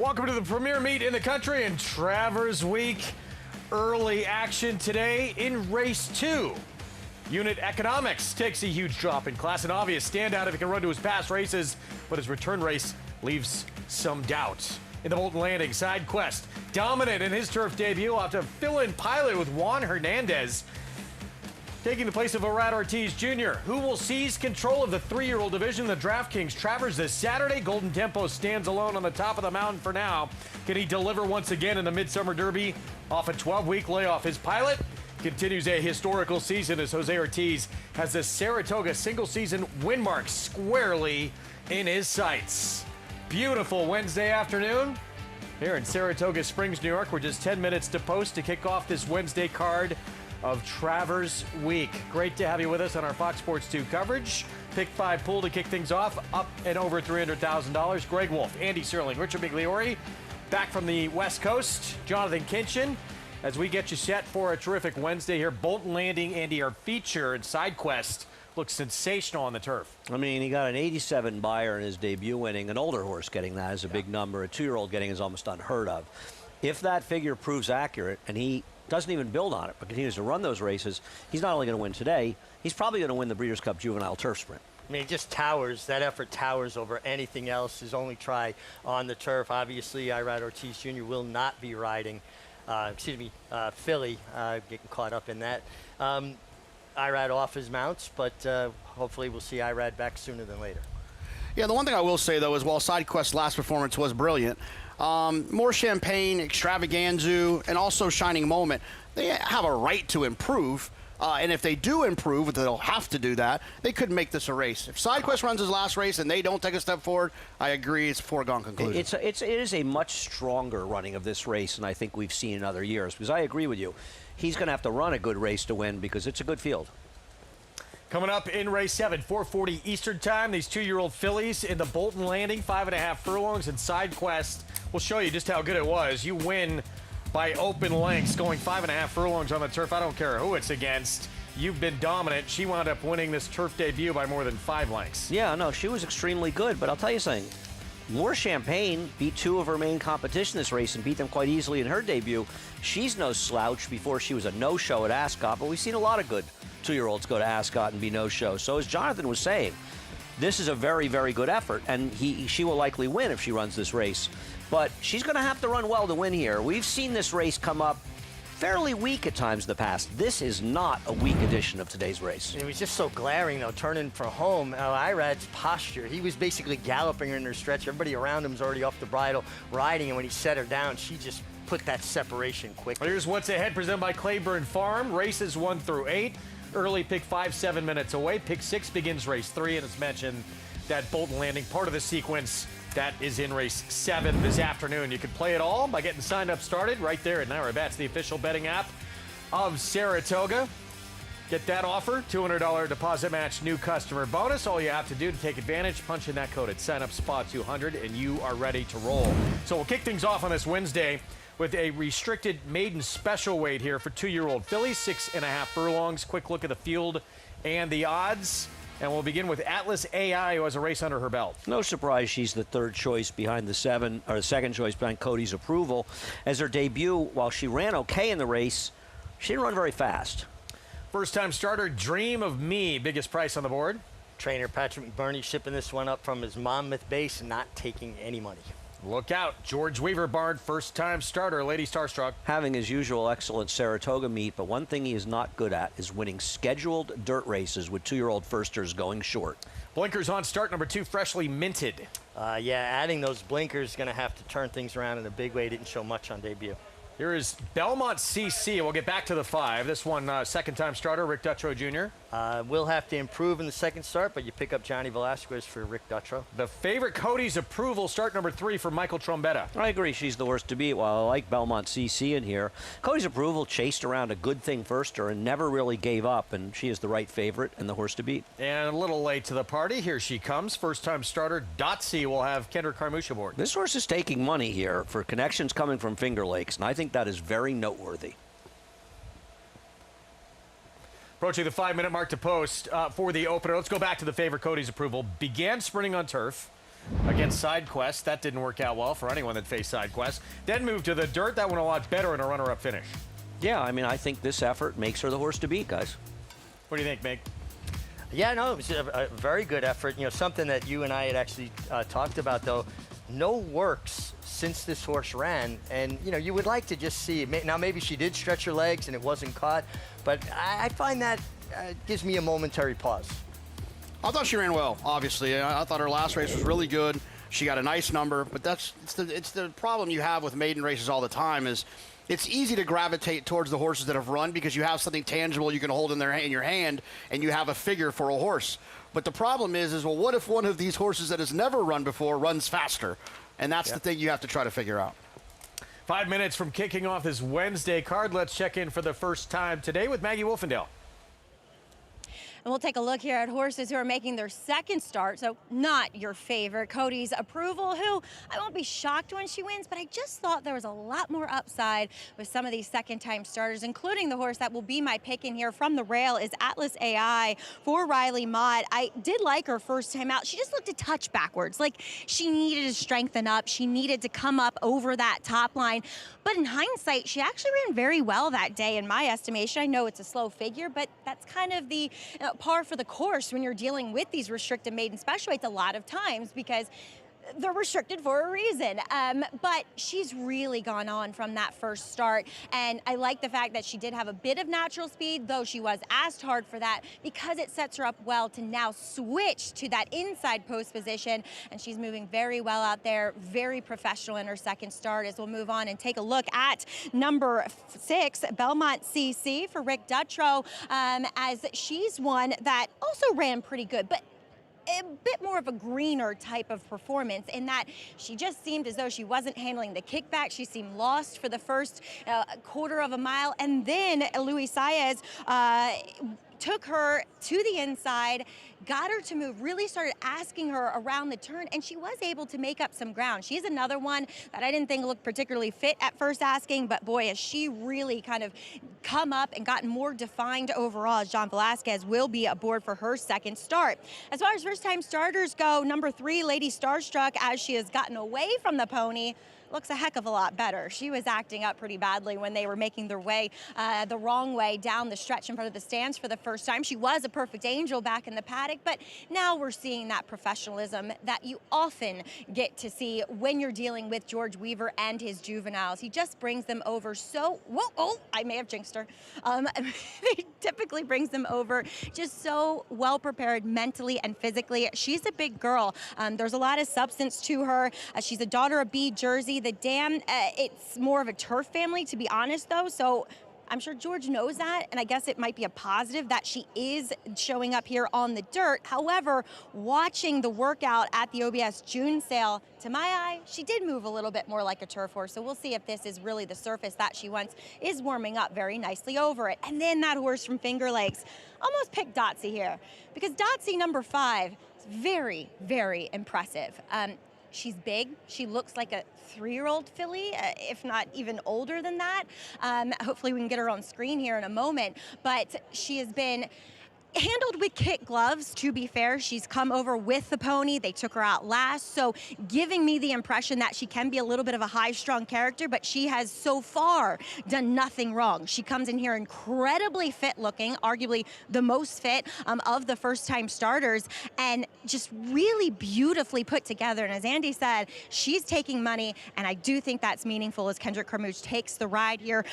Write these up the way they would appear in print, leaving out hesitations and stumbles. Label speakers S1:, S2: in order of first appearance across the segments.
S1: Welcome to the premier meet in the country and Travers Week. Early action today in race 2. Unit Economics takes a huge drop in class. An obvious standout if he can run to his past races, but his return race leaves some doubt. In the Bolton Landing, Side Quest dominant in his turf debut after fill-in pilot with Juan Hernandez taking the place of Arad Ortiz Jr., who will seize control of the 3-year-old division. The DraftKings Travers this Saturday. Golden Tempo stands alone on the top of the mountain for now. Can he deliver once again in the Midsummer Derby off a 12-week layoff? His pilot continues a historical season as Jose Ortiz has the Saratoga single-season win mark squarely in his sights. Beautiful Wednesday afternoon here in Saratoga Springs, New York. We're just 10 minutes to post to kick off this Wednesday card of Travers Week. Great to have you with us on our Fox Sports 2 coverage. Pick 5 pool to kick things off, up and over $300,000. Greg Wolf, Andy Serling, Richard Migliori, back from the West Coast, Jonathan Kinchin, as we get you set for a terrific Wednesday here. Bolton Landing, Andy, our feature, and Side Quest looks sensational on the turf.
S2: I mean, he got an 87 buyer in his debut winning. An older horse getting that is a big number. A 2-year-old getting is almost unheard of. If that figure proves accurate and he doesn't even build on it, but continues to run those races, he's not only going to win today, he's probably going to win the Breeders' Cup Juvenile Turf Sprint.
S3: I mean, it just towers. That effort towers over anything else. His only try on the turf. Obviously, Irad Ortiz Jr. will not be riding, Philly, getting caught up in that. Irad off his mounts, but hopefully we'll see Irad back sooner than later.
S4: Yeah, the one thing I will say, though, is while Side Quest's last performance was brilliant, more Champagne, Extravaganza, and also Shining Moment, they have a right to improve. And if they do improve, they'll have to do that, they could make this a race. If Side Quest runs his last race and they don't take a step forward, I agree, it's a foregone conclusion.
S2: It is a much stronger running of this race than I think we've seen in other years, because I agree with you. He's going to have to run a good race to win because it's a good field.
S1: Coming up in race 7, 4:40 Eastern time, these 2-year-old fillies in the Bolton Landing, 5.5 furlongs, and Side Quest will show you just how good it was. You win by open lengths, going 5.5 furlongs on the turf. I don't care who it's against. You've been dominant. She wound up winning this turf debut by more than 5 lengths.
S2: Yeah, no, she was extremely good, but I'll tell you something. More Champagne beat 2 of her main competition this race and beat them quite easily in her debut. She's no slouch before she was a no-show at Ascot, but we've seen a lot of good 2-year-olds go to Ascot and be no-show. So as Jonathan was saying, this is a very, very good effort, and she will likely win if she runs this race. But she's going to have to run well to win here. We've seen this race come up fairly weak at times in the past. This is not a weak edition of today's race.
S3: It was just so glaring, though, turning for home. Irad's posture, he was basically galloping her in her stretch. Everybody around him was already off the bridle, riding, and when he set her down, she just put that separation quickly.
S1: Here's what's ahead, presented by Claiborne Farm. Races 1 through 8. Early pick 5, 7 minutes away. Pick 6 begins race 3, and it's mentioned that Bolton Landing, part of the sequence, that is in race 7 this afternoon. You can play it all by getting signed up started right there at Naira Bets, the official betting app of Saratoga. Get that offer, $200 deposit match, new customer bonus. All you have to do to take advantage, punch in that code at sign up spot 200, and you are ready to roll. So we'll kick things off on this Wednesday with a restricted maiden special weight here for 2-year-old fillies, 6.5 furlongs. Quick look at the field and the odds. And we'll begin with Atlas AI, who has a race under her belt.
S2: No surprise she's the 3rd choice behind the 7, or the 2nd choice behind Cody's Approval. As her debut, while she ran okay in the race, she didn't run very fast.
S1: First-time starter, Dream of Me, biggest price on the board.
S3: Trainer Patrick McBurney shipping this one up from his Monmouth base and not taking any money.
S1: Look out, George Weaver Bard, first-time starter, Lady Starstruck.
S2: Having his usual excellent Saratoga meet, but one thing he is not good at is winning scheduled dirt races with 2-year-old firsters going short.
S1: Blinkers on start, number 2, Freshly Minted.
S3: Yeah, adding those blinkers is going to have to turn things around in a big way. Didn't show much on debut.
S1: Here is Belmont CC. We'll get back to the 5. This one, second-time starter, Rick Dutrow Jr.
S3: Will have to improve in the second start, but you pick up Johnny Velasquez for Rick Dutrow.
S1: The favorite, Cody's Approval, start number 3 for Michael Trombetta.
S2: I agree, she's the worst to beat. While I like Belmont CC in here, Cody's Approval chased around a good thing firster and never really gave up, and she is the right favorite and the horse to beat.
S1: And a little late to the party. Here she comes. First-time starter, Dotsy will have Kendrick Carmouche aboard.
S2: This horse is taking money here for connections coming from Finger Lakes, and I think that is very noteworthy.
S1: Approaching the 5-minute mark to post for the opener. Let's go back to the favorite, Cody's Approval. Began sprinting on turf. against SideQuest. That didn't work out well for anyone that faced SideQuest. Then moved to the dirt. That went a lot better in a runner-up finish.
S2: Yeah, I mean, I think this effort makes her the horse to beat, guys.
S1: What do you think, Meg?
S3: Yeah, no, it was a very good effort. You know, something that you and I had actually talked about, though. No works since this horse ran, and you know, you would like to just see. Now, maybe she did stretch her legs and it wasn't caught, but I find that gives me a momentary pause.
S4: I thought she ran well, obviously. I thought her last race was really good. She got a nice number, but it's the problem you have with maiden races all the time is it's easy to gravitate towards the horses that have run because you have something tangible you can hold in your hand, and you have a figure for a horse. But the problem is well, what if one of these horses that has never run before runs faster? And that's the thing you have to try to figure out.
S1: 5 minutes from kicking off this Wednesday card. Let's check in for the first time today with Maggie Wolfendale.
S5: And we'll take a look here at horses who are making their second start, so not your favorite. Cody's Approval, who I won't be shocked when she wins, but I just thought there was a lot more upside with some of these second-time starters, including the horse that will be my pick in here from the rail is Atlas AI for Riley Mott. I did like her first time out. She just looked a touch backwards, like she needed to strengthen up. She needed to come up over that top line. But in hindsight, she actually ran very well that day in my estimation. I know it's a slow figure, but that's kind of the par for the course when you're dealing with these restricted maiden special weights a lot of times because they're restricted for a reason. But she's really gone on from that first start. And I like the fact that she did have a bit of natural speed, though she was asked hard for that, because it sets her up well to now switch to that inside post position. And she's moving very well out there, very professional in her second start. As we'll move on and take a look at number 6, Belmont CC for Rick Dutrow, as she's one that also ran pretty good, but a bit more of a greener type of performance in that she just seemed as though she wasn't handling the kickback. She seemed lost for the first quarter of a mile. And then Luis Saez took her to the inside, got her to move, really started asking her around the turn, and she was able to make up some ground. She's another one that I didn't think looked particularly fit at first asking, but boy, has she really kind of come up and gotten more defined overall, as John Velasquez will be aboard for her second start. As far as first-time starters go, number 3, Lady Starstruck, as she has gotten away from the pony, looks a heck of a lot better. She was acting up pretty badly when they were making their way the wrong way down the stretch in front of the stands for the first time. She was a perfect angel back in the paddock, but now we're seeing that professionalism that you often get to see when you're dealing with George Weaver and his juveniles. He just brings them over so, whoa, oh, I may have jinxed her. He typically brings them over just so well prepared mentally and physically. She's a big girl. There's a lot of substance to her. She's a daughter of B Jersey. The dam, it's more of a turf family, to be honest, though, so I'm sure George knows that, and I guess it might be a positive that she is showing up here on the dirt. However, watching the workout at the OBS June sale, to my eye, she did move a little bit more like a turf horse, so we'll see if this is really the surface that she wants, is warming up very nicely over it. And then that horse from Finger Lakes, almost picked Dotsy here, because Dotsy, number 5, is very, very impressive. She's big. She looks like a 3-year-old filly, if not even older than that. Hopefully we can get her on screen here in a moment. But she has been handled with kit gloves, to be fair. She's come over with the pony. They took her out last, so giving me the impression that she can be a little bit of a high-strung character, but she has so far done nothing wrong. She comes in here incredibly fit-looking, arguably the most fit of the first-time starters, and just really beautifully put together. And as Andy said, she's taking money, and I do think that's meaningful as Kendrick Carmouche takes the ride here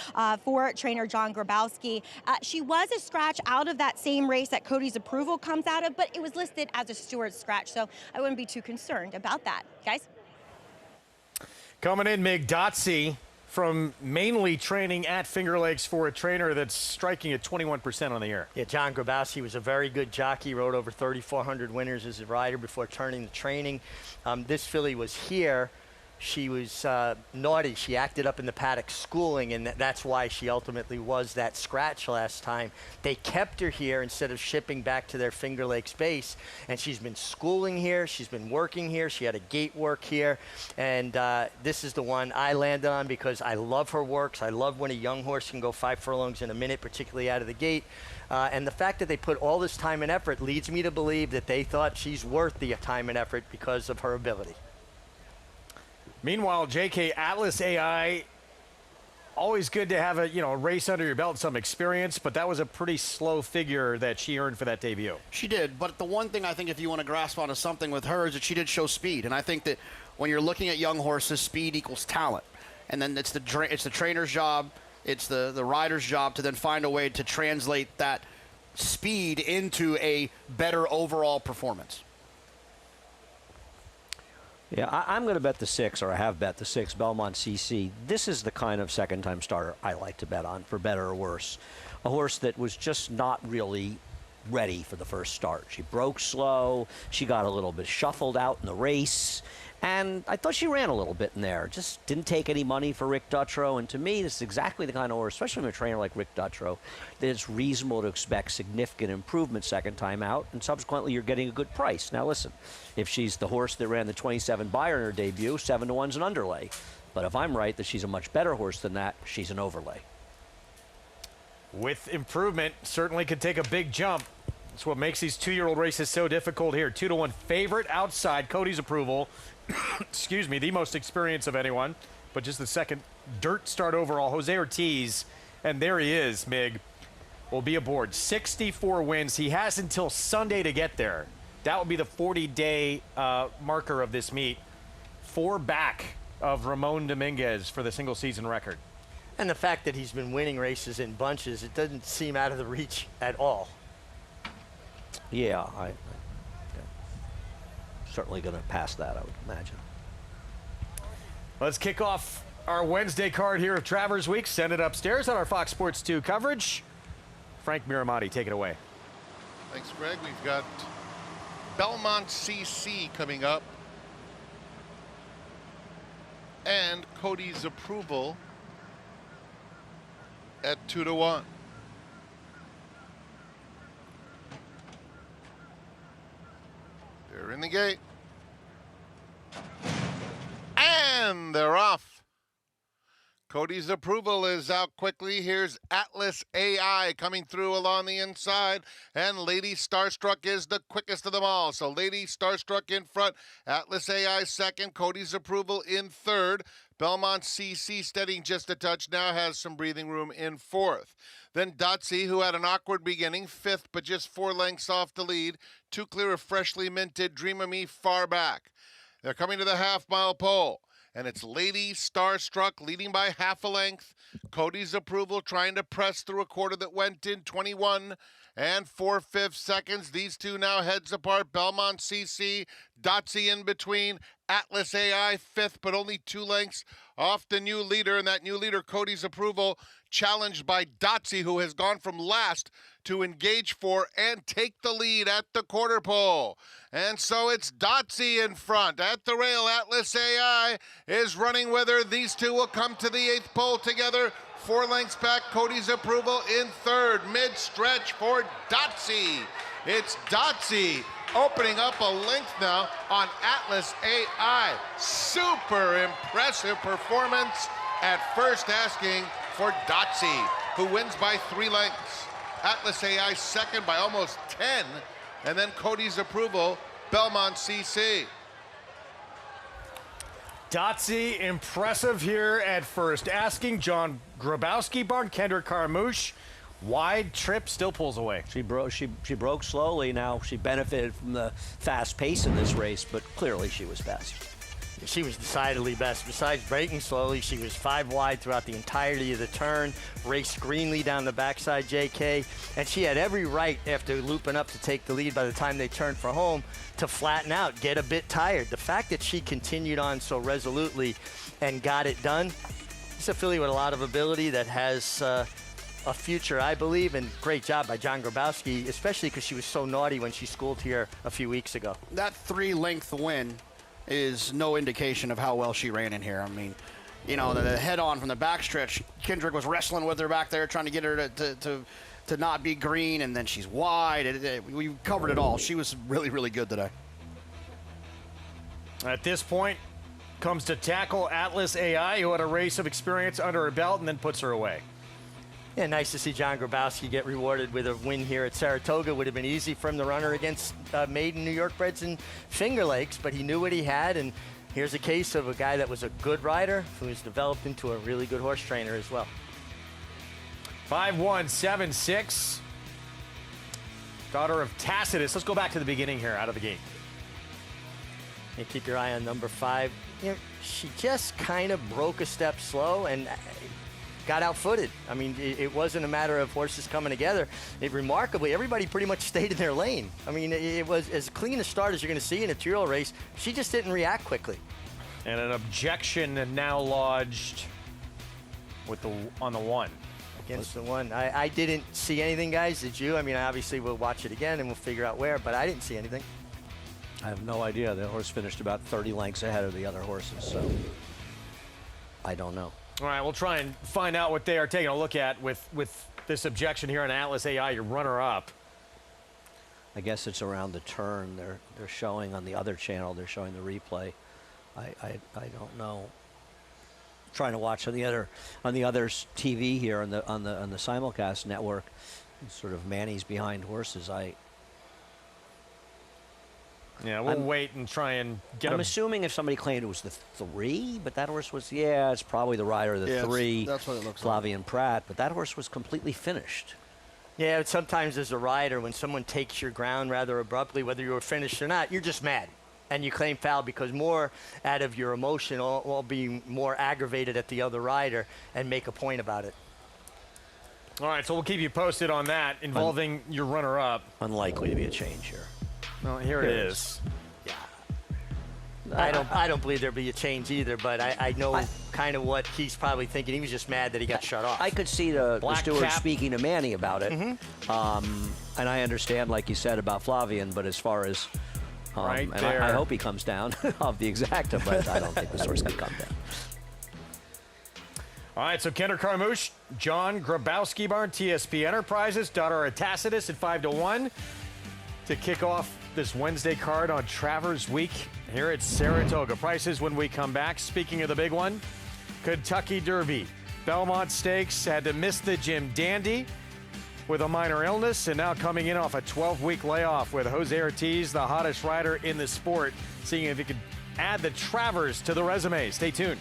S5: for trainer John Grabowski. She was a scratch out of that same race that Cody's Approval comes out of, but it was listed as a steward scratch, so I wouldn't be too concerned about that. Guys?
S1: Coming in, Mig Dotsy, from mainly training at Finger Lakes for a trainer that's striking at 21% on the year.
S3: Yeah, John Grabowski was a very good jockey, rode over 3,400 winners as a rider before turning to training. This filly was here she was naughty. She acted up in the paddock schooling, and that's why she ultimately was that scratch last time. They kept her here instead of shipping back to their Finger Lakes base, and she's been schooling here. She's been working here. She had a gate work here, and this is the one I landed on because I love her works. I love when a young horse can go 5 furlongs in a minute, particularly out of the gate. And the fact that they put all this time and effort leads me to believe that they thought she's worth the time and effort because of her ability.
S1: Meanwhile, JK, Atlas AI, always good to have a race under your belt, some experience, but that was a pretty slow figure that she earned for that debut.
S4: She did, but the one thing I think if you want to grasp onto something with her is that she did show speed, and I think that when you're looking at young horses, speed equals talent, and then it's the trainer's job, it's the rider's job to then find a way to translate that speed into a better overall performance.
S2: Yeah, I'm going to bet the 6, or I have bet the 6, Belmont CC. This is the kind of second-time starter I like to bet on, for better or worse. A horse that was just not really ready for the first start. She broke slow. She got a little bit shuffled out in the race. And I thought she ran a little bit in there. Just didn't take any money for Rick Dutrow. And to me, this is exactly the kind of horse, especially from a trainer like Rick Dutrow, that it's reasonable to expect significant improvement second time out. And subsequently, you're getting a good price. Now, listen, if she's the horse that ran the 27 Beyer in her debut, 7 to 1's an underlay. But if I'm right that she's a much better horse than that, she's an overlay.
S1: With improvement, certainly could take a big jump. That's what makes these 2-year-old races so difficult here. 2 to 1 favorite outside Cody's Approval. Excuse me, the most experience of anyone, but just the second dirt start overall. Jose Ortiz, and there he is, Mig, will be aboard. 64 wins. He has until Sunday to get there. That would be the 40-day marker of this meet. 4 back of Ramon Dominguez for the single season record.
S3: And the fact that he's been winning races in bunches, it doesn't seem out of the reach at all.
S2: Yeah, I'm certainly going to pass that, I would imagine.
S1: Let's kick off our Wednesday card here of Travers Week. Send it upstairs on our Fox Sports 2 coverage. Frank Miramati, take it away.
S6: Thanks, Greg. We've got Belmont CC coming up. And Cody's Approval at 2 to 1. They're in the gate. And they're off. Cody's Approval is out quickly. Here's Atlas AI coming through along the inside. And Lady Starstruck is the quickest of them all. So Lady Starstruck in front. Atlas AI second. Cody's Approval in third. Belmont CC steadying just a touch. Now has some breathing room in fourth. Then Dotsy, who had an awkward beginning, fifth, but just 4 lengths off the lead. 2 clear of freshly minted Dream of Me far back. They're coming to the half-mile pole. And it's Lady Starstruck leading by half a length. Cody's Approval trying to press through a quarter that went in 21 and 4/5 seconds. These two now heads apart. Belmont CC, Dotsy in between. Atlas AI fifth, but only 2 lengths off the new leader. And that new leader, Cody's Approval, challenged by Dotsy, who has gone from last to engage for and take the lead at the quarter pole. And so it's Dotsy in front. At the rail, Atlas AI is running with her. These two will come to the 8th pole together. 4 lengths back, Cody's Approval in third. Mid-stretch for Dotsy. It's Dotsy opening up a length now on Atlas AI. Super impressive performance at first, asking for Dotsy, who wins by 3 lengths. Atlas AI second by almost 10. And then Cody's Approval, Belmont CC.
S1: Dotsy, impressive here at first. Asking John Grabowski, Barn, Kendrick Carmouche. Wide trip, still pulls away.
S2: She broke slowly. Now she benefited from the fast pace in this race, but clearly she was best.
S3: She was decidedly best. Besides breaking slowly, she was 5 wide throughout the entirety of the turn, raced greenly down the backside, JK, and she had every right after looping up to take the lead by the time they turned for home to flatten out, get a bit tired. The fact that she continued on so resolutely and got it done, it's a filly with a lot of ability that has a future, I believe, and great job by John Grabowski, especially because she was so naughty when she schooled here a few weeks ago.
S4: That 3-length win is no indication of how well she ran in here. I mean, you know, the head-on from the backstretch, Kendrick was wrestling with her back there, trying to get her to not be green, and then she's wide. We covered it all. She was really, really good today.
S1: At this point, comes to tackle Atlas AI, who had a race of experience under her belt and then puts her away.
S3: Yeah, nice to see John Grabowski get rewarded with a win here at Saratoga. Would have been easy from the runner against maiden New York breds and Finger Lakes, but he knew what he had, and here's a case of a guy that was a good rider who's developed into a really good horse trainer as well.
S1: 5-1-7-6. Daughter of Tacitus. Let's go back to the beginning here, out of the gate.
S3: And keep your eye on number 5. You know, she just kind of broke a step slow and got outfooted. I mean, it wasn't a matter of horses coming together. Remarkably, everybody pretty much stayed in their lane. I mean, it was as clean a start as you're going to see in a 2-year-old race. She just didn't react quickly.
S1: And an objection now lodged with on the 1.
S3: Against the 1. I didn't see anything, guys. Did you? I mean, obviously we'll watch it again and we'll figure out where, but I didn't see anything.
S2: I have no idea. The horse finished about 30 lengths ahead of the other horses, so I don't know.
S1: All right, we'll try and find out what they are taking a look at with this objection here on Atlas AI, your runner-up.
S2: I guess it's around the turn. They're showing on the other channel. They're showing the replay. I don't know. Trying to watch on the other's TV here on the simulcast network. Sort of Manny's behind horses.
S1: Yeah, we'll wait and try and get
S2: I'm assuming if somebody claimed it was the 3, but that horse was, yeah, it's probably the rider of the 3.
S4: That's what it looks
S2: Flavian Pratt, but that horse was completely finished.
S3: Yeah, but sometimes as a rider, when someone takes your ground rather abruptly, whether you were finished or not, you're just mad. And you claim foul because more out of your emotion or being more aggravated at the other rider and make a point about it.
S1: All right, so we'll keep you posted on that involving your runner-up.
S2: Unlikely to be a change here.
S1: Well, here it is.
S3: Yeah. I don't believe there'll be a change either, but I know kind of what he's probably thinking. He was just mad that he got shut off.
S2: I could see the steward
S1: cap.
S2: speaking to Manny about it. And I understand, like you said, about Flavian, but as far as
S1: Right
S2: and
S1: there.
S2: I hope he comes down off the exacta, but I don't think this horse can come down.
S1: All right, so Kendra Carmouche, John Grabowski Barn, TSP Enterprises, daughter of Tacitus at 5-1 to kick off this Wednesday card on Travers Week here at Saratoga. Prices when we come back. Speaking of the big one, Kentucky Derby. Belmont Stakes had to miss the Jim Dandy with a minor illness, and now coming in off a 12-week layoff with Jose Ortiz, the hottest rider in the sport, seeing if he could add the Travers to the resume. Stay tuned.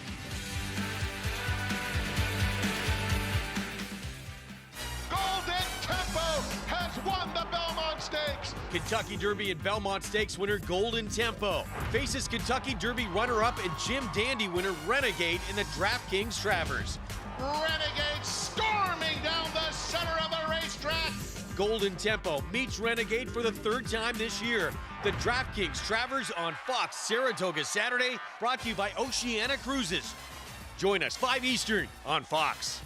S6: Golden Tempo has won the Belmont Stakes.
S7: Kentucky Derby and Belmont Stakes winner Golden Tempo faces Kentucky Derby runner-up and Jim Dandy winner Renegade in the DraftKings Travers.
S6: Renegade storming down the center of the racetrack.
S7: Golden Tempo meets Renegade for the 3rd time this year. The DraftKings Travers on Fox Saratoga Saturday, brought to you by Oceana Cruises. Join us 5 Eastern on Fox.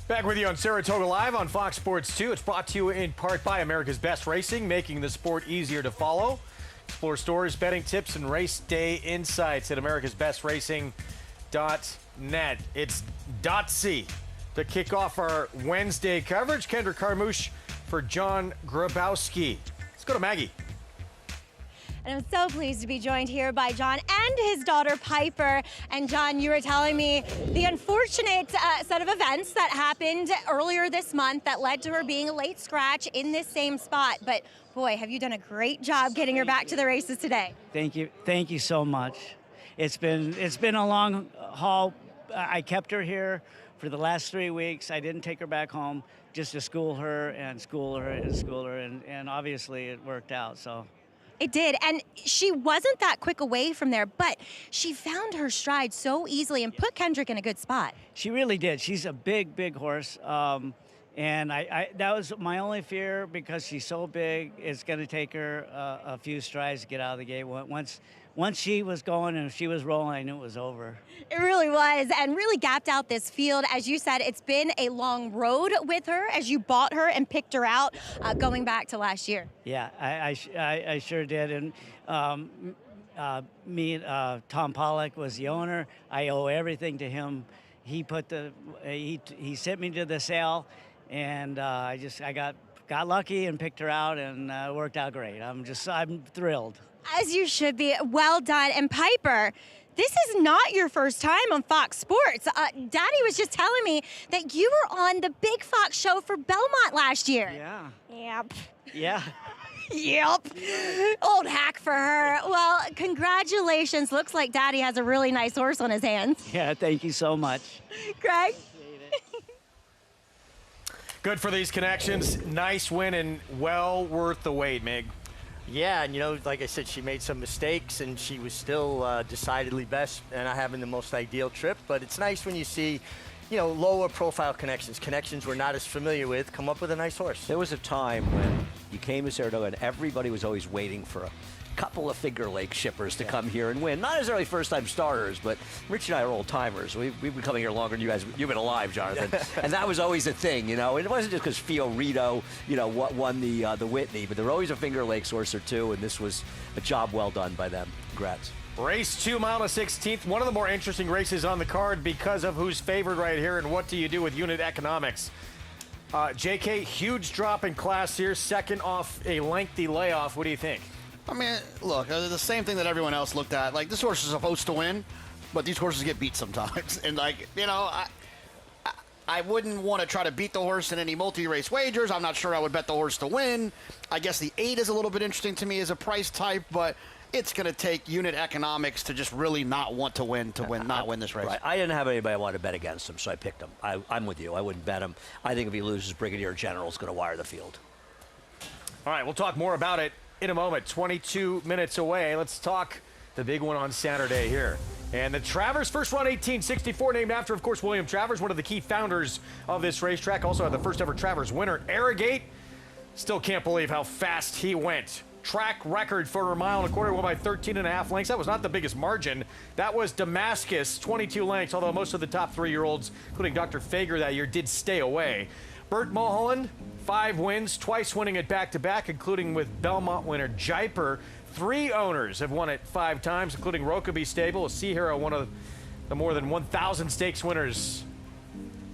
S1: Back with you on Saratoga Live on Fox Sports 2. It's brought to you in part by America's Best Racing, making the sport easier to follow. Explore stores, betting tips, and race day insights at americasbestracing.net. It's .c to kick off our Wednesday coverage. Kendra Carmouche for John Grabowski. Let's go to Maggie.
S5: And I'm so pleased to be joined here by John and his daughter Piper. And John, you were telling me the unfortunate set of events that happened earlier this month that led to her being a late scratch in this same spot. But boy, have you done a great job getting her back to the races today.
S8: Thank you so much. It's been a long haul. I kept her here for the last 3 weeks. I didn't take her back home just to school her, and obviously it worked out. So.
S5: It did, and she wasn't that quick away from there, but she found her stride so easily and put Kendrick in a good spot.
S8: She really did. She's a big horse, and I that was my only fear, because she's so big. It's going to take her a few strides to get out of the gate. Once she was going and she was rolling, I knew it was over.
S5: It really was, and really gapped out this field. As you said, it's been a long road with her as you bought her and picked her out going back to last year.
S8: Yeah, I sure did. And Tom Pollock was the owner. I owe everything to him. He sent me to the sale, and I got lucky and picked her out, and it worked out great. I'm thrilled.
S5: As you should be. Well done. And Piper, this is not your first time on Fox Sports. Daddy was just telling me that you were on the Big Fox show for Belmont last year.
S8: Yeah.
S5: Yep.
S8: Yeah.
S5: Yep. Old hack for her. Well, congratulations. Looks like Daddy has a really nice horse on his hands.
S8: Yeah, thank you so much.
S5: Greg?
S1: Good for these connections. Nice win and well worth the wait, Mig.
S3: Yeah, and like I said, she made some mistakes, and she was still decidedly best and not having the most ideal trip. But it's nice when you see, lower profile connections we're not as familiar with, come up with a nice horse.
S2: There was a time when you came to Saratoga and everybody was always waiting for a couple of Finger Lake shippers to come here and win. Not necessarily first-time starters, but Rich and I are old-timers. We've been coming here longer than you guys. You've been alive, Jonathan. And that was always a thing, And it wasn't just because Fio Rito, won the Whitney, but there were always a Finger Lakes horse or two, and this was a job well done by them. Congrats.
S1: Race 2, mile and 16th. One of the more interesting races on the card because of who's favored right here and what do you do with unit economics. JK, huge drop in class here. Second off a lengthy layoff. What do you think?
S4: I mean, look, the same thing that everyone else looked at. Like, this horse is supposed to win, but these horses get beat sometimes. And, I wouldn't want to try to beat the horse in any multi-race wagers. I'm not sure I would bet the horse to win. I guess the 8 is a little bit interesting to me as a price type, but it's going to take unit economics to just really not want to win, not win this race.
S2: Right. I didn't have anybody I wanted to bet against him, so I picked him. I'm with you. I wouldn't bet him. I think if he loses, Brigadier General is going to wire the field.
S1: All right, we'll talk more about it in a moment. 22 minutes away. Let's talk the big one on Saturday here. And the Travers first run 1864, named after, of course, William Travers, one of the key founders of this racetrack. Also had the first ever Travers winner, Arrogate. Still can't believe how fast he went. Track record for a mile and a quarter, went by 13.5 lengths. That was not the biggest margin. That was Damascus, 22 lengths, although most of the top 3-year-olds, including Dr. Fager that year, did stay away. Burt Mulholland, 5 wins, twice winning it back-to-back, including with Belmont winner Jaipur. 3 owners have won it 5 times, including Rokeby Stable, a Sea Hero, one of the more than 1,000 stakes winners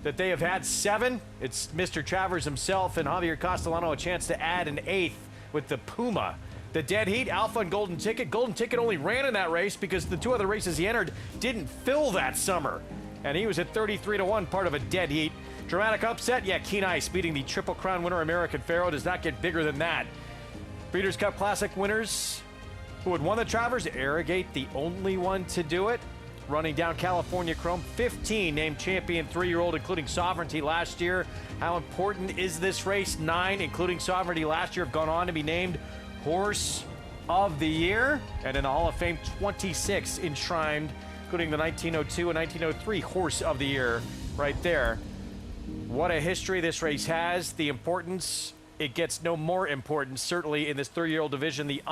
S1: that they have had. 7, it's Mr. Travers himself and Javier Castellano, a chance to add an 8th with the Puma. The Dead Heat, Alpha and Golden Ticket. Golden Ticket only ran in that race because the 2 other races he entered didn't fill that summer. And he was at 33-1, part of a Dead Heat. Dramatic upset, yeah, Keen Ice beating the Triple Crown winner American Pharaoh. Does not get bigger than that. Breeders' Cup Classic winners who had won the Travers, Arrogate, the only one to do it. Running down California Chrome, 15 named champion 3-year-old, including Sovereignty last year. How important is this race? 9, including Sovereignty last year, have gone on to be named Horse of the Year. And in the Hall of Fame, 26 enshrined, including the 1902 and 1903 Horse of the Year right there. What a history this race has. The importance, it gets no more important, certainly in this 3-year-old division. The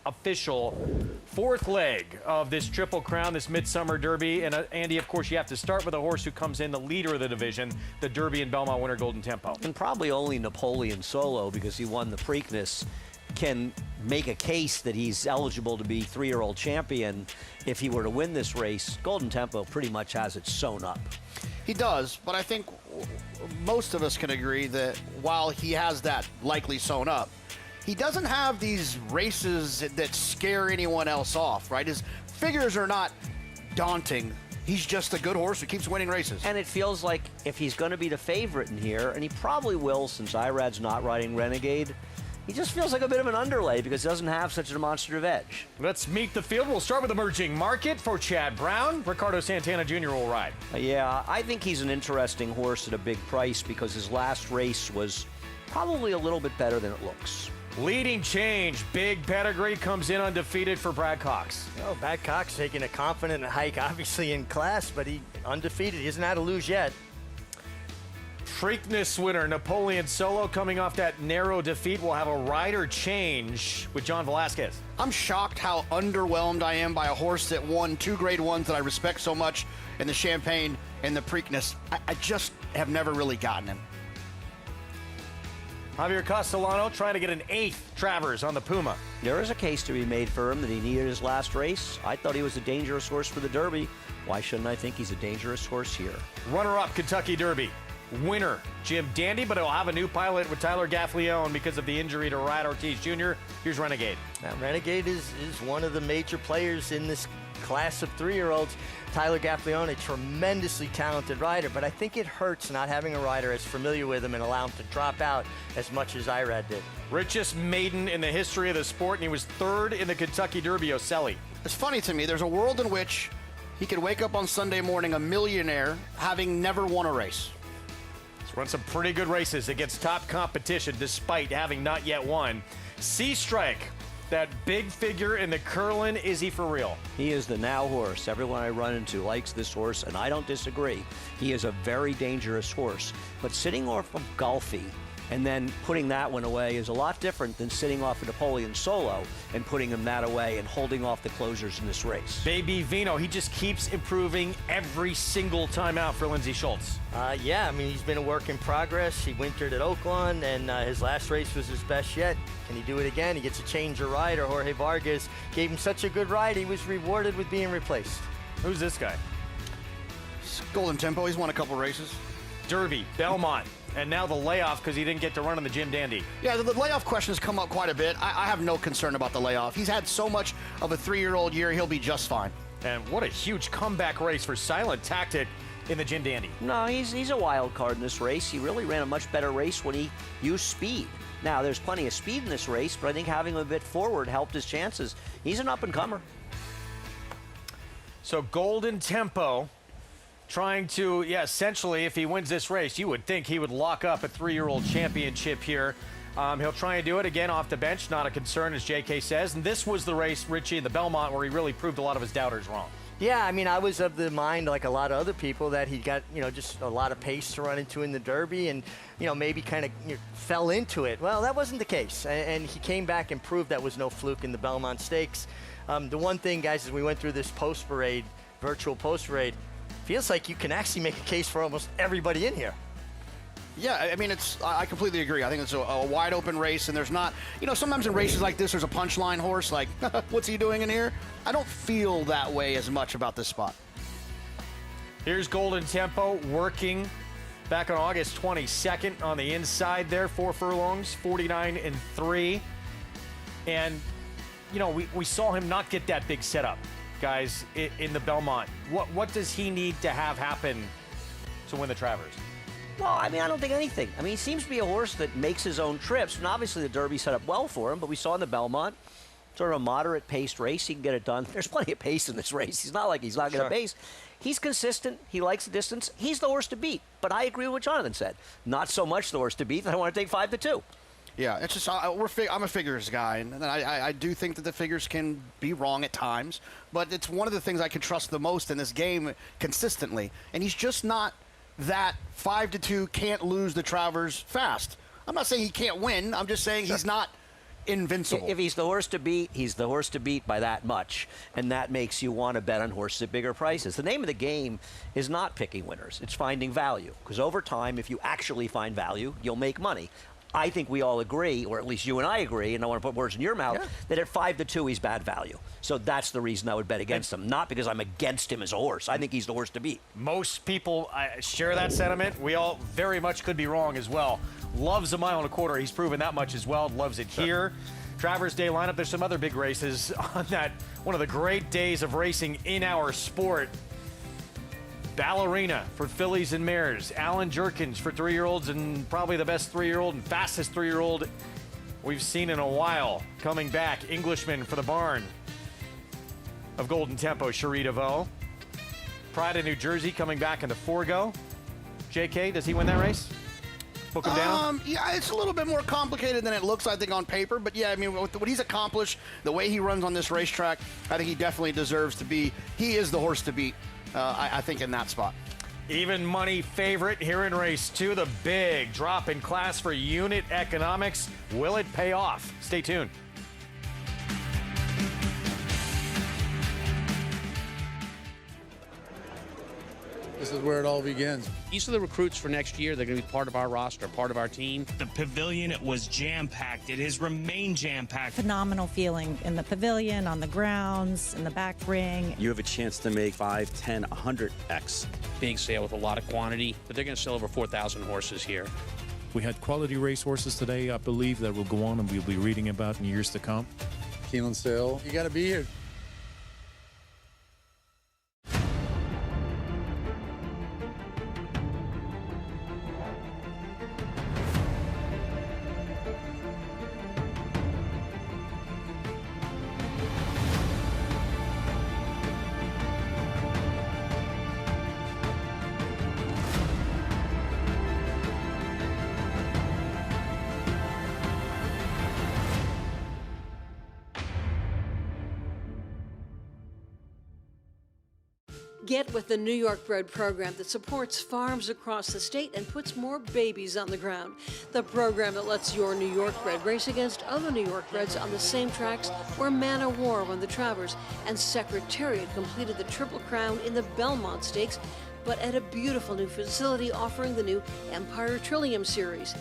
S1: official fourth leg of this Triple Crown, this Midsummer Derby. And Andy, of course, you have to start with a horse who comes in the leader of the division, the Derby and Belmont winner, Golden Tempo.
S2: And probably only Napoleon Solo, because he won the Preakness, can make a case that he's eligible to be three-year-old champion if he were to win this race. Golden Tempo pretty much has it sewn up.
S4: He does, but I think most of us can agree that while he has that likely sewn up, he doesn't have these races that scare anyone else off, right? His figures are not daunting. He's just a good horse who keeps winning races.
S2: And it feels like if he's going to be the favorite in here, and he probably will since Irad's not riding Renegade, he just feels like a bit of an underlay because he doesn't have such a demonstrative edge.
S1: Let's meet the field. We'll start with Emerging Market for Chad Brown. Ricardo Santana Jr. will ride.
S2: Yeah, I think he's an interesting horse at a big price because his last race was probably a little bit better than it looks.
S1: Leading Change, big pedigree, comes in undefeated for Brad Cox.
S3: Oh, Brad Cox taking a confident hike, obviously in class, but he undefeated. He hasn't had to lose yet.
S1: Preakness winner Napoleon Solo coming off that narrow defeat will have a rider change with John Velasquez.
S4: I'm shocked how underwhelmed I am by a horse that won two Grade 1s that I respect so much in the Champagne and the Preakness. I just have never really gotten him.
S1: Javier Castellano trying to get an 8th Travers on the Puma.
S2: There is a case to be made for him that he needed his last race. I thought he was a dangerous horse for the Derby. Why shouldn't I think he's a dangerous horse here?
S1: Runner-up Kentucky Derby. Winner Jim Dandy, but he'll have a new pilot with Tyler Gaffleone because of the injury to Rad Ortiz Jr. Here's Renegade.
S3: Now, Renegade is one of the major players in this class of three-year-olds. Tyler Gaffleone, a tremendously talented rider, but I think it hurts not having a rider as familiar with him and allow him to drop out as much as Irad did.
S1: Richest maiden in the history of the sport, and he was 3rd in the Kentucky Derby, Oselli.
S4: It's funny to me, there's a world in which he could wake up on Sunday morning a millionaire having never won a race.
S1: He's run some pretty good races against top competition despite having not yet won. Sea Strike, that big figure in the Curlin, is he for real?
S2: He is the now horse. Everyone I run into likes this horse, and I don't disagree. He is a very dangerous horse. But sitting off of Golfy and then putting that one away is a lot different than sitting off of Napoleon Solo and putting him that away and holding off the closers in this race.
S1: Baby Vino, he just keeps improving every single time out for Lindsey Schultz.
S3: Yeah, I mean, he's been a work in progress. He wintered at Oaklawn, and his last race was his best yet. Can he do it again? He gets a change of rider. Jorge Vargas gave him such a good ride, he was rewarded with being replaced.
S1: Who's this guy?
S4: It's Golden Tempo, he's won a couple races.
S1: Derby, Belmont, and now the layoff because he didn't get to run in the Jim Dandy.
S4: Yeah, the layoff question has come up quite a bit. I have no concern about the layoff. He's had so much of a 3-year-old year, he'll be just fine.
S1: And what a huge comeback race for Silent Tactic in the Jim Dandy.
S2: No, he's a wild card in this race. He really ran a much better race when he used speed. Now, there's plenty of speed in this race, but I think having him a bit forward helped his chances. He's an up-and-comer.
S1: So Golden Tempo trying to, essentially, if he wins this race, you would think he would lock up a 3-year-old championship here. He'll try and do it again off the bench, not a concern, as JK says. And this was the race, Richie, in the Belmont, where he really proved a lot of his doubters wrong.
S3: Yeah, I mean, I was of the mind, like a lot of other people, that he got, just a lot of pace to run into in the Derby and, maybe kind of fell into it. Well, that wasn't the case. And he came back and proved that was no fluke in the Belmont Stakes. The one thing, guys, as we went through this post-parade, virtual post-parade, feels like you can actually make a case for almost everybody in here.
S4: Yeah, I mean, I completely agree. I think it's a wide open race, and there's not, sometimes in races like this, there's a punchline horse, like, what's he doing in here? I don't feel that way as much about this spot.
S1: Here's Golden Tempo working back on August 22nd on the inside there, 4 furlongs, 49-3. And, we saw him not get that big setup, guys, in the Belmont. What does he need to have happen to win the Travers?
S2: Well, I mean, I don't think anything. I mean, he seems to be a horse that makes his own trips, and obviously the Derby set up well for him, but we saw in the Belmont, sort of a moderate-paced race. He can get it done. There's plenty of pace in this race. He's not like he's not going to pace. He's consistent. He likes the distance. He's the horse to beat, but I agree with what Jonathan said. Not so much the horse to beat that I want to take 5-2.
S4: Yeah, it's just I'm a figures guy, and I do think that the figures can be wrong at times, but it's one of the things I can trust the most in this game consistently, and he's just not that 5-2 can't lose the Travers fast. I'm not saying he can't win. I'm just saying he's not invincible.
S2: If he's the horse to beat, he's the horse to beat by that much, and that makes you want to bet on horses at bigger prices. The name of the game is not picking winners, it's finding value, because over time, if you actually find value, you'll make money. I think we all agree, or at least you and I agree, and I want to put words in your mouth, that at 5-2 he's bad value. So that's the reason I would bet against him, not because I'm against him as a horse. I think he's the horse to beat.
S1: Most people share that sentiment. We all very much could be wrong as well. Loves a mile and a quarter. He's proven that much as well. Loves it here. Travers Day lineup. There's some other big races on that. One of the great days of racing in our sport. Ballerina for fillies and mares. Alan Jerkins for 3-year-olds, and probably the best 3-year-old and fastest 3-year-old we've seen in a while. Coming back, Englishman for the barn of Golden Tempo, Cherie DeVoe. Pride of New Jersey coming back in the Forgo. JK, does he win that race? Book him down?
S4: Yeah, it's a little bit more complicated than it looks, I think, on paper. But yeah, I mean, with what he's accomplished, the way he runs on this racetrack, I think he definitely deserves to be. He is the horse to beat, I think, in that spot.
S1: Even money favorite here in race 2. The big drop in class for unit economics. Will it pay off? Stay tuned.
S9: This is where it all begins.
S10: These are the recruits for next year. They're going to be part of our roster, part of our team.
S11: The pavilion, it was jam-packed. It has remained jam-packed.
S12: Phenomenal feeling in the pavilion, on the grounds, in the back ring.
S13: You have a chance to make 5, 10, 100x.
S10: Big sale with a lot of quantity, but they're going to sell over 4,000 horses here.
S14: We had quality racehorses today, I believe, that will go on and we'll be reading about in years to come.
S9: Keeneland sale. You got to be here.
S15: Get with the New York Bred program that supports farms across the state and puts more babies on the ground. The program that lets your New York bred race against other New York breds on the same tracks where Manor War won the Travers and Secretariat completed the Triple Crown in the Belmont Stakes, but at a beautiful new facility offering the new Empire Trillium Series.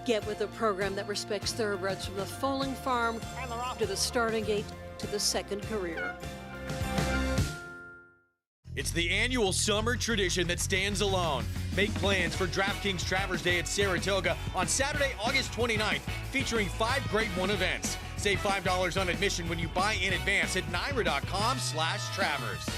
S15: Get with a program that respects thoroughbreds from the foaling farm to the starting gate to the second career.
S7: It's the annual summer tradition that stands alone. Make plans for DraftKings Travers Day at Saratoga on Saturday, August 29th, featuring 5 Grade 1 events. Save $5 on admission when you buy in advance at NYRA.com/Travers.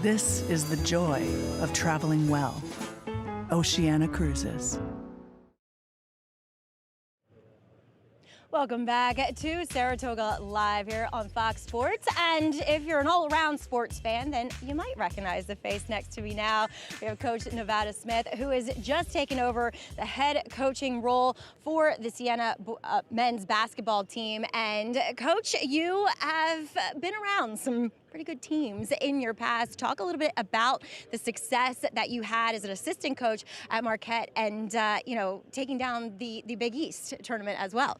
S16: This is the joy of traveling well. Oceana Cruises.
S5: Welcome back to Saratoga Live here on Fox Sports. And if you're an all-around sports fan, then you might recognize the face next to me now. We have Coach Nevada Smith, who has just taken over the head coaching role for the Siena men's basketball team. And Coach, you have been around some pretty good teams in your past. Talk a little bit about the success that you had as an assistant coach at Marquette and, taking down the Big East tournament as well.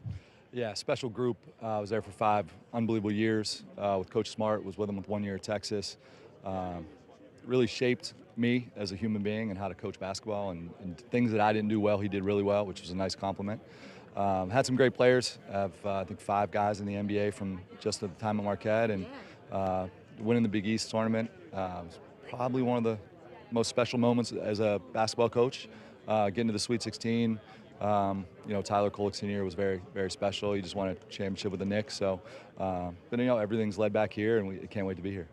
S17: Yeah, special group. I was there for 5 unbelievable years with Coach Smart. Was with him with 1 year at Texas. Really shaped me as a human being and how to coach basketball and things that I didn't do well, he did really well, which was a nice compliment. Had some great players. I have, I think, 5 guys in the NBA from just at the time at Marquette. And winning the Big East tournament was probably one of the most special moments as a basketball coach. Getting to the Sweet 16. Tyler Kolek Sr. was very, very special. He just won a championship with the Knicks. So, but everything's led back here, and we can't wait to be here.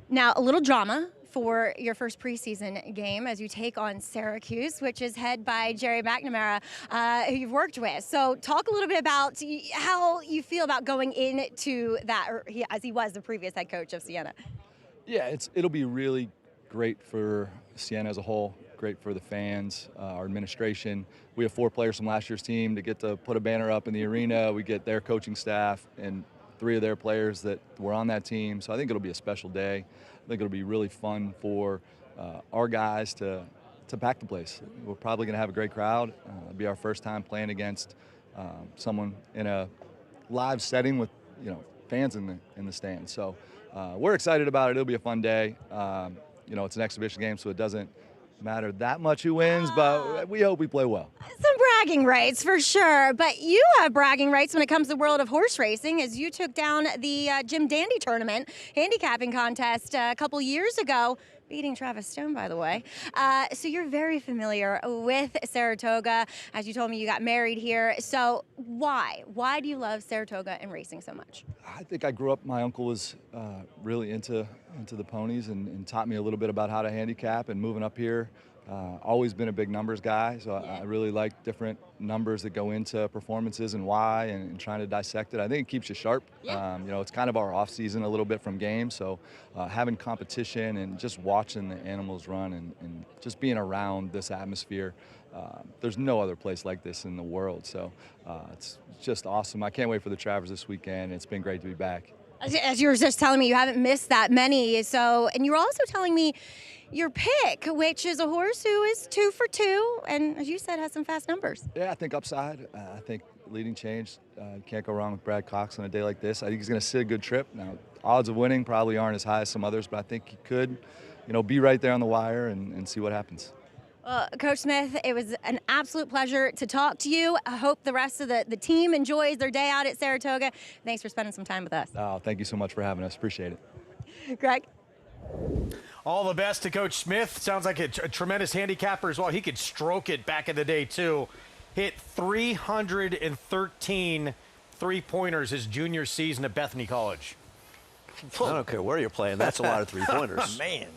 S5: Now, a little drama for your first preseason game as you take on Syracuse, which is head by Jerry McNamara, who you've worked with. So talk a little bit about how you feel about going into that, as he was the previous head coach of Siena.
S17: Yeah, it'll be really great for Siena as a whole. Great for the fans, our administration. We have 4 players from last year's team to get to put a banner up in the arena. We get their coaching staff and 3 of their players that were on that team. So I think it'll be a special day. I think it'll be really fun for our guys to pack the place. We're probably going to have a great crowd. It'll be our first time playing against someone in a live setting with fans in the stands. So we're excited about it. It'll be a fun day. It's an exhibition game, so it doesn't matter that much who wins, but we hope we play well.
S5: Some bragging rights for sure, but you have bragging rights when it comes to the world of horse racing, as you took down the Jim Dandy Tournament handicapping contest a couple years ago, beating Travis Stone, by the way. So you're very familiar with Saratoga. As you told me, you got married here. So why? Why do you love Saratoga and racing so much?
S17: I think I grew up, my uncle was really into the ponies and taught me a little bit about how to handicap, and moving up here. Always been a big numbers guy, so I really like different numbers that go into performances and why, and trying to dissect it. I think it keeps you sharp.
S5: Yeah.
S17: It's kind of our off season a little bit from games, so having competition and just watching the animals run and just being around this atmosphere. There's no other place like this in the world, so it's just awesome. I can't wait for the Travers this weekend. It's been great to be back.
S5: As you were just telling me, you haven't missed that many. So, and you were also telling me your pick, which is a horse who is 2 for 2, and as you said, has some fast numbers.
S17: Yeah, I think upside. I think leading change. You can't go wrong with Brad Cox on a day like this. I think he's going to sit a good trip. Now, odds of winning probably aren't as high as some others, but I think he could, be right there on the wire and see what happens.
S5: Well, Coach Smith, it was an absolute pleasure to talk to you. I hope the rest of the team enjoys their day out at Saratoga. Thanks for spending some time with us.
S17: Oh, thank you so much for having us. Appreciate it.
S5: Greg?
S1: All the best to Coach Smith. Sounds like a tremendous handicapper as well. He could stroke it back in the day, too. Hit 313 three-pointers his junior season at Bethany College.
S2: I don't care where you're playing. That's a lot of three-pointers.
S1: Man.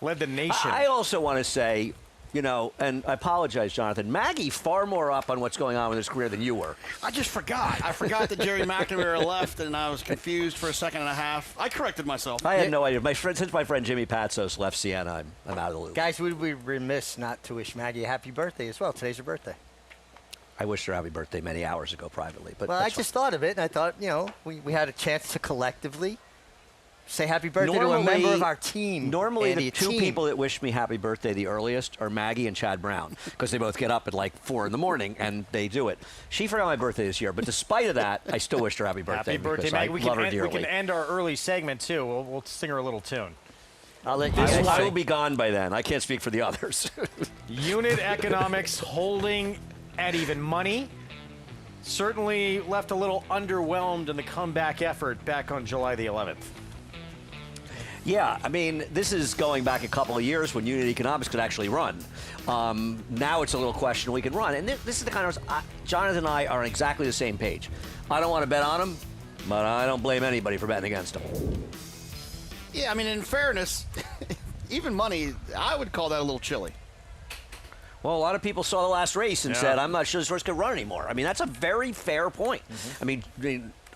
S1: Led the nation.
S2: I also want to say, and I apologize, Jonathan, Maggie far more up on what's going on with his career than you were.
S4: I just forgot. I forgot that Jerry McNamara left, and I was confused for a second and a half. I corrected myself.
S2: I had no idea. Since my friend Jimmy Patsos left Siena, I'm out of the loop.
S3: Guys, we'd be remiss not to wish Maggie a happy birthday as well. Today's her birthday.
S2: I wished her happy birthday many hours ago privately. But
S3: well, I just thought of it, and I thought, we had a chance to collectively say happy birthday to a member of our team.
S2: Normally,
S3: Andy,
S2: the two people that wish me happy birthday the earliest are Maggie and Chad Brown, because they both get up at like 4 in the morning and they do it. She forgot my birthday this year, but despite of that, I still wished her happy birthday.
S1: Happy birthday, Maggie. We can end our early segment too. We'll sing her a little tune.
S3: I'll let you.
S2: I will be gone by then. I can't speak for the others.
S1: Unit economics holding at even money. Certainly left a little underwhelmed in the comeback effort back on July the 11th.
S2: Yeah, I mean, this is going back a couple of years when unit economics could actually run. Now it's a little question we can run. And this is the kind of Jonathan and I are on exactly the same page. I don't want to bet on them, but I don't blame anybody for betting against them.
S4: Yeah, I mean, in fairness, even money, I would call that a little chilly.
S2: Well, a lot of people saw the last race and said, I'm not sure this horse can run anymore. I mean, that's a very fair point. I mean,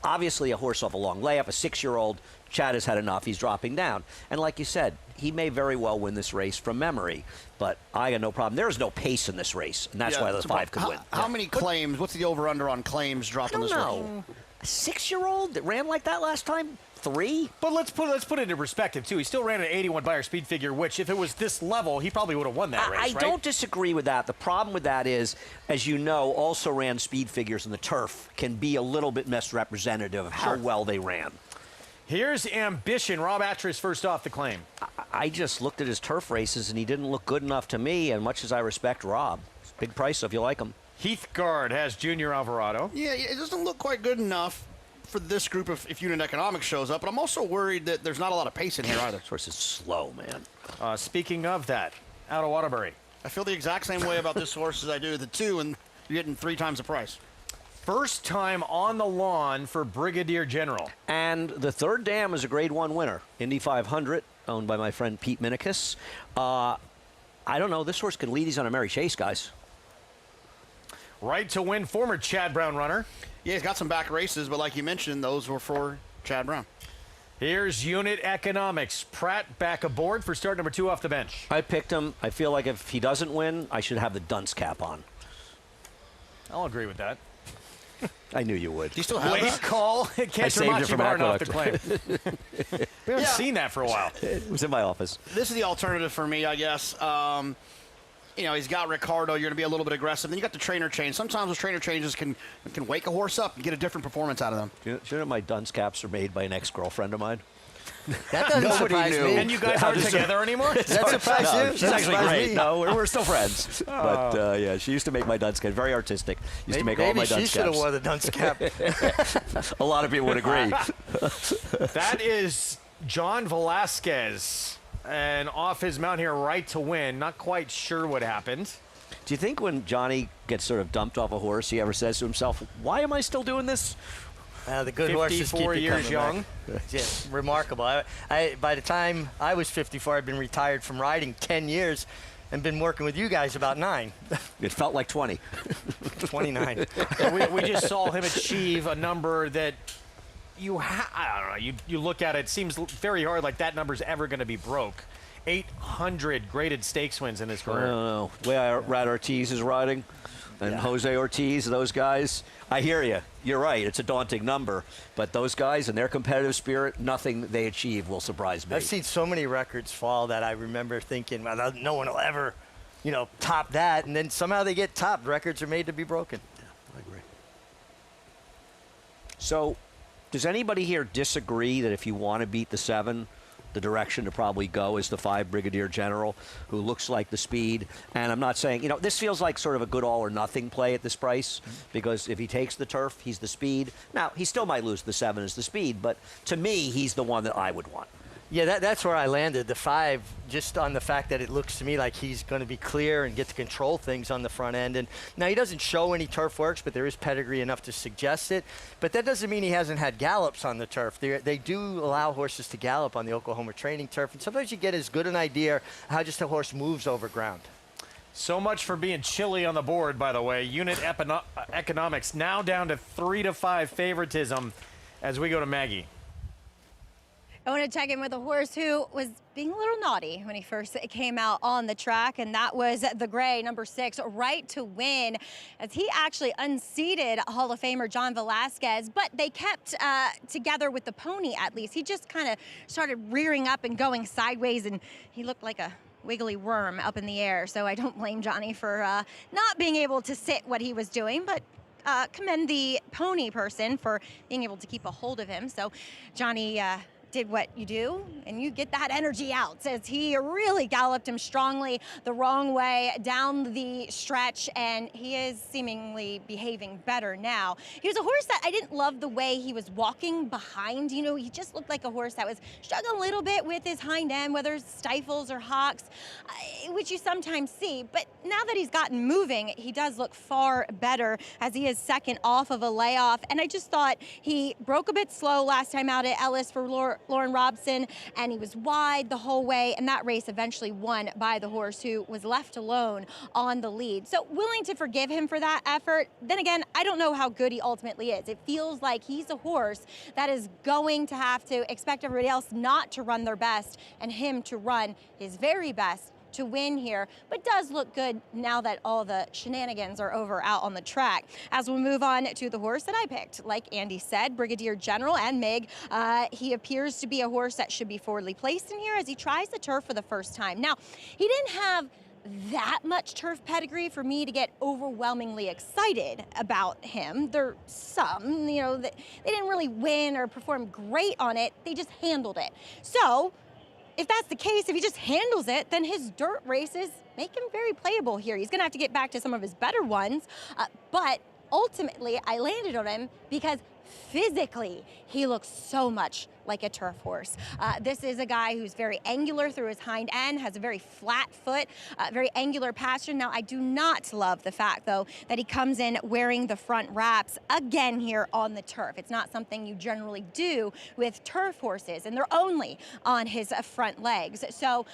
S2: obviously a horse off a long layup, a 6-year-old, Chad has had enough. He's dropping down. And like you said, he may very well win this race from memory, but I got no problem. There is no pace in this race, and that's why the 5 could win.
S4: How many claims? What's the over-under on claims dropping this race?
S2: I don't know. A 6-year-old that ran like that last time? 3?
S1: But let's put it into perspective, too. He still ran an 81 Beyer speed figure, which if it was this level, he probably would have won that race,
S2: I don't disagree with that. The problem with that is, as you know, also ran speed figures in the turf can be a little bit misrepresentative of how well they ran.
S1: Here's Ambition. Rob Atras first off the claim.
S2: I just looked at his turf races, and he didn't look good enough to me, and much as I respect Rob, it's a big price if you like him.
S1: Heathguard has Junior Alvarado.
S4: Yeah, it doesn't look quite good enough for this group if unit economics shows up, but I'm also worried that there's not a lot of pace in here either.
S2: This horse is slow, man.
S1: Speaking of that, out of Waterbury.
S4: I feel the exact same way about this horse as I do the 2, and you're getting 3 times the price.
S1: First time on the lawn for Brigadier General.
S2: And the third dam is a Grade 1 winner. Indy 500, owned by my friend Pete Minikis. I don't know. This horse can lead. He's on a merry chase, guys.
S1: Right to win, former Chad Brown runner.
S4: Yeah, he's got some back races, but like you mentioned, those were for Chad Brown.
S1: Here's unit economics. Pratt back aboard for start number 2 off the bench.
S2: I picked him. I feel like if he doesn't win, I should have the dunce cap on.
S1: I'll agree with that.
S2: I knew you would.
S4: Do you still have
S1: Late
S4: that?
S1: call.
S2: I
S1: Can't
S2: saved it from
S1: far enough to claim.
S2: Aqueduct.
S1: We haven't seen that for a while.
S2: It was in my office.
S4: This is the alternative for me, I guess. He's got Ricardo. You're going to be a little bit aggressive. Then you got the trainer change. Sometimes those trainer changes can wake a horse up and get a different performance out of them.
S2: Do you know my dunce caps are made by an ex-girlfriend of mine?
S3: That doesn't surprise me.
S1: And you guys aren't together anymore?
S3: Does that surprise
S2: No,
S3: you?
S2: she's
S3: That
S2: actually
S3: surprised
S2: great.
S3: me.
S2: No, we're still friends. But yeah, she used to make my dunce cap. Very artistic. Used to make all my dunce
S3: Maybe she should have
S2: caps.
S3: wore the dunce cap.
S2: A lot of people would agree.
S1: That is John Velasquez. And off his mount here, right to win. Not quite sure what happened.
S2: Do you think when Johnny gets sort of dumped off a horse, he ever says to himself, why am I still doing this?
S3: The good horses keep
S1: 54
S3: you
S1: years
S3: coming
S1: young.
S3: back. Yeah, remarkable. By the time I was 54, I'd been retired from riding 10 years and been working with you guys about 9.
S2: It felt like 20.
S3: 29.
S1: we just saw him achieve a number that I don't know. You look at it, it seems very hard like that number's ever going to be broke. 800 graded stakes wins in his
S2: I
S1: career.
S2: don't know. The way Rat Ortiz is riding, and Jose Ortiz, those guys, I hear you. You're right. It's a daunting number. But those guys and their competitive spirit, nothing they achieve will surprise me.
S3: I've seen so many records fall that I remember thinking, well, no one will ever, top that. And then somehow they get topped. Records are made to be broken.
S2: Yeah, I agree. So, does anybody here disagree that if you want to beat the 7, the direction to probably go is the 5 Brigadier General, who looks like the speed? And I'm not saying, this feels like sort of a good all or nothing play at this price, because if he takes the turf, he's the speed. Now, he still might lose the 7 as the speed, but to me, he's the one that I would want.
S3: Yeah, that's where I landed. The 5, just on the fact that it looks to me like he's going to be clear and get to control things on the front end. And now he doesn't show any turf works, but there is pedigree enough to suggest it. But that doesn't mean he hasn't had gallops on the turf. They do allow horses to gallop on the Oklahoma training turf, and sometimes you get as good an idea how just a horse moves over ground.
S1: So much for being chilly on the board, by the way. Unit economics now down to 3-5 favoritism as we go to Maggie.
S5: I want to check in with a horse who was being a little naughty when he first came out on the track, and that was the gray, number 6, Right to Win, as he actually unseated Hall of Famer John Velasquez, but they kept together with the pony at least. He just kind of started rearing up and going sideways, and he looked like a wiggly worm up in the air, so I don't blame Johnny for not being able to sit what he was doing, but commend the pony person for being able to keep a hold of him. So Johnny did what you do, and you get that energy out, as he really galloped him strongly the wrong way down the stretch, and he is seemingly behaving better now. He was a horse that I didn't love the way he was walking behind. He just looked like a horse that was struggling a little bit with his hind end, whether it's stifles or hocks, which you sometimes see. But now that he's gotten moving, he does look far better, as he is second off of a layoff. And I just thought he broke a bit slow last time out at Ellis for Lauren Robson, and he was wide the whole way, and that race eventually won by the horse who was left alone on the lead. So willing to forgive him for that effort. Then again, I don't know how good he ultimately is. It feels like he's a horse that is going to have to expect everybody else not to run their best and him to run his very best to win here, but does look good now that all the shenanigans are over out on the track. As we move on to the horse that I picked, like Andy said, Brigadier General and Mig, he appears to be a horse that should be forwardly placed in here as he tries the turf for the first time. Now, he didn't have that much turf pedigree for me to get overwhelmingly excited about him. There's some, they didn't really win or perform great on it. They just handled it. So, if that's the case, if he just handles it, then his dirt races make him very playable here. He's going to have to get back to some of his better ones, but ultimately I landed on him because physically he looks so much like a turf horse. This is a guy who's very angular through his hind end, has a very flat foot, very angular pasture. Now, I do not love the fact, though, that he comes in wearing the front wraps again here on the turf. It's not something you generally do with turf horses, and they're only on his front legs. So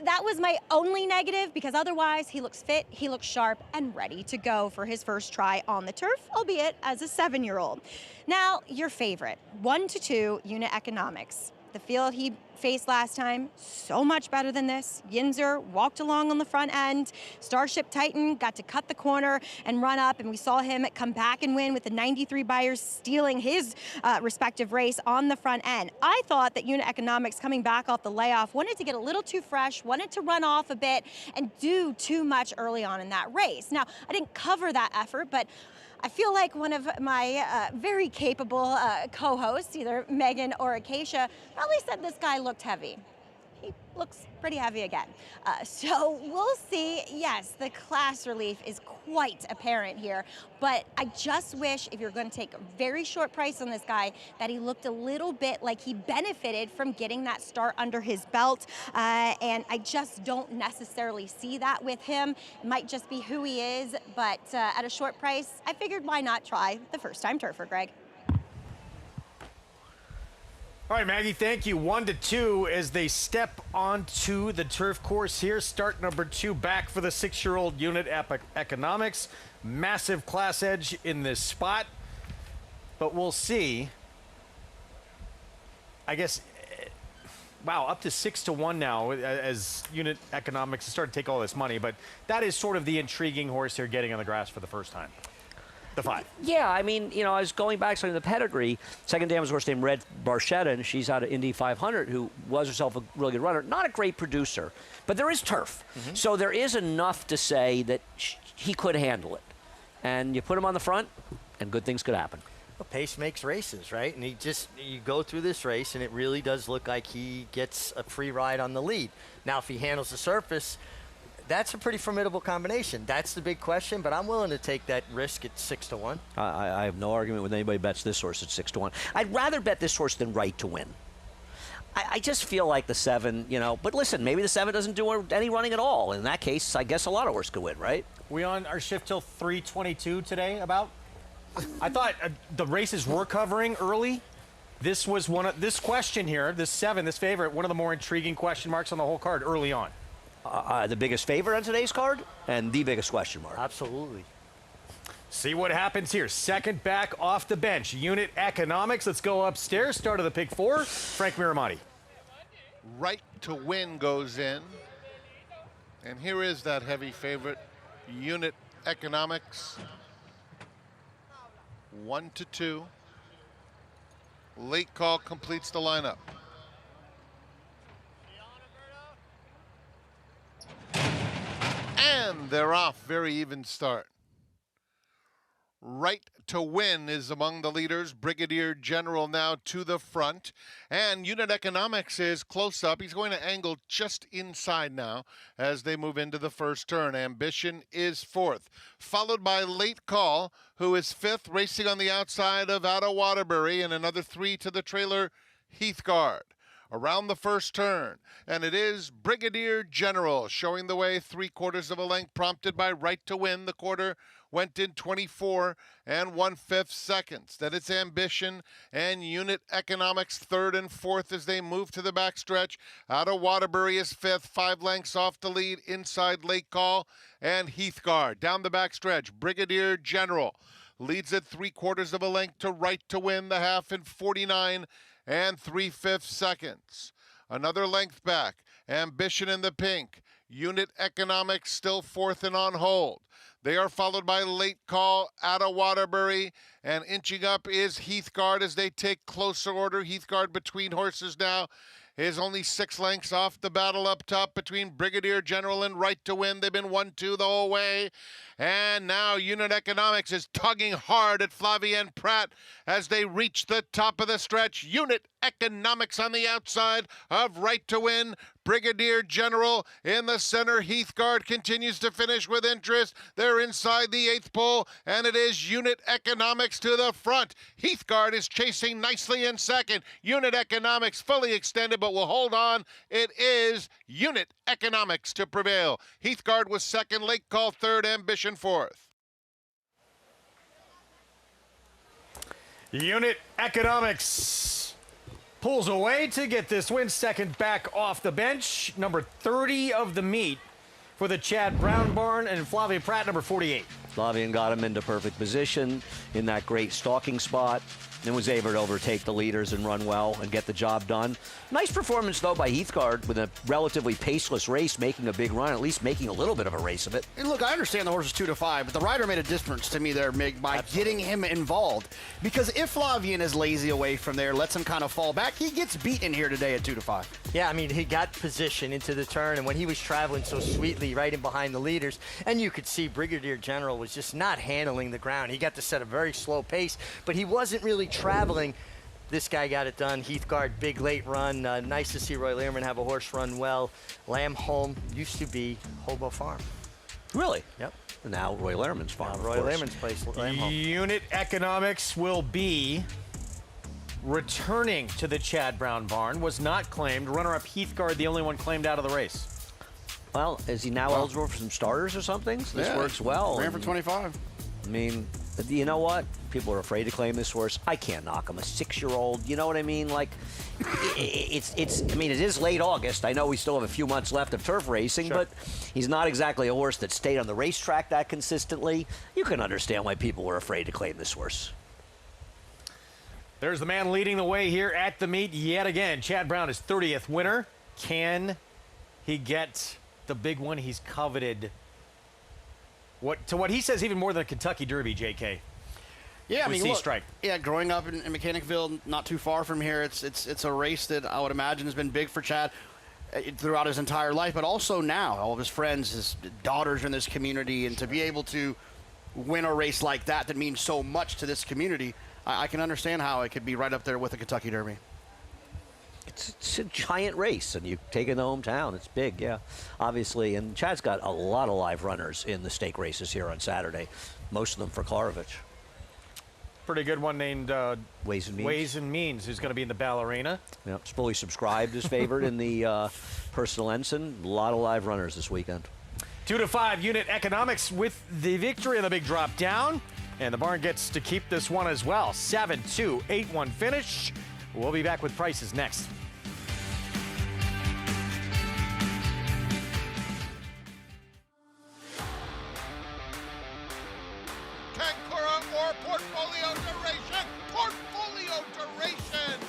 S5: that was my only negative, because otherwise he looks fit, he looks sharp, and ready to go for his first try on the turf, albeit as a 7-year-old. Now, your favorite, 1-2 unit economics. The field he faced last time, so much better than this. Yinzer walked along on the front end. Starship Titan got to cut the corner and run up, and we saw him come back and win with the 93 buyers stealing his respective race on the front end. I thought that Unit Economics coming back off the layoff wanted to get a little too fresh, wanted to run off a bit and do too much early on in that race. Now, I didn't cover that effort, but I feel like one of my very capable co-hosts, either Megan or Acacia, probably said this guy looked heavy. He looks pretty heavy again. So we'll see. Yes, the class relief is quite apparent here, but I just wish, if you're going to take a very short price on this guy, that he looked a little bit like he benefited from getting that start under his belt, and I just don't necessarily see that with him. It might just be who he is, but at a short price, I figured why not try the first-time turfer, Greg.
S1: All right, Maggie, thank you. 1-2 as they step onto the turf course here. Start number 2 back for the 6-year-old Unit Economics. Massive class edge in this spot. But we'll see. I guess, wow, up to 6-1 now as Unit Economics has started to take all this money. But that is sort of the intriguing horse here getting on the grass for the first time. The 5.
S2: Yeah, I mean, you know, I was going back to the pedigree. Second dam was a horse named Red Barchetta, and she's out of Indy 500, who was herself a really good runner. Not a great producer, but there is turf. So there is enough to say that he could handle it. And you put him on the front, and good things could happen.
S3: Well, pace makes races, right? And you go through this race, and it really does look like he gets a free ride on the lead. Now, if he handles the surface, that's a pretty formidable combination. That's the big question, but I'm willing to take that risk at 6-1.
S2: I have no argument with anybody bets this horse at 6-1. I'd rather bet this horse than Right to Win. I just feel like the 7, you know, but listen, maybe the 7 doesn't do any running at all. In that case, I guess a lot of horse could win, right?
S1: We on our shift till 3:22 today about? I thought the races we're covering early, this was this question here, this 7, this favorite, one of the more intriguing question marks on the whole card early on.
S2: The biggest favorite on today's card and the biggest question mark.
S3: Absolutely.
S1: See what happens here. Second back off the bench. Unit Economics. Let's go upstairs. Start of the pick 4. Frank Miramati.
S6: Right to Win goes in. And here is that heavy favorite, Unit Economics. 1-2. Late call completes the lineup. And they're off. Very even start. Right to Win is among the leaders. Brigadier General now to the front. And Unit Economics is close up. He's going to angle just inside now as they move into the first turn. Ambition is 4th. Followed by Late Call, who is 5th, racing on the outside of Out of Waterbury, and another 3 to the trailer, Heathguard. Around the first turn, and it is Brigadier General showing the way 3/4 of a length, prompted by Right to Win. The quarter went in 24 1/5 seconds. Then it's Ambition and Unit Economics 3rd and 4th as they move to the backstretch. Out of Waterbury is 5th, 5 lengths off the lead. Inside Late Call and Heathguard. Down the backstretch, Brigadier General leads at 3/4 of a length to Right to Win. The half in 49 3/5 seconds. Another length back. Ambition in the pink. Unit Economics still 4th and on hold. They are followed by Late Call, Out of Waterbury, and inching up is Heathguard as they take closer order. Heathguard between horses now is only 6 lengths off the battle up top between Brigadier General and Right to Win. They've been 1-2 the whole way. And now Unit Economics is tugging hard at Flavien Prat as they reach the top of the stretch. Unit Economics on the outside of Right to Win. Brigadier General in the center. Heathguard continues to finish with interest. They're inside the 8th pole, and it is Unit Economics to the front. Heathguard is chasing nicely in second. Unit Economics fully extended, but will hold on. It is Unit Economics to prevail. Heathguard was 2nd, Late Call 3rd, Ambition 4th.
S1: Unit Economics pulls away to get this win. 2nd back off the bench. Number 30 of the meet for the Chad Brown barn, and Flavien Prat, number 48.
S2: Flavien got him into perfect position in that great stalking spot. and was able to overtake the leaders and run well and get the job done. Nice performance, though, by Heathguard with a relatively paceless race, making a big run, at least making a little bit of a race of it.
S4: And look, I understand the horse is 2-5, but the rider made a difference to me there, Mig, by getting him involved. Because if Flavien is lazy away from there, lets him kind of fall back, he gets beaten here today at 2-5.
S3: Yeah, I mean, he got position into the turn, and when he was traveling so sweetly right in behind the leaders, and you could see Brigadier General was just not handling the ground. He got to set a very slow pace, but he wasn't really traveling. This guy got it done. Heathguard, big late run. Nice to see Roy Lehrman have a horse run well. Lamb Home used to be Hobo Farm.
S2: Really?
S3: Yep.
S2: And now Roy Lehrman's farm.
S3: Roy Lehrman's place, Lamb Home.
S1: Unit Economics will be returning to the Chad Brown barn. Was not claimed. Runner-up Heathguard, the only one claimed out of the race.
S2: Well, is he now eligible for some starters or something? So this works well.
S4: Ran for 25.
S2: I mean, you know what? People are afraid to claim this horse. I can't knock him. A 6-year-old. You know what I mean? Like, it's. I mean, it is late August. I know we still have a few months left of turf racing, but he's not exactly a horse that stayed on the racetrack that consistently. You can understand why people were afraid to claim this horse.
S1: There's the man leading the way here at the meet yet again. Chad Brown is 30th winner. Can he get the big one he's coveted? What he says, even more than a Kentucky Derby, JK.
S4: Yeah, I mean, look,
S1: Strike.
S4: Yeah, growing up in Mechanicville, not too far from here, it's a race that I would imagine has been big for Chad throughout his entire life, but also now. All of his friends, his daughters are in this community, and to be able to win a race like that means so much to this community, I can understand how it could be right up there with the Kentucky Derby.
S2: It's a giant race, and you take it to the hometown. It's big, yeah, obviously. And Chad's got a lot of live runners in the stake races here on Saturday, most of them for Klarovich.
S1: Pretty good one named
S2: Ways and Means.
S1: Ways and Means, who's going to be in the Ballerina.
S2: Yep, it's fully subscribed as favored in the Personal Ensign. A lot of live runners this weekend.
S1: 2-5 Unit Economics with the victory and the big drop down. And the barn gets to keep this one as well. 7-2, 8-1 finish. We'll be back with prices next.
S6: Kankura or portfolio duration? Portfolio duration!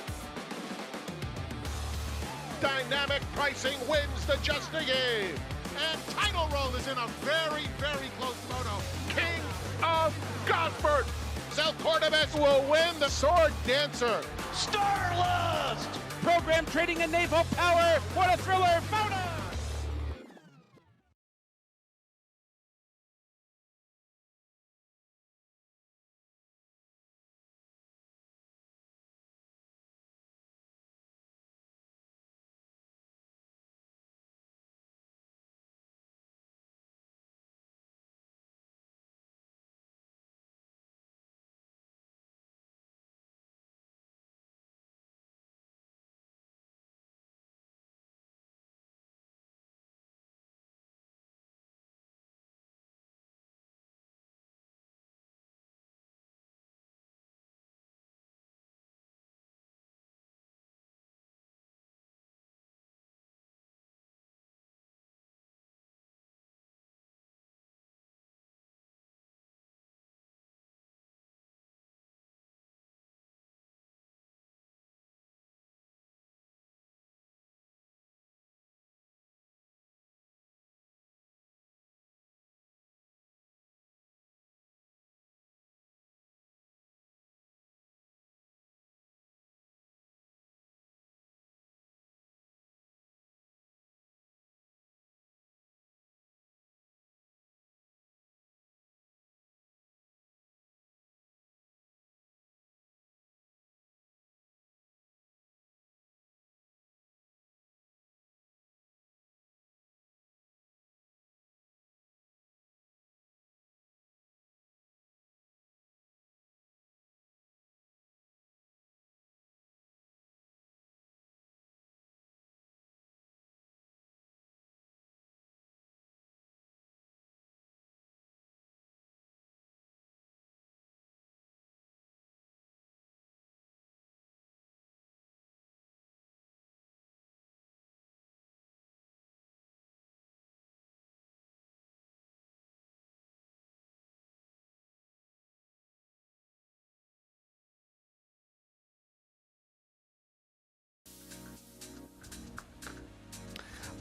S6: Dynamic pricing wins the Just a Game. And Title Roll is in a very, very close photo. King of Gosford. Sel Cordobes will win the Sword Dancer.
S18: Starlust! Program trading and naval power. What a thriller photo!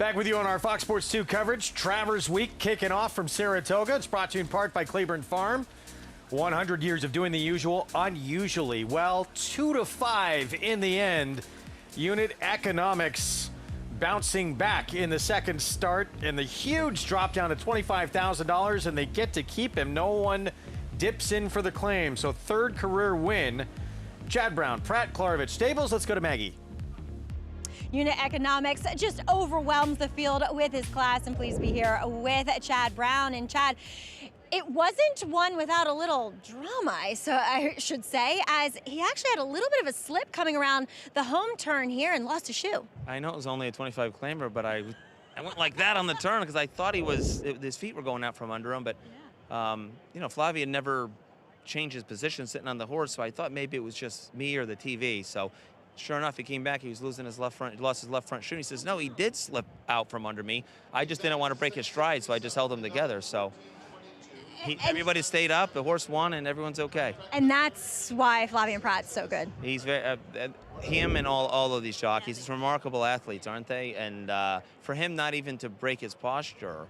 S1: Back with you on our Fox Sports 2 coverage. Travers Week kicking off from Saratoga. It's brought to you in part by Claiborne Farm. 100 years of doing the usual unusually well. 2-5 in the end. Unit Economics bouncing back in the second start, and the huge drop down to $25,000, and they get to keep him. No one dips in for the claim. So third career win. Chad Brown, Pratt, Klarovich, Stables. Let's go to Maggie.
S5: Unit Economics just overwhelms the field with his class, and please be here with Chad Brown. And Chad, it wasn't one without a little drama, so I should say, as he actually had a little bit of a slip coming around the home turn here and lost a shoe.
S10: I know it was only a 25 claimer, but I went like that on the turn because I thought his feet were going out from under him. But Flavia never changed his position sitting on the horse, so I thought maybe it was just me or the TV. So sure enough, he came back. He was losing his left front. He lost his left front shoe. And he says, "No, he did slip out from under me. I just didn't want to break his stride, so I just held him together." So everybody stayed up. The horse won, and everyone's okay.
S5: And that's why Flavian Pratt's so good.
S10: He's very him and all of these jockeys. He's remarkable athletes, aren't they? And for him not even to break his posture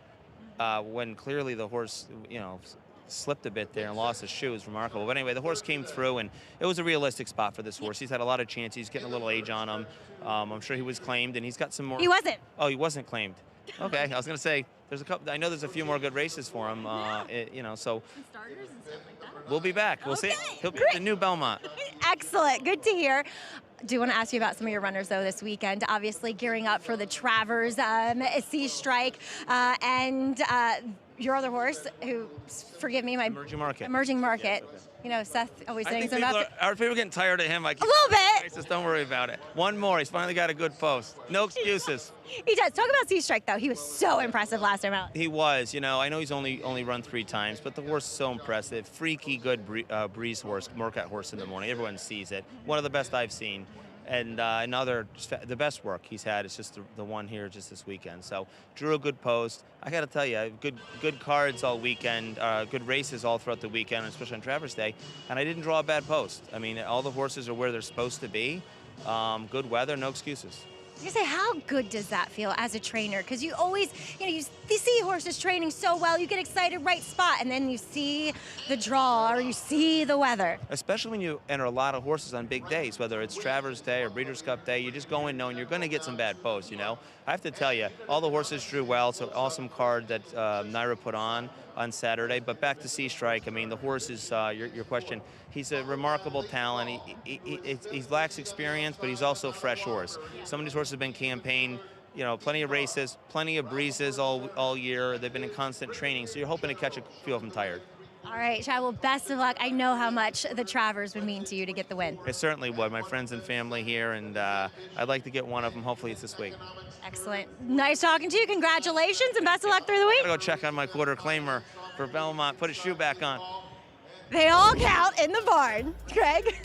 S10: when clearly the horse, slipped a bit there and lost his shoe is remarkable. But anyway, the horse came through, and it was a realistic spot for this horse. He's had a lot of chances. He's getting a little age on him. I'm sure he was claimed, and he's got some more.
S5: He wasn't.
S10: Oh, he wasn't claimed. Okay, I was going to say there's a couple. I know there's a few more good races for him. So
S5: Starters and stuff like that.
S10: we'll be back. We'll see. He'll be at the new Belmont.
S5: Excellent. Good to hear. Do want to ask you about some of your runners, though, this weekend. Obviously, gearing up for the Travers Sea Strike and your other horse, who, forgive me, my
S10: Emerging Market.
S5: Emerging Market. Seth always saying something about
S10: Are people getting tired of him?
S5: a little bit.
S10: Just don't worry about it. One more. He's finally got a good post. No excuses.
S5: He does. Talk about Sea Strike, though. He was so impressive last time out.
S10: He was. I know he's only run 3 times, but the horse is so impressive. Freaky good breeze horse, Murcat horse in the morning. Everyone sees it. One of the best I've seen. And the best work he's had is just the one here just this weekend. So drew a good post. I got to tell you, good cards all weekend, good races all throughout the weekend, especially on Travers Day. And I didn't draw a bad post. I mean, all the horses are where they're supposed to be. Good weather, no excuses.
S5: I was gonna say, how good does that feel as a trainer? Because you always, you see horses training so well, you get excited, right spot, and then you see the draw or you see the weather.
S10: Especially when you enter a lot of horses on big days, whether it's Travers Day or Breeders' Cup Day, you just go in knowing you're going to get some bad posts, I have to tell you, all the horses drew well. It's an awesome card that Naira put on Saturday. But back to Sea Strike, I mean, the horse is, your question, he's a remarkable talent. He lacks experience, but he's also a fresh horse. Some of these horses have been campaigned, plenty of races, plenty of breezes all year. They've been in constant training, so you're hoping to catch a few of them tired.
S5: All right, Chad, well, best of luck. I know how much the Travers would mean to you to get the win.
S10: It certainly would. My friends and family here, and I'd like to get one of them. Hopefully it's this week.
S5: Excellent. Nice talking to you. Congratulations, and best of luck through the week.
S10: I'm going to go check on my quarter claimer for Belmont. Put his shoe back on.
S5: They all count in the barn. Craig?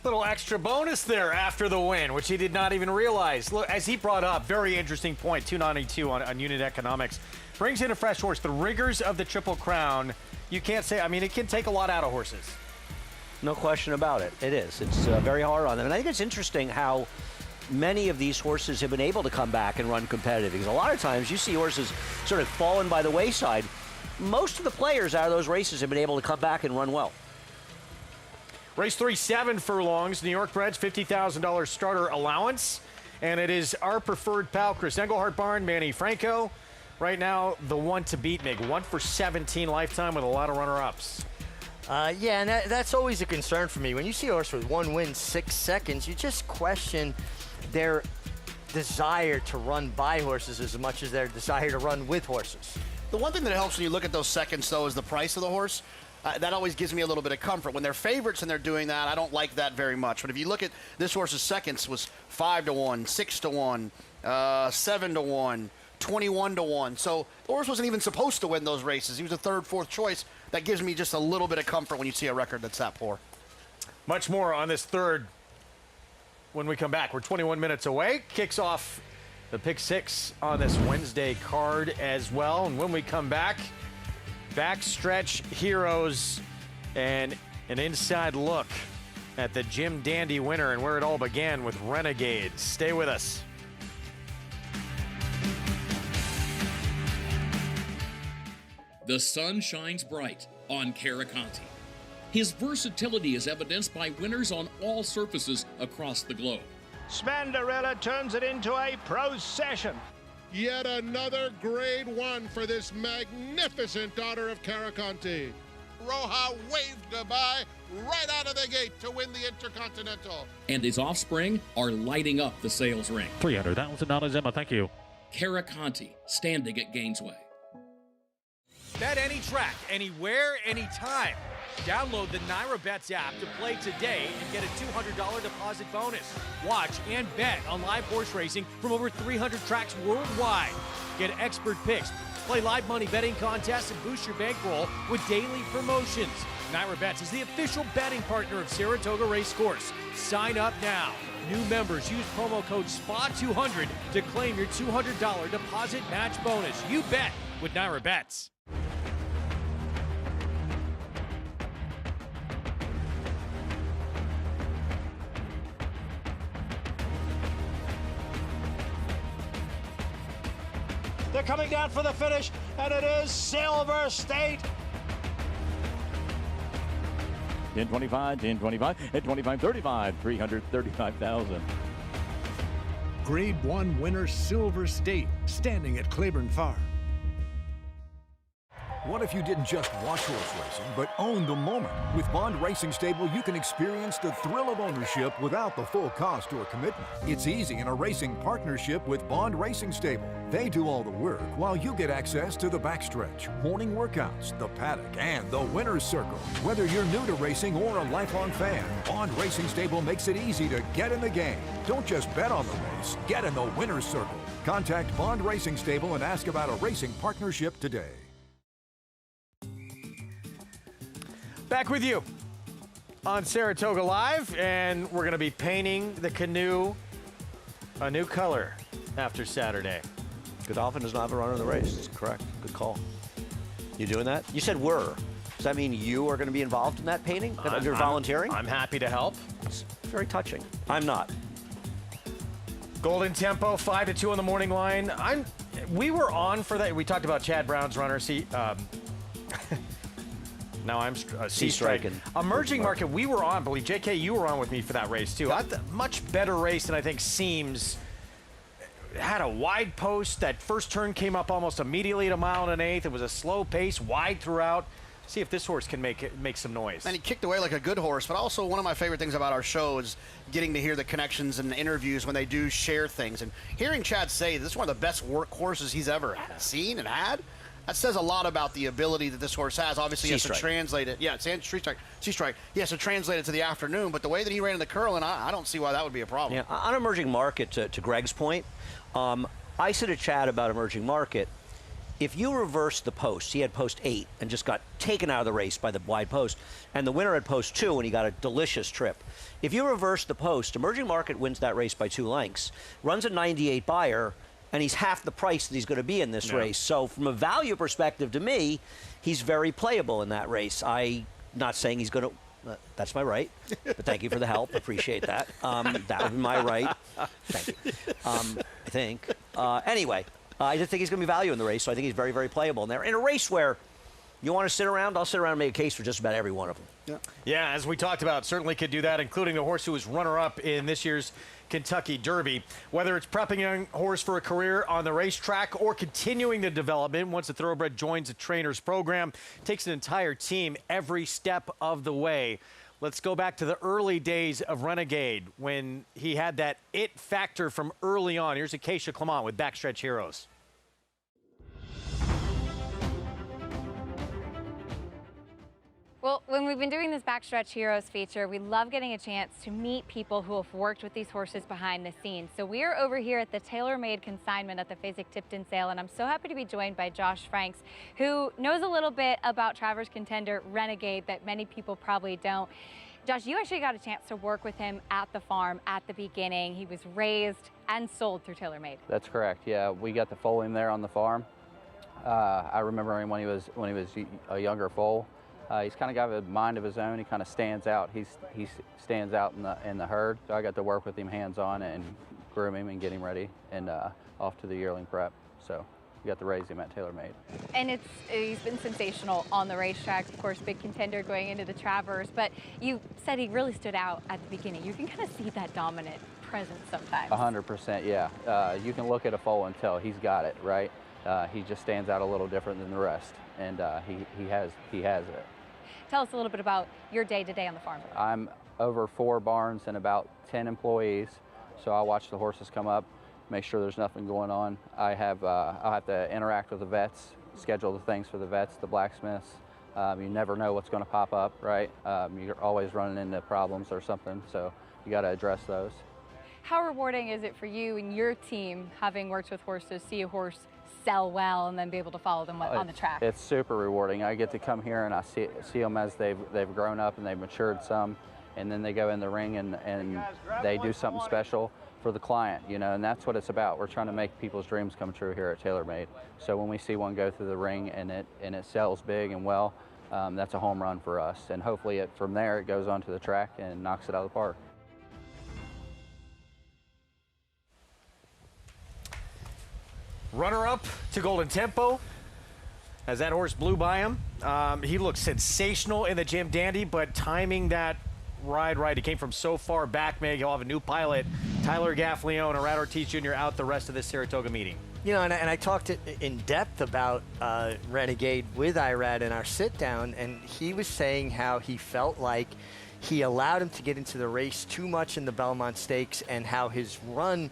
S1: Little extra bonus there after the win, which he did not even realize. Look, as he brought up, very interesting point, 292 on Unit Economics. Brings in a fresh horse. The rigors of the Triple Crown, you can't say, it can take a lot out of horses.
S2: No question about it. It is. It's very hard on them. And I think it's interesting how many of these horses have been able to come back and run competitive. Because a lot of times you see horses sort of fallen by the wayside. Most of the players out of those races have been able to come back and run well.
S1: Race 3, 7 furlongs. New York Breds, $50,000 starter allowance. And it is our preferred pal, Chris Engelhart Barn, Manny Franco. Right now, the one to beat, Mig. 1 for 17 lifetime with a lot of runner-ups.
S3: And that's always a concern for me. When you see a horse with 1 win, 6 seconds, you just question their desire to run by horses as much as their desire to run with horses.
S4: The one thing that helps when you look at those seconds, though, is the price of the horse. That always gives me a little bit of comfort. When they're favorites and they're doing that, I don't like that very much. But if you look at this horse's seconds was 5-1, 6-1, 7-1, 21-1. So the horse wasn't even supposed to win those races. He was a third, fourth choice. That gives me just a little bit of comfort when you see a record that's that poor.
S1: Much more on this third when we come back. We're 21 minutes away. Kicks off the pick 6 on this Wednesday card as well. And when we come back, backstretch heroes and an inside look at the Jim Dandy winner and where it all began with Renegades. Stay with us.
S19: the sun shines bright on Caraconte. His versatility is evidenced by winners on all surfaces across the globe.
S18: Spandarella turns it into a procession.
S6: Yet another grade 1 for this magnificent daughter of Caraconte. Roja waved goodbye right out of the gate to win the Intercontinental.
S19: And his offspring are lighting up the sales ring.
S14: $300,000, Emma, thank you.
S19: Caraconte, standing at Gainesway.
S7: Bet any track, anywhere, anytime. Download the NyraBets app to play today and get a $200 deposit bonus. Watch and bet on live horse racing from over 300 tracks worldwide. Get expert picks, play live money betting contests, and boost your bankroll with daily promotions. NyraBets is the official betting partner of Saratoga Racecourse. Sign up now. New members use promo code SPA200 to claim your $200 deposit match bonus. You bet with NyraBets.
S18: They're coming down for the finish, and it is Silver State.
S20: 10-25, 10-25, at 25-35, 335,000.
S21: Grade 1 winner Silver State, standing at Claiborne Farm.
S22: What if you didn't just watch horse racing, but own the moment? With Bond Racing Stable, you can experience the thrill of ownership without the full cost or commitment. It's easy in a racing partnership with Bond Racing Stable. They do all the work while you get access to the backstretch, morning workouts, the paddock, and the winner's circle. Whether you're new to racing or a lifelong fan, Bond Racing Stable makes it easy to get in the game. Don't just bet on the race, get in the winner's circle. Contact Bond Racing Stable and ask about a racing partnership today.
S1: Back with you on Saratoga Live, and we're going to be painting the canoe a new color after Saturday.
S2: Godolphin does not have a runner in the race. That's correct. Good call. You doing that? You said were. Does that mean you are going to be involved in that painting? You're volunteering?
S1: I'm happy to help.
S2: It's very touching. I'm not.
S1: Golden Tempo, 5 to 2 on the morning line. We were on for that. We talked about Chad Brown's runner. Now I'm
S2: striking.
S1: Emerging Market, we were on, I believe. JK, you were on with me for that race, too. Much better race than I think seems. Had a wide post. That first turn came up almost immediately at 1 1/8. It was a slow pace, wide throughout. See if this horse can make some noise.
S4: And he kicked away like a good horse, but also one of my favorite things about our show is getting to hear the connections and the interviews when they do share things. And hearing Chad say this is one of the best work horses he's ever seen and had. That says a lot about the ability that this horse has. Obviously, he has to translate it. Yeah, it's C-strike. He has to translate it to the afternoon, but the way that he ran in the curling, I don't see why that would be a problem.
S2: Yeah, on Emerging Market, to Greg's point, I said to Chad about Emerging Market, if you reverse the post, he had post 8 and just got taken out of the race by the wide post, and the winner had post 2 and he got a delicious trip. If you reverse the post, Emerging Market wins that race by 2 lengths, runs a 98 buyer, and he's half the price that he's going to be in this race. So from a value perspective, to me, he's very playable in that race. I'm not saying he's going to. That's my right, but thank you for the help. Appreciate that. That would be my right. Thank you. I think. Anyway, I just think he's going to be value in the race, so I think he's very, very playable. And they're in a race where you want to sit around, I'll sit around and make a case for just about every one of them.
S1: Yeah, as we talked about, certainly could do that, including the horse who was runner-up in this year's Kentucky Derby. Whether it's prepping a young horse for a career on the racetrack or continuing the development once a thoroughbred joins a trainer's program, it takes an entire team every step of the way. Let's go back to the early days of Renegade when he had that it factor from early on. Here's Acacia Clement with Backstretch Heroes.
S23: Well, when we've been doing this Backstretch Heroes feature, we love getting a chance to meet people who have worked with these horses behind the scenes. So we are over here at the TaylorMade consignment at the Fasig-Tipton sale, and I'm so happy to be joined by Josh Franks, who knows a little bit about Travers Contender Renegade that many people probably don't. Josh, you actually got a chance to work with him at the farm at the beginning. He was raised and sold through TaylorMade.
S24: That's correct. Yeah, we got to foal him there on the farm. I remember him when he was a younger foal. He's kind of got a mind of his own. He kind of stands out. He stands out in the herd. So I got to work with him hands-on and groom him and get him ready and off to the yearling prep. So we got to raise him at TaylorMade.
S23: And he's been sensational on the racetrack, of course, big contender going into the Travers, but you said he really stood out at the beginning. You can kind of see that dominant presence sometimes.
S24: 100%, yeah. You can look at a foal and tell he's got it, right? He just stands out a little different than the rest, and he has it.
S23: Tell us a little bit about your day-to-day on the farm.
S24: I'm over 4 barns and about 10 employees, so I watch the horses come up, make sure there's nothing going on. I'll have to interact with the vets, schedule the things for the vets, the blacksmiths. You never know what's going to pop up, right? You're always running into problems or something, so you got to address those.
S23: How rewarding is it for you and your team, having worked with horses, see a horse sell well and then be able to follow them on the track?
S24: It's super rewarding. I get to come here and I see them as they've grown up and they've matured some, and then they go in the ring and they do something special for the client, you know, and that's what it's about. We're trying to make people's dreams come true here at TaylorMade. So when we see one go through the ring and it sells big and well, that's a home run for us. And hopefully from there it goes onto the track and knocks it out of the park.
S1: Runner-up to Golden Tempo, as that horse blew by him. He looked sensational in the Jim Dandy, but timing that ride right. He came from so far back, Meg. He'll have a new pilot, Tyler Gaffalione, and Rad Ortiz Jr. out the rest of this Saratoga meeting.
S3: You know, and I talked in depth about Renegade with Irad in our sit-down, and he was saying how he felt like he allowed him to get into the race too much in the Belmont Stakes, and how his run,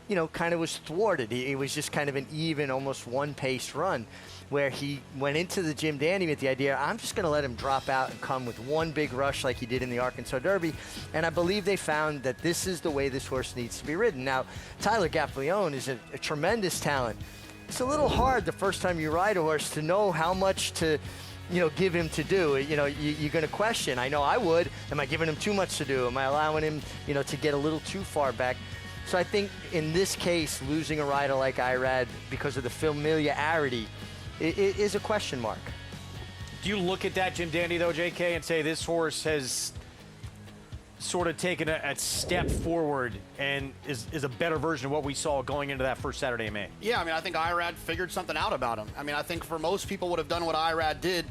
S3: you know, kind of was thwarted. It was just kind of an even, almost one-pace run, where he went into the Jim Dandy with the idea, I'm just going to let him drop out and come with one big rush like he did in the Arkansas Derby. And I believe they found that this is the way this horse needs to be ridden. Now, Tyler Gaffalione is a tremendous talent. It's a little hard the first time you ride a horse to know how much to, you know, give him to do. You know, you're going to question. I know I would. Am I giving him too much to do? Am I allowing him, you know, to get a little too far back? So I think in this case, losing a rider like Irad because of the familiarity is a question mark.
S1: Do you look at that Jim Dandy, though, JK, and say this horse has sort of taken a step forward and is a better version of what we saw going into that first Saturday in May?
S4: Yeah, I mean, I think Irad figured something out about him. I mean, I think for most people would have done what Irad did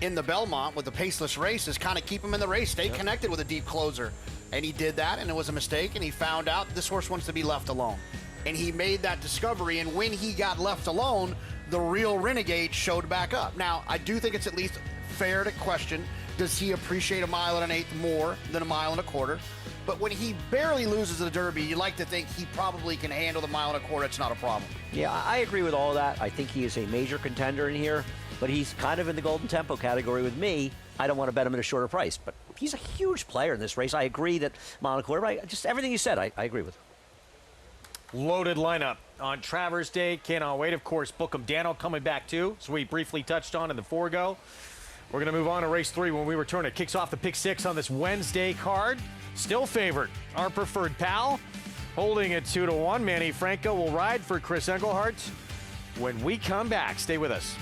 S4: in the Belmont with the paceless race is kind of keep him in the race, stay connected with a deep closer. And he did that, and it was a mistake, and he found out this horse wants to be left alone. And he made that discovery, and when he got left alone, the real Renegade showed back up. Now, I do think it's at least fair to question, does he appreciate 1 1/8 more than 1 1/4? But when he barely loses the Derby, you like to think he probably can handle the 1 1/4. It's not a problem.
S2: Yeah, I agree with all of that. I think he is a major contender in here, but he's kind of in the Golden Tempo category with me. I don't want to bet him at a shorter price, but he's a huge player in this race. I agree that 1 1/4, right? Just everything you said, I agree with.
S1: Loaded lineup on Travers Day. Cannot wait. Of course, Bookham Dano coming back too, so we briefly touched on in the forego. We're going to move on to race 3 when we return. It kicks off the pick 6 on this Wednesday card. Still favored, our preferred pal, holding it 2-1. Manny Franco will ride for Chris Englehart. When we come back, stay with us.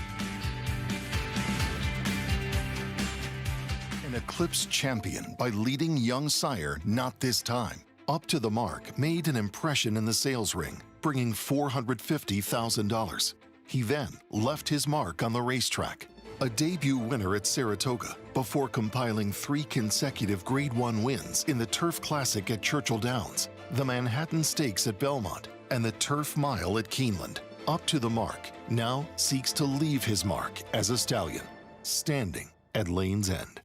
S8: An Eclipse champion by leading young sire Not This Time. Up to the Mark made an impression in the sales ring, bringing $450,000. He then left his mark on the racetrack, a debut winner at Saratoga, before compiling 3 consecutive Grade 1 wins in the Turf Classic at Churchill Downs, the Manhattan Stakes at Belmont, and the Turf Mile at Keeneland. Up to the Mark now seeks to leave his mark as a stallion, standing at Lane's End.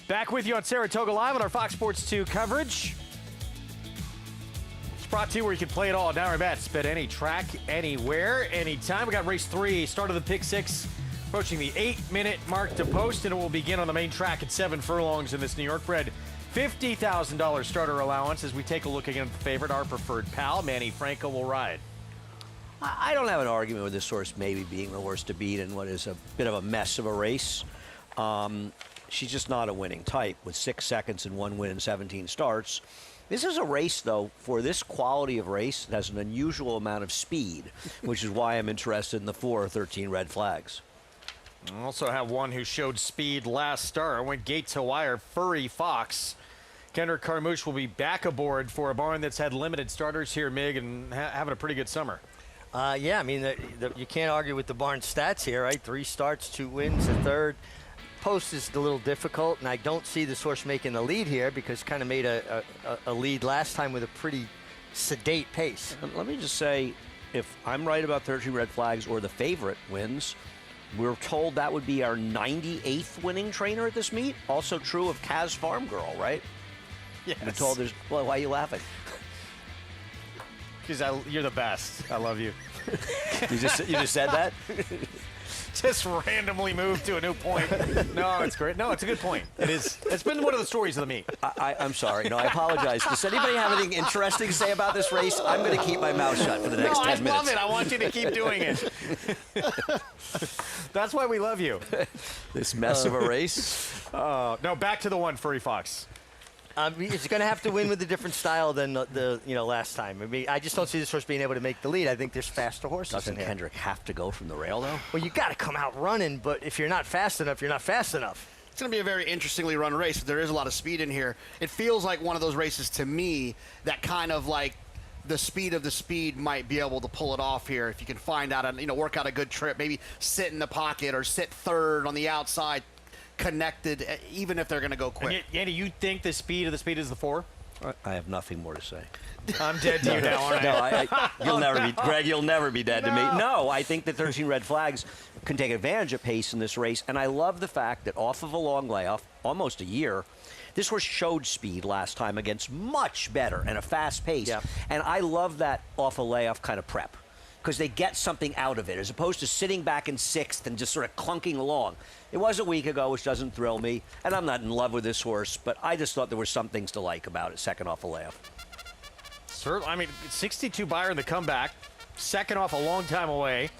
S1: Back with you on Saratoga Live on our Fox Sports 2 coverage. It's brought to you where you can play it all. Downright bets. Bet any track, anywhere, anytime. We got race 3, start of the pick 6, approaching the 8-minute mark to post, and it will begin on the main track at 7 furlongs in this New York bred $50,000 starter allowance as we take a look again at the favorite, our preferred pal. Manny Franco will ride.
S2: I don't have an argument with this horse maybe being the horse to beat in what is a bit of a mess of a race. She's just not a winning type with 6 seconds and 1 win in 17 starts. This is a race, though, for this quality of race, it has an unusual amount of speed, which is why I'm interested in the 4 or 13 red flags.
S1: I also have one who showed speed last start. Went gate to wire, Furry Fox. Kendrick Carmouche will be back aboard for a barn that's had limited starters here, Mig, and having a pretty good summer.
S3: Yeah, I mean, you can't argue with the barn stats here, right? 3 starts, 2 wins, a third. Post is a little difficult, and I don't see this horse making the lead here because kind of made a lead last time with a pretty sedate pace.
S2: Let me just say, if I'm right about 13 red flags or the favorite wins, we're told that would be our 98th winning trainer at this meet. Also true of Kaz Farm Girl, right?
S1: Yes.
S2: We're told there's. Well, why are you laughing?
S1: Because you're the best. I love you.
S2: You just said that?
S1: Just randomly moved to a new point. No, it's great. No, it's a good point. It is. It's been one of the stories of the meet.
S2: I'm sorry. No, I apologize. Does anybody have anything interesting to say about this race? I'm going to keep my mouth shut for the next 10 minutes.
S1: I love it. I want you to keep doing it. That's why we love you.
S2: This mess of a race.
S1: No, back to the one, Furry Fox.
S3: It's going to have to win with a different style than the last time. I mean, I just don't see this horse being able to make the lead. I think there's faster horses
S2: Doesn't
S3: in here.
S2: Kendrick have to go from the rail, though?
S3: Well, you got to come out running, but if you're not fast enough, you're not fast enough.
S4: It's going to be a very interestingly run race. There is a lot of speed in here. It feels like one of those races to me that kind of like the speed of the speed might be able to pull it off here if you can find out, work out a good trip, maybe sit in the pocket or sit third on the outside, connected, even if they're going to go quick.
S1: Andy, you think the speed of the speed is the 4?
S2: I have nothing more to say.
S1: I'm dead to you now, aren't I?
S2: No, you'll never be, Greg, you'll never be dead to me. No, I think the 13 red flags can take advantage of pace in this race, and I love the fact that off of a long layoff, almost a year, this horse showed speed last time against much better and a fast pace.
S3: Yep.
S2: And I love that off a layoff kind of prep because they get something out of it as opposed to sitting back in 6th and just sort of clunking along. It was a week ago, which doesn't thrill me, and I'm not in love with this horse, but I just thought there were some things to like about it, second off a layoff.
S1: Certainly, I mean, 62 buyer in the comeback, second off a long time away.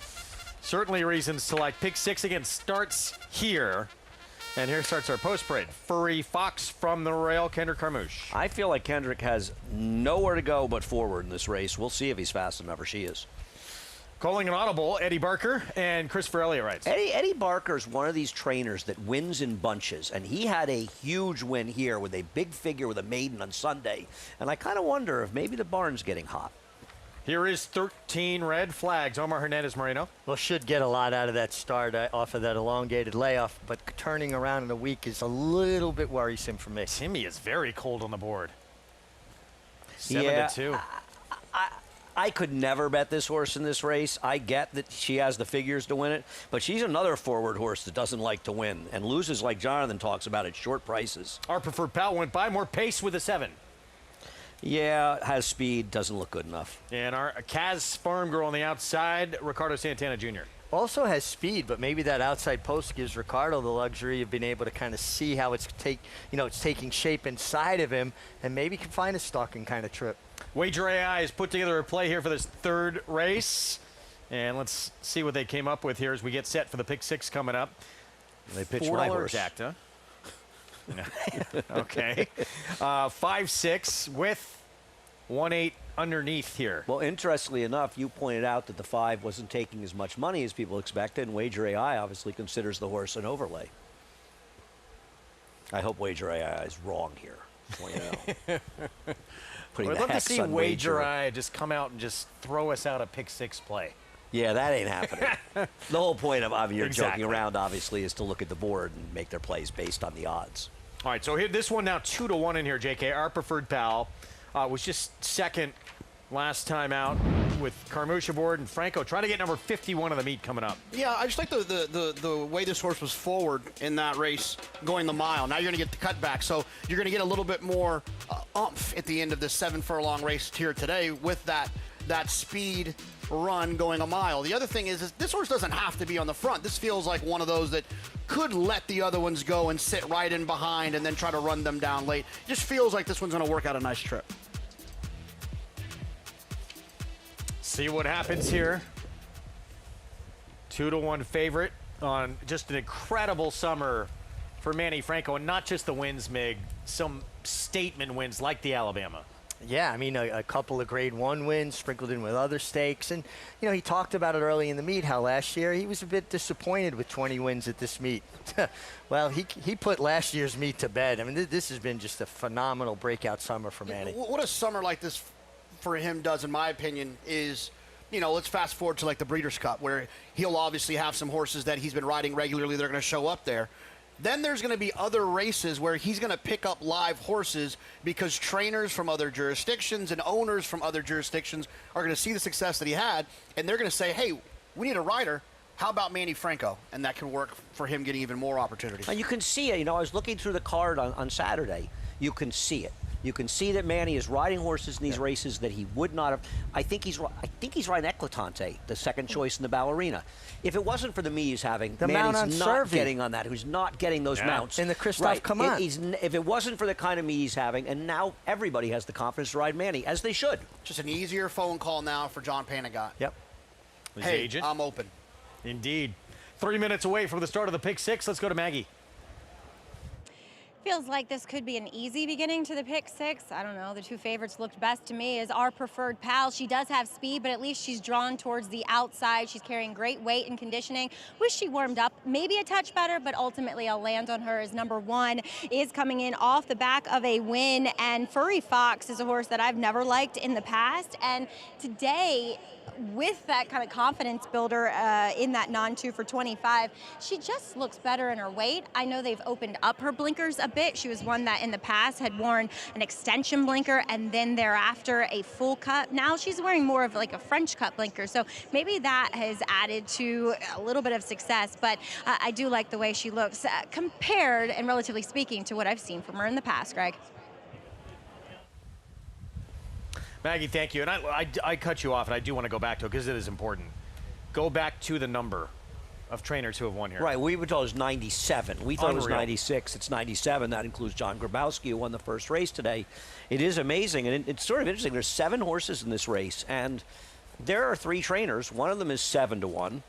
S1: Certainly reasons to like. Pick 6 again starts here. And here starts our post parade. Furry Fox from the rail, Kendrick Carmouche.
S2: I feel like Kendrick has nowhere to go but forward in this race. We'll see if he's fast enough, or she is.
S1: Calling an audible, Eddie Barker and Christopher Elliott writes.
S2: Eddie Barker is one of these trainers that wins in bunches, and he had a huge win here with a big figure with a maiden on Sunday. And I kind of wonder if maybe the barn's getting hot.
S1: Here is 13 red flags. Omar Hernandez Moreno.
S3: Well, should get a lot out of that start off of that elongated layoff, but turning around in a week is a little bit worrisome for me.
S1: Timmy is very cold on the board. 7
S2: Yeah,
S1: to 2.
S2: I could never bet this horse in this race. I get that she has the figures to win it, but she's another forward horse that doesn't like to win and loses, like Jonathan talks about, at short prices.
S1: Our preferred pal went by, more pace with a 7.
S2: Yeah, has speed, doesn't look good enough.
S1: And our Kaz Farm Girl on the outside, Ricardo Santana Jr.
S3: Also has speed, but maybe that outside post gives Ricardo the luxury of being able to kind of see how it's taking shape inside of him, and maybe can find a stalking kind of trip.
S1: Wager AI has put together a play here for this third race. And let's see what they came up with here as we get set for the pick 6 coming up.
S2: They pitched my horse.
S1: Jacked, huh? Okay. 5-6 with 1-8 underneath here.
S2: Well, interestingly enough, you pointed out that the 5 wasn't taking as much money as people expected, and Wager AI obviously considers the horse an overlay. I hope Wager AI is wrong here.
S1: I'd love to see Wager AI just come out and just throw us out a pick 6 play.
S2: Yeah, that ain't happening. The whole point of you're
S1: Exactly.
S2: joking around, obviously, is to look at the board and make their plays based on the odds.
S1: All right, so here, this one now 2-1 in here, JK. Our preferred pal was just second last time out. with Carmouche aboard and Franco trying to get number 51 of the meet coming up.
S4: Yeah, I just like the way this horse was forward in that race going the mile. Now you're going to get the cutback, so you're going to get a little bit more oomph at the end of this 7 furlong race here today with that speed run going a mile. The other thing is this horse doesn't have to be on the front. This feels like one of those that could let the other ones go and sit right in behind and then try to run them down late. Just feels like this one's going to work out a nice trip.
S1: See what happens here. 2-1 favorite on just an incredible summer for Manny Franco, and not just the wins, Mig, some statement wins like the Alabama.
S3: Yeah, I mean, a couple of Grade 1 wins sprinkled in with other stakes. And, you know, he talked about it early in the meet, how last year he was a bit disappointed with 20 wins at this meet. Well, he put last year's meet to bed. I mean, this has been just a phenomenal breakout summer for Manny.
S4: What a summer like this for him does, in my opinion, is, you know, let's fast forward to like the Breeders' Cup, where he'll obviously have some horses that he's been riding regularly. They're going to show up there. Then there's going to be other races where he's going to pick up live horses because trainers from other jurisdictions and owners from other jurisdictions are going to see the success that he had, and they're going to say, hey, we need a rider. How about Manny Franco? And that can work for him getting even more opportunities.
S2: And you can see it. You know, I was looking through the card on Saturday. You can see it. You can see that Manny is riding horses in these races that he would not have. I think he's riding Eclatante, the second choice in the Ballerina. If it wasn't for the me he's having,
S3: The mount
S2: Manny's
S3: on
S2: not
S3: Servi.
S2: getting on that. Who's not getting those mounts.
S3: And the Christoph
S2: right.
S3: Kamat.
S2: If it wasn't for the kind of me he's having, and now everybody has the confidence to ride Manny, as they should.
S4: Just an easier phone call now for John Panagot.
S3: Yep.
S1: His
S4: Hey,
S1: agent.
S4: I'm open.
S1: Indeed. 3 minutes away from the start of the Pick Six. Let's go to Maggie.
S5: Feels like this could be an easy beginning to the Pick Six. I don't know. The two favorites looked best to me as our preferred pal. She does have speed, but at least she's drawn towards the outside. She's carrying great weight and conditioning. Wish she warmed up maybe a touch better, but ultimately I'll land on her as number 1. Is coming in off the back of a win, and Furry Fox is a horse that I've never liked in the past. And today, with that kind of confidence builder in that non-2 for 25, she just looks better in her weight. I know they've opened up her blinkers a bit. She was one that in the past had worn an extension blinker and then thereafter a full cut. Now she's wearing more of like a French cut blinker. So maybe that has added to a little bit of success, but I do like the way she looks compared and relatively speaking to what I've seen from her in the past, Greg.
S1: Maggie, thank you. And I cut you off, and I do want to go back to it because it is important. Go back to the number of trainers who have won here.
S2: Right, we were told it was 97. We thought it was
S1: Unreal.
S2: 96. It's 97. That includes John Grabowski, who won the first race today. It is amazing, and it's sort of interesting. There's 7 horses in this race, and there are 3 trainers. One of them is 7-1.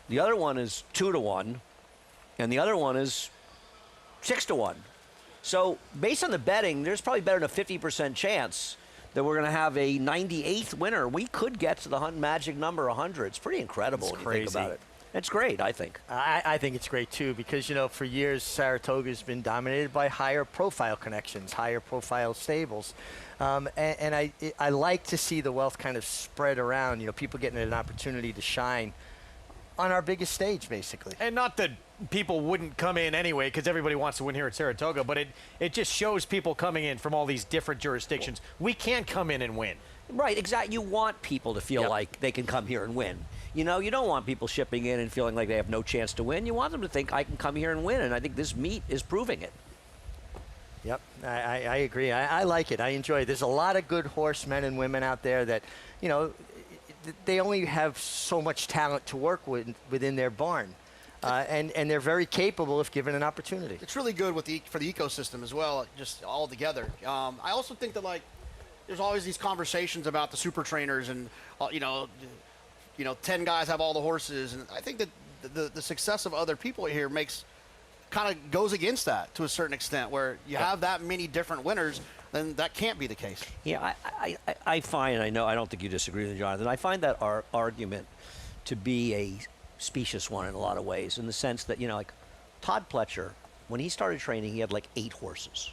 S2: The other one is 2-1. And the other one is 6-1. So based on the betting, there's probably better than a 50% chance that we're going to have a 98th winner. We could get to the magic number 100. It's pretty incredible when you think about it. It's great, I think.
S3: I think it's great, too, because, you know, for years, Saratoga has been dominated by higher profile connections, higher profile stables. And I like to see the wealth kind of spread around, you know, people getting an opportunity to shine on our biggest stage, basically.
S1: And not that people wouldn't come in anyway, because everybody wants to win here at Saratoga, but it just shows people coming in from all these different jurisdictions. We can come in and win.
S2: Right, exactly. You want people to feel like they can come here and win. You know, you don't want people shipping in and feeling like they have no chance to win. You want them to think, I can come here and win, and I think this meet is proving it.
S3: Yep, I agree. I like it. I enjoy it. There's a lot of good horsemen and women out there that, you know, they only have so much talent to work with within their barn. And they're very capable if given an opportunity.
S4: It's really good for the ecosystem as well, just all together. I also think that, like, there's always these conversations about the super trainers and, you know, 10 guys have all the horses. And I think that the success of other people here kind of goes against that to a certain extent, where you have that many different winners, then that can't be the case.
S2: Yeah, I find, I know, I don't think you disagree with me, Jonathan, I find that our argument to be a specious one in a lot of ways, in the sense that, you know, like Todd Pletcher, when he started training, he had like 8 horses.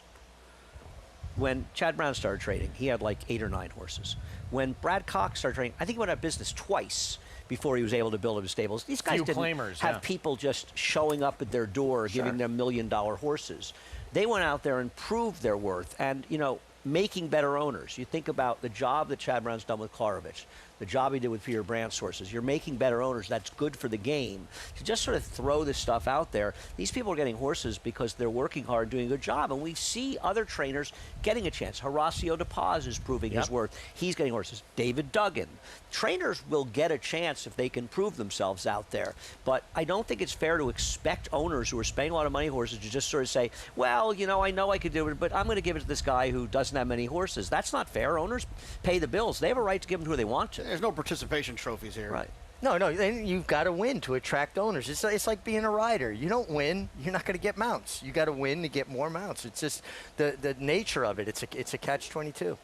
S2: When Chad Brown started training, he had like 8 or 9 horses. When Brad Cox started training, I think he went out of business twice before he was able to build up his stables. These guys didn't have people just showing up at their door, giving them $1 million horses. They went out there and proved their worth and, you know, making better owners. You think about the job that Chad Brown's done with Klarovich, the job he did with Peter Brandt's horses. You're making better owners. That's good for the game. To just sort of throw this stuff out there, these people are getting horses because they're working hard, doing a good job, and we see other trainers getting a chance. Horacio De Paz is proving his worth. He's getting horses. David Duggan. Trainers will get a chance if they can prove themselves out there, but I don't think it's fair to expect owners who are spending a lot of money on horses to just sort of say, well, you know I could do it, but I'm going to give it to this guy who doesn't have many horses. That's not fair. Owners pay the bills. They have a right to give them to who they want to.
S4: There's no participation trophies here.
S2: Right.
S3: No, and you've got to win to attract owners. It's like being a rider. You don't win, you're not going to get mounts. You got to win to get more mounts. It's just the nature of it. It's a catch-22.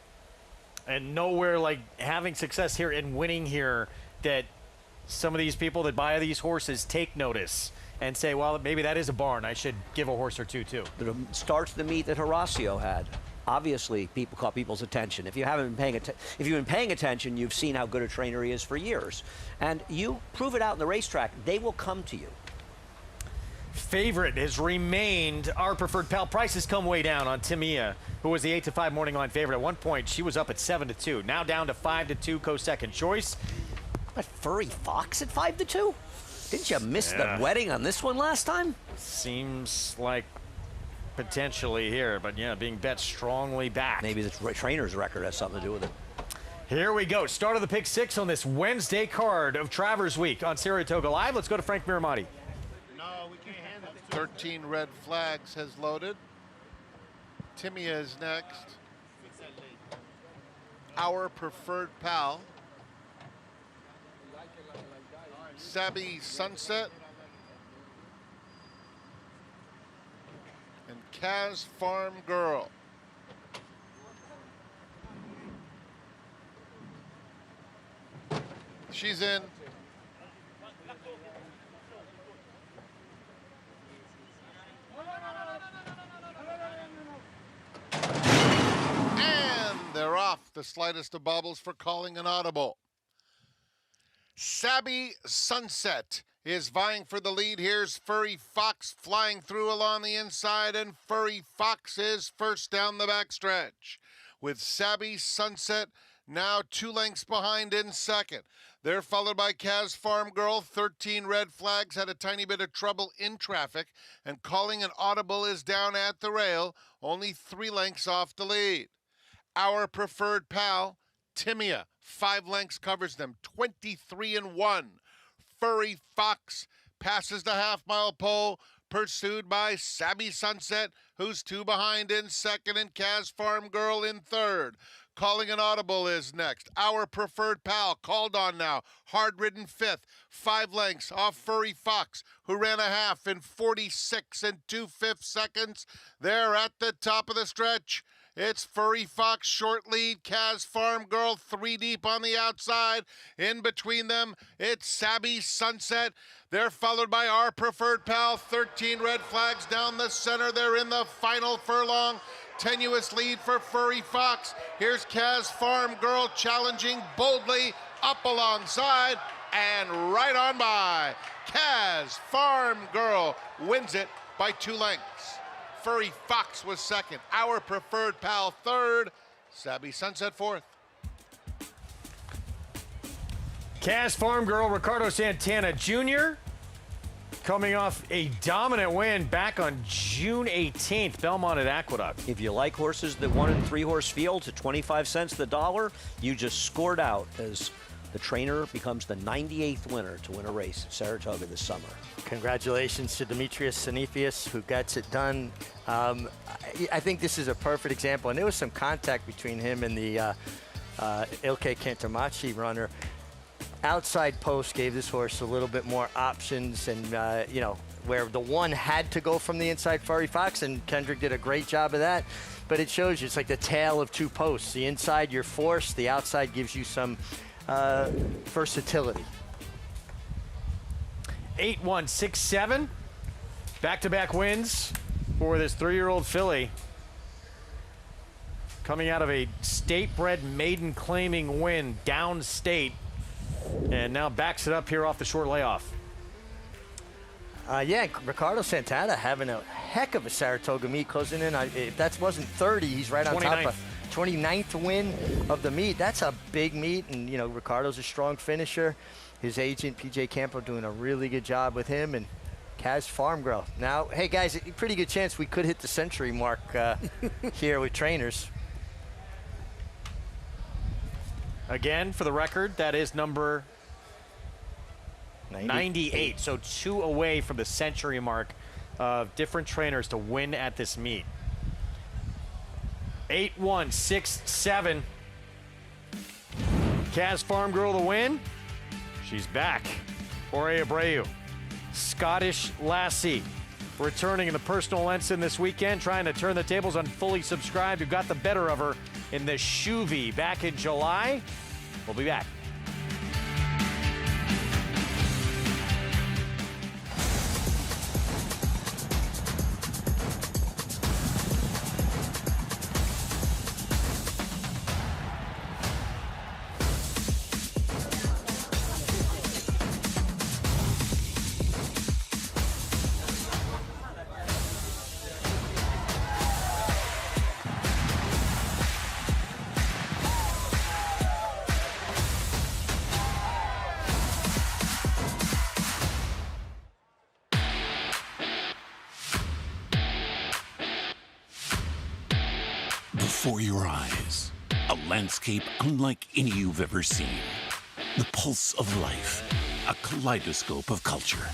S1: And nowhere like having success here and winning here that some of these people that buy these horses take notice and say, well, maybe that is a barn. I should give a horse or two, too.
S2: The starts the meet that Horacio had. Obviously, people caught people's attention. If you haven't been paying attention, you've seen how good a trainer he is for years. And you prove it out in the racetrack, they will come to you.
S1: Favorite has remained Our Preferred Pal. Prices come way down on Timia, who was the 8-5 morning line favorite. At one point, she was up at 7-2. Now down to 5-2, co-second choice.
S2: But Furry Fox at 5-2? Didn't you miss the wedding on this one last time?
S1: Seems like potentially here, but yeah, being bet strongly back.
S2: Maybe the trainer's record has something to do with it.
S1: Here we go. Start of the pick six on this Wednesday card of Travers Week on Saratoga Live. Let's go to Frank Miramati.
S6: 13 red flags has loaded. Timia is next. Our Preferred Pal. Sabby Sunset. And Kaz Farm Girl. She's in. And they're off. The slightest of bobbles for calling an audible. Sabby Sunset is vying for the lead. Here's Furry Fox flying through along the inside, and Furry Fox is first down the backstretch, with Sabby Sunset now 2 lengths behind in second. They're followed by Kaz Farm Girl. 13 red flags, had a tiny bit of trouble in traffic, and calling an audible is down at the rail, only 3 lengths off the lead. Our Preferred Pal, Timia, 5 lengths covers them, 23-1. Furry Fox passes the half-mile pole, pursued by Sabby Sunset, who's 2 behind in second, and Kaz Farm Girl in third. Calling an audible is next. Our Preferred Pal, called on now, hard-ridden 5th, 5 lengths off Furry Fox, who ran a half in 46 2/5 seconds. They're at the top of the stretch. It's Furry Fox short lead, Kaz Farm Girl 3 deep on the outside. In between them, it's Sabby Sunset. They're followed by Our Preferred Pal. 13 red flags down the center. They're in the final furlong. Tenuous lead for Furry Fox. Here's Kaz Farm Girl challenging boldly up alongside and right on by. Kaz Farm Girl wins it by 2 lengths. Furry Fox was second. Our Preferred Pal third. Sabby Sunset fourth.
S1: Kaz Farm Girl, Ricardo Santana Jr. coming off a dominant win back on June 18th, Belmont at Aqueduct.
S2: If you like horses that won in 3-horse fields at 25 cents the dollar, you just scored out as the trainer becomes the 98th winner to win a race at Saratoga this summer.
S3: Congratulations to Demetrius Sinifius, who gets it done. I think this is a perfect example, and there was some contact between him and the Ilke Cantamachi runner. Outside post gave this horse a little bit more options, and where the one had to go from the inside, Furry Fox, and Kendrick did a great job of that. But it shows you it's like the tale of 2 posts. The inside you're forced, the outside gives you some versatility.
S1: 8-1, 6-7. Back-to-back wins for this 3-year-old filly. Coming out of a state-bred maiden claiming win downstate. And now backs it up here off the short layoff.
S3: Ricardo Santana having a heck of a Saratoga meet, closing in. If that wasn't 30, he's right on top of 29th win of the meet. That's a big meet, and you know, Ricardo's a strong finisher. His agent, PJ Campo, doing a really good job with him, and Kaz Farm Girl. Now, hey guys, a pretty good chance we could hit the century mark here with trainers.
S1: Again, for the record, that is number 98. So 2 away from the century mark of different trainers to win at this meet. 8-1, 6-7. Kaz Farm Girl the win. She's back. Jorge Abreu. Scottish Lassie returning in the personal ensign this weekend, trying to turn the tables on fully subscribed who got the better of her in the Shuvie back in July. We'll be back.
S9: Before your eyes, a landscape unlike any you've ever seen. The pulse of life, a kaleidoscope of culture.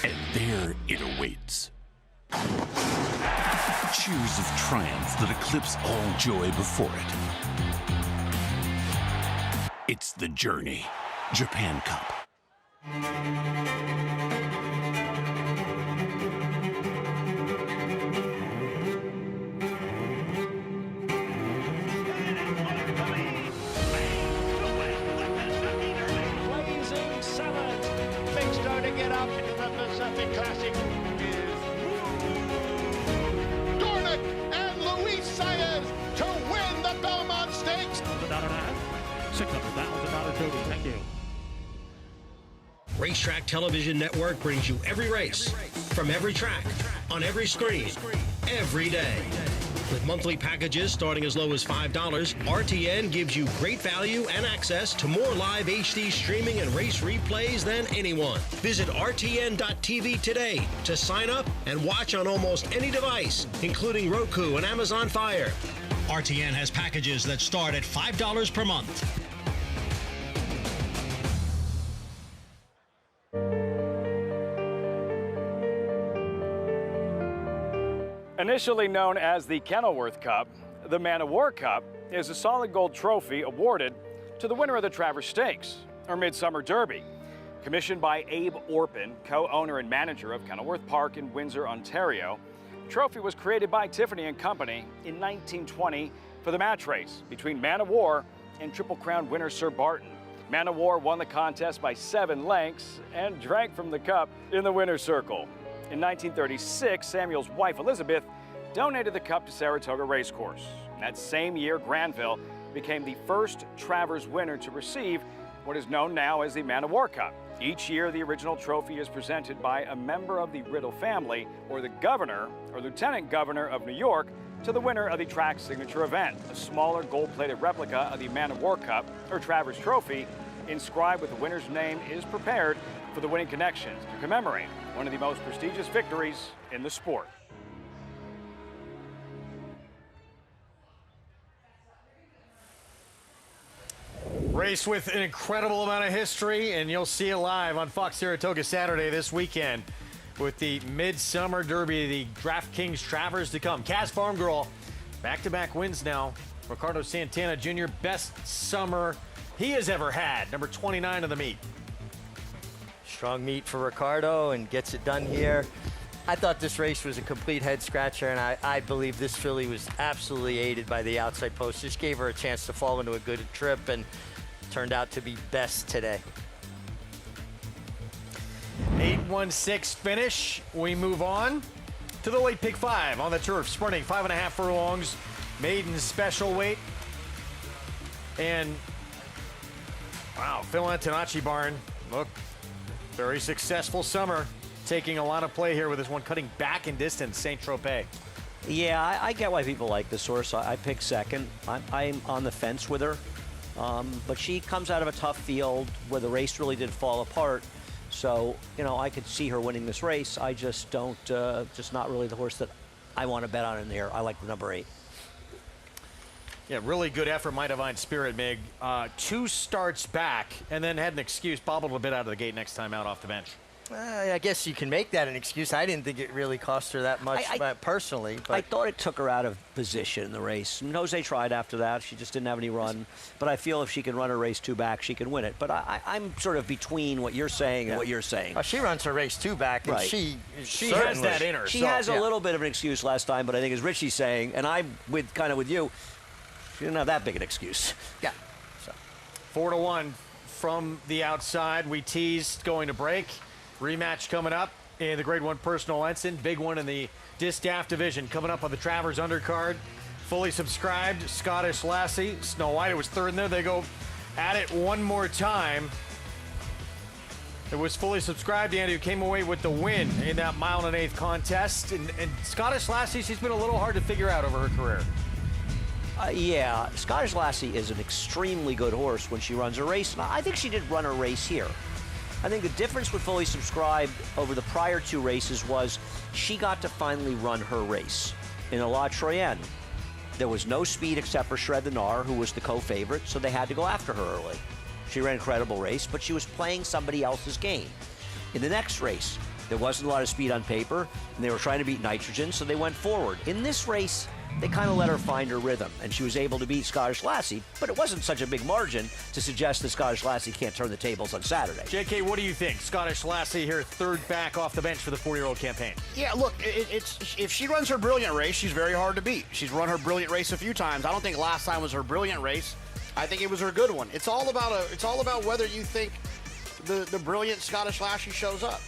S9: And there it awaits. Cheers of triumph that eclipse all joy before it. It's the Journey Japan Cup.
S11: Racetrack Television Network brings you every race, from every track, on every screen, every day. With monthly packages starting as low as $5, RTN gives you great value and access to more live HD streaming and race replays than anyone. Visit RTN.tv today to sign up and watch on almost any device, including Roku and Amazon Fire. RTN has packages that start at $5 per month.
S12: Initially known as the Kenilworth Cup, the Man of War Cup is a solid gold trophy awarded to the winner of the Travers Stakes, or Midsummer Derby. Commissioned by Abe Orpin, co-owner and manager of Kenilworth Park in Windsor, Ontario, the trophy was created by Tiffany & Company in 1920 for the match race between Man of War and Triple Crown winner Sir Barton. Man of War won the contest by 7 lengths and drank from the cup in the winner's circle. In 1936, Samuel's wife, Elizabeth, donated the cup to Saratoga Racecourse. That same year, Granville became the first Travers winner to receive what is known now as the Man of War Cup. Each year, the original trophy is presented by a member of the Riddle family or the governor or lieutenant governor of New York to the winner of the track signature event. A smaller gold-plated replica of the Man of War Cup or Travers Trophy inscribed with the winner's name is prepared for the winning connections to commemorate one of the most prestigious victories in the sport.
S1: Race with an incredible amount of history, and you'll see it live on Fox Saratoga Saturday this weekend with the Midsummer Derby, the DraftKings Travers to come. Kaz Farm Girl, back-to-back wins now. Ricardo Santana Jr., best summer he has ever had, number 29 of the meet.
S3: Strong meet for Ricardo and gets it done here. I thought this race was a complete head scratcher, and I believe this filly was absolutely aided by the outside post. Just gave her a chance to fall into a good trip and turned out to be best today.
S1: 8-1-6 finish. We move on to the late pick 5 on the turf, sprinting 5.5 furlongs, maiden special weight. And wow, Phil Antonacci barn, look, very successful summer. Taking a lot of play here with this one, cutting back in distance, Saint-Tropez.
S2: Yeah, I get why people like this horse. I picked second. I'm on the fence with her. But she comes out of a tough field where the race really did fall apart. So, I could see her winning this race. I just don't, just not really the horse that I want to bet on in there. I like the number 8.
S1: Yeah, really good effort, My Divine Spirit, Mig. 2 starts back and then had an excuse, bobbled a bit out of the gate next time out off the bench.
S3: I guess you can make that an excuse. I didn't think it really cost her that much personally. But
S2: I thought it took her out of position in the race. And Jose tried after that. She just didn't have any run. But I feel if she can run her race 2 back, she can win it. But I'm sort of between what you're saying and what you're saying.
S3: Oh, she runs her race 2 back, and
S2: right.
S3: she
S1: has that in her.
S2: She has a little bit of an excuse last time, but I think as Richie's saying, and I'm kind of with you, she didn't have that big an excuse.
S3: Yeah. So
S1: 4-1 from the outside. We teased going to break. Rematch coming up in the Grade 1 Personal Ensign. Big one in the Distaff division coming up on the Travers undercard. Fully subscribed, Scottish Lassie. Snow White was third in there. They go at it one more time. It was fully subscribed. Andy, who came away with the win in that 1 1/8 contest. And Scottish Lassie, she's been a little hard to figure out over her career.
S2: Yeah, Scottish Lassie is an extremely good horse when she runs her race. And I think she did run her race here. I think the difference with Fully Subscribed over the prior 2 races was she got to finally run her race. In a La Troyenne, there was no speed except for Shred the Gnar, who was the co-favorite, so they had to go after her early. She ran an incredible race, but she was playing somebody else's game. In the next race, there wasn't a lot of speed on paper, and they were trying to beat Nitrogen, so they went forward. In this race, they kind of let her find her rhythm, and she was able to beat Scottish Lassie, but it wasn't such a big margin to suggest that Scottish Lassie can't turn the tables on Saturday.
S1: JK, what do you think? Scottish Lassie here, third back off the bench for the 4-year-old campaign.
S4: Yeah, look, it's if she runs her brilliant race, she's very hard to beat. She's run her brilliant race a few times. I don't think last time was her brilliant race. I think it was her good one. It's all about whether you think the brilliant Scottish Lassie shows up.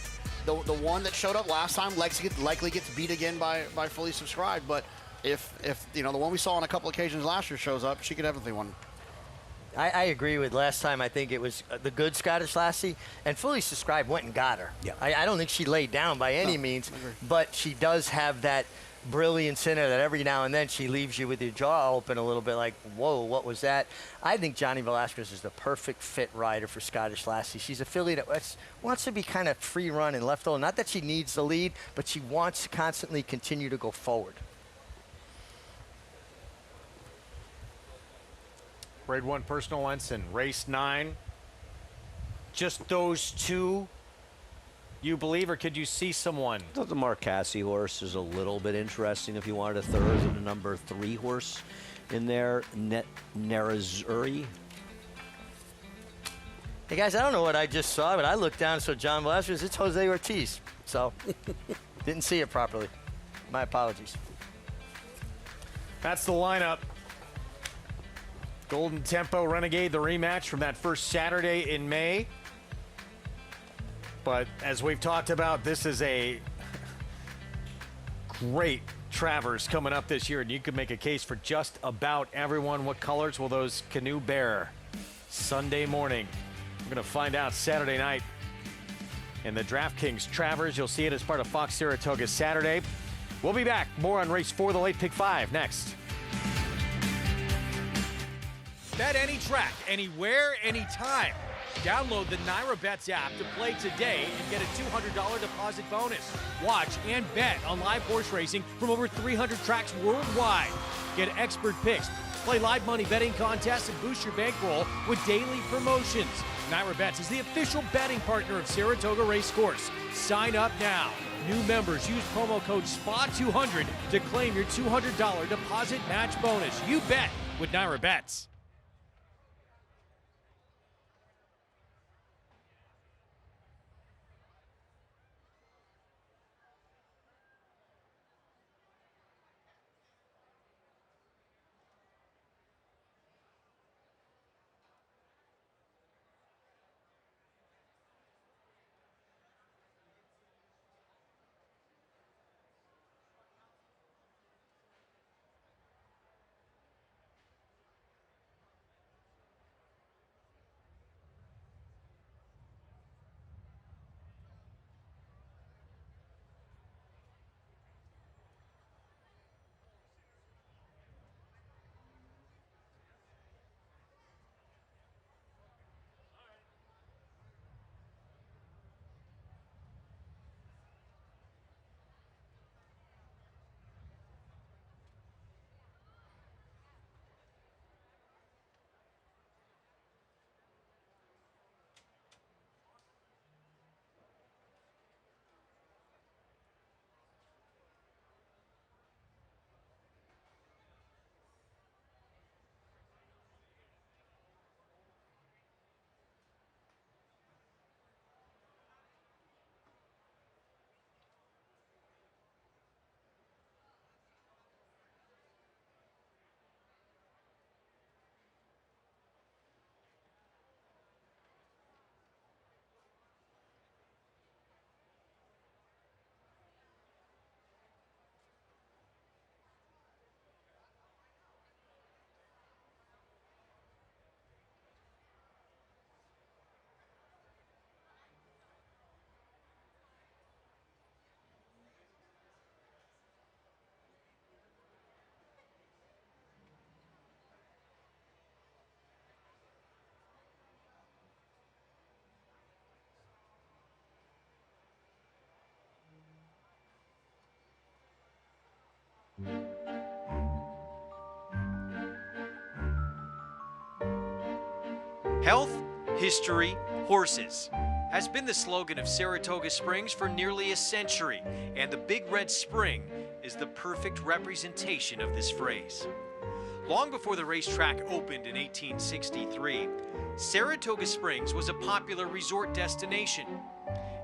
S4: The one that showed up last time likely gets beat again by Fully Subscribed, but if the one we saw on a couple occasions last year shows up, she could definitely win.
S3: I agree with last time. I think it was the good Scottish Lassie, and Fully Subscribed went and got her.
S2: Yeah.
S3: I don't think she laid down by any means, but she does have that brilliance in her that every now and then she leaves you with your jaw open a little bit like, whoa, what was that? I think Johnny Velasquez is the perfect fit rider for Scottish Lassie. She's a filly that wants to be kind of free run and left over. Not that she needs the lead, but she wants to constantly continue to go forward.
S1: Grade 1 Personal Ensign, race 9. Just those 2, you believe, or could you see someone?
S2: I thought the Marcassi horse is a little bit interesting if you wanted a third, and a number 3 horse in there, Nerazuri.
S3: Hey guys, I don't know what I just saw, but I looked down and saw John Velasquez. It's Jose Ortiz, so didn't see it properly. My apologies.
S1: That's the lineup. Golden Tempo Renegade, the rematch from that first Saturday in May. But as we've talked about, this is a great Travers coming up this year, and you could make a case for just about everyone. What colors will those canoe bear Sunday morning? We're going to find out Saturday night in the DraftKings Travers. You'll see it as part of Fox Saratoga Saturday. We'll be back. More on race 4, the late pick 5, next.
S7: Bet any track, anywhere, anytime. Download the Naira Bets app to play today and get a $200 deposit bonus. Watch and bet on live horse racing from over 300 tracks worldwide. Get expert picks, play live money betting contests, and boost your bankroll with daily promotions. Naira Bets is the official betting partner of Saratoga Racecourse. Sign up now. New members use promo code SPA200 to claim your $200 deposit match bonus. You bet with Naira Bets. Health, history, horses has been the slogan of Saratoga Springs for nearly a century, and the Big Red Spring is the perfect representation of this phrase. Long before the racetrack opened in 1863, Saratoga Springs was a popular resort destination.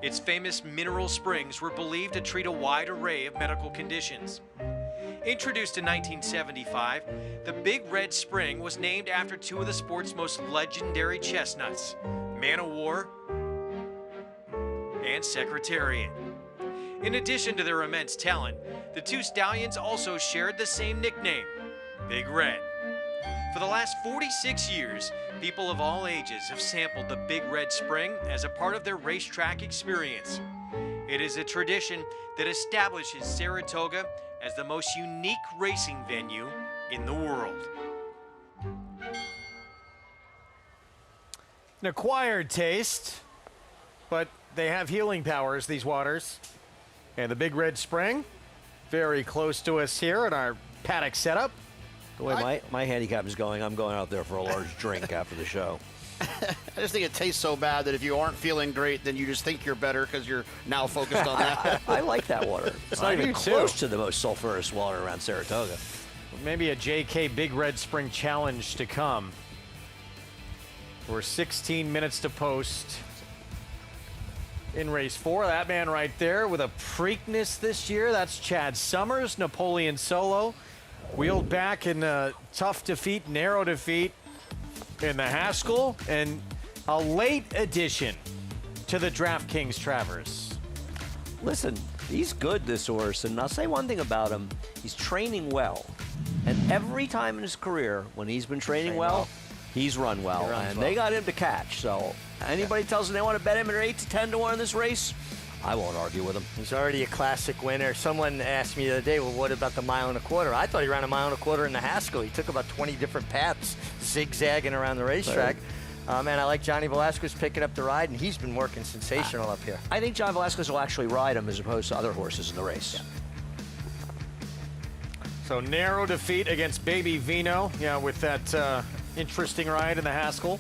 S7: Its famous mineral springs were believed to treat a wide array of medical conditions. Introduced in 1975, the Big Red Spring was named after two of the sport's most legendary chestnuts, Man o' War and Secretariat. In addition to their immense talent, the two stallions also shared the same nickname, Big Red. For the last 46 years, people of all ages have sampled the Big Red Spring as a part of their racetrack experience. It is a tradition that establishes Saratoga as the most unique racing venue in the world.
S1: An acquired taste, but they have healing powers, these waters. And the Big Red Spring, very close to us here in our paddock setup.
S2: The way my handicap is going, I'm going out there for a large drink after the show.
S4: I just think it tastes so bad that if you aren't feeling great, then you just think you're better because you're now focused on that.
S2: I like that water. It's not even close to the most sulfurous water around Saratoga.
S1: Maybe a JK Big Red Spring challenge to come. We're 16 minutes to post in race 4. That man right there with a Preakness this year, that's Chad Summers, Napoleon Solo. Wheeled back in a tough defeat, narrow defeat in the Haskell, and a late addition to the DraftKings Travers.
S2: Listen, he's good, this horse, and I'll say one thing about him. He's training well. And every time in his career, when he's been training well, he's run well. And they got him to catch. So anybody tells him they want to bet him at 8 to 10 to 1 in this race, I won't argue with him.
S3: He's already a classic winner. Someone asked me the other day, well, what about the 1.25 miles? I thought he ran a 1.25 miles in the Haskell. He took about 20 different paths, zigzagging around the racetrack. And I like Johnny Velasquez picking up the ride, and he's been working sensational up here.
S2: I think John Velasquez will actually ride him as opposed to other horses in the race.
S3: Yeah.
S1: So narrow defeat against Baby Vino, with that interesting ride in the Haskell.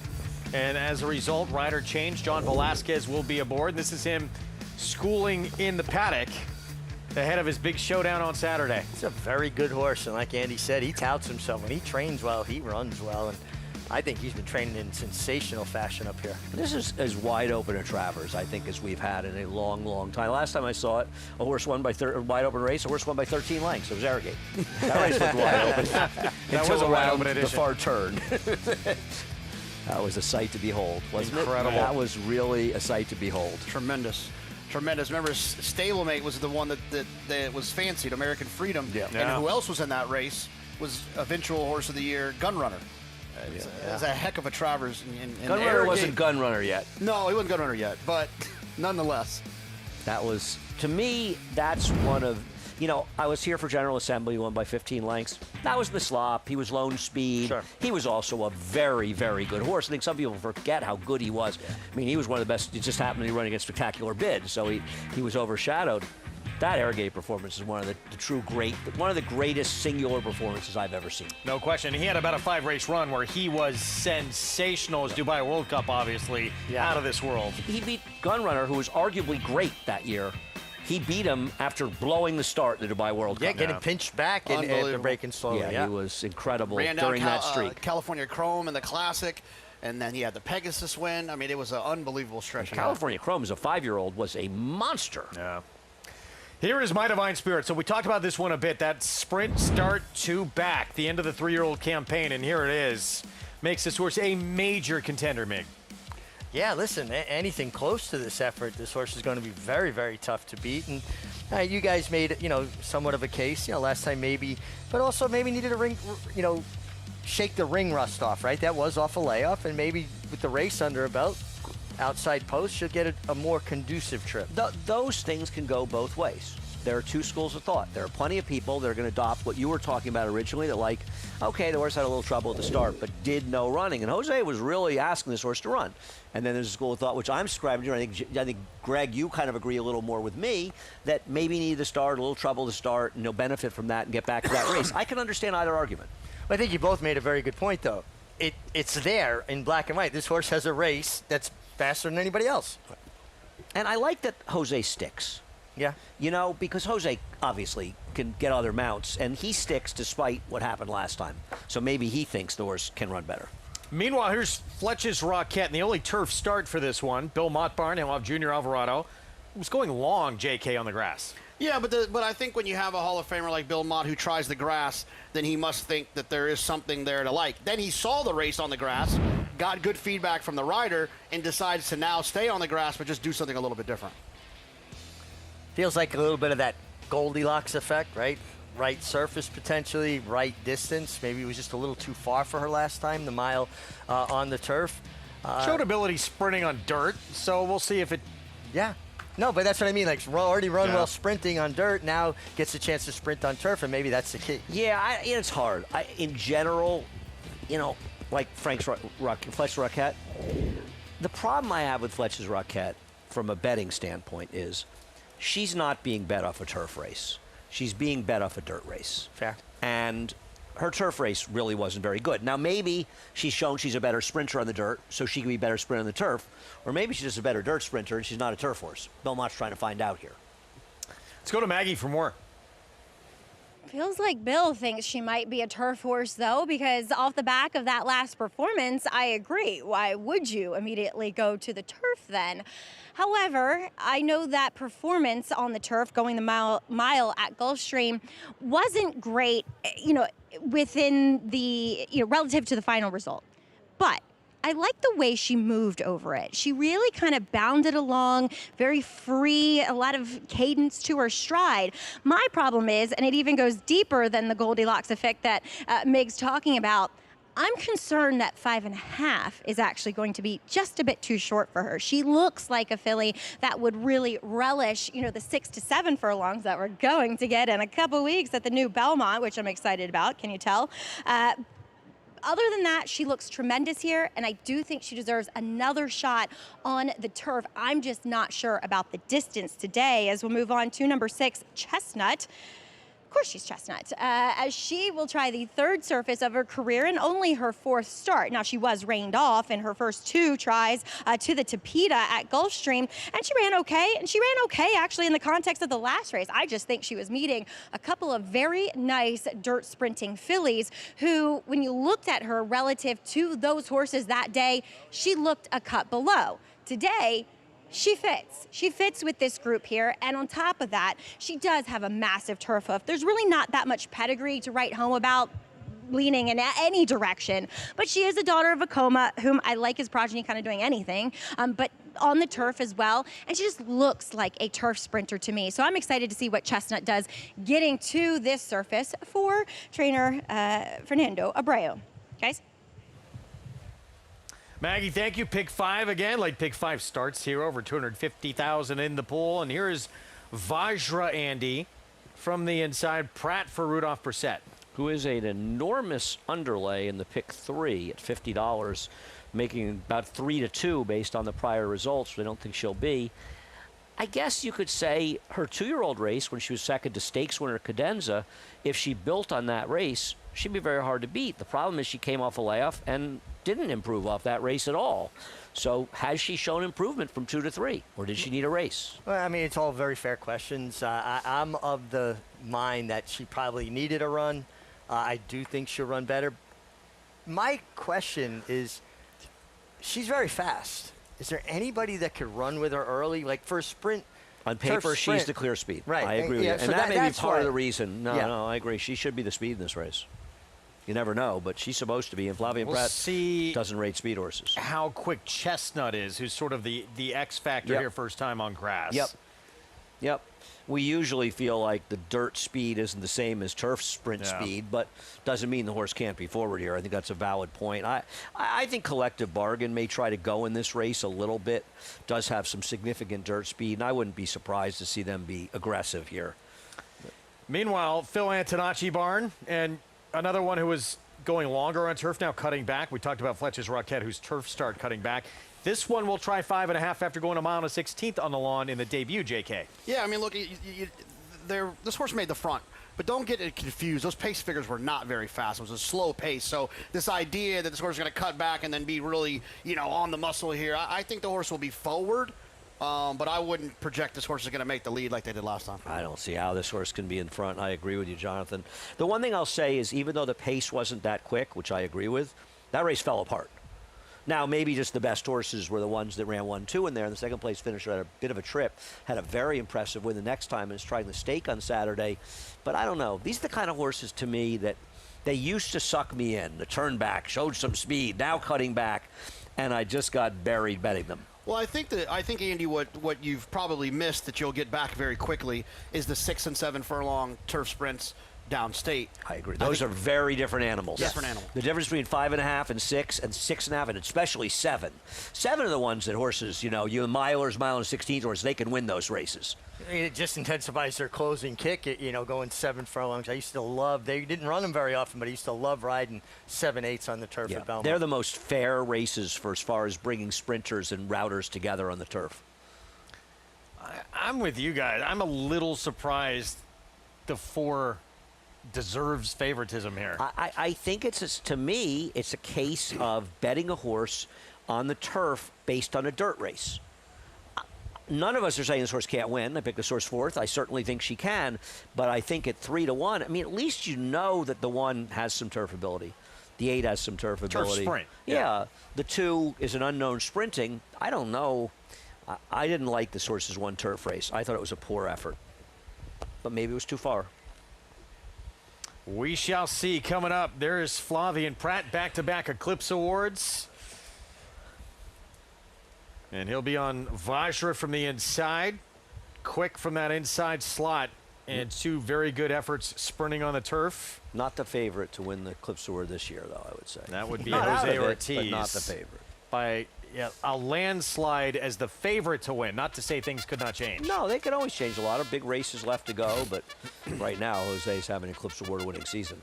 S1: And as a result, rider change. John Velasquez will be aboard. This is him schooling in the paddock ahead of his big showdown on Saturday.
S3: He's a very good horse, and like Andy said, he touts himself. When he trains well, he runs well, and I think he's been training in sensational fashion up here.
S2: This is as wide open a Travers, I think, as we've had in a long, long time. Last time I saw it, a horse won by wide open race, a horse won by 13 lengths. It was Arrogate. That race looked wide open.
S1: That was a wide open
S2: the
S1: edition.
S2: far turn. That was a sight to behold, wasn't
S1: Incredible.
S2: it? That was really a sight to behold.
S4: Tremendous. Remember, Stablemate was the one that was fancied, American Freedom.
S2: Yeah.
S4: And who else was in that race was eventual Horse of the Year, Gunrunner. It was a heck of a Travers.
S2: Gunrunner wasn't Gunrunner yet.
S4: No, he wasn't Gunrunner yet, but nonetheless.
S2: That was, to me, that's one of, I was here for General Assembly, won by 15 lengths. That was the slop. He was lone speed.
S3: Sure.
S2: He was also a very, very good horse. I think some people forget how good he was. Yeah. I mean, he was one of the best. It just happened to be running against Spectacular Bid, so he was overshadowed. That Arrogate performance is one of the greatest singular performances I've ever seen.
S1: No question. He had about a 5-race run where he was sensational. As Dubai World Cup, obviously, out of this world.
S2: He beat Gunrunner, who was arguably great that year. He beat him after blowing the start in the Dubai World Cup.
S3: Yeah, getting pinched back and after breaking slowly.
S2: Yeah, he was incredible
S4: Ran
S2: during
S4: down
S2: that streak.
S4: California Chrome in the Classic, and then he had the Pegasus win. I mean, it was an unbelievable stretch.
S2: California Chrome, as a 5-year-old, was a monster.
S1: Yeah. Here is My Divine Spirit. So we talked about this one a bit, that sprint start to back, the end of the 3-year-old campaign, and here it is. Makes this horse a major contender, Mig.
S3: Yeah, listen, anything close to this effort, this horse is going to be very, very tough to beat. And you guys made, somewhat of a case, last time maybe, but also maybe needed a ring, shake the ring rust off, right? That was off a layoff, and maybe with the race under her belt, outside post, she'll get a more conducive trip.
S2: Those things can go both ways. there are two schools of thought. There are plenty of people that are going to adopt what you were talking about originally, that like, okay, the horse had a little trouble at the start, but did no running. And Jose was really asking this horse to run. And then there's a school of thought, which I'm subscribing to. I think, Greg, you kind of agree a little more with me, that maybe needed to start, a little trouble to start, and he'll benefit from that and get back to that race. I can understand either argument.
S3: Well, I think you both made a very good point, though. It's there in black and white. This horse has a race that's faster than anybody else.
S2: And I like that Jose sticks.
S3: Yeah.
S2: You know, because Jose obviously can get other mounts, and he sticks despite what happened last time. So maybe he thinks the horse can run better.
S1: Meanwhile, here's Fletch's Rocket, and the only turf start for this one. Bill Mottbarn, he'll have Junior Alvarado. It was going long, JK, on the grass.
S4: Yeah, but I think when you have a Hall of Famer like Bill Mott who tries the grass, then he must think that there is something there to like. Then he saw the race on the grass, got good feedback from the rider, and decides to now stay on the grass but just do something a little bit different.
S3: Feels like a little bit of that Goldilocks effect, right? Right surface potentially, right distance. Maybe it was just a little too far for her last time, the mile on the turf.
S1: Showed ability sprinting on dirt, so we'll see if it...
S3: Yeah. No, but that's what I mean. Like, already run well sprinting on dirt, now gets a chance to sprint on turf, and maybe that's the key.
S2: Yeah, it's hard. In general, you know, like Fletch's Rocket, the problem I have with Fletch's Rocket from a betting standpoint is she's not being bet off a turf race. She's being bet off a dirt race.
S3: Fair.
S2: And her turf race really wasn't very good. Now, maybe she's shown she's a better sprinter on the dirt, so she can be better sprinter on the turf. Or maybe she's just a better dirt sprinter and she's not a turf horse. Bill Mott's trying to find out here.
S1: Let's go to Maggie for more.
S5: Feels like Bill thinks she might be a turf horse, though, because off the back of that last performance, I agree. Why would you immediately go to the turf then? However, I know that performance on the turf, going the mile at Gulfstream, wasn't great, you know, within the, you know, relative to the final result. But I like the way she moved over it. She really kind of bounded along, very free, a lot of cadence to her stride. My problem is, and it even goes deeper than the Goldilocks effect that Meg's talking about, I'm concerned that 5.5 is actually going to be just a bit too short for her. She looks like a filly that would really relish, you know, the 6 to 7 furlongs that we're going to get in a couple weeks at the new Belmont, which I'm excited about. Can you tell? Other than that, she looks tremendous here, and I do think she deserves another shot on the turf. I'm just not sure about the distance today. As we'll move on to number 6, Chestnut. Of course she's Chestnut, as she will try the third surface of her career and only her 4th start. Now, she was rained off in her first 2 tries to the Tapeta at Gulfstream, and she ran okay, actually in the context of the last race. I just think she was meeting a couple of very nice dirt sprinting fillies who, when you looked at her relative to those horses that day, she looked a cut below. Today, she fits. She fits with this group here, and on top of that, she does have a massive turf hoof. There's really not that much pedigree to write home about leaning in any direction, but she is a daughter of a coma, whom I like his progeny kind of doing anything, but on the turf as well, and she just looks like a turf sprinter to me. So I'm excited to see what Chestnut does getting to this surface for trainer Fernando Abreu. Guys?
S1: Maggie, thank you. Pick 5 again. Like pick 5 starts here, over 250,000 in the pool. And here is Vajra Andy from the inside. Pratt for Rudolph Brissett,
S2: who is an enormous underlay in the pick 3 at $50, making about 3 to 2 based on the prior results. We don't think she'll be. I guess you could say her 2-year-old race, when she was second to stakes winner Cadenza, if she built on that race, she'd be very hard to beat. The problem is she came off a layoff and didn't improve off that race at all. So has she shown improvement from 2 to 3, or did she need a race?
S3: Well, I mean, it's all very fair questions. I'm of the mind that she probably needed a run. I do think she'll run better. My question is, she's very fast. Is there anybody that could run with her early, like for a sprint?
S2: On paper, she's the clear speed.
S3: Right.
S2: I agree with you. And
S3: so
S2: that may be part of the reason. No,
S3: yeah.
S2: no, I agree. She should be the speed in this race. You never know, but she's supposed to be. And Flavia Pratt doesn't rate speed horses.
S1: How quick Chestnut is, who's sort of the X factor here, first time on grass.
S2: Yep. We usually feel like the dirt speed isn't the same as turf sprint speed, but doesn't mean the horse can't be forward here. I think that's a valid point. I think Collective Bargain may try to go in this race a little bit. Does have some significant dirt speed, and I wouldn't be surprised to see them be aggressive here.
S1: Meanwhile, Phil Antonacci barn and another one who was going longer on turf, now cutting back. We talked about Fletcher's Rocket, whose turf start cutting back. This one will try 5.5 after going a mile and a 16th on the lawn in the debut, JK.
S4: Yeah, I mean, look, this horse made the front. But don't get it confused. Those pace figures were not very fast. It was a slow pace. So this idea that this horse is going to cut back and then be really, on the muscle here, I think the horse will be forward. But I wouldn't project this horse is going to make the lead like they did last time.
S2: I don't see how this horse can be in front. I agree with you, Jonathan. The one thing I'll say is even though the pace wasn't that quick, which I agree with, that race fell apart. Now, maybe just the best horses were the ones that ran 1-2 in there, and the second place finisher had a bit of a trip, had a very impressive win the next time, and is trying the stake on Saturday. But I don't know. These are the kind of horses to me that they used to suck me in. The turn back, showed some speed, now cutting back, and I just got buried betting them.
S4: Well, I think Andy, what you've probably missed that you'll get back very quickly is the 6 and 7 furlong turf sprints downstate.
S2: I agree. Those are very different animals.
S4: Yes. Different animals.
S2: The difference between 5.5 and 6 and 6.5 and especially 7. 7 are the ones that horses, you milers, mile and 16th horses, they can win those races.
S3: It just intensifies their closing kick, going 7 furlongs. I used to love, they didn't run them very often, but I used to love riding 7/8 on the turf at Belmont.
S2: They're the most fair races for as far as bringing sprinters and routers together on the turf.
S1: I'm with you guys. I'm a little surprised the 4 deserves favoritism here.
S2: I think to me, it's a case of betting a horse on the turf based on a dirt race. None of us are saying this horse can't win. I picked this horse 4th. I certainly think she can, but I think at 3-1, I mean, at least you know that the 1 has some turf ability. The 8 has some turf ability.
S1: Turf sprint.
S2: Yeah. The 2 is an unknown sprinting. I don't know. I didn't like this horse's 1 turf race. I thought it was a poor effort, but maybe it was too far.
S1: We shall see. Coming up, there's Flavien Prat, back-to-back Eclipse Awards. And he'll be on Vajra from the inside. Quick from that inside slot. And 2 very good efforts sprinting on the turf.
S2: Not the favorite to win the Eclipse Award this year, though, I would say.
S1: That would be
S2: Not
S1: Jose
S2: Ortiz.
S1: Ortiz.
S2: But not the favorite.
S1: By a landslide as the favorite to win. Not to say things could not change.
S2: No, they could always change. A lot of big races left to go, but right now, Jose's having an Eclipse Award winning season.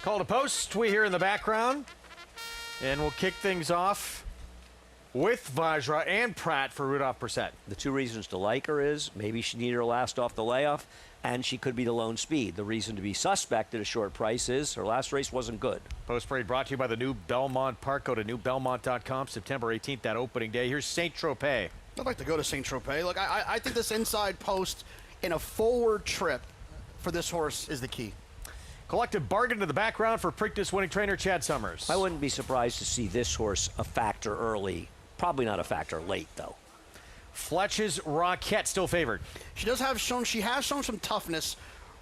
S1: Call to post, we hear in the background. And we'll kick things off with Vajra and Prat for Rudolph Brissett.
S2: The 2 reasons to like her is maybe she needed her last off the layoff, and she could be the lone speed. The reason to be suspect at a short price is her last race wasn't good.
S1: Post parade brought to you by the new Belmont Park. Go to newbelmont.com, September 18th, that opening day. Here's Saint-Tropez.
S4: I'd like to go to Saint-Tropez. Look, I think this inside post in a forward trip for this horse is the key.
S1: Collective bargain to the background for Preakness winning trainer Chad Summers.
S2: I wouldn't be surprised to see this horse a factor early. Probably not a factor late, though.
S1: Fletch's Rocket still favored.
S4: She has shown some toughness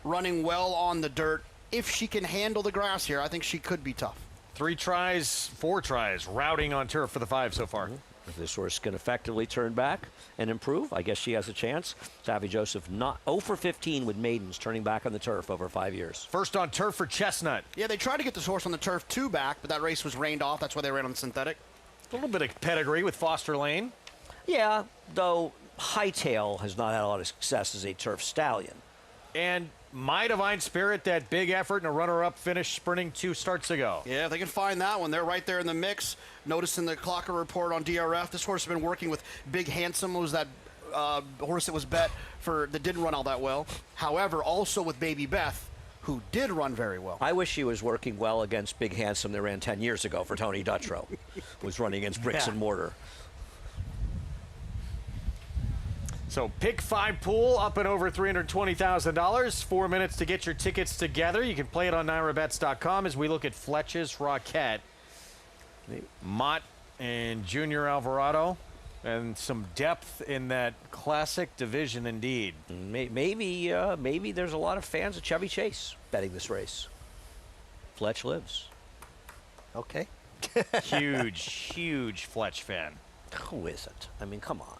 S4: running well on the dirt. If she can handle the grass here, I think she could be tough.
S1: 4 tries, routing on turf for the 5 so far.
S2: If this horse can effectively turn back and improve, I guess she has a chance. Savvy Joseph not 0 for 15 with maidens turning back on the turf over 5 years.
S1: First on turf for Chestnut.
S4: Yeah, they tried to get this horse on the turf 2 back, but that race was rained off. That's why they ran on synthetic.
S1: A little bit of pedigree with Foster Lane.
S2: Yeah, though Hightail has not had a lot of success as a turf stallion.
S1: And My Divine Spirit, that big effort and a runner-up finish sprinting 2 starts ago.
S4: Yeah, if they can find that one, they're right there in the mix. Notice in the Clocker report on DRF, this horse has been working with Big Handsome, was that horse that was bet that didn't run all that well. However, also with Baby Beth, who did run very well.
S2: I wish he was working well against Big Handsome that ran 10 years ago for Tony Dutrow, was running against Bricks and Mortar.
S1: So pick 5 pool up and over $320,000. 4 minutes to get your tickets together. You can play it on NyraBets.com as we look at Fletch's Rocket, Mott and Junior Alvarado, and some depth in that classic division indeed.
S2: Maybe there's a lot of fans of Chevy Chase betting this race. Fletch lives.
S3: Okay.
S1: huge Fletch fan.
S2: Who isn't? I mean, come on.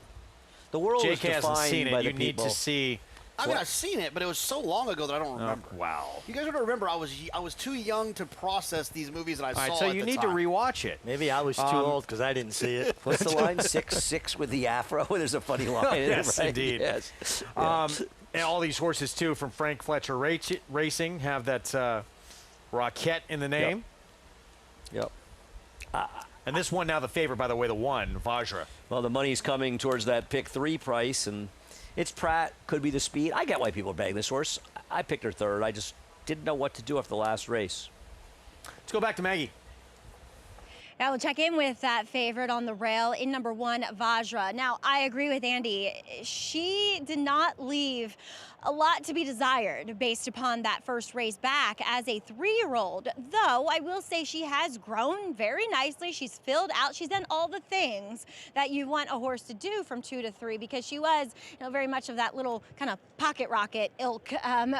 S2: The world
S1: Jake
S2: is defined
S1: hasn't seen it.
S2: by
S1: You
S2: the
S1: need
S2: people.
S1: to see.
S4: I mean, I've seen it, but it was so long ago that I don't remember.
S1: Wow.
S4: You guys don't remember I was too young to process these movies that I saw.
S1: All right, so
S4: at
S1: you
S4: the
S1: need
S4: time.
S1: to rewatch it.
S3: Maybe I was too old because I didn't see it.
S2: What's the line? 6'6" with the afro. There's a funny line.
S1: Yes,
S2: right?
S1: indeed.
S2: Yes.
S1: And all these horses, too, from Frank Fletcher Racing have that Roquette in the name.
S2: Yep.
S1: And this one now the favorite, by the way, the 1, Vajra.
S2: Well, the money's coming towards that pick 3 price, and it's Pratt, could be the speed. I get why people are betting this horse. I picked her 3rd. I just didn't know what to do after the last race.
S1: Let's go back to Maggie.
S5: Now we'll check in with that favorite on the rail in number 1, Vajra. Now, I agree with Andy. She did not leave a lot to be desired based upon that first race back as a 3-year-old. Though, I will say she has grown very nicely. She's filled out. She's done all the things that you want a horse to do from 2 to 3 because she was, very much of that little kind of pocket rocket ilk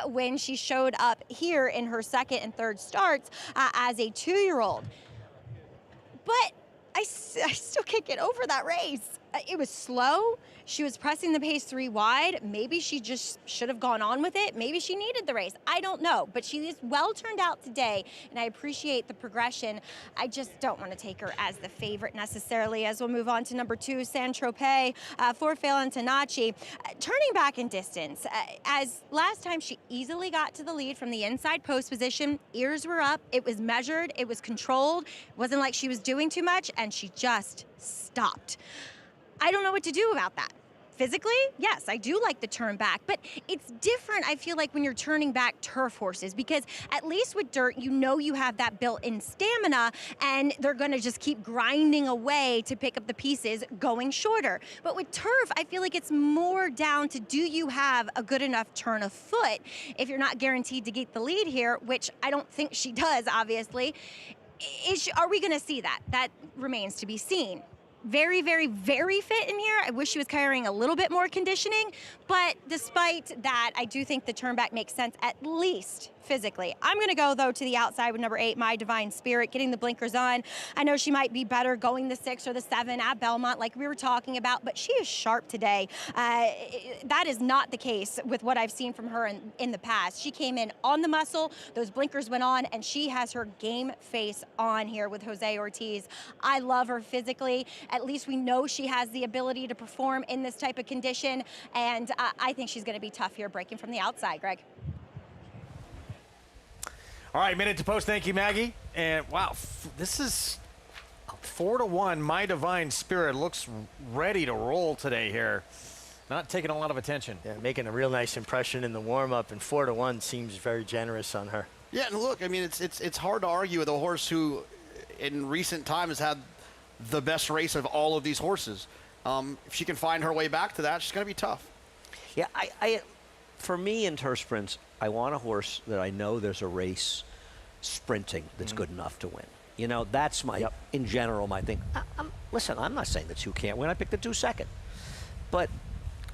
S5: when she showed up here in her 2nd and 3rd starts as a 2-year-old. But I still can't get over that race. It was slow. She was pressing the pace 3 wide. Maybe she just should have gone on with it. Maybe she needed the race. I don't know. But she is well turned out today, and I appreciate the progression. I just don't want to take her as the favorite necessarily, as we'll move on to number 2, Saint-Tropez, for Valentinachi. Turning back in distance, as last time she easily got to the lead from the inside post position. Ears were up. It was measured. It was controlled. It wasn't like she was doing too much, and she just stopped. I don't know what to do about that. Physically, yes, I do like the turn back, but it's different, I feel like, when you're turning back turf horses, because at least with dirt, you have that built-in stamina, and they're going to just keep grinding away to pick up the pieces going shorter. But with turf, I feel like it's more down to, do you have a good enough turn of foot if you're not guaranteed to get the lead here, which I don't think she does, obviously. Are we going to see that? That remains to be seen. Very, very, very fit in here. I wish she was carrying a little bit more conditioning, but despite that, I do think the turn back makes sense, at least physically. I'm going to go, though, to the outside with number 8, My Divine Spirit, getting the blinkers on. I know she might be better going the 6 or the 7 at Belmont, like we were talking about, but she is sharp today. That is not the case with what I've seen from her in the past. She came in on the muscle, those blinkers went on, and she has her game face on here with Jose Ortiz. I love her physically. At least we know she has the ability to perform in this type of condition, and I think she's going to be tough here, breaking from the outside, Greg.
S1: All right, minute to post. Thank you, Maggie. And wow, this is 4-1. My Divine Spirit looks ready to roll today here. Not taking a lot of attention.
S3: Yeah, making a real nice impression in the warm-up, and 4-1 seems very generous on her.
S4: Yeah, and look, I mean, it's hard to argue with a horse who, in recent time, has had the best race of all of these horses. If she can find her way back to that, she's going to be tough.
S2: Yeah, for me in turf sprints, I want a horse that I know there's a race sprinting that's good enough to win. That's my, in general, my thing. Listen, I'm not saying the 2 can't win. I picked the 2 second. But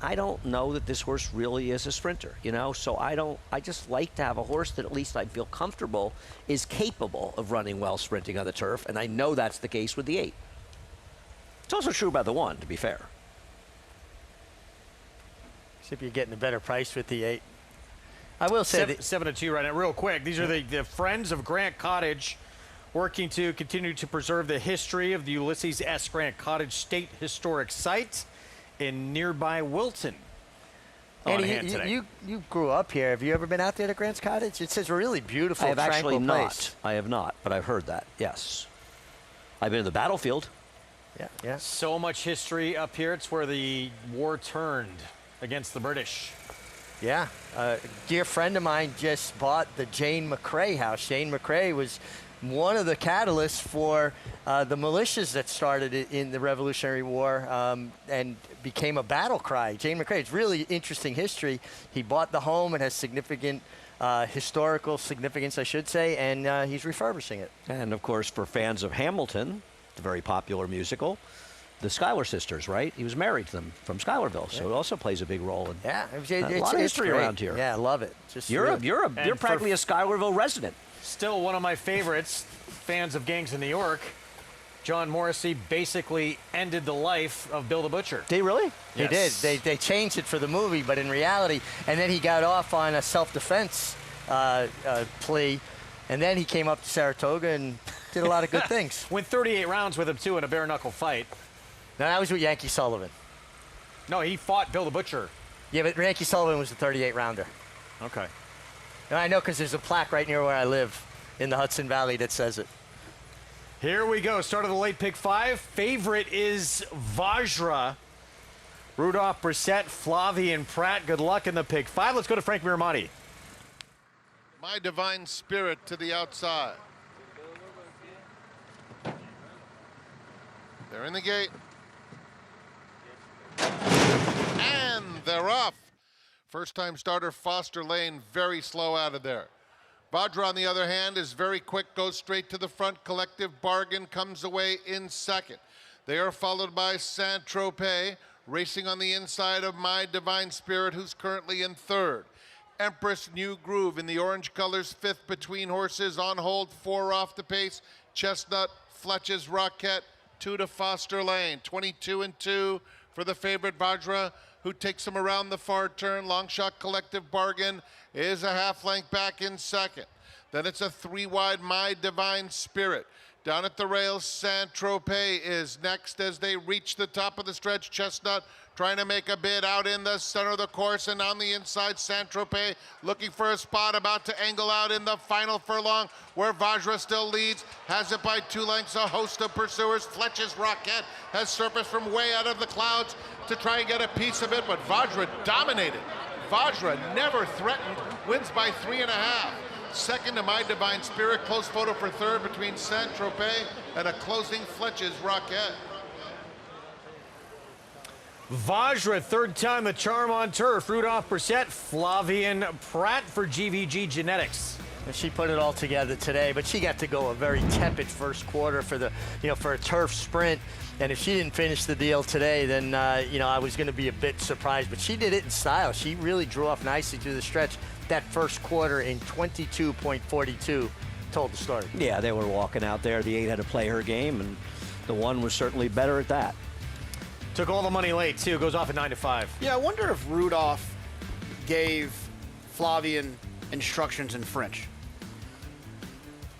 S2: I don't know that this horse really is a sprinter, So I just like to have a horse that at least I feel comfortable is capable of running well sprinting on the turf, and I know that's the case with the 8. It's also true about the 1, to be fair.
S3: Except you're getting a better price with the 8. I will say
S1: 7-2 right now. Real quick, these are the Friends of Grant Cottage, working to continue to preserve the history of the Ulysses S. Grant Cottage State Historic Site in nearby Wilton.
S3: Andy, you grew up here. Have you ever been out there to Grant's Cottage? It says really beautiful,
S2: I have actually
S3: tranquil place.
S2: I have not, but I've heard that, yes. I've been to the battlefield.
S3: Yeah.
S1: So much history up here. It's where the war turned against the British.
S3: Yeah. A dear friend of mine just bought the Jane McCrae house. Jane McCrae was one of the catalysts for the militias that started in the Revolutionary War and became a battle cry. Jane McCrae, it's really interesting history. He bought the home. It has significant historical significance, I should say, and he's refurbishing it.
S2: And, of course, for fans of Hamilton, the very popular musical, the Schuyler sisters, right? He was married to them from Schuylerville, so it also plays a big role. In a lot of history around here.
S3: Yeah, I love it.
S2: You're practically a Schuylerville resident.
S1: Still one of my favorites. Fans of Gangs in New York. John Morrissey basically ended the life of Bill the Butcher.
S2: Did he really?
S1: Yes.
S3: He did. They changed it for the movie, but in reality, and then he got off on a self-defense plea, and then he came up to Saratoga and did a lot of good things.
S1: Went 38 rounds with him, too, in a bare-knuckle fight.
S3: No, that was with Yankee Sullivan.
S1: No, he fought Bill the Butcher
S3: Yeah, but Yankee Sullivan was the 38 rounder.
S1: Okay.
S3: And I know because there's a plaque right near where I live in the Hudson Valley that says it.
S1: Here we go. Start of the late pick 5. Favorite is Vajra. Rudolph, Brissett, Flavian, Pratt. Good luck in the pick 5. Let's go to Frank Miramati.
S6: My Divine Spirit to the outside. They're in the gate. And they're off. First-time starter Foster Lane, very slow out of there. Vajra, on the other hand, is very quick, goes straight to the front. Collective Bargain comes away in second. They are followed by Saint-Tropez, racing on the inside of My Divine Spirit, who's currently in third. Empress New Groove in the orange colors, fifth between horses, on hold, 4 off the pace. Chestnut, Fletch's Rocket, 2 to Foster Lane. 22-2 for the favorite Vajra, who takes him around the far turn. Long shot Collective Bargain is a half length back in second. Then it's a 3 wide My Divine Spirit. Down at the rails, Saint-Tropez is next as they reach the top of the stretch. Chestnut trying to make a bid out in the center of the course, and on the inside, Saint-Tropez looking for a spot, about to angle out in the final furlong, where Vajra still leads, has it by 2 lengths, a host of pursuers. Fletch's Rocket has surfaced from way out of the clouds to try and get a piece of it, but Vajra dominated. Vajra never threatened, wins by 3.5. Second to My Divine Spirit, close photo for third between Saint-Tropez and a closing Fletch's Rocket.
S1: Vajra, third time the charm on turf. Rudolph, Brissett, Flavian, Pratt for GVG Genetics.
S3: And she put it all together today, but she got to go a very tepid first quarter for the, for a turf sprint. And if she didn't finish the deal today, then, I was going to be a bit surprised. But she did it in style. She really drew off nicely through the stretch. That first quarter in 22.42 told the story.
S2: Yeah, they were walking out there. The 8 had to play her game, and the 1 was certainly better at that.
S1: Took all the money late, too. Goes off at 9-5.
S4: Yeah, I wonder if Rudolph gave Flavian instructions in French.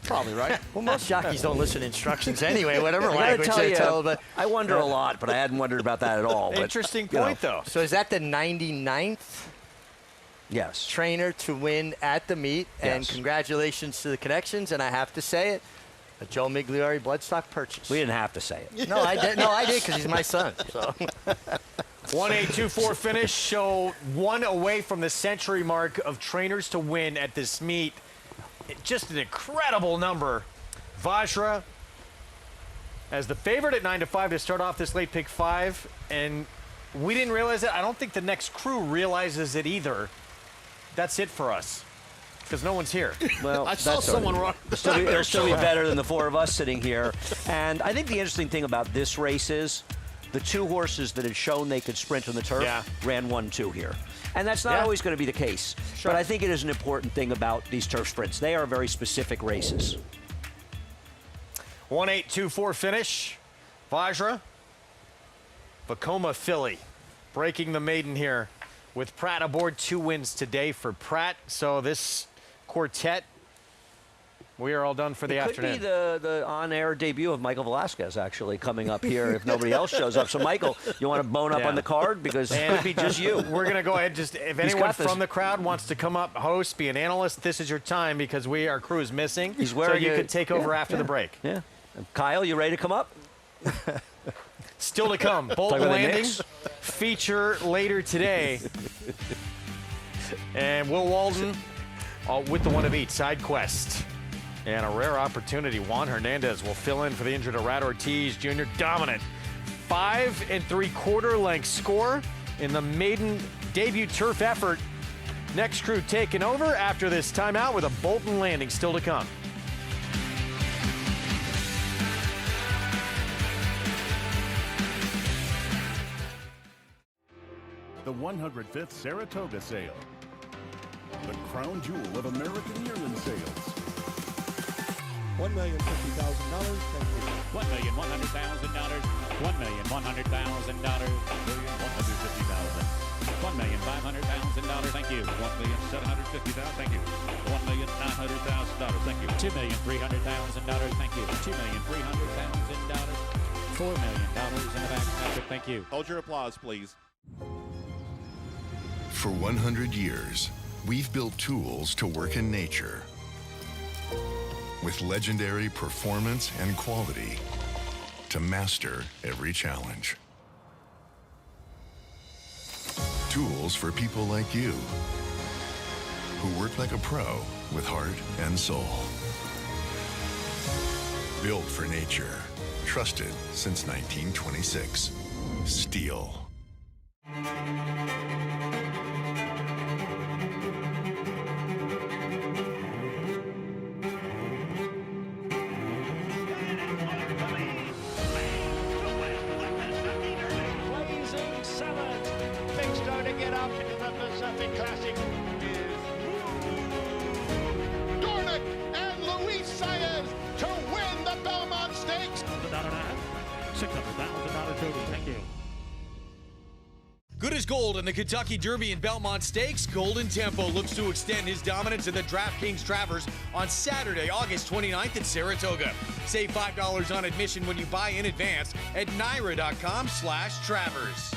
S4: Probably, right?
S3: Well, most jockeys don't listen to instructions anyway, whatever
S2: I
S3: language
S2: gotta
S3: they
S2: tell
S3: tell.
S2: you,
S3: But
S2: I wonder a lot, but I hadn't wondered about that at all. But,
S1: Interesting point, though.
S3: So is that the 99th
S2: yes,
S3: trainer to win at the meet? And
S2: Yes.
S3: congratulations to the connections. And I have to say it, a Joe Migliori bloodstock purchase.
S2: We didn't have to say it.
S3: No, I did. No, I did because he's my son. So
S1: 1-8-2-4 finish, so 1 away from the century mark of trainers to win at this meet. Just an incredible number. Vajra as the favorite at 9-5 to start off this late pick 5, and we didn't realize it. I don't think the next crew realizes it either. That's it for us, because no one's here.
S2: Well,
S4: I saw someone run.
S2: It'll still be better than the 4 of us sitting here. And I think the interesting thing about this race is the 2 horses that had shown they could sprint on the turf ran 1-2 here. And that's not always going to be the case.
S1: Sure.
S2: But I think it is an important thing about these turf sprints. They are very specific races.
S1: 1-8-2-4 finish. Vajra, Vacoma Philly, breaking the maiden here with Pratt aboard. 2 wins today for Pratt. So this quartet, we are all done for the afternoon.
S2: Could be the on-air debut of Michael Velasquez actually coming up here if nobody else shows up. So, Michael, you want to bone up on the card? Because it could be just you.
S1: We're going to go ahead. Just if anyone from the crowd wants to come up, host, be an analyst, this is your time, because our crew is missing.
S2: He's wearing
S1: so you could take over after the break.
S2: Yeah. Kyle, you ready to come up?
S1: Still to come. Bolton Landing feature later today. And Will Walden with the one of each, Side Quest. And a rare opportunity. Juan Hernandez will fill in for the injured Arad Ortiz Jr. Dominant. 5 3/4 length score in the maiden debut turf effort. Next crew taking over after this timeout with a Bolton Landing still to come.
S13: The 105th Saratoga sale. The crown jewel of American yearling sales.
S18: $1,050,000. Thank you.
S20: $1,100,000. $1,100,000. $1,150,000. $1,500,000. Thank you. $1,750,000. Thank you. $1,900,000. Thank you. $2,300,000. Thank you. $2,300,000. $4 million in the back. Patrick, thank you.
S15: Hold your applause, please.
S8: For 100 years, we've built tools to work in nature with legendary performance and quality to master every challenge. Tools for people like you who work like a pro with heart and soul. Built for nature, trusted since 1926. Steel.
S18: Blazing Seventh. Big star to get up into the Pacific Classic is
S6: Dornick and Luis Saez to win the Belmont Stakes.
S20: $600,000 total. Thank you.
S7: Good as gold in the Kentucky Derby and Belmont Stakes. Golden Tempo looks to extend his dominance in the DraftKings Travers on Saturday, August 29th at Saratoga. Save $5 on admission when you buy in advance at NYRA.com/Travers.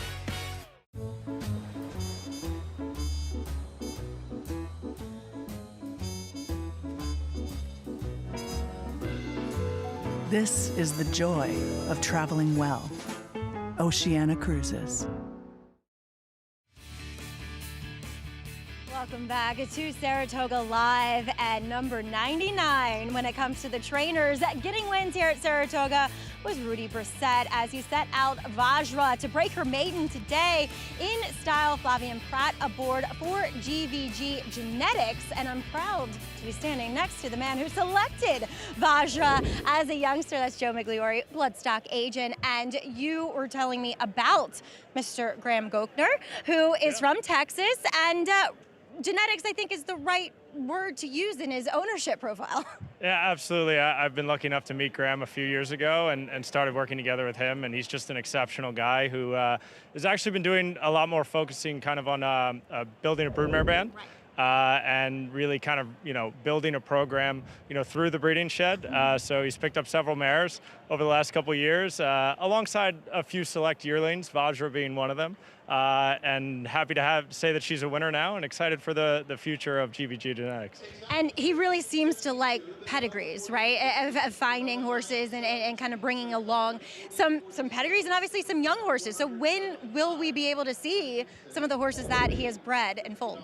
S10: This is the joy of traveling well. Oceana Cruises.
S5: Welcome back to Saratoga Live at number 99 when it comes to the trainers. Getting wins here at Saratoga was Rudy Brissett as he set out Vajra to break her maiden today in style. Flavien Prat aboard for GVG Genetics, and I'm proud to be standing next to the man who selected Vajra as a youngster. That's Joe Migliori, bloodstock agent, and you were telling me about Mr. Graham Gochner, who is from Texas, and genetics, I think, is the right word to use in his ownership profile.
S15: Yeah, absolutely. I've been lucky enough to meet Graham a few years ago and started working together with him, and he's just an exceptional guy who has actually been doing a lot more focusing kind of on building a broodmare band. And really kind of, building a program, through the breeding shed. So he's picked up several mares over the last couple of years, alongside a few select yearlings, Vajra being one of them. And happy to say that she's a winner now, and excited for the future of GVG Genetics.
S5: And he really seems to like pedigrees, right? Of finding horses and kind of bringing along some pedigrees and obviously some young horses. So when will we be able to see some of the horses that he has bred and foaled?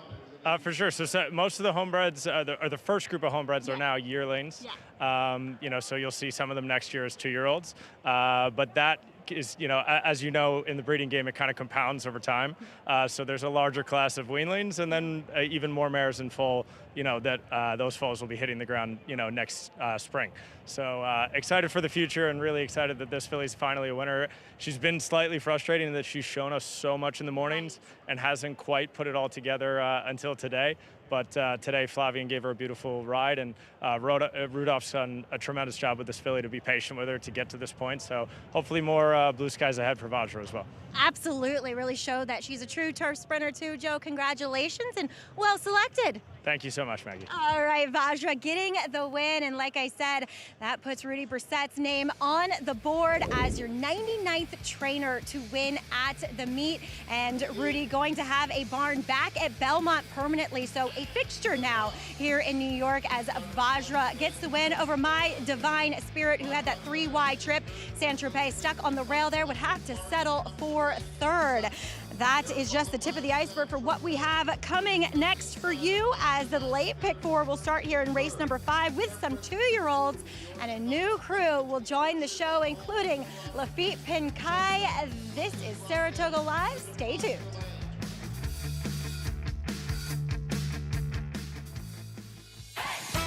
S15: For sure. So most of the homebreds, or the first group of homebreds, are now yearlings. So you'll see some of them next year as 2-year-olds. But that is, as you know, in the breeding game, it kind of compounds over time. So there's a larger class of weanlings, and then even more mares in foal, that those foals will be hitting the ground, next spring. So excited for the future, and really excited that this filly's finally a winner. She's been slightly frustrating in that she's shown us so much in the mornings and hasn't quite put it all together until today. But today, Flavien gave her a beautiful ride, and Rudolph's done a tremendous job with this filly to be patient with her to get to this point. So hopefully more blue skies ahead for Vajra as well.
S5: Absolutely. Really showed that she's a true turf sprinter too, Joe. Congratulations and well selected.
S15: Thank you so much, Maggie.
S5: All right, Vajra getting the win. And like I said, that puts Rudy Brissett's name on the board as your 99th trainer to win at the meet. And Rudy going to have a barn back at Belmont permanently. So a fixture now here in New York as Vajra gets the win over My Divine Spirit, who had that 3Y trip. Saint-Tropez stuck on the rail there, would have to settle for third. That is just the tip of the iceberg for what we have coming next for you, as the late pick 4 will start here in race number 5 with some 2-year-olds, and a new crew will join the show, including Lafitte Pinkai. This is Saratoga Live. Stay tuned.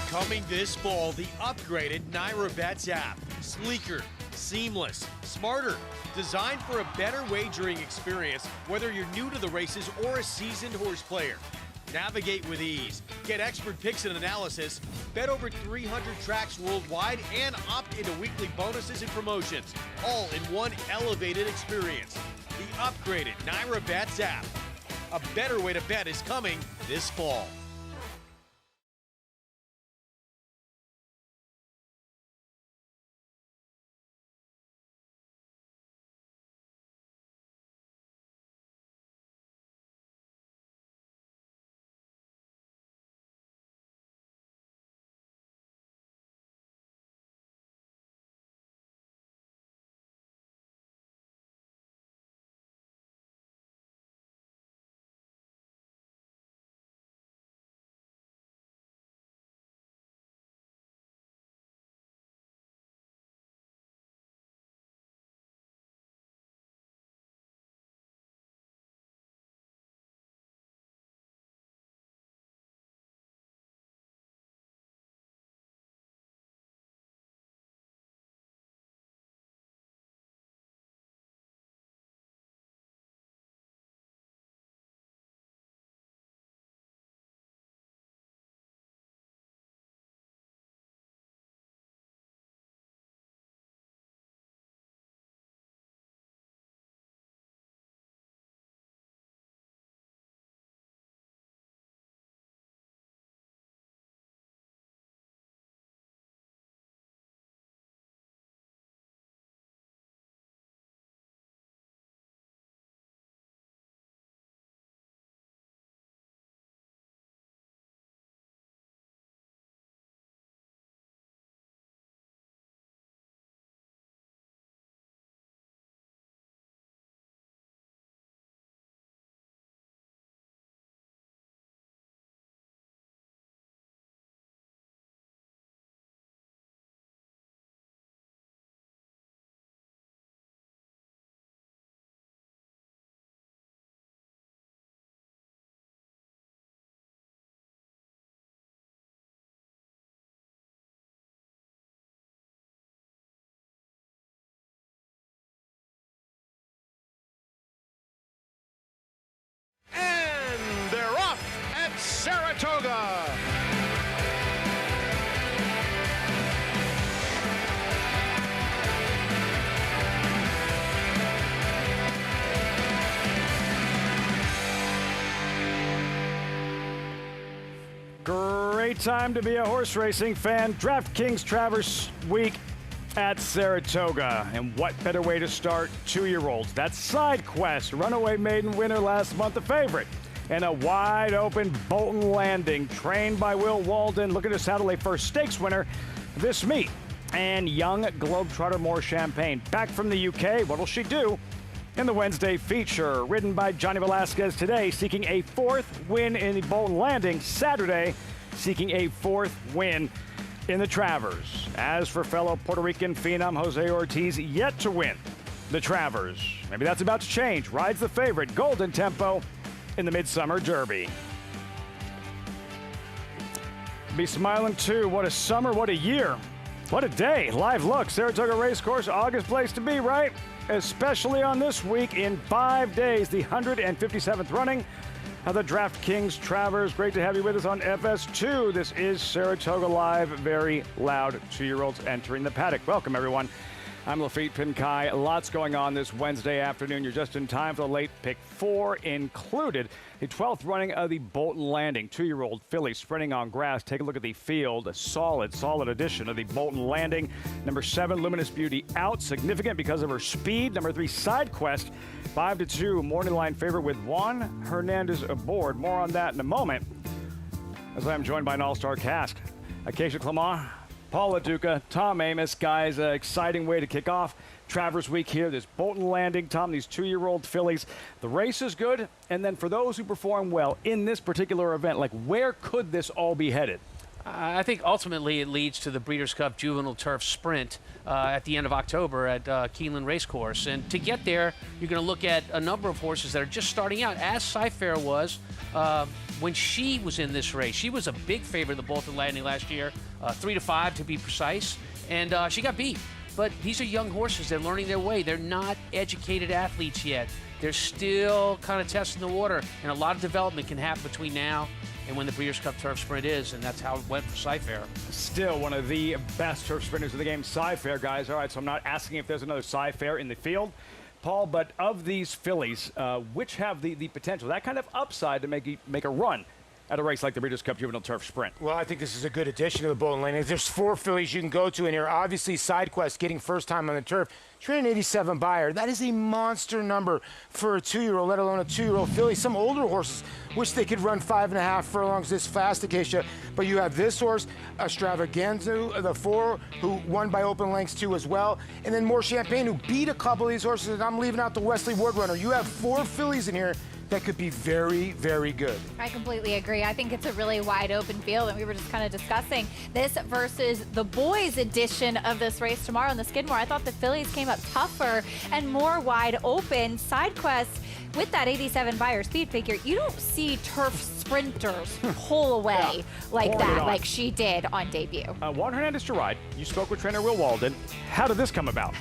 S7: Coming this fall, the upgraded Naira Bets app. Sleeker, seamless, smarter, designed for a better wagering experience, whether you're new to the races or a seasoned horse player. Navigate with ease, get expert picks and analysis, bet over 300 tracks worldwide, and opt into weekly bonuses and promotions, all in one elevated experience. The upgraded Naira Bets app. A better way to bet is coming this fall.
S6: Saratoga.
S12: Great time to be a horse racing fan. DraftKings Travers Week at Saratoga. And what better way to start 2-year-olds? That's Side Quest, runaway maiden winner last month, the favorite. And a wide open Bolton Landing, trained by Will Walden, looking to saddle a first stakes winner this meet. And young Globetrotter More Champagne, back from the UK. What'll she do in the Wednesday feature? Ridden by Johnny Velasquez today, seeking a 4th win in the Bolton Landing. Saturday, seeking a 4th win in the Travers. As for fellow Puerto Rican phenom Jose Ortiz, yet to win the Travers. Maybe that's about to change. Rides the favorite, Golden Tempo, in the Midsummer Derby. Be smiling too. What a summer, what a year. What a day. Live look, Saratoga Racecourse, August place to be, right? Especially on this week in 5 days, the 157th running of the DraftKings Travers. Great to have you with us on FS2. This is Saratoga Live. Very loud 2-year-olds entering the paddock. Welcome, everyone. I'm Lafitte Pinkai. Lots going on this Wednesday afternoon. You're just in time for the late pick 4, included the 12th running of the Bolton Landing. 2-year-old filly sprinting on grass. Take a look at the field. A solid edition of the Bolton Landing. Number 7, Luminous Beauty, out. Significant because of her speed. Number 3, Side Quest, 5-2. Morning line favorite with Juan Hernandez aboard. More on that in a moment, as I am joined by an all-star cast. Acacia Clement, Paul LaDuca, Tom Amos. Guys, exciting way to kick off Travers Week here. This Bolton Landing, Tom, these 2-year-old fillies. The race is good, and then for those who perform well in this particular event, like where could this all be headed?
S14: I think ultimately it leads to the Breeders' Cup Juvenile Turf Sprint at the end of October at Keeneland Racecourse. And to get there, you're going to look at a number of horses that are just starting out, as Cyfair was when she was in this race. She was a big favorite of the Bolton Landing last year, 3-5 to be precise, and she got beat. But these are young horses. They're learning their way. They're not educated athletes yet. They're still kind of testing the water, and a lot of development can happen between now and when the Breeders' Cup Turf Sprint is, and that's how it went for Cyfair.
S12: Still one of the best turf sprinters in the game, Cyfair, guys. All right, so I'm not asking if there's another Cyfair in the field, Paul, but of these fillies, which have the potential, that kind of upside to make a run at a race like the Breeders' Cup Juvenile Turf Sprint?
S16: Well, I think this is a good addition to the Bolton Landing. There's 4 fillies you can go to in here. Obviously, Side Quest getting first time on the turf. She ran an 87 buyer. That is a monster number for a 2-year-old, let alone a 2-year-old filly. Some older horses wish they could run 5.5 furlongs this fast, Acacia. But you have this horse, Extravaganza, the 4, who won by open lengths too as well. And then More Champagne, who beat a couple of these horses. And I'm leaving out the Wesley Ward runner. You have 4 fillies in here that could be very, very good.
S17: I completely agree. I think it's a really wide open field, and we were just kind of discussing this versus the boys edition of this race tomorrow in the Skidmore. I thought the fillies came up tougher and more wide open. Side Quest, with that 87 buyer speed figure, you don't see turf sprinters pull away like that, like she did on debut.
S12: Juan Hernandez to ride. You spoke with trainer Will Walden. How did this come about?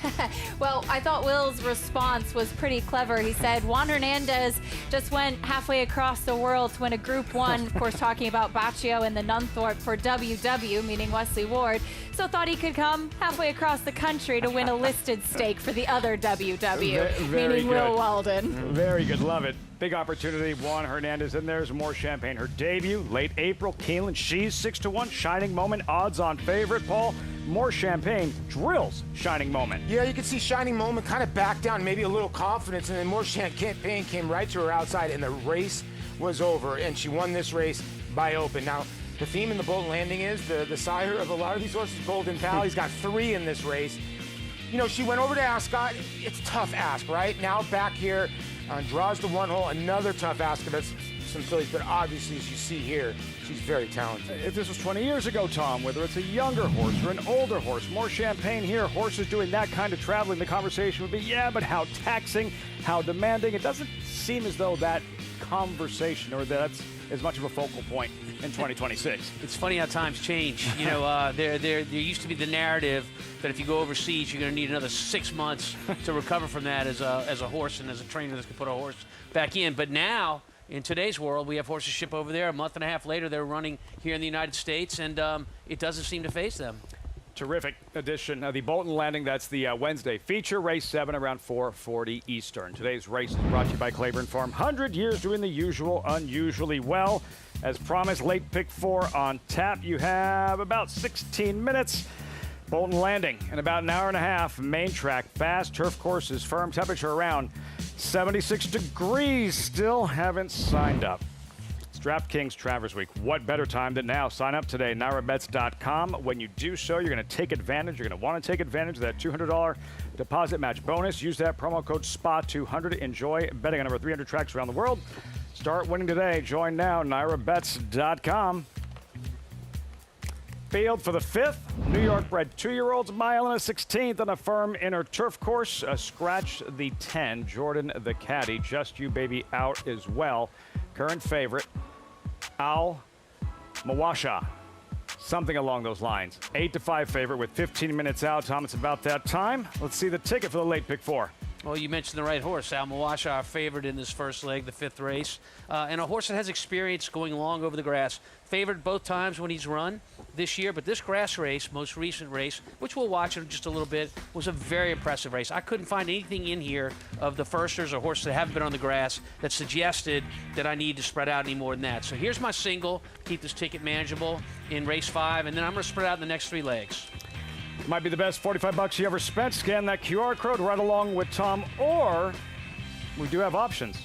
S17: Well, I thought Will's response was pretty clever. He said Juan Hernandez just went halfway across the world to win a Group 1, of course talking about Baccio and the Nunthorpe, for WW, meaning Wesley Ward. So thought he could come halfway across the country to win a listed stake for the other WW, meaning Will Walden.
S12: Very good, love it. Big opportunity, Juan Hernandez, and there's More Champagne. Her debut, late April, Keeneland. She's 6-1, Shining Moment, odds on favorite. Paul, More Champagne drills Shining Moment.
S16: Yeah, you can see Shining Moment kind of back down, maybe a little confidence, and then More Champagne came right to her outside, and the race was over, and she won this race by open. Now, the theme in the Bolton Landing is the sire of a lot of these horses, Golden Pal. He's got 3 in this race. You know, she went over to Ascot. It's a tough ask, right? Now back here, draws the 1 hole, another tough ask against some fillies, but obviously, as you see here, she's very talented.
S12: If this was 20 years ago, Tom, whether it's a younger horse or an older horse, More Champagne here, horses doing that kind of traveling, the conversation would be, yeah, but how taxing, how demanding. It doesn't seem as though that conversation or that's as much of a focal point in 2026.
S14: It's funny how times change. You know, there used to be the narrative that if you go overseas, you're going to need another 6 months to recover from that as a horse and as a trainer that can put a horse back in. But now in today's world, we have horses ship over there. A month and a half later, they're running here in the United States, and it doesn't seem to faze them.
S12: Terrific edition of the Bolton Landing. That's the Wednesday feature, race 7 around 4:40 Eastern. Today's race is brought to you by Claiborne Farm. 100 years doing the usual unusually well. As promised, late pick 4 on tap. You have about 16 minutes. Bolton Landing in about an hour and a half. Main track, fast, turf courses, firm temperature around 76 degrees. Still haven't signed up. It's DraftKings Travers Week. What better time than now? Sign up today, NyraBets.com. When you do so, you're going to take advantage. You're going to want to take advantage of that $200 deposit match bonus. Use that promo code SPA200. Enjoy betting on over 300 tracks around the world. Start winning today. Join now, NyraBets.com. Field for the 5th. New York bred 2-year-olds, mile and a 16th on a firm inner turf course. Scratch the 10. Jordan the caddy. Just You Baby out as well. Current favorite, Al Mawasha. Something along those lines. 8-5 favorite with 15 minutes out. Tom, it's about that time. Let's see the ticket for the late pick 4.
S14: Well, you mentioned the right horse. Al Mawasha, our favorite in this first leg, the 5th race. And a horse that has experience going long over the grass. Favored both times when he's run this year, but this grass race, most recent race, which we'll watch in just a little bit, was a very impressive race. I couldn't find anything in here of the firsters or horses that haven't been on the grass that suggested that I need to spread out any more than that. So here's my single, keep this ticket manageable in race 5, and then I'm going to spread out in the next 3 legs.
S12: Might be the best $45 you ever spent. Scan that QR code, ride along with Tom, or we do have options.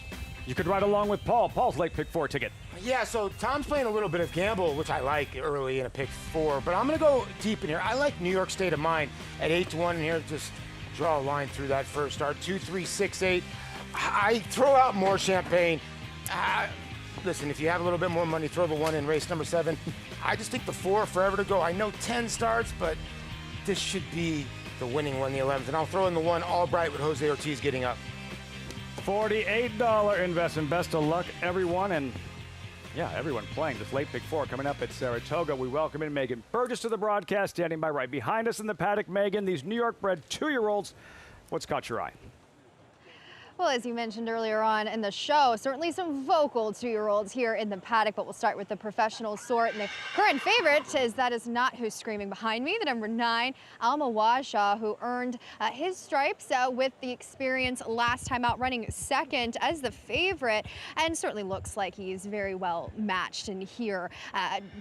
S12: You could ride along with Paul. Paul's late pick 4 ticket.
S16: Yeah, so Tom's playing a little bit of gamble, which I like early in a pick 4, but I'm going to go deep in here. I like New York State of Mind at 8-1 in here. Just draw a line through that first start. 2, 3, 6, 8. I throw out more champagne. Listen, if you have a little bit more money, throw the 1 in race number 7. I just think the 4 forever to go. I know 10 starts, but this should be the winning one, the 11th. And I'll throw in the 1 All Bright with Jose Ortiz getting up.
S12: $48 investment. Best of luck, everyone. And yeah, everyone playing this late pick 4 coming up at Saratoga. We welcome in Megan Burgess to the broadcast, standing by right behind us in the paddock. Megan, these New York bred 2-year-olds, what's caught your eye?
S19: Well, as you mentioned earlier on in the show, certainly some vocal 2-year-olds here in the paddock, but we'll start with the professional sort. And the current favorite is not who's screaming behind me, the number 9, Al Mawasha, who earned his stripes with the experience last time out, running 2nd as the favorite, and certainly looks like he's very well matched in here.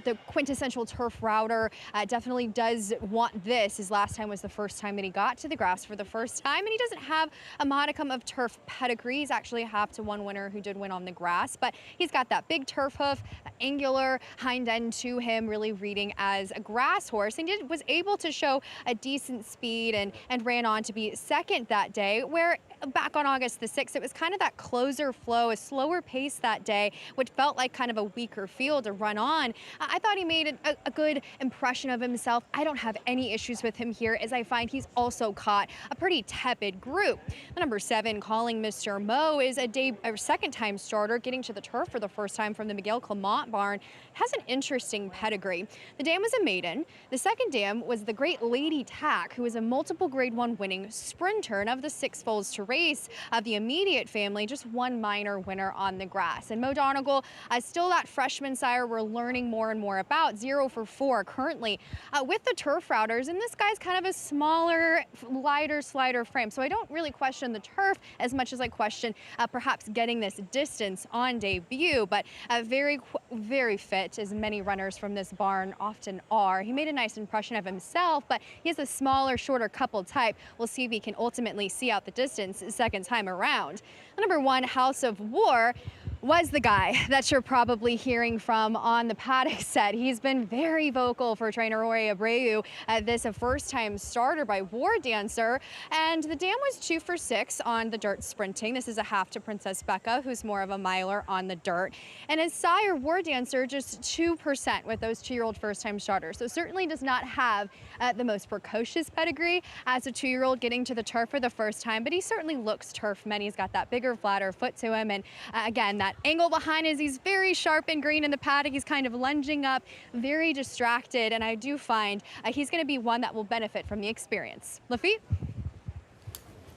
S19: The quintessential turf router definitely does want this. His last time was the first time that he got to the grass for the first time, and he doesn't have a modicum of turf pedigree. He's actually a 1/2-to-1 winner who did win on the grass, but he's got that big turf hoof, angular hind end to him, really reading as a grass horse, and was able to show a decent speed and ran on to be 2nd that day, where back on August the 6th, it was kind of that closer flow, a slower pace that day, which felt like kind of a weaker field to run on. I thought he made a good impression of himself. I don't have any issues with him here, as I find he's also caught a pretty tepid group. The number 7, Calling Mr. Mo, is a 2nd-time starter, getting to the turf for the first time from the Miguel Clement barn. Has an interesting pedigree. The dam was a maiden. The 2nd dam was the great Lady Tack, who is a multiple Grade 1 winning sprinter, and of the 6 foals to race of the immediate family, just 1 minor winner on the grass. And Mo Donegal, still that freshman sire we're learning more and more about, 0 for 4 currently with the turf routers, and this guy's kind of a smaller, lighter slider frame, so I don't really question the turf as much as I question perhaps getting this distance on debut, but very, very fit, as many runners from this barn often are. He made a nice impression of himself, but he has a smaller, shorter couple type. We'll see if he can ultimately see out the distance 2nd time around. The number 1, House of War, was the guy that you're probably hearing from on the paddock set. He's been very vocal for trainer Rory Abreu. This a first-time starter by War Dancer, and the dam was 2 for 6 on the dirt sprinting. This is a 1/2 to Princess Becca, who's more of a miler on the dirt. And his sire, War Dancer, just 2% with those 2-year-old first-time starters. So certainly does not have the most precocious pedigree as a 2-year-old getting to the turf for the first time, but he certainly looks turf-men. He's got that bigger, flatter foot to him, and again, that angle behind is he's very sharp and green in the paddock. He's kind of lunging up, very distracted, and I do find he's going to be one that will benefit from the experience. Lafitte?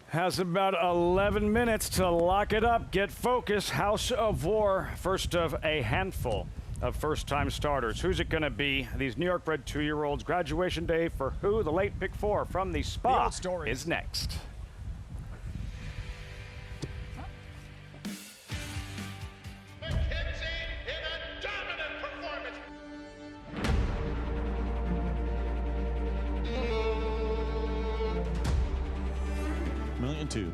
S12: Has about 11 minutes to lock it up, get focused. House of War, first of a handful of first-time starters. Who's it going to be? These New York-bred 2-year-olds. Graduation day for who? The late pick 4 from the Spa is next.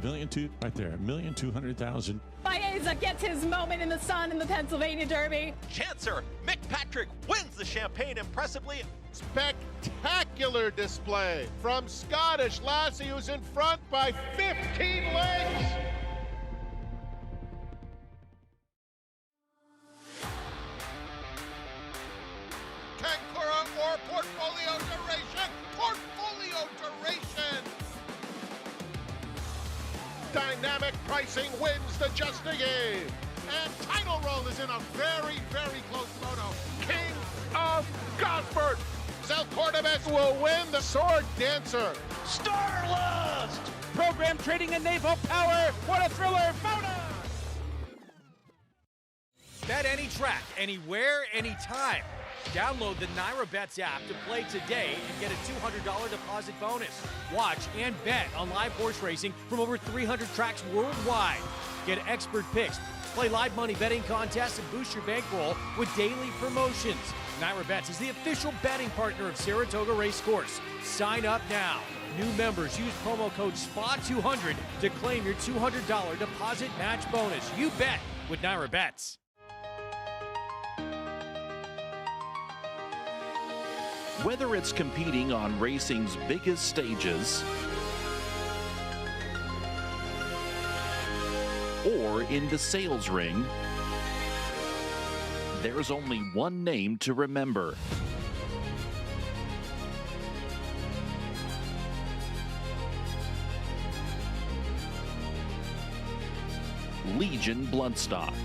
S20: Million two, right there. 1,200,000.
S21: Baeza gets his moment in the sun in the Pennsylvania Derby.
S22: Chancer Mick Patrick wins the Champagne impressively.
S6: Spectacular display from Scottish Lassie, who's in front by 15 lengths. Kankura or Portfolio Duration? Portfolio Duration! Dynamic pricing wins the Just a Game. And Title Roll is in a very, very close photo. King of Gosford. Zel Cordobes will win the Sword Dancer.
S18: Starlust! Program trading in naval power. What a thriller photo!
S7: Bet any track, anywhere, anytime. Download the NyraBets app to play today and get a $200 deposit bonus. Watch and bet on live horse racing from over 300 tracks worldwide. Get expert picks, play live money betting contests, and boost your bankroll with daily promotions. NyraBets is the official betting partner of Saratoga Racecourse. Sign up now. New members use promo code SPA200 to claim your $200 deposit match bonus. You bet with NyraBets.
S9: Whether it's competing on racing's biggest stages or in the sales ring, there's only one name to remember. Legion Bloodstock.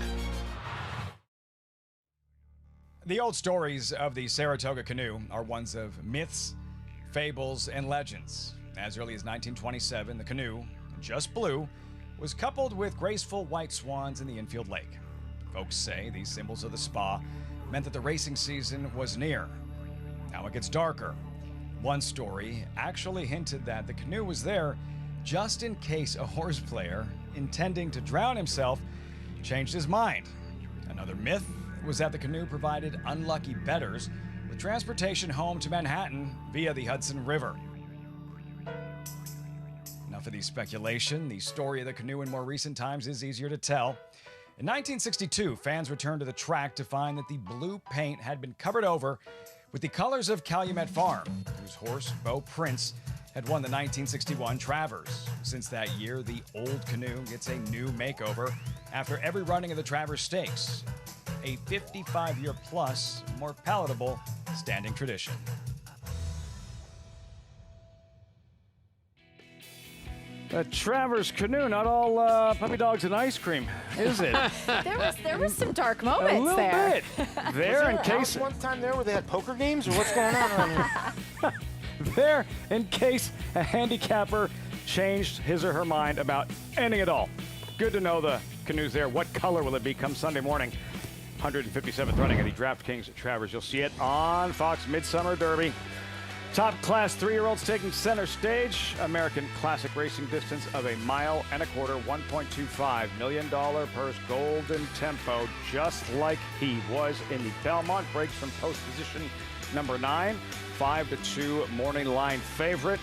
S12: The old stories of the Saratoga canoe are ones of myths, fables, and legends. As early as 1927, the canoe, just blue, was coupled with graceful white swans in the infield lake. Folks say these symbols of the Spa meant that the racing season was near. Now it gets darker. One story actually hinted that the canoe was there just in case a horse player, intending to drown himself, changed his mind. Another myth was that the canoe provided unlucky bettors with transportation home to Manhattan via the Hudson River. Enough of the speculation. The story of the canoe in more recent times is easier to tell. In 1962, fans returned to the track to find that the blue paint had been covered over with the colors of Calumet Farm, whose horse, Beau Prince, had won the 1961 Travers. Since that year, the old canoe gets a new makeover after every running of the Travers Stakes. A 55-year plus, more palatable standing tradition. A Travers canoe, not all puppy dogs and ice cream, is it?
S17: there was some dark moments
S12: a little
S17: there.
S12: bit. There, in case
S16: one time there where they had poker games, or what's going on around here?
S12: There, in case a handicapper changed his or her mind about anything at all. Good to know the canoe's there. What color will it be come Sunday morning? 157th running of the DraftKings at Travers. You'll see it on Fox Midsummer Derby. Top class 3-year-olds taking center stage. American Classic racing distance of 1.25 miles, $1.25 million purse, Golden Tempo, just like he was in the Belmont. Breaks from post position number 9, 5-2 morning line favorite.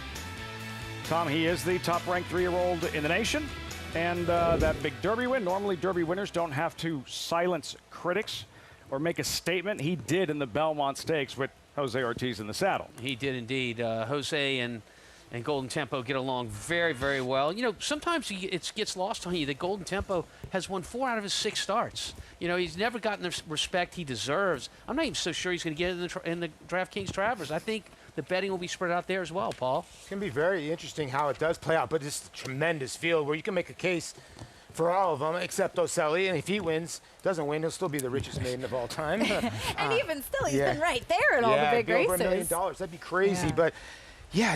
S12: Tom, he is the top-ranked 3-year-old in the nation. And that big Derby win. Normally, Derby winners don't have to silence critics or make a statement. He did in the Belmont Stakes with Jose Ortiz in the saddle.
S14: He did indeed. Jose and Golden Tempo get along very, very well. You know, sometimes it gets lost on you that Golden Tempo has won 4 out of his 6 starts. You know, he's never gotten the respect he deserves. I'm not even so sure he's going to get it in the DraftKings Travers. I think the betting will be spread out there as well, Paul.
S16: It's going to be very interesting how it does play out, but it's a tremendous field where you can make a case for all of them except Oselli, and if he doesn't win, he'll still be the richest maiden of all time.
S17: And even still, he's been right there in all the big
S16: over
S17: races.
S16: $1 million. That'd be crazy, but yeah,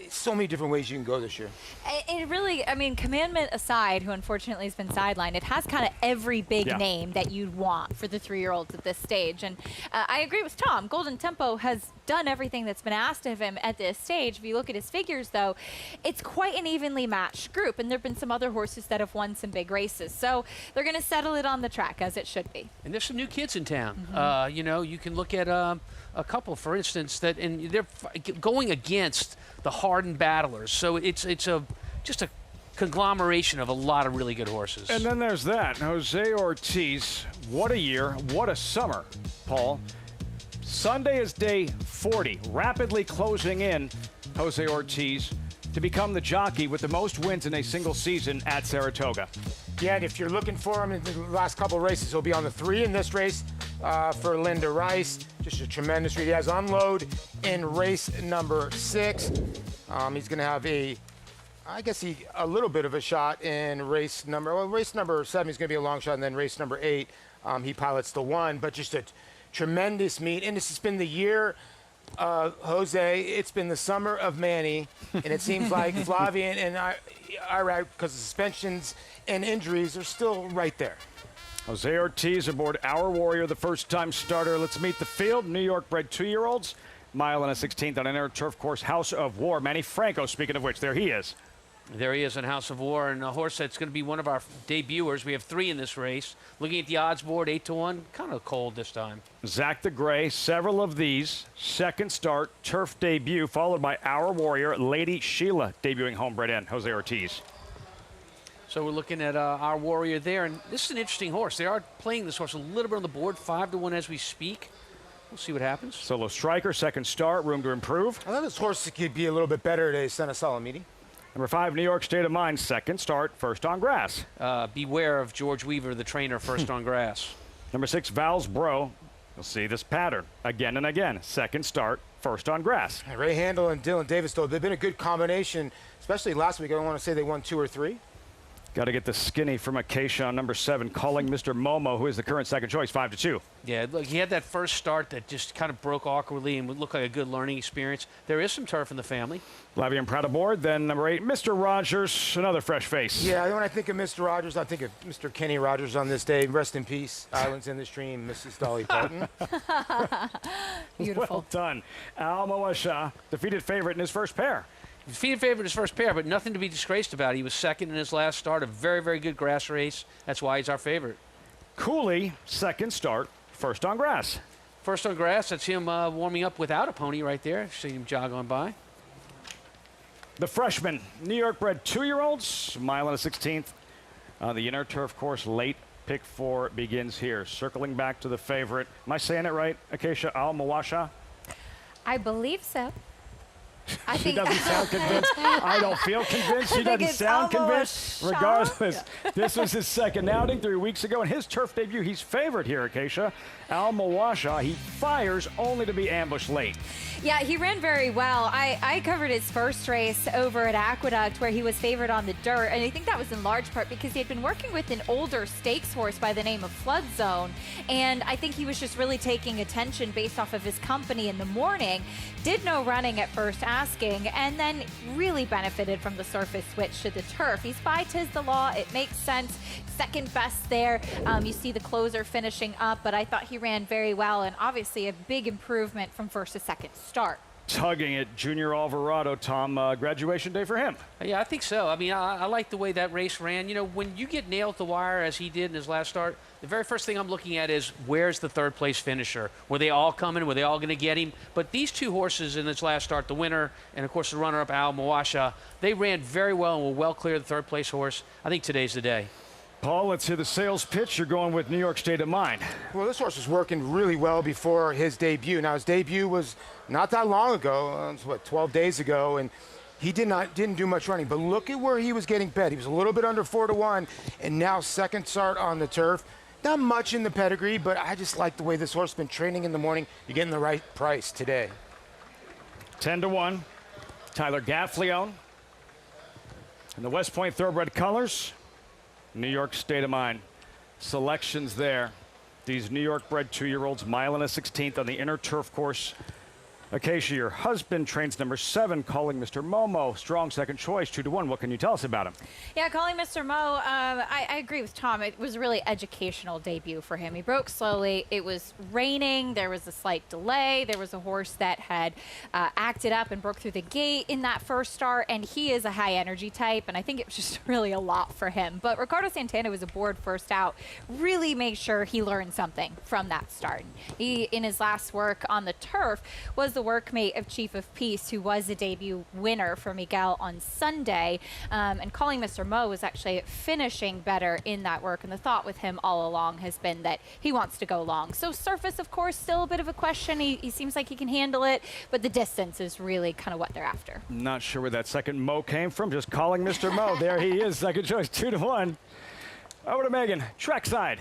S16: so many different ways you can go this year.
S17: It really, I mean, Commandment aside, who unfortunately has been sidelined, it has kind of every big name that you'd want for the 3-year-olds at this stage. And I agree with Tom. Golden Tempo has done everything that's been asked of him at this stage. If you look at his figures, though, it's quite an evenly matched group. And there have been some other horses that have won some big races. So they're going to settle it on the track, as it should be.
S14: And there's some new kids in town. You know, you can look at a couple, for instance, that and they're going against the hardened battlers. So it's just a conglomeration of a lot of really good horses.
S12: And then there's that. Jose Ortiz, what a year, what a summer, Paul. Sunday is day 40, rapidly closing in Jose Ortiz to become the jockey with the most wins in a single season at Saratoga.
S16: Yeah, and if you're looking for him in the last couple of races, he'll be on the 3 in this race for Linda Rice. Just a tremendous read. He has unload in race number 6. He's going to have a little bit of a shot in race number 7. He's going to be a long shot, and then race number 8, he pilots the 1. But just a tremendous meet, and this has been the year. Jose, it's been the summer of Manny, and it seems like Flavian and Iraq, because the suspensions and injuries are still right there.
S12: Jose Ortiz aboard Our Warrior, the first-time starter. Let's meet the field. New York-bred 2-year-olds, mile and a 16th on an inner turf course, House of War. Manny Franco, speaking of which, there he is.
S14: There he is in House of War, and a horse that's going to be one of our debuters. We have 3 in this race. Looking at the odds board, 8-1, kind of cold this time.
S12: Zach the Gray, several of these. Second start, turf debut, followed by Our Warrior, Lady Sheila, debuting homebred in Jose Ortiz.
S14: So we're looking at Our Warrior there, and this is an interesting horse. They are playing this horse a little bit on the board, 5-1 as we speak. We'll see what happens.
S12: Solo Striker, second start, room to improve.
S16: I thought this horse could be a little bit better at a Santa Salamiti.
S12: Number 5, New York State of Mind, second start, first on grass.
S14: Beware of George Weaver, the trainer, first on grass.
S12: Number 6, Val's Bro. You'll see this pattern again and again. Second start, first on grass.
S16: Ray Handel and Dylan Davis, though, they've been a good combination, especially last week. I don't want to say they won 2 or 3.
S12: Got to get the skinny from Acacia on number 7, calling Mr. Momo, who is the current second choice, 5-2.
S14: Yeah, look, he had that first start that just kind of broke awkwardly and would look like a good learning experience. There is some turf in the family.
S12: Flavian Pratt aboard. Then number 8, Mr. Rogers, another fresh face.
S16: Yeah, when I think of Mr. Rogers, I think of Mr. Kenny Rogers on this day. Rest in peace. Islands in the Stream, Mrs. Dolly Parton.
S17: Beautiful.
S12: Well done. Al Moasha, defeated favorite in his first pair.
S14: Defeated favorite in his first pair, but nothing to be disgraced about. He was second in his last start, a very, very good grass race. That's why he's our favorite.
S12: Cooley, second start, first on grass.
S14: First on grass, that's him warming up without a pony right there. See him jog on by.
S12: The freshman, New York-bred 2-year-olds, mile and a 16th. The inner turf course, late pick 4 begins here. Circling back to the favorite. Am I saying it right, Acacia Al Mawasha?
S17: I believe so.
S12: She doesn't sound convinced. I don't feel convinced. She doesn't sound convinced. Regardless, this was his second outing 3 weeks ago. In his turf debut, he's favored here, Acacia. Al Mawasha, he fires only to be ambushed late.
S17: Yeah, he ran very well. I covered his first race over at Aqueduct where he was favored on the dirt, and I think that was in large part because he had been working with an older stakes horse by the name of Flood Zone, and I think he was just really taking attention based off of his company in the morning. Did no running at first asking, and then really benefited from the surface switch to the turf. He's by 'tis the law. It makes sense. Second best there. You see the closer finishing up, but I thought he ran very well, and obviously a big improvement from first to second start.
S12: Tugging it, Junior Alvarado, Tom, graduation day for him.
S14: Yeah, I think so. I mean, I like the way that race ran. You know, when you get nailed at the wire as he did in his last start, the very first thing I'm looking at is where's the third place finisher? Were they all coming? Were they all going to get him? But these 2 horses in this last start, the winner and, of course, the runner-up, Al Mawasha, they ran very well and were well clear of the third place horse. I think today's the day.
S12: Paul, let's hear the sales pitch. You're going with New York State of Mind.
S16: Well, this horse was working really well before his debut. Now, his debut was not that long ago, 12 days ago, and he didn't do much running. But look at where he was getting bet. He was a little bit under 4-1, and now second start on the turf. Not much in the pedigree, but I just like the way this horse has been training in the morning. You're getting the right price today.
S12: 10-1, Tyler Gaffleone. In the West Point Thoroughbred colors, New York State of Mind. Selections there. These New York bred 2-year-olds, mile and a 16th on the inner turf course Acacia, your husband, trains number 7, Calling Mr. Momo. Strong second choice, 2-1. What can you tell us about him?
S17: Yeah, Calling Mr. Mo, I agree with Tom. It was a really educational debut for him. He broke slowly. It was raining. There was a slight delay. There was a horse that had acted up and broke through the gate in that first start, and he is a high energy type, and I think it was just really a lot for him. But Ricardo Santana was aboard first out. Really made sure he learned something from that start. He, in his last work on the turf, was the workmate of Chief of Peace, who was a debut winner for Miguel on Sunday. And Calling Mr. Mo was actually finishing better in that work. And the thought with him all along has been that he wants to go long. So surface, of course, still a bit of a question. He seems like he can handle it, but the distance is really kind of what they're after.
S12: Not sure where that second Mo came from. Just Calling Mr. Mo. There he is. Second choice, 2-1. Over to Megan, trackside.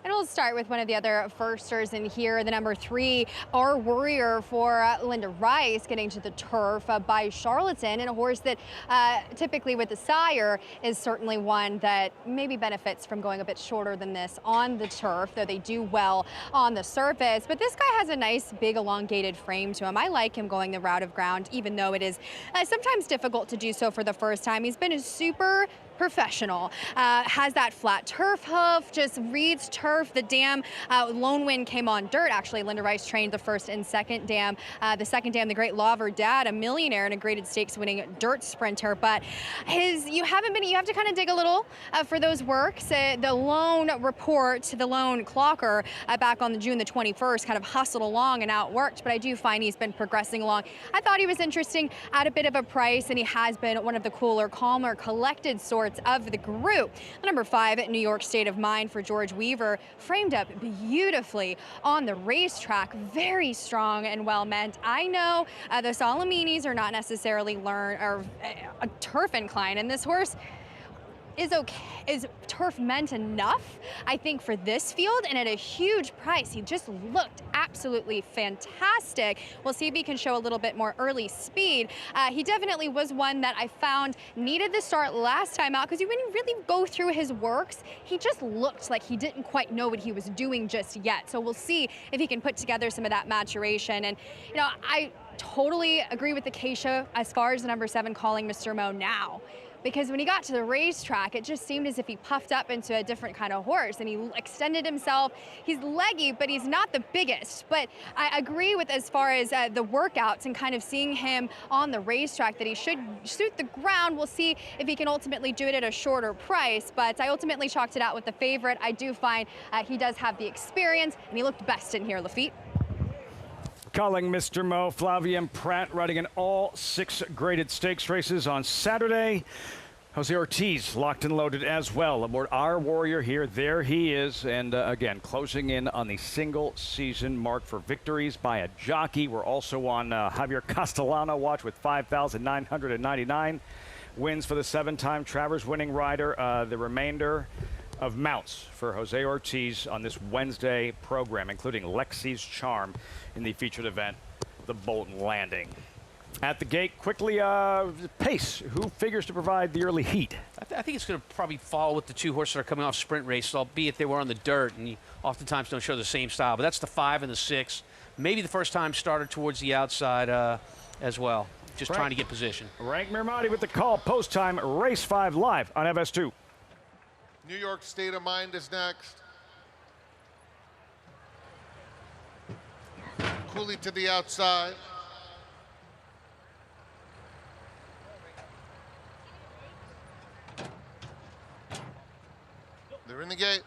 S19: And we'll start with one of the other firsters in here, the number 3, Our Warrior for Linda Rice, getting to the turf by Charlatan, and a horse that typically with the sire is certainly one that maybe benefits from going a bit shorter than this on the turf, though they do well on the surface. But this guy has a nice big elongated frame to him. I like him going the route of ground, even though it is sometimes difficult to do so for the first time. He's been a super professional, has that flat turf hoof, just reads turf. The dam, Lone Wind came on dirt. Actually, Linda Rice trained the first and second dam. The second dam, the great Lover Dad, a millionaire and a graded stakes winning dirt sprinter. But you have to kind of dig a little for those works. The lone report, the lone clocker back on June the 21st kind of hustled along and outworked, but I do find he's been progressing along. I thought he was interesting at a bit of a price, and he has been one of the cooler, calmer, collected sorts of the group. The number 5, New York State of Mind for George Weaver, framed up beautifully on the racetrack. Very strong and well meant. I know the Solomines are not necessarily a turf incline, and this horse is turf meant enough, I think, for this field, and at a huge price. He just looked absolutely fantastic. We'll see if he can show a little bit more early speed. He definitely was one that I found needed the start last time out, because when you really go through his works, he just looked like he didn't quite know what he was doing just yet. So we'll see if he can put together some of that maturation. And, I totally agree with Acacia as far as the number 7 Calling Mr. Mo now. Because when he got to the racetrack, it just seemed as if he puffed up into a different kind of horse, and he extended himself. He's leggy, but he's not the biggest. But I agree with, as far as the workouts and kind of seeing him on the racetrack, that he should suit the ground. We'll see if he can ultimately do it at a shorter price, but I ultimately chalked it out with the favorite. I do find he does have the experience, and he looked best in here, Lafitte.
S12: Calling Mr. Mo, Flavien Prat riding in all 6 graded stakes races on Saturday. Jose Ortiz locked and loaded as well aboard Our Warrior here. There he is, and again, closing in on the single season mark for victories by a jockey. We're also on Javier Castellano watch with 5,999 wins for the 7-time Travers winning rider. The remainder of mounts for Jose Ortiz on this Wednesday program, including Lexi's Charm in the featured event, the Bolton Landing. At the gate, quickly, pace. Who figures to provide the early heat?
S14: I think it's going to probably fall with the 2 horses that are coming off sprint races, albeit they were on the dirt, and you oftentimes don't show the same style. But that's the 5 and the 6. Maybe the first time starter towards the outside as well, just trying to get position.
S12: Rank Mirmati with the call. Post time, race 5 live on FS2.
S6: New York State of Mind is next. Cooley to the outside. They're in the gate.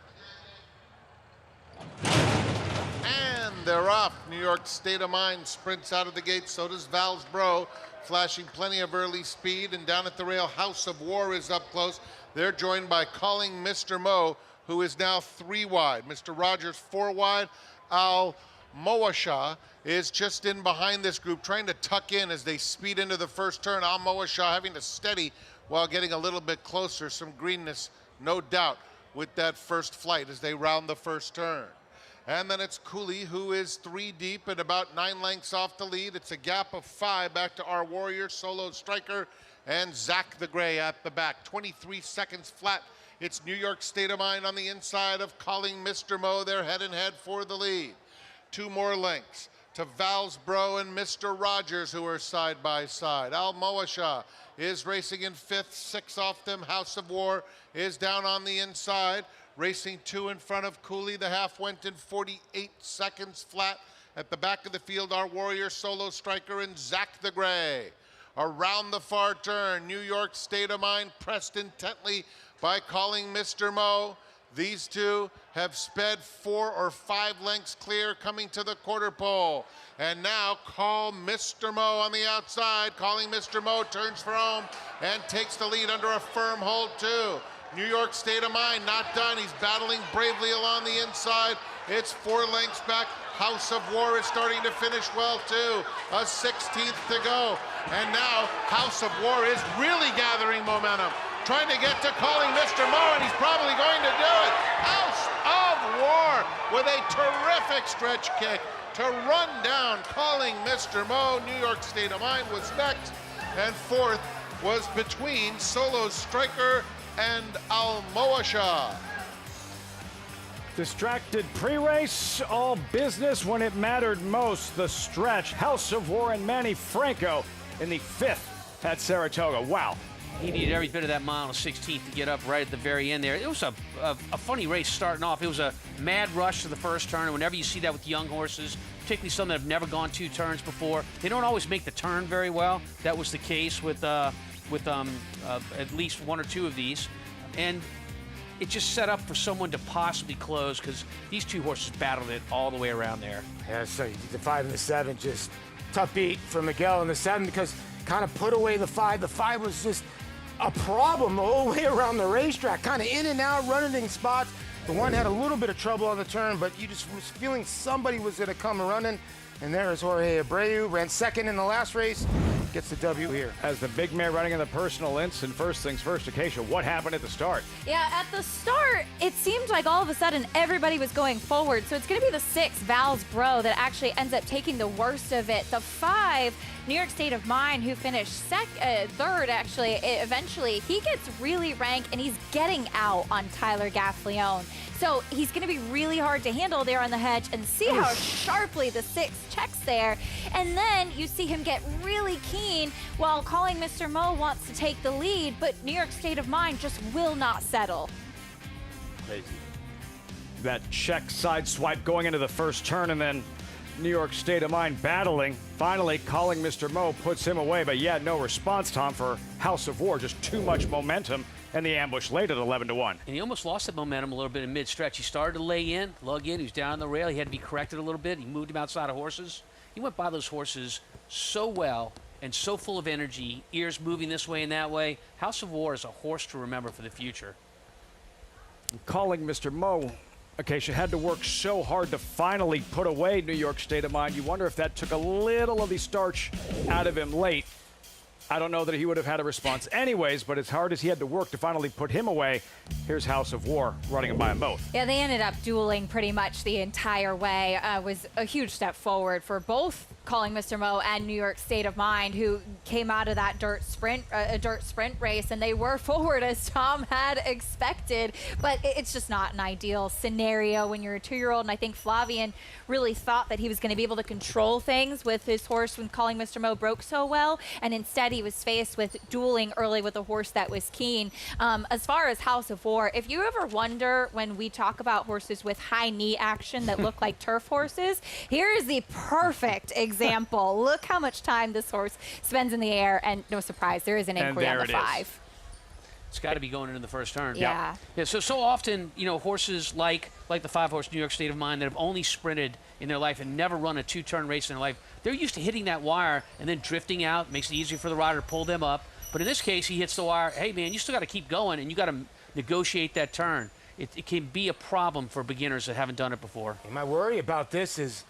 S6: And they're off. New York State of Mind sprints out of the gate. So does Val's Bro, flashing plenty of early speed. And down at the rail, House of War is up close. They're joined by Calling Mr. Mo, who is now 3 wide. Mr. Rogers 4 wide. Al Moasha is just in behind this group, trying to tuck in as they speed into the first turn. Al Moasha having to steady while getting a little bit closer. Some greenness, no doubt, with that first flight as they round the first turn. And then it's Cooley, who is 3 deep and about 9 lengths off the lead. It's a gap of 5 back to Our Warrior, Solo Striker, and Zach the Gray at the back. 23 seconds flat. It's New York State of Mind on the inside of Calling Mr. Mo. They're head and head for the lead. 2 more lengths. to Valsbro and Mr. Rogers, who are side by side. Al Moasha is racing in 5th, 6 off them. House of War is down on the inside, racing 2 in front of Cooley. The half went in 48 seconds flat. At the back of the field, our Warrior Solo Striker and Zach the Gray. Around the far turn, New York State of Mind pressed intently by Calling Mr. Mo. These two have sped 4 or 5 lengths clear coming to the quarter pole. And now Call Mr. Mo on the outside. Calling Mr. Mo turns for home and takes the lead under a firm hold too. New York State of Mind not done. He's battling bravely along the inside. It's 4 lengths back. House of War is starting to finish well too. A 16th to go. And now House of War is really gathering momentum. Trying to get to Calling Mr. Mo, and he's probably going to do it. House of War with a terrific stretch kick to run down Calling Mr. Mo. New York State of Mind was next, and 4th was between Solo Striker and Almoasha.
S12: Distracted pre-race, all business when it mattered most. The stretch, House of War and Manny Franco in the 5th at Saratoga. Wow.
S14: He needed every bit of that mile and 16th to get up right at the very end there. It was a funny race starting off. It was a mad rush to the first turn. And whenever you see that with young horses, particularly some that have never gone 2 turns before, they don't always make the turn very well. That was the case with at least 1 or 2 of these. And it just set up for someone to possibly close because these 2 horses battled it all the way around there.
S16: Yeah, so the 5 and the 7, just tough beat for Miguel in the 7 because kind of put away the 5. The 5 was just a problem the whole way around the racetrack, kind of in and out, running in spots. The 1 had a little bit of trouble on the turn, but you just was feeling somebody was going to come running. And there is Jorge Abreu, ran 2nd in the last race, gets the W here.
S12: As the big man running in the personal instant, first things first, Acacia, what happened at the start?
S17: Yeah, at the start, it seemed like all of a sudden everybody was going forward. So it's going to be the 6, Valsbro, that actually ends up taking the worst of it. The 5, New York State of Mind, who finished 3rd, actually, eventually, he gets really ranked and he's getting out on Tyler Gaffleone. So he's going to be really hard to handle there on the hedge, and see how sharply the 6 checks there. And then you see him get really keen while Calling Mr. Mo wants to take the lead, but New York State of Mind just will not settle.
S12: Crazy. That check side swipe going into the first turn, and then New York State of Mind battling. Finally, Calling Mr. Mo puts him away, but yeah, no response, Tom, for House of War. Just too much momentum. And the ambush late at 11-1.
S14: And he almost lost that momentum a little bit in mid-stretch. He started to lay in, lug in. He was down on the rail. He had to be corrected a little bit. He moved him outside of horses. He went by those horses so well and so full of energy, ears moving this way and that way. House of War is a horse to remember for the future.
S12: Calling Mr. Mo, Acacia, had to work so hard to finally put away New York State of Mind. You wonder if that took a little of the starch out of him late. I don't know that he would have had a response anyways, but as hard as he had to work to finally put him away, here's House of War running him by them both.
S17: Yeah, they ended up dueling pretty much the entire way. Was a huge step forward for both Calling Mr. Mo and New York State of Mind, who came out of that dirt sprint race, and they were forward as Tom had expected. But it's just not an ideal scenario when you're a 2-year-old, and I think Flavien really thought that he was going to be able to control things with his horse when Calling Mr. Mo broke so well, and instead he was faced with dueling early with a horse that was keen. As far as House of War, if you ever wonder when we talk about horses with high knee action that look like turf horses, here is the perfect example. Look how much time this horse spends in the air, and no surprise, there is an inquiry on the 5.
S14: It's got to be going into the first turn.
S17: Yeah.
S14: Yeah. So often, you know, horses like the 5-horse New York State of Mind that have only sprinted in their life and never run a 2-turn race in their life, they're used to hitting that wire and then drifting out. Makes it easier for the rider to pull them up. But in this case, he hits the wire. Hey, man, you still got to keep going, and you got to negotiate that turn. It can be a problem for beginners that haven't done it before.
S16: And my worry about this is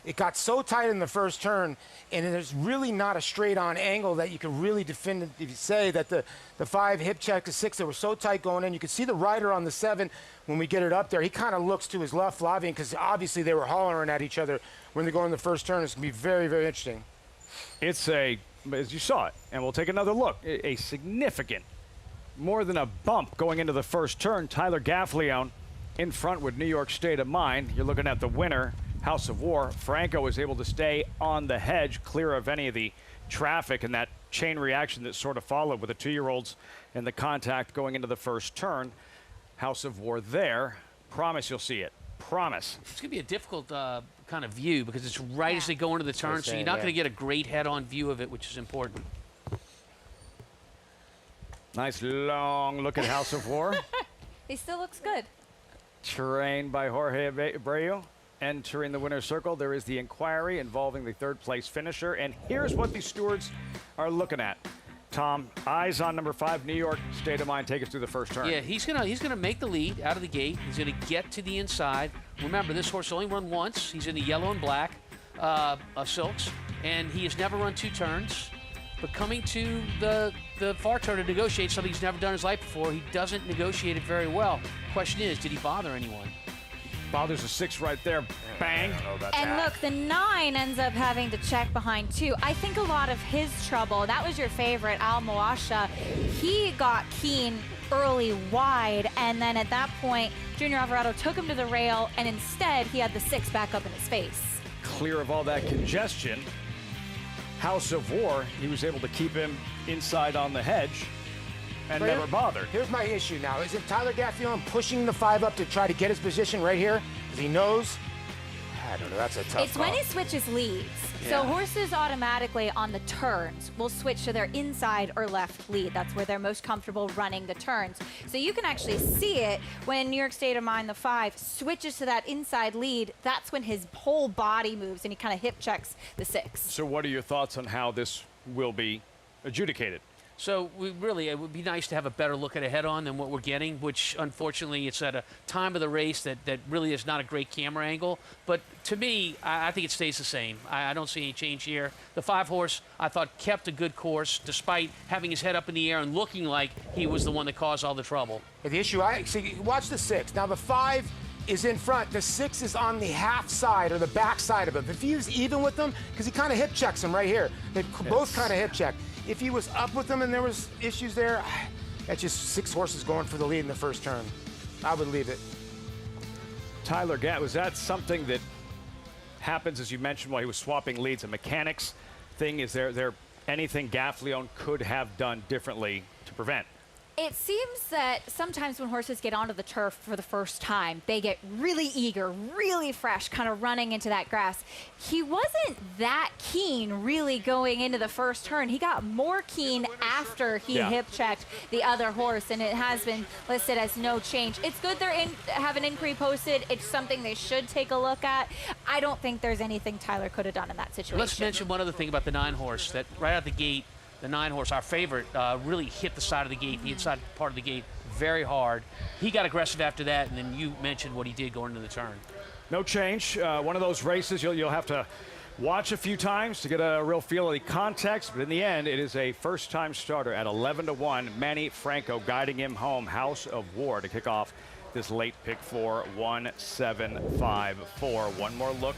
S16: it got so tight in the first turn, and there's really not a straight-on angle that you can really definitively say that the 5 hip check to 6 that were so tight going in. You can see the rider on the 7 when we get it up there. He kind of looks to his left, Flavien, because obviously they were hollering at each other when they go in the first turn. It's going to be very, very interesting.
S12: It's as you saw it, and we'll take another look, a significant, more than a bump going into the first turn. Tyler Gaffleone in front with New York State of Mind. You're looking at the winner, House of War. Franco was able to stay on the hedge, clear of any of the traffic and that chain reaction that sort of followed with the 2-year-olds and the contact going into the first turn. House of War there. Promise you'll see it. Promise.
S14: It's going to be a difficult kind of view because it's right as they go into the turn, so you're not going to get a great head-on view of it, which is important.
S12: Nice long look at House of War.
S17: He still looks good.
S12: Trained by Jorge Abreu. Entering the winner's circle, there is the inquiry involving the third-place finisher, and here's what the stewards are looking at. Tom, eyes on number 5, New York. State of Mind, take us through the first turn.
S14: Yeah, he's gonna make the lead out of the gate. He's gonna get to the inside. Remember, this horse only run once. He's in the yellow and black silks, and he has never run 2 turns. But coming to the far turn to negotiate something he's never done in his life before, he doesn't negotiate it very well. Question is, did he bother anyone?
S12: Bothers a 6 right there. Bang.
S17: And look, the 9 ends up having to check behind 2. I think a lot of his trouble, that was your favorite, Al Moasha. He got keen early wide, and then at that point, Junior Alvarado took him to the rail, and instead he had the 6 back up in his face.
S12: Clear of all that congestion. House of War, he was able to keep him inside on the hedge and never bothered.
S16: Here's my issue now. Isn't Tyler Gaffney pushing the 5 up to try to get his position right here? Because he knows. I don't know. That's a tough
S17: It's when he switches leads. So horses automatically on the turns will switch to their inside or left lead. That's where they're most comfortable running the turns. So you can actually see it when New York State of Mind, the 5, switches to that inside lead. That's when his whole body moves and he kind of hip checks the 6.
S12: So what are your thoughts on how this will be adjudicated?
S14: So it would be nice to have a better look at a head-on than what we're getting, which unfortunately it's at a time of the race that really is not a great camera angle. But to me, I think it stays the same. I don't see any change here. The 5 horse, I thought, kept a good course despite having his head up in the air and looking like he was the one that caused all the trouble.
S16: The issue, see, watch the 6. Now the 5 is in front. The 6 is on the half side or the back side of him. If he was even with them, because he kind of hip checks him right here. They both kind of hip check. If he was up with them and there was issues there, that's just 6 horses going for the lead in the first turn. I would leave it.
S12: Tyler Gatt, was that something that happens, as you mentioned, while he was swapping leads? A mechanics thing? Is there anything Gaffleone could have done differently to prevent?
S17: It seems that sometimes when horses get onto the turf for the first time, they get really eager, really fresh, kind of running into that grass. He wasn't that keen really going into the first turn. He got more keen after he hip checked the other horse, and it has been listed as no change. It's good they have an inquiry posted. It's something they should take a look at. I don't think there's anything Tyler could have done in that situation.
S14: Let's mention one other thing about the 9 horse, that right out the gate, the 9 horse, our favorite, really hit the side of the gate, the inside part of the gate, very hard. He got aggressive after that, and then you mentioned what he did going into the turn.
S12: No change. One of those races you'll have to watch a few times to get a real feel of the context, but in the end, it is a first-time starter at 11-1. Manny Franco guiding him home. House of War to kick off this late pick 4, 1-7-5-4. One more look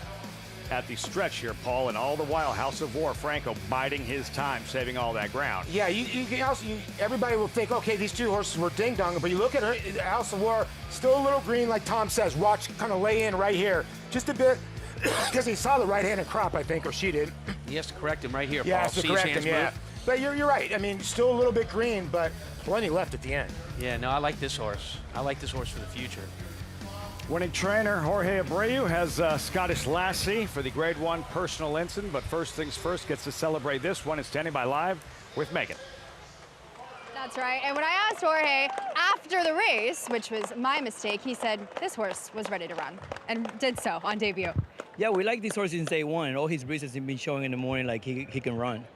S12: at the stretch here, Paul, and all the while, House of War, Franco biding his time, saving all that ground.
S16: Yeah, everybody will think, okay, these 2 horses were ding-dong, but you look at her, House of War, still a little green, like Tom says. Watch, kind of lay in right here, just a bit, because he saw the right-handed crop, I think, or she did.
S14: He has to correct him right here,
S16: Yeah,
S14: Paul.
S16: has to
S14: See
S16: correct
S14: his hands
S16: him, yeah.
S14: move?
S16: But you're right. I mean, still a little bit green, but plenty left at the end.
S14: Yeah, no, I like this horse. I like this horse for the future.
S12: Winning trainer Jorge Abreu has Scottish Lassie for the Grade 1 personal ensign, but first things first, gets to celebrate this one. It's standing by live with Megan.
S19: That's right. And when I asked Jorge after the race, which was my mistake, he said this horse was ready to run and did so on debut.
S3: Yeah, we like this horse since day one, and all his breezes have been showing in the morning like he can run.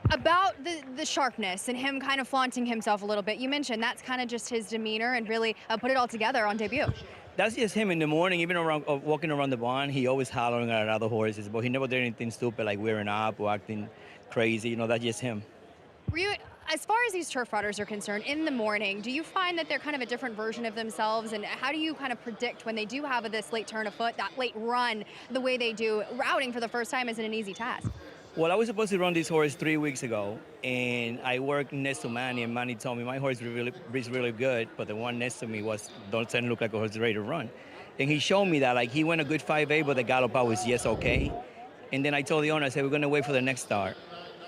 S19: About the sharpness and him kind of flaunting himself a little bit, you mentioned that's kind of just his demeanor and really put it all together on debut.
S3: That's just him in the morning, even around walking around the barn. He always hollering at other horses, but he never did anything stupid like wearing up or acting crazy. You know, that's just him.
S19: Were you, as far as these turf riders are concerned, in the morning, do you find that they're kind of a different version of themselves? And how do you kind of predict when they do have this late turn of foot, that late run, the way they do? Routing for the first time isn't an easy task.
S3: Well, I was supposed to run this horse 3 weeks ago, and I worked next to Manny, and Manny told me my horse is really good, but the one next to me doesn't look like a horse ready to run. And he showed me that, like, he went a good 5'8", but the gallop out was yes, okay. And then I told the owner, I said, we're going to wait for the next start.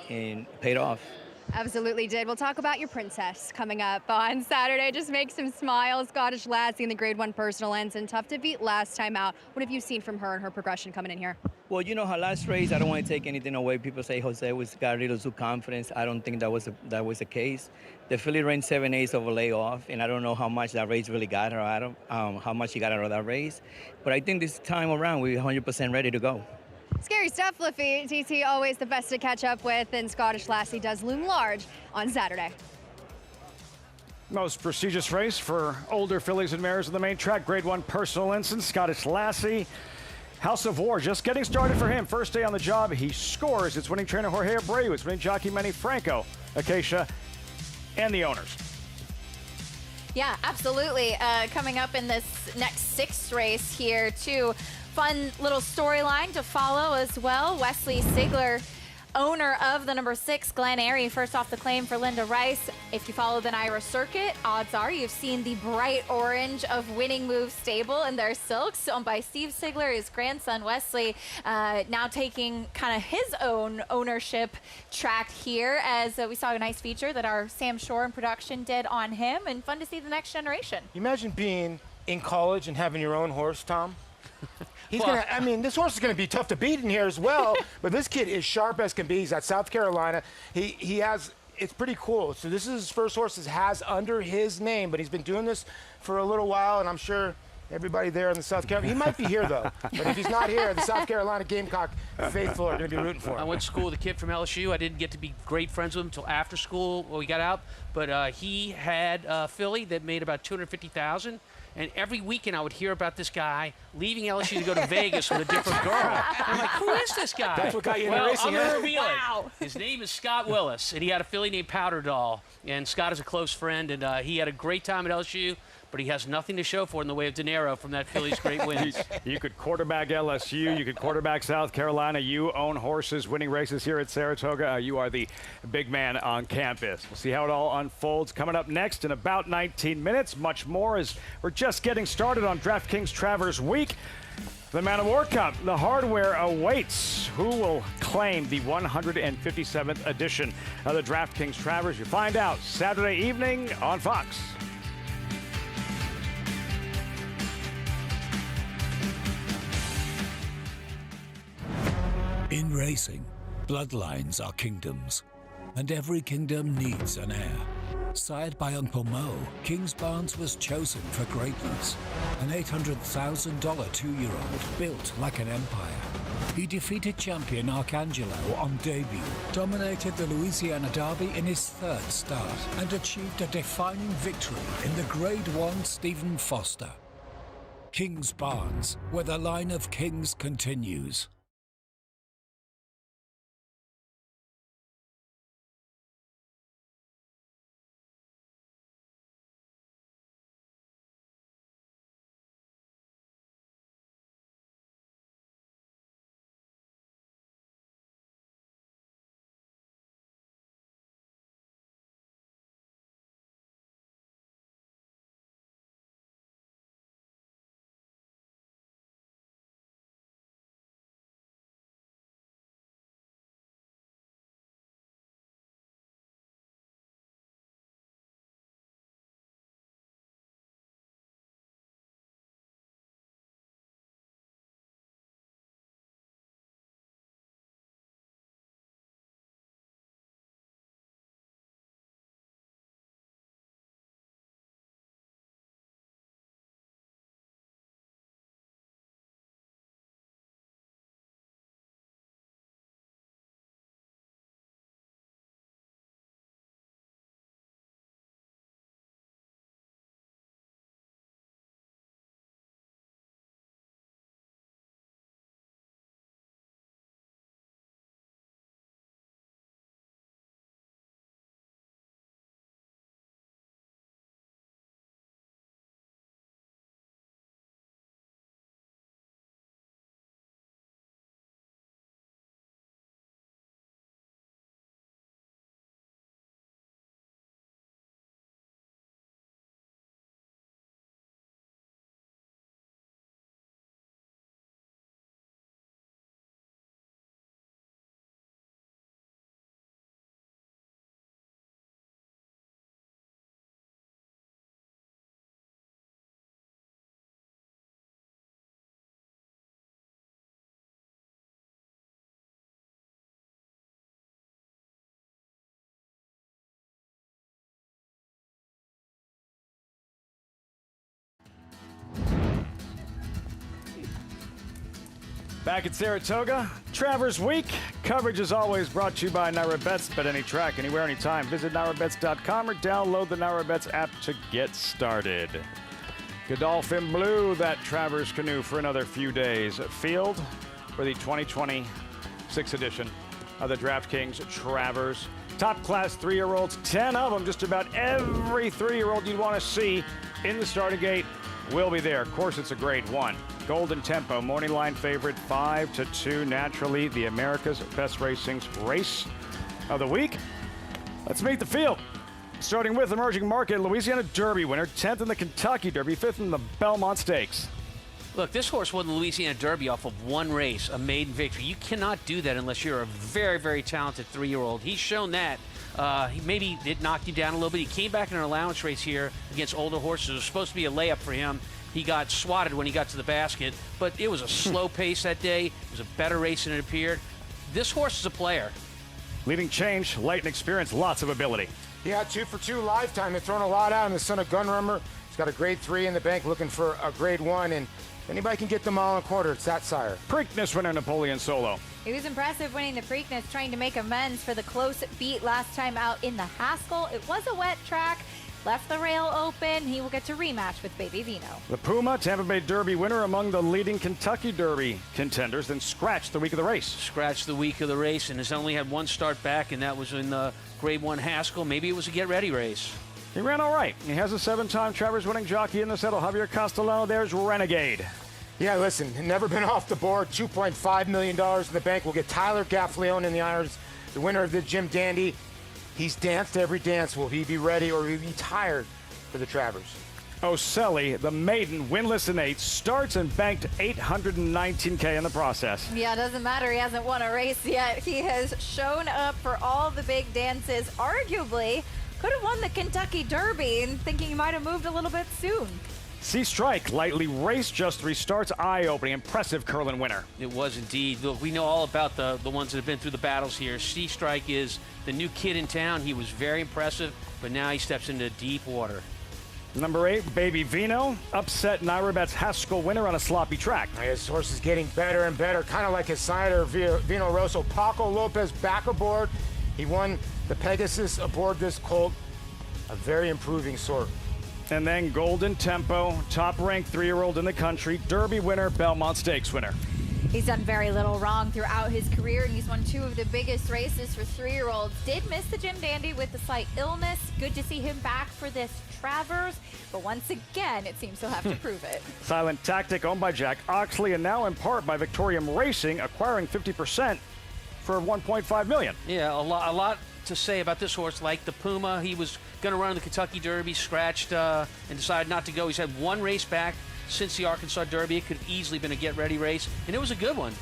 S3: And it paid off.
S19: Absolutely did. We'll talk about your princess coming up on Saturday. Just makes him smile. Scottish Lassie in the Grade 1 personal ensign. Tough to beat last time out. What have you seen from her and her progression coming in here?
S3: Well, you know, her last race, I don't want to take anything away. People say Jose got a little too confident. I don't think that was the case. The filly ran 7/8 of a layoff, and I don't know how much that race really got her out of, how much she got out of that race. But I think this time around, we're 100% ready to go.
S19: Scary stuff, Liffey. TT, always the best to catch up with, and Scottish Lassie does loom large on Saturday.
S12: Most prestigious race for older fillies and mares on the main track. Grade 1 personal ensign, Scottish Lassie. House of War just getting started for him. First day on the job, he scores. It's winning trainer Jorge Abreu. It's winning jockey Manny Franco, Acacia, and the owners.
S17: Yeah, absolutely. Coming up in this next sixth race here, too. Fun little storyline to follow as well. Wesley Sigler, owner of the number 6 Glen Airy, first off the claim for Linda Rice. If you follow the Naira circuit, odds are you've seen the bright orange of Winning Move stable and their silks owned by Steve Sigler, his grandson Wesley, now taking kind of his own ownership track here, as we saw a nice feature that our Sam Shore in production did on him, and fun to see the next generation.
S16: Imagine being in college and having your own horse, Tom. He's gonna, I mean, this horse is gonna be tough to beat in here as well, but this kid is sharp as can be. He's at South Carolina. He has, it's pretty cool. So this is his first horse he has under his name, but he's been doing this for a little while, and I'm sure everybody there in the South Carolina, he might be here though, but if he's not here, the South Carolina Gamecock faithful are gonna be rooting for him.
S14: I went to school with a kid from LSU. I didn't get to be great friends with him until after school when we got out, but he had a filly that made about $250,000. And every weekend I would hear about this guy leaving LSU to go to Vegas with a different girl. I'm like, who is this guy?
S16: That's what got you into
S14: well,
S16: racing,
S14: I'm going
S16: huh?
S14: to reveal it. His name is Scott Willis, and he had a filly named Powder Doll. And Scott is a close friend, and he had a great time at LSU, but he has nothing to show for it in the way of dinero from that filly's great wins.
S12: You could quarterback LSU. You could quarterback South Carolina. You own horses, winning races here at Saratoga. You are the big man on campus. We'll see how it all unfolds. Coming up next in about 19 minutes. Much more as we're just getting started on DraftKings Travers Week. The Man of War Cup, the hardware awaits. Who will claim the 157th edition of the DraftKings Travers? You find out Saturday evening on Fox.
S4: In racing, bloodlines are kingdoms, and every kingdom needs an heir. Sired by Uncle Mo, Kings Barnes was chosen for greatness. An $800,000 two-year-old built like an empire. He defeated champion Arcangelo on debut, dominated the Louisiana Derby in his third start, and achieved a defining victory in the Grade 1 Stephen Foster. Kings Barnes, where the line of kings continues.
S12: Back at Saratoga, Travers Week. Coverage is always brought to you by Naira Bets. Bet any track, anywhere, anytime. Visit NairaBets.com or download the Naira Bets app to get started. Godolphin Blue, that Travers canoe for another few days. Field for the 2026 edition of the DraftKings Travers. Top class 3-year-olds, 10 of them, just about every 3-year-old you'd want to see in the starting gate will be there. Of course, it's a grade 1. Golden Tempo, morning line favorite, 5-2. Naturally, the America's Best Racing's race of the week. Let's meet the field. Starting with emerging market, Louisiana Derby winner, 10th in the Kentucky Derby, 5th in the Belmont Stakes.
S14: Look, this horse won the Louisiana Derby off of one race, a maiden victory. You cannot do that unless you're a very, very talented 3-year-old. He's shown that. He maybe did knock you down a little bit. He came back in an allowance race here against older horses. It was supposed to be a layup for him. He got swatted when he got to the basket, but it was a slow pace that day. It was a better race than it appeared. This horse is a player.
S12: Leading change, light and experience, lots of ability.
S16: He had 2 for 2 lifetime. They're throwing a lot out in the son of Gunrummer. He's got a grade 3 in the bank, looking for a grade 1, and anybody can get them all in quarter. It's that sire.
S12: Preakness winner Napoleon Solo.
S17: He was impressive winning the Preakness, trying to make amends for the close beat last time out in the Haskell. It was a wet track, left the rail open. He will get to rematch with Baby Vino.
S12: The Puma, Tampa Bay Derby winner among the leading Kentucky Derby contenders, then scratched the week of the race.
S14: Scratched the week of the race and has only had one start back, and that was in the grade 1 Haskell. Maybe it was a get-ready race.
S12: He ran all right. He has a 7-time Travers winning jockey in the saddle, Javier Castellano. There's Renegade.
S16: Yeah, listen, never been off the board. $2.5 million in the bank. We'll get Tyler Gaffleone in the irons, the winner of the Jim Dandy. He's danced every dance. Will he be ready or will he be tired for the Travers?
S12: Ocelli, the maiden, winless in 8, starts and banked $819K in the process.
S17: Yeah, doesn't matter. He hasn't won a race yet. He has shown up for all the big dances. Arguably, could have won the Kentucky Derby, and thinking he might have moved a little bit soon.
S12: Sea Strike, lightly raced, just 3 starts, eye-opening, impressive Curlin winner.
S14: It was indeed. Look, we know all about the ones that have been through the battles here. Sea Strike is the new kid in town. He was very impressive, but now he steps into deep water.
S12: Number 8, Baby Vino, upset Naira Bets Haskell winner on a sloppy track.
S16: His horse is getting better and better, kind of like his sire, Vino Rosso. Paco Lopez back aboard. He won the Pegasus aboard this colt, a very improving sort.
S12: And then Golden Tempo, top-ranked 3-year-old in the country, Derby winner, Belmont Stakes winner.
S17: He's done very little wrong throughout his career, and he's won 2 of the biggest races for 3-year-olds. Did miss the Jim Dandy with a slight illness. Good to see him back for this Travers, but once again, it seems he'll have to prove it.
S12: Silent Tactic, owned by Jack Oxley, and now in part by Victorium Racing, acquiring 50% for $1.5 million.
S14: Yeah, a lot to say about this horse. Like the Puma, he was going to run in the Kentucky Derby, scratched and decided not to go. He's had 1 race back since the Arkansas Derby. It could have easily been a get-ready race, and it was a good one.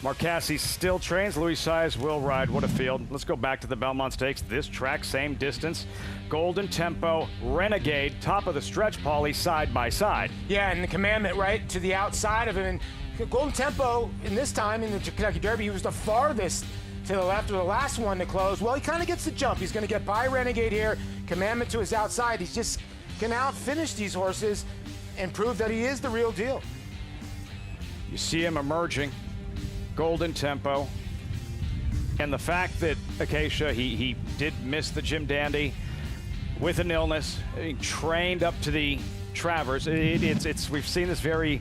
S12: Marcassi still trains. Louis Size will ride. What a field. Let's go back to the Belmont Stakes. This track, same distance. Golden Tempo, Renegade, top of the stretch, Paulie, side by side.
S16: Yeah, and the commandment right to the outside of him. And Golden Tempo, in this time in the Kentucky Derby, he was the farthest to the left of the last one to close. Well, he kind of gets the jump. He's going to get by Renegade here. Commandment to his outside. He's just going to outfinish these horses and prove that he is the real deal.
S12: You see him emerging. Golden Tempo. And the fact that Acacia, he did miss the Jim Dandy with an illness. He trained up to the Travers. We've seen this very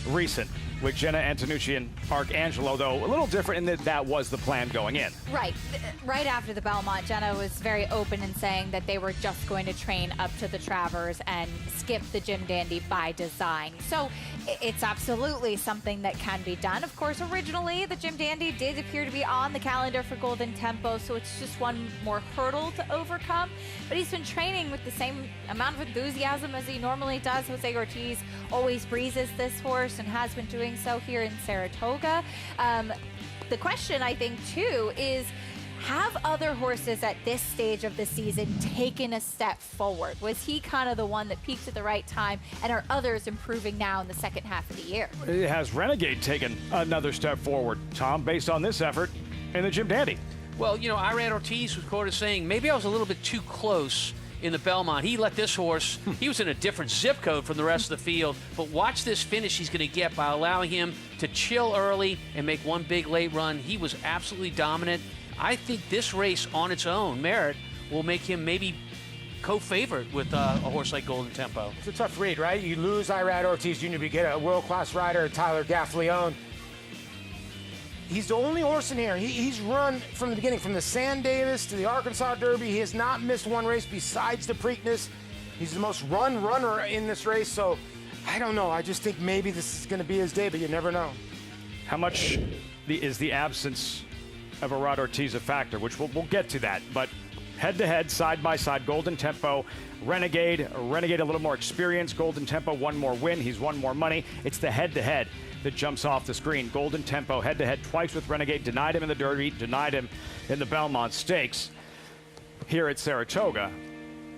S12: recent with Jenna Antonucci and Arcangelo, though a little different in that was the plan going in.
S17: Right after the Belmont, Jenna was very open in saying that they were just going to train up to the Travers and skip the Jim Dandy by design. So it's absolutely something that can be done. Of course, originally the Jim Dandy did appear to be on the calendar for Golden Tempo, so it's just one more hurdle to overcome. But he's been training with the same amount of enthusiasm as he normally does. Jose Ortiz always breezes this horse and has been doing so here in Saratoga. The question, I think, too, is have other horses at this stage of the season taken a step forward? Was he kind of the one that peaked at the right time, and are others improving now in the second half of the year?
S12: Has Renegade taken another step forward, Tom, based on this effort in the Jim Dandy?
S14: Well, you know, Irad Ortiz was quoted saying, maybe I was a little bit too close in the Belmont. He let this horse, he was in a different zip code from the rest of the field, but watch this finish he's going to get by allowing him to chill early and make one big late run. He was absolutely dominant. I think this race on its own merit will make him maybe co-favorite with a horse like Golden Tempo.
S16: It's a tough read, right? You lose Irad Ortiz Jr., but you get a world-class rider, Tyler Gaffalione. He's the only horse in here. He's run from the beginning, from the San Davis to the Arkansas Derby. He has not missed one race besides the Preakness. He's the most run runner in this race, so I don't know. I just think maybe this is going to be his day, but you never know.
S12: How much is the absence of Irad Ortiz a factor, which we'll get to that, but head-to-head, side-by-side, Golden Tempo, Renegade a little more experience, Golden Tempo, one more win, he's won more money. It's the head-to-head that jumps off the screen. Golden Tempo head-to-head twice with Renegade, denied him in the Derby, denied him in the Belmont Stakes. Here at Saratoga,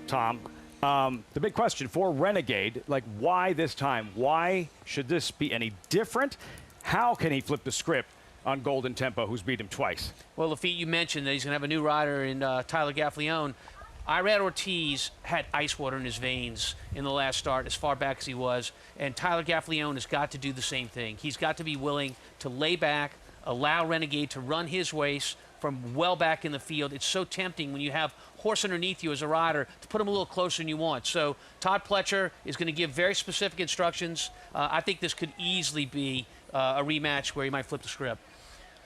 S12: Tom, the big question for Renegade, like why this time? Why should this be any different? How can he flip the script on Golden Tempo, who's beat him twice?
S14: Well, Lafitte, you mentioned that he's going to have a new rider in Tyler Gaffalione. Irad Ortiz had ice water in his veins in the last start, as far back as he was, and Tyler Gaffalione has got to do the same thing. He's got to be willing to lay back, allow Renegade to run his race from well back in the field. It's so tempting when you have horse underneath you as a rider to put him a little closer than you want. So Todd Pletcher is going to give very specific instructions. I think this could easily be a rematch where he might flip the script.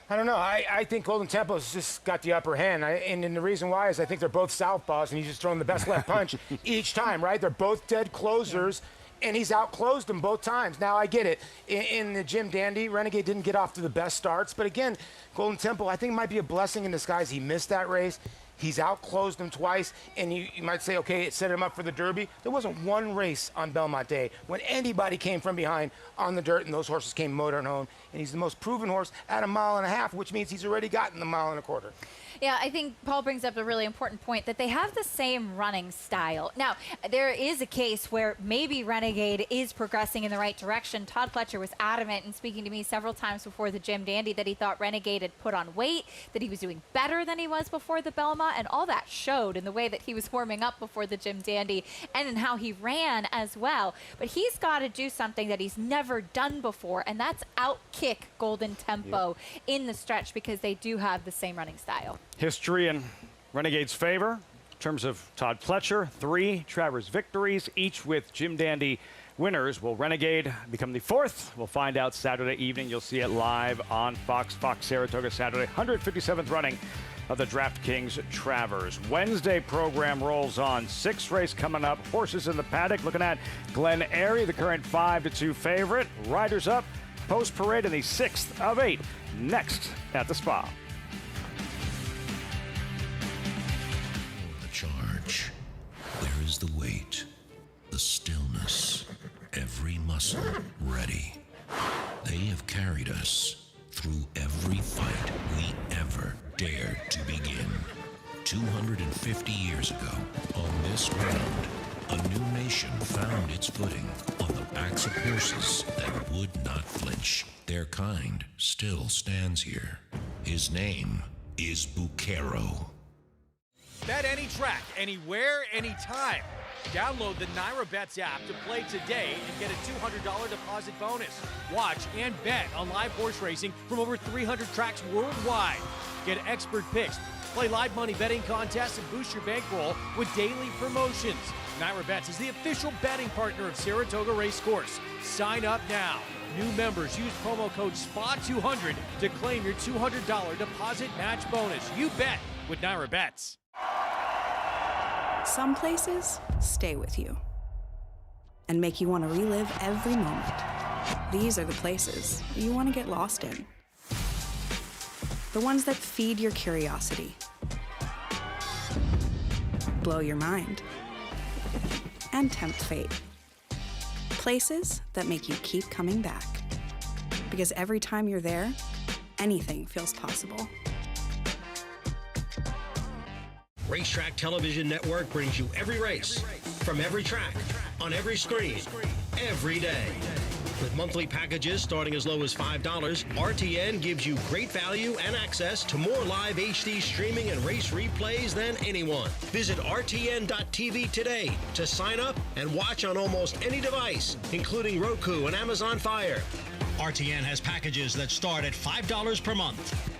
S16: I don't know. I think Golden Tempo's just got the upper hand. And the reason why is I think they're both southpaws, and he's just throwing the best left punch each time, right? They're both dead closers, and he's outclosed them both times. Now, I get it. In the Jim Dandy, Renegade didn't get off to the best starts. But again, Golden Tempo, I think it might be a blessing in disguise. He missed that race. He's outclosed him twice, and you might say, okay, it set him up for the Derby. There wasn't one race on Belmont Day when anybody came from behind on the dirt, and those horses came motoring home. And he's the most proven horse at 1.5 miles, which means he's already gotten the 1.25 miles.
S17: Yeah, I think Paul brings up a really important point that they have the same running style. Now, there is a case where maybe Renegade is progressing in the right direction. Todd Pletcher was adamant in speaking to me several times before the Jim Dandy that he thought Renegade had put on weight, that he was doing better than he was before the Belmont, and all that showed in the way that he was warming up before the Jim Dandy and in how he ran as well. But he's got to do something that he's never done before, and that's outkick Golden Tempo in the stretch, because they do have the same running style.
S12: History in Renegade's favor in terms of Todd Pletcher, 3 Travers victories, each with Jim Dandy winners. Will Renegade become the 4th? We'll find out Saturday evening. You'll see it live on Fox Saratoga Saturday. 157th running of the DraftKings Travers. Wednesday program rolls on. 6th race coming up. Horses in the paddock. Looking at Glen Airy, the current 5-2 favorite. Riders up. Post parade in the 6th of 8. Next at the Spa.
S2: Charge. There is the weight, the stillness, every muscle ready. They have carried us through every fight we ever dared to begin. 250 years ago, on this ground, a new nation found its footing on the backs of horses that would not flinch. Their kind still stands here. His name is Bucero.
S7: Bet any track, anywhere, anytime. Download the NyraBets app to play today and get a $200 deposit bonus. Watch and bet on live horse racing from over 300 tracks worldwide. Get expert picks, play live money betting contests, and boost your bankroll with daily promotions. NyraBets is the official betting partner of Saratoga Racecourse. Sign up now. New members use promo code SPA200 to claim your $200 deposit match bonus. You bet with NyraBets.
S11: Some places stay with you and make you want to relive every moment. These are the places you want to get lost in. The ones that feed your curiosity, blow your mind, and tempt fate. Places that make you keep coming back. Because every time you're there, anything feels possible.
S23: Racetrack Television Network brings you every race, from every track, on every screen, every day. With monthly packages starting as low as $5, RTN gives you great value and access to more live HD streaming and race replays than anyone. Visit RTN.tv today to sign up and watch on almost any device, including Roku and Amazon Fire. RTN has packages that start at $5 per month.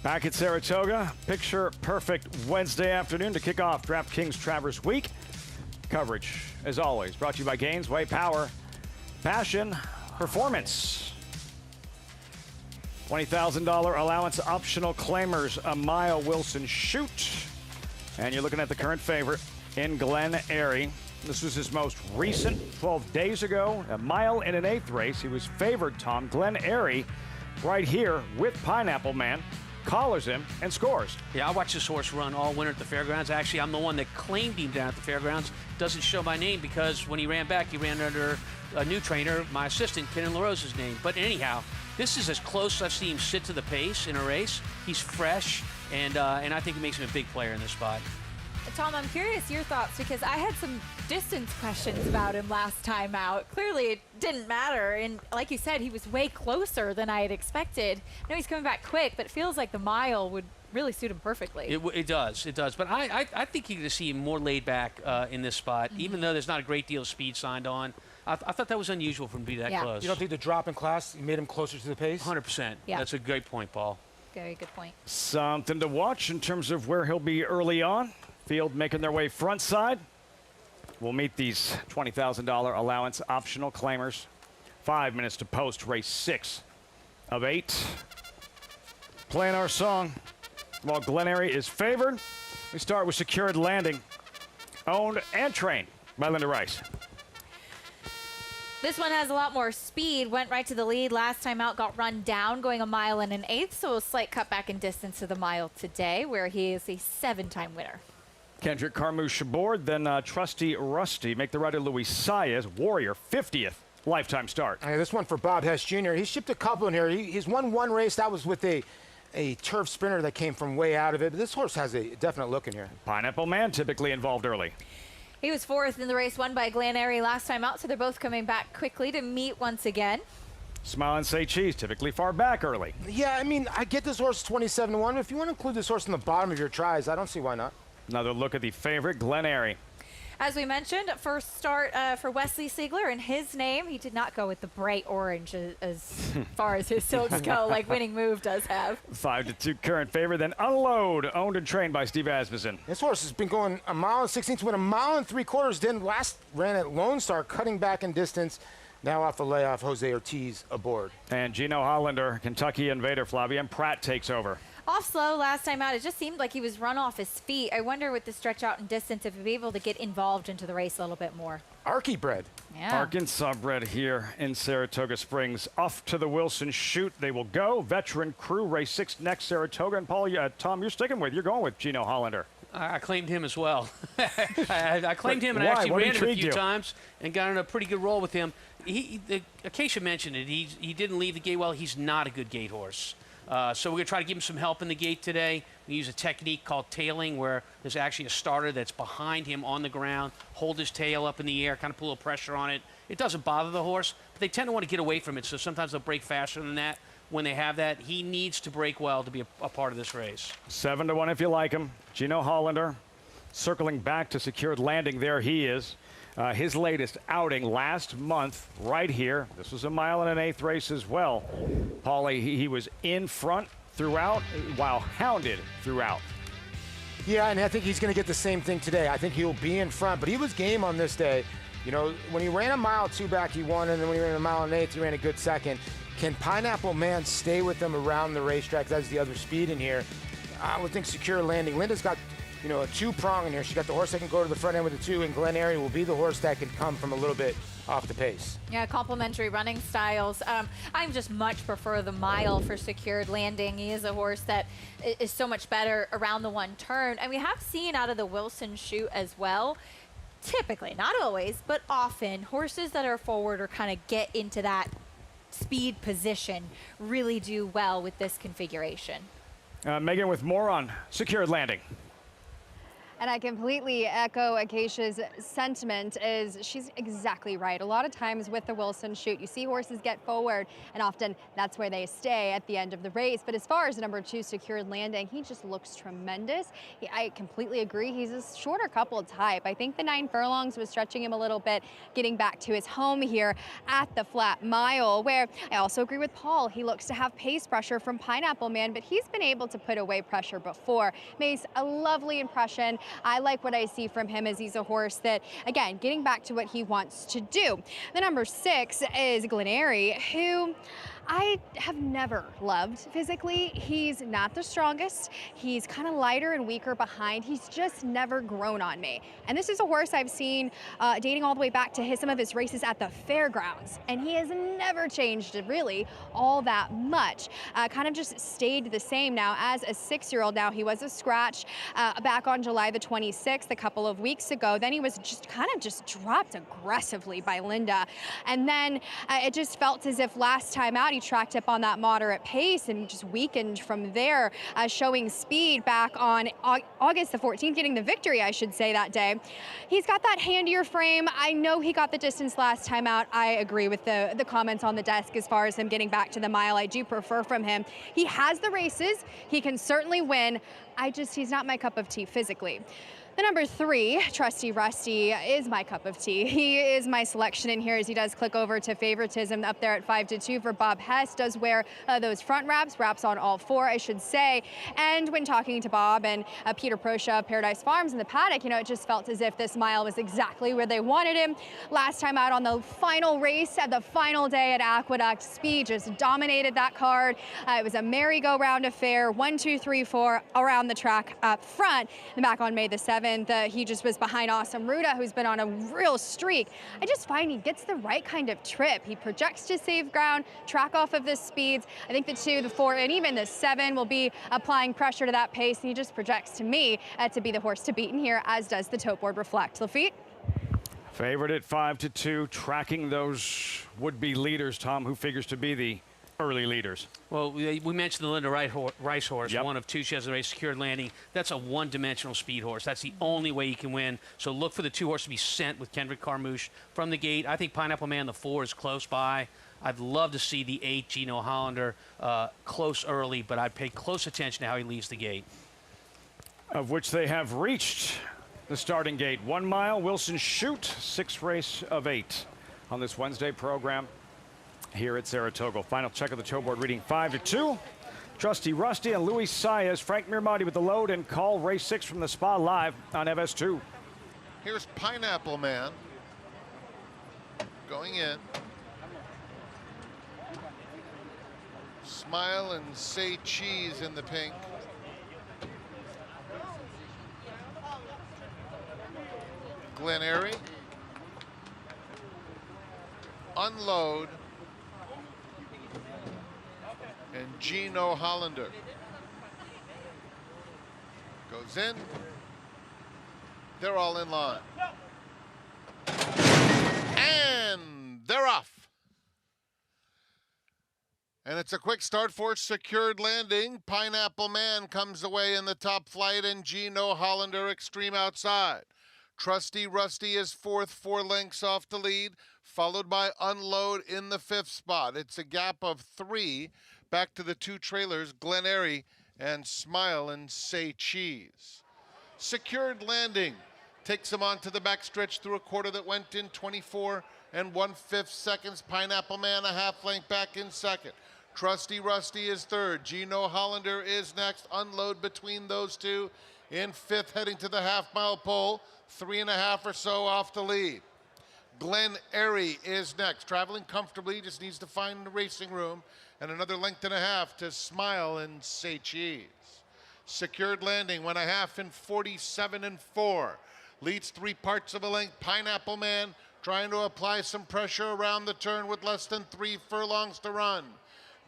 S12: Back at Saratoga, picture perfect Wednesday afternoon to kick off DraftKings Travers Week. Coverage, as always, brought to you by Gainesway Power, Passion, Performance. $20,000 allowance optional claimers, a mile Wilson Shoot. And you're looking at the current favorite in Glen Airy. This was his most recent, 12 days ago, a mile in an eighth race. He was favored, Tom. Glen Airy right here with Pineapple Man. Collars him and scores.
S14: Yeah, I watched this horse run all winter at the fairgrounds. Actually, I'm the one that claimed him down at the fairgrounds. Doesn't show my name because when he ran back, he ran under a new trainer, my assistant, Kenan LaRosa's name. But anyhow, this is as close as I've seen him sit to the pace in a race. He's fresh, and I think it makes him a big player in this spot.
S17: Tom, I'm curious your thoughts because I had some distance questions about him last time out. Clearly, it didn't matter, and like you said, he was way closer than I had expected. I know he's coming back quick, but it feels like the mile would really suit him perfectly.
S14: It does. But I think you're going to see him more laid back in this spot, even though there's not a great deal of speed signed on. I thought that was unusual for him to be that close.
S16: You don't think the drop in class made him closer to the pace?
S14: 100%.
S17: Yeah.
S14: That's a great point, Paul.
S17: Very good point.
S12: Something to watch in terms of where he'll be early on. Field making their way front side. We'll meet these $20,000 allowance optional claimers. 5 minutes to post race 6 of 8. Playing our song while Glen Airy is favored. We start with Secured Landing, owned and trained by Linda Rice.
S17: This one has a lot more speed, went right to the lead last time out, got run down, going a mile and an eighth, so a slight cutback in distance to the mile today, where he is a 7-time winner.
S12: Kendrick Carmouche aboard, then Trusty Rusty make the ride to Luis Saez, Warrior, 50th lifetime start.
S16: This one for Bob Hess Jr. He shipped a couple in here. He's won one race. That was with a turf sprinter that came from way out of it. But this horse has a definite look in here.
S12: Pineapple Man typically involved early.
S17: He was 4th in the race won by Glen Airy last time out, so they're both coming back quickly to meet once again.
S12: Smile and Say Cheese typically far back early.
S16: Yeah, I mean, I get this horse 27-1. If you want to include this horse in the bottom of your tries, I don't see why not.
S12: Another look at the favorite, Glen Airy.
S17: As we mentioned, first start for Wesley Siegler in his name. He did not go with the bright orange as far as his silks go, like Winning Move does have.
S12: 5-2 current favorite, then Unload, owned and trained by Steve Asmussen.
S16: This horse has been going a mile and 16th, went a mile and 3/4. Then last ran at Lone Star, cutting back in distance. Now off the layoff, Jose Ortiz aboard.
S12: And Gino Hollander, Kentucky Invader, Flavien Prat takes over.
S17: Off slow last time out, it just seemed like he was run off his feet. I wonder with the stretch out in distance if he'll be able to get involved into the race a little bit more.
S16: Arky bred.
S17: Yeah.
S12: Arkansas bred here in Saratoga Springs. Off to the Wilson Shoot they will go. Veteran crew, race 6 next, Saratoga. And Paul, Tom, you're sticking with, you're going with Gino Hollander.
S14: I claimed him as well. I claimed him, and I actually ran him a few times and got in a pretty good roll with him. Acacia mentioned it. He didn't leave the gate well. He's not a good gate horse. So we're going to try to give him some help in the gate today. We use a technique called tailing, where there's actually a starter that's behind him on the ground, hold his tail up in the air, kind of put a little pressure on it. It doesn't bother the horse, but they tend to want to get away from it, so sometimes they'll break faster than that. When they have that, he needs to break well to be a part of this race.
S12: 7-1 if you like him. Gino Hollander circling back to Secured Landing. There he is. His latest outing last month right here. This was a mile and an eighth race as well. Paulie, he was in front throughout while hounded throughout.
S16: Yeah, and I think he's going to get the same thing today. I think he'll be in front, but he was game on this day. You know, when he ran a mile 2 back, he won, and then when he ran a mile and eighth, he ran a good second. Can Pineapple Man stay with them around the racetrack? That's the other speed in here. I would think Secure Landing. Linda's got, you know, a 2-prong in here. She got the horse that can go to the front end with the 2, and Glen Airy will be the horse that can come from a little bit off the pace.
S17: Yeah, complementary running styles. I just much prefer the mile for Secured Landing. He is a horse that is so much better around the one turn. And we have seen out of the Wilson Shoot as well, typically, not always, but often, horses that are forward or kind of get into that speed position really do well with this configuration.
S12: Megan with more on Secured Landing.
S19: And I completely echo Acacia's sentiment. Is she's exactly right. A lot of times with the Wilson shoot, you see horses get forward, and often that's where they stay at the end of the race. But as far as number 2, Secured Landing, he just looks tremendous. I completely agree. He's a shorter couple type. I think the 9 furlongs was stretching him a little bit, getting back to his home here at the Flat Mile, where I also agree with Paul. He looks to have pace pressure from Pineapple Man, but he's been able to put away pressure before. Makes a lovely impression. I like what I see from him, as he's a horse that, again, getting back to what he wants to do. The number 6 is Glenary, who I have never loved physically. He's not the strongest. He's kind of lighter and weaker behind. He's just never grown on me. And this is a horse I've seen dating all the way back to some of his races at the fairgrounds. And he has never changed really all that much. Kind of just stayed the same now as a 6-year-old. Now, he was a scratch back on July the 26th, a couple of weeks ago. Then he was just kind of just dropped aggressively by Linda. And then it just felt as if last time out, he tracked up on that moderate pace and just weakened from there, showing speed back on August the 14th, getting the victory, I should say, that day. He's got that handier frame. I know he got the distance last time out. I agree with the comments on the desk as far as him getting back to the mile. I do prefer from him. He has the races. He can certainly win. He's not my cup of tea physically. The number 3, Trusty Rusty, is my cup of tea. He is my selection in here, as he does click over to favoritism up there at 5-2 for Bob Hess. Does wear those front wraps on all 4, I should say. And when talking to Bob and Peter Proscia, Paradise Farms in the paddock, it just felt as if this mile was exactly where they wanted him. Last time out on the final race at the final day at Aqueduct, speed just dominated that card. It was a merry-go-round affair, 1, 2, 3, 4 around the track up front. And back on May the 7th, he just was behind Awesome Ruda, who's been on a real streak. I just find he gets the right kind of trip. He projects to save ground, track off of the speeds. I think the 2, the 4, and even the 7 will be applying pressure to that pace, and he just projects to me to be the horse to beat in here, as does the tote board reflect. Lafitte?
S12: Favorite at 5-2, tracking those would-be leaders, Tom, who figures to be the early leaders.
S14: Well, we mentioned the Linda Rice horse, one of 2 she has in the race, Secured Landing. That's a one-dimensional speed horse. That's the only way you can win. So look for the 2 horses to be sent with Kendrick Carmouche from the gate. I think Pineapple Man, the 4, is close by. I'd love to see the 8, Gino Hollander, close early, but I'd pay close attention to how he leaves the gate.
S12: Of which they have reached the starting gate. 1 mile, Wilson Shoot, 6th race of 8 on this Wednesday program here at Saratoga. Final check of the toe board reading 5-2. Trusty Rusty and Luis Saez. Frank Mirmati with the load and call race 6 from the spa live on FS2.
S6: Here's Pineapple Man going in. Smile and Say Cheese in the pink. Glenary. Unload. And Gino Hollander goes in. They're all in line. And they're off. And it's a quick start for Secured Landing. Pineapple Man comes away in the top flight, and Gino Hollander extreme outside. Trusty Rusty is 4th, 4 lengths off the lead, followed by Unload in the 5th spot. It's a gap of 3. Back to the 2 trailers, Glenary and Smile and Say Cheese. Secured Landing takes him onto the backstretch through a quarter that went in 24 1/5 seconds. Pineapple Man a half length back in 2nd. Trusty Rusty is 3rd. Gino Hollander is next. Unload between those 2 in 5th, heading to the half-mile pole, 3.5 or so off the lead. Glen Airy is next, traveling comfortably, just needs to find the racing room, and another 1.5 lengths to Smile and Say Cheese. Secured Landing, 1.5 in 47 4. Leads 3 parts of a length. Pineapple Man trying to apply some pressure around the turn with less than 3 furlongs to run.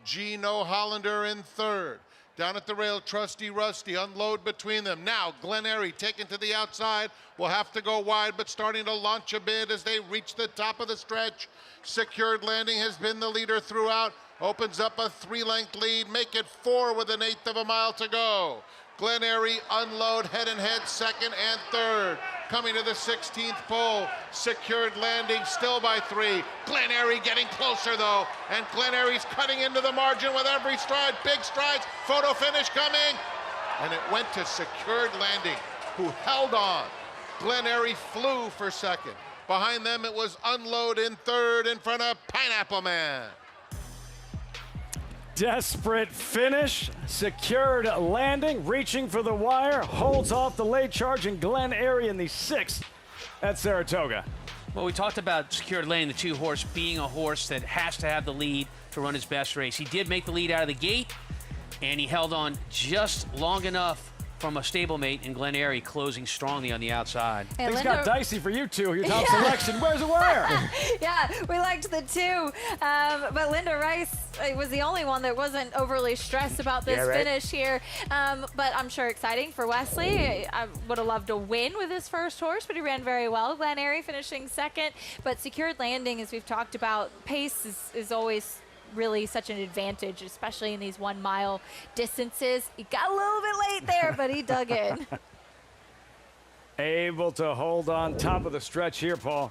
S6: Gino Hollander in 3rd. Down at the rail, Trusty Rusty, Unload between them. Now, Glen Airy taken to the outside. Will have to go wide, but starting to launch a bit as they reach the top of the stretch. Secured Landing has been the leader throughout. Opens up a 3-length lead. Make it 4 with 1/8 of a mile to go. Glen Eyrie unload head-and-head second and third. Coming to the 16th pole, Secured Landing still by 3. Glen Eyrie getting closer though, and Glen Eyrie's cutting into the margin with every stride, big strides, photo finish coming, and it went to Secured Landing, who held on. Glen Eyrie flew for second. Behind them it was Unload in third in front of Pineapple Man.
S12: Desperate finish, Secured Landing, reaching for the wire, holds off the late charge in Glen Eyrie in the 6th at Saratoga.
S14: Well, we talked about Secured Landing, the 2-horse, being a horse that has to have the lead to run his best race. He did make the lead out of the gate, and he held on just long enough from a stablemate in Glen Eyrie, closing strongly on the outside.
S12: Hey, things got dicey for you two. Your top selection. Where's the wire?
S17: Yeah, we liked the 2, but Linda Rice was the only one that wasn't overly stressed about this finish here. But I'm sure exciting for Wesley. I would have loved to win with his first horse, but he ran very well. Glen Eyrie finishing second, but Secured Landing, as we've talked about, pace is always really such an advantage, especially in these 1 mile distances. He got a little bit late there, but he dug in.
S12: Able to hold on top of the stretch here, Paul.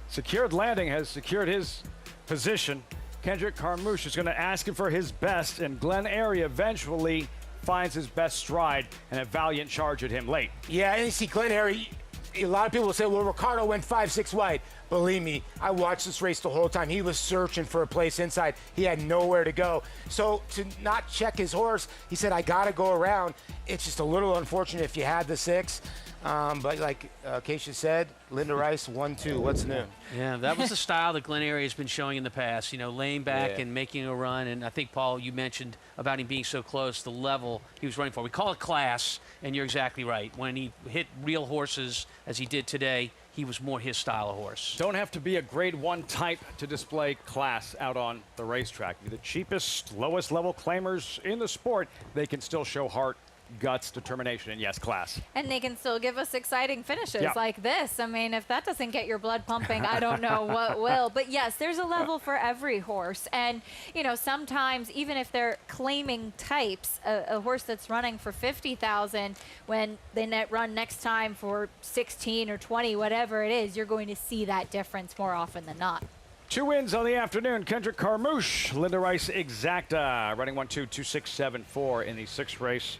S12: Secured Landing has secured his position. Kendrick Carmouche is going to ask him for his best, and Glen Eyrie eventually finds his best stride and a valiant charge at him late.
S16: Yeah, and you see Glen Eyrie, a lot of people will say, well, Ricardo went 5-6 wide. Believe me, I watched this race the whole time. He was searching for a place inside. He had nowhere to go. So to not check his horse, he said, I got to go around. It's just a little unfortunate if you had the 6. But like Keisha said, Linda Rice, 1-2. What's new?
S14: Yeah, that was the style that Glen Eyrie has been showing in the past, you know, laying back and making a run. And I think, Paul, you mentioned about him being so close, the level he was running for. We call it class, and you're exactly right. When he hit real horses, as he did today, he was more his style of horse.
S12: Don't have to be a grade 1 type to display class out on the racetrack. Be the cheapest, lowest level claimers in the sport. They can still show heart, guts, determination, and yes, class.
S17: And they can still give us exciting finishes like this. I mean, if that doesn't get your blood pumping, I don't know what will. But yes, there's a level for every horse. And, you know, sometimes even if they're claiming types, a horse that's running for 50,000, when they run next time for 16 or 20, whatever it is, you're going to see that difference more often than not.
S12: 2 wins on the afternoon. Kendrick Carmouche, Linda Rice Exacta, running 1-2, 2-6-7-4 in the 6th race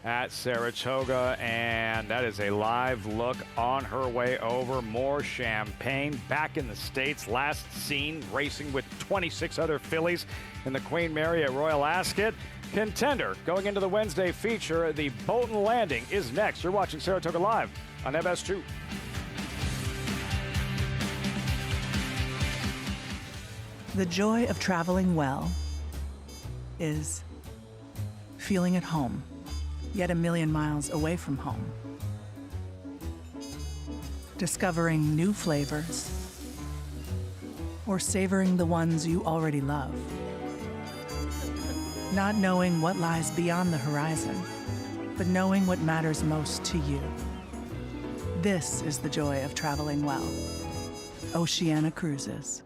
S12: at Saratoga, and that is a live look on her way over. More champagne back in the States. Last seen racing with 26 other fillies in the Queen Mary at Royal Ascot. Contender going into the Wednesday feature, the Bolton Landing, is next. You're watching Saratoga Live on MS2.
S10: The joy of traveling well is feeling at home, yet a million miles away from home. Discovering new flavors, or savoring the ones you already love. Not knowing what lies beyond the horizon, but knowing what matters most to you. This is the joy of traveling well. Oceana Cruises.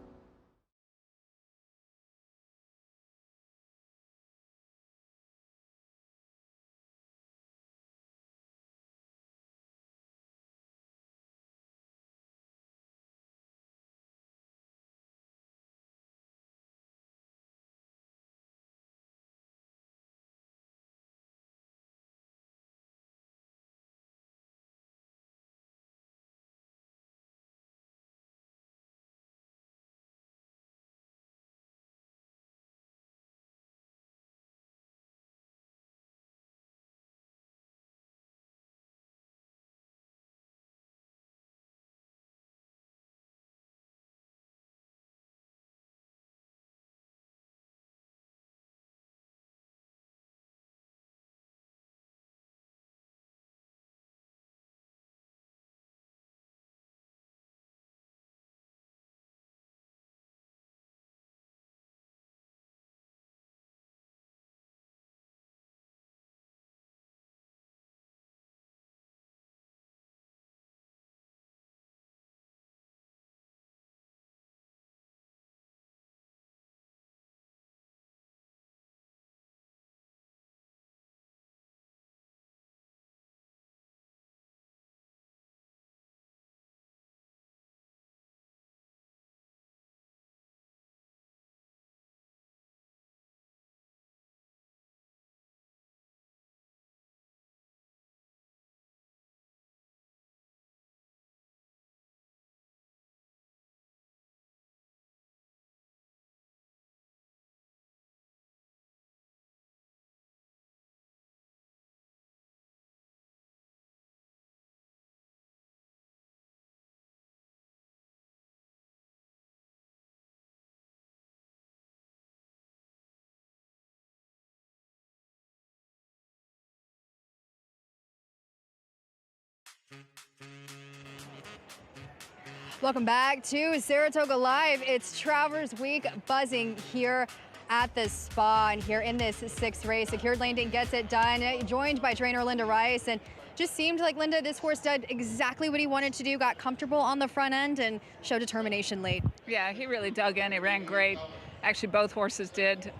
S19: Welcome back to Saratoga Live. It's Travers Week, buzzing here at the spa and here in this sixth race. Secured Landing gets it done, joined by trainer Linda Rice, and just seemed like, Linda, this horse did exactly what he wanted to do, got comfortable on the front end and showed determination late.
S1: Yeah, he really dug in. He ran great. Actually, both horses did.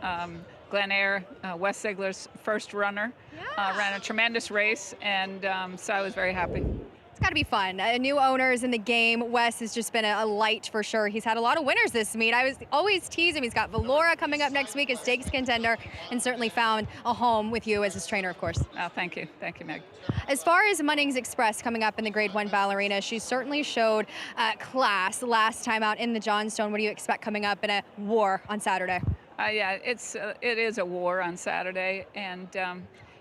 S1: Glen Eyre, Wes Ziegler's first runner, ran a tremendous race, and so I was very happy.
S19: It's got to be fun. New owners in the game. Wes has just been a light for sure. He's had a lot of winners this meet. I was always tease him. He's got Valora coming up next week, a stakes contender, and certainly found a home with you as his trainer, of course.
S1: Oh, thank you. Thank you, Meg.
S19: As far as Munnings Express coming up in the Grade 1 ballerina, she certainly showed class last time out in the Johnstone. What do you expect coming up in a war on Saturday?
S1: Yeah, it is a war on Saturday, and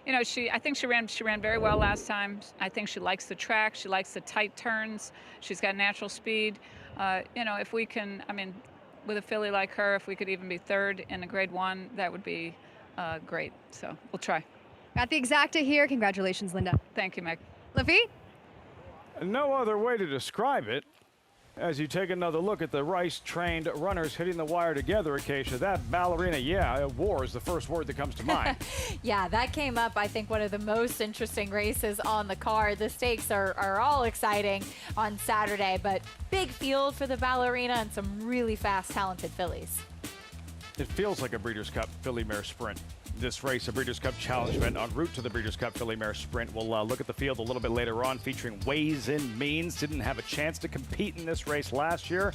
S1: you know, I think she ran very well last time. I think she likes the track. She likes the tight turns. She's got natural speed. You know, if we can, I mean, with a filly like her, if we could even be third in a Grade 1, that would be great. So we'll try.
S19: Got the exacta here. Congratulations, Linda.
S1: Thank you, Meg.
S19: Lafitte?
S12: No other way to describe it. As you take another look at the Rice-trained runners hitting the wire together, Acacia, that ballerina, yeah, war is the first word that comes to mind.
S17: Yeah, that came up, I think, one of the most interesting races on the card. The stakes are all exciting on Saturday, but big field for the ballerina and some really fast, talented fillies.
S12: It feels like a Breeders' Cup Filly Mare Sprint. This race, a Breeders' Cup Challenge event en route to the Breeders' Cup Filly Mare Sprint. We'll look at the field a little bit later on, featuring Ways and Means. Didn't have a chance to compete in this race last year.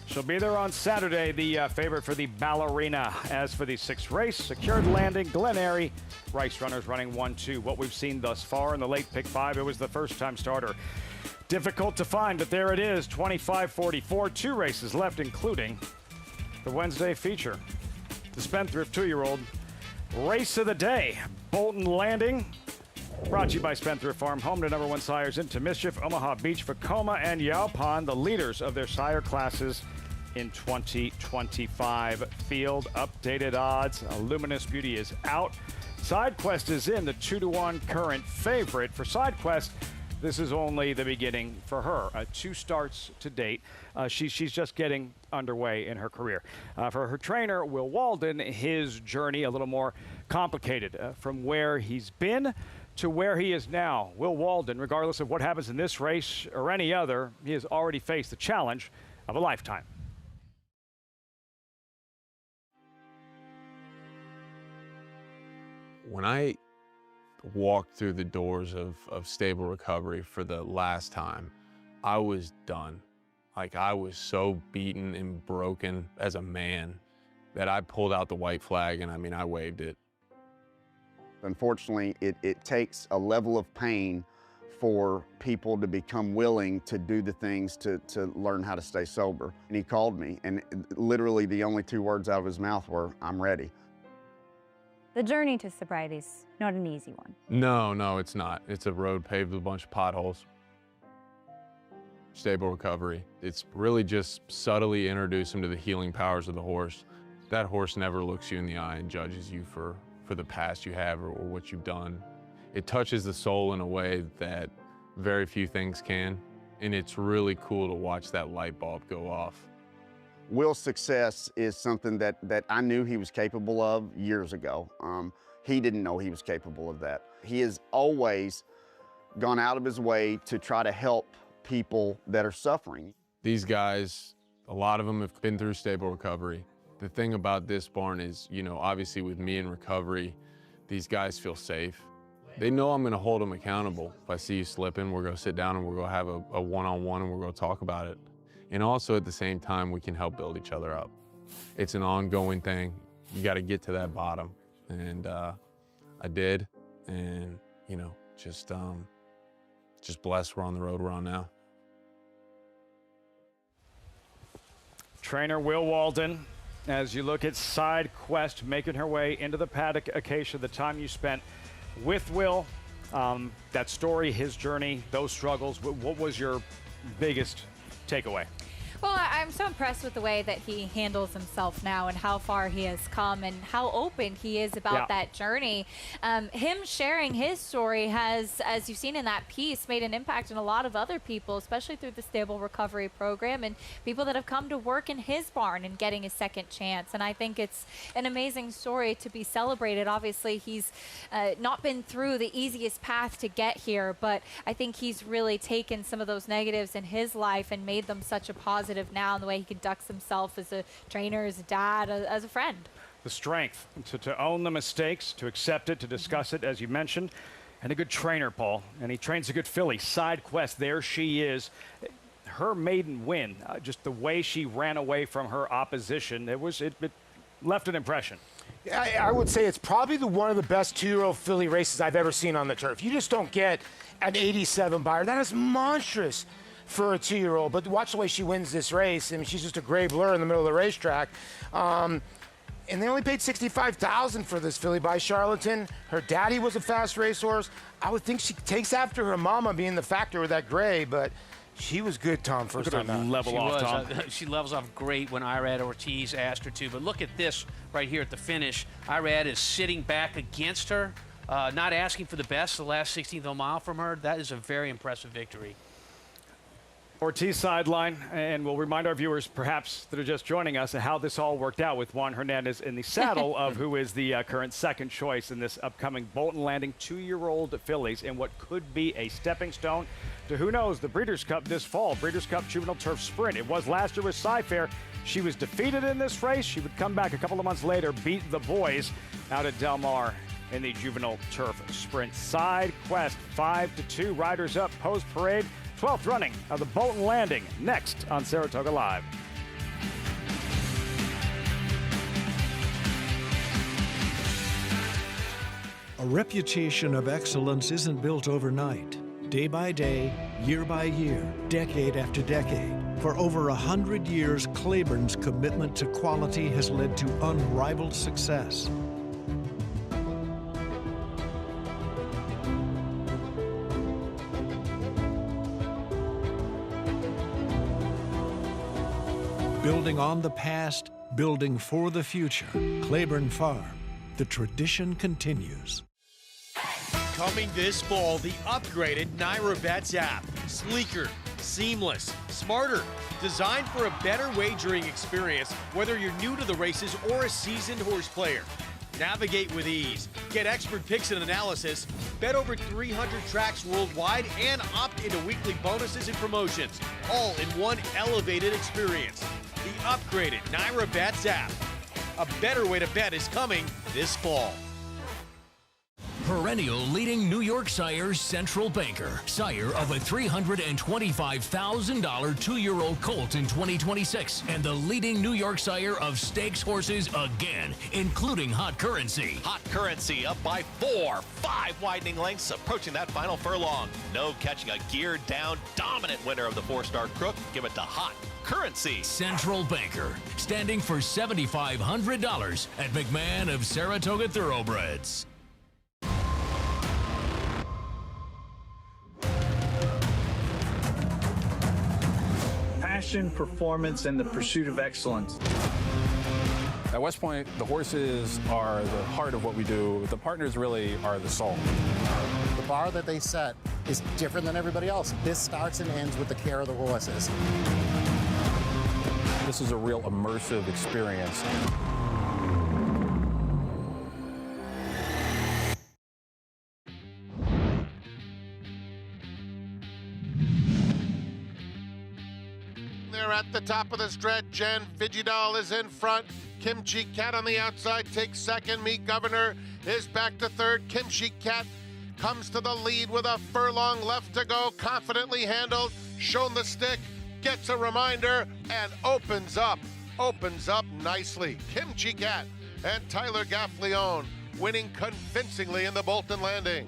S12: She'll be there on Saturday, the favorite for the ballerina. As for the sixth race, Secured Landing, Glen Eyre, Rice runners running 1-2. What we've seen thus far in the late pick 5, it was the first-time starter. Difficult to find, but there it is, 25-44. 2 races left, including the Wednesday feature. The Spendthrift 2-year-old race of the day, Bolton Landing. Brought to you by Spendthrift Farm, home to #1 sires Into Mischief, Omaha Beach, Vacoma, and Yaupon, the leaders of their sire classes in 2025. Field updated odds. Luminous Beauty is out. SideQuest is in, the 2-1 current favorite. For SideQuest, this is only the beginning for her. 2 starts to date. She's just getting underway in her career. For her trainer, Will Walden, his journey a little more complicated from where he's been to where he is now. Will Walden, regardless of what happens in this race or any other, he has already faced the challenge of a lifetime.
S8: When I walked through the doors of Stable Recovery for the last time, I was done. Like, I was so beaten and broken as a man that I pulled out the white flag and I waved it.
S13: Unfortunately, it takes a level of pain for people to become willing to do the things to learn how to stay sober. And he called me, and literally the only 2 words out of his mouth were, "I'm ready."
S24: The journey to sobriety is not an easy one.
S8: No, it's not. It's a road paved with a bunch of potholes. Stable Recovery. It's really just subtly introduce him to the healing powers of the horse. That horse never looks you in the eye and judges you for the past you have or what you've done. It touches the soul in a way that very few things can, and it's really cool to watch that light bulb go off.
S13: Will's success is something that I knew he was capable of years ago. He didn't know he was capable of that. He has always gone out of his way to try to help people that are suffering.
S8: These guys, a lot of them have been through Stable Recovery. The thing about this barn is, you know, obviously with me in recovery, these guys feel safe. They know I'm gonna hold them accountable. If I see you slipping, we're gonna sit down and we're gonna have a one-on-one and we're gonna talk about it. And also at the same time, we can help build each other up. It's an ongoing thing. You gotta get to that bottom. And I did, and you know, just blessed we're on the road we're on now.
S12: Trainer Will Walden, as you look at SideQuest making her way into the paddock, Acacia, the time you spent with Will, that story, his journey, those struggles, what was your biggest takeaway?
S17: Well, I'm so impressed with the way that he handles himself now and how far he has come and how open he is about that journey. Him sharing his story has, as you've seen in that piece, made an impact on a lot of other people, especially through the Stable Recovery Program and people that have come to work in his barn and getting a second chance. And I think it's an amazing story to be celebrated. Obviously, he's not been through the easiest path to get here, but I think he's really taken some of those negatives in his life and made them such a positive now in the way he conducts himself as a trainer, as a dad, as a friend.
S12: The strength to own the mistakes, to accept it, to discuss it, as you mentioned, and a good trainer, Paul. And he trains a good filly. Side Quest, there she is. Her maiden win, just the way she ran away from her opposition, it left an impression.
S16: I would say it's probably one of the best 2-year-old filly races I've ever seen on the turf. You just don't get an 87 buyer. That is monstrous for a 2-year-old, but watch the way she wins this race. I mean, she's just a gray blur in the middle of the racetrack. And they only paid $65,000 for this filly by Charlatan. Her daddy was a fast racehorse. I would think she takes after her mama being the factor with that gray, but she was good, Tom, first time out.
S12: Level off, Tom.
S14: She levels off great when Irad Ortiz asked her to, but look at this right here at the finish. Irad is sitting back against her, not asking for the best the last 16th of a mile from her. That is a very impressive victory.
S12: Ortiz sideline, and we'll remind our viewers, perhaps, that are just joining us, how this all worked out with Juan Hernandez in the saddle of who is the current second choice in this upcoming Bolton Landing 2-year-old fillies in what could be a stepping stone to, who knows, the Breeders' Cup this fall, Breeders' Cup Juvenile Turf Sprint. It was last year with Cy-Fair. She was defeated in this race. She would come back a couple of months later, beat the boys out at Del Mar in the Juvenile Turf Sprint. Side Quest, 5-2, riders up, post parade. 12th running of the Bolton Landing, next on Saratoga Live.
S5: A reputation of excellence isn't built overnight. Day by day, year by year, decade after decade. For over 100 years, Claiborne's commitment to quality has led to unrivaled success. Building on the past, building for the future. Claiborne Farm. The tradition continues.
S7: Coming this fall, the upgraded Naira Bets app. Sleeker, seamless, smarter, designed for a better wagering experience, whether you're new to the races or a seasoned horse player. Navigate with ease, get expert picks and analysis, bet over 300 tracks worldwide, and opt into weekly bonuses and promotions, all in one elevated experience. The upgraded Naira Bets app. A better way to bet is coming this fall.
S2: Perennial leading New York sire Central Banker, sire of a $325,000 2-year-old colt in 2026, and the leading New York sire of stakes horses again, including Hot Currency.
S22: Hot Currency up by 4, 5 widening lengths, approaching that final furlong. No catching a geared down, dominant winner of the 4-star Crook. Give it to Hot Currency.
S2: Central Banker, standing for $7,500 at McMahon of Saratoga Thoroughbreds.
S15: Passion, performance, and the pursuit of excellence.
S20: At West Point, the horses are the heart of what we do. The partners really are the soul.
S21: The bar that they set is different than everybody else. This starts and ends with the care of the horses.
S20: This is a real immersive experience.
S6: They're at the top of the stretch. Jen Vigidal is in front. Kimchi Cat on the outside takes second. Meat Governor is back to third. Kimchi Cat comes to the lead with a furlong left to go. Confidently handled. Shown the stick. Gets a reminder and opens up nicely. Kimchi Cat and Tyler Gaffleone winning convincingly in the Bolton Landing.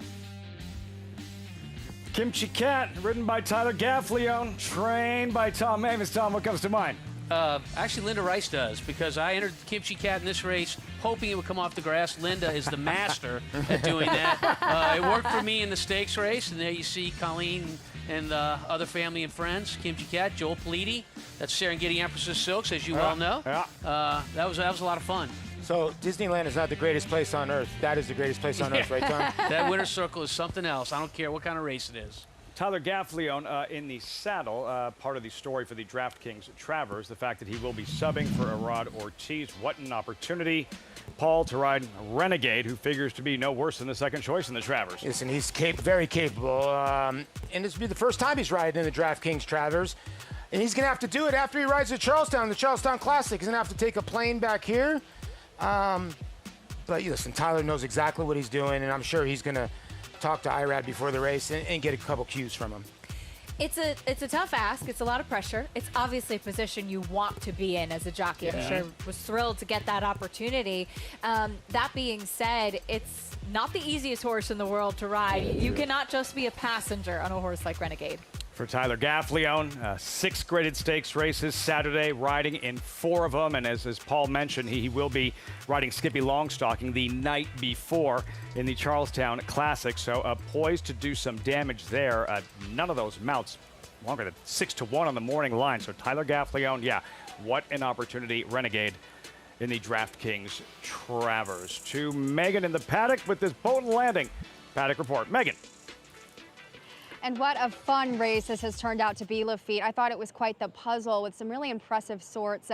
S12: Kimchi Cat, ridden by Tyler Gaffleone, trained by Tom Amis. Tom, what comes to mind?
S14: Actually, Linda Rice does, because I entered the Kimchi Cat in this race hoping it would come off the grass. Linda is the master at doing that. It worked for me in the stakes race, and there you see Colleen and other family and friends. Kimchi Cat, Joel Paliti, That's Serengeti Empress's Silks, as you well know. That was a lot of fun.
S16: So Disneyland is not the greatest place on earth. That is the greatest place on earth, right, Tom?
S14: That winner's circle is something else. I don't care what kind of race it is.
S12: Tyler Gaffleone in the saddle, part of the story for the DraftKings Travers, the fact that he will be subbing for Arad Ortiz. What an opportunity, Paul, to ride Renegade, who figures to be no worse than the second choice in the Travers.
S16: Listen, he's very capable, and this will be the first time he's riding in the DraftKings Travers, and he's going to have to do it after he rides at Charlestown, the Charlestown Classic. He's going to have to take a plane back here, but listen, Tyler knows exactly what he's doing, and I'm sure he's going to talk to Irad before the race and get a couple cues from him.
S17: It's a tough ask. It's a lot of pressure. It's obviously a position you want to be in as a jockey. I'm sure was thrilled to get that opportunity. That being said, it's not the easiest horse in the world to ride. You cannot just be a passenger on a horse like Renegade.
S12: For Tyler Gaffleone, 6 graded stakes races Saturday, riding in 4 of them. And as Paul mentioned, he will be riding Skippy Longstocking the night before in the Charlestown Classic. So poised to do some damage there. None of those mounts longer than 6-1 on the morning line. So Tyler Gaffleone, yeah, what an opportunity. Renegade in the DraftKings Travers. To Megan in the paddock with this boat landing. Paddock report. Megan.
S19: And what a fun race this has turned out to be, Lafitte. I thought it was quite the puzzle with some really impressive sorts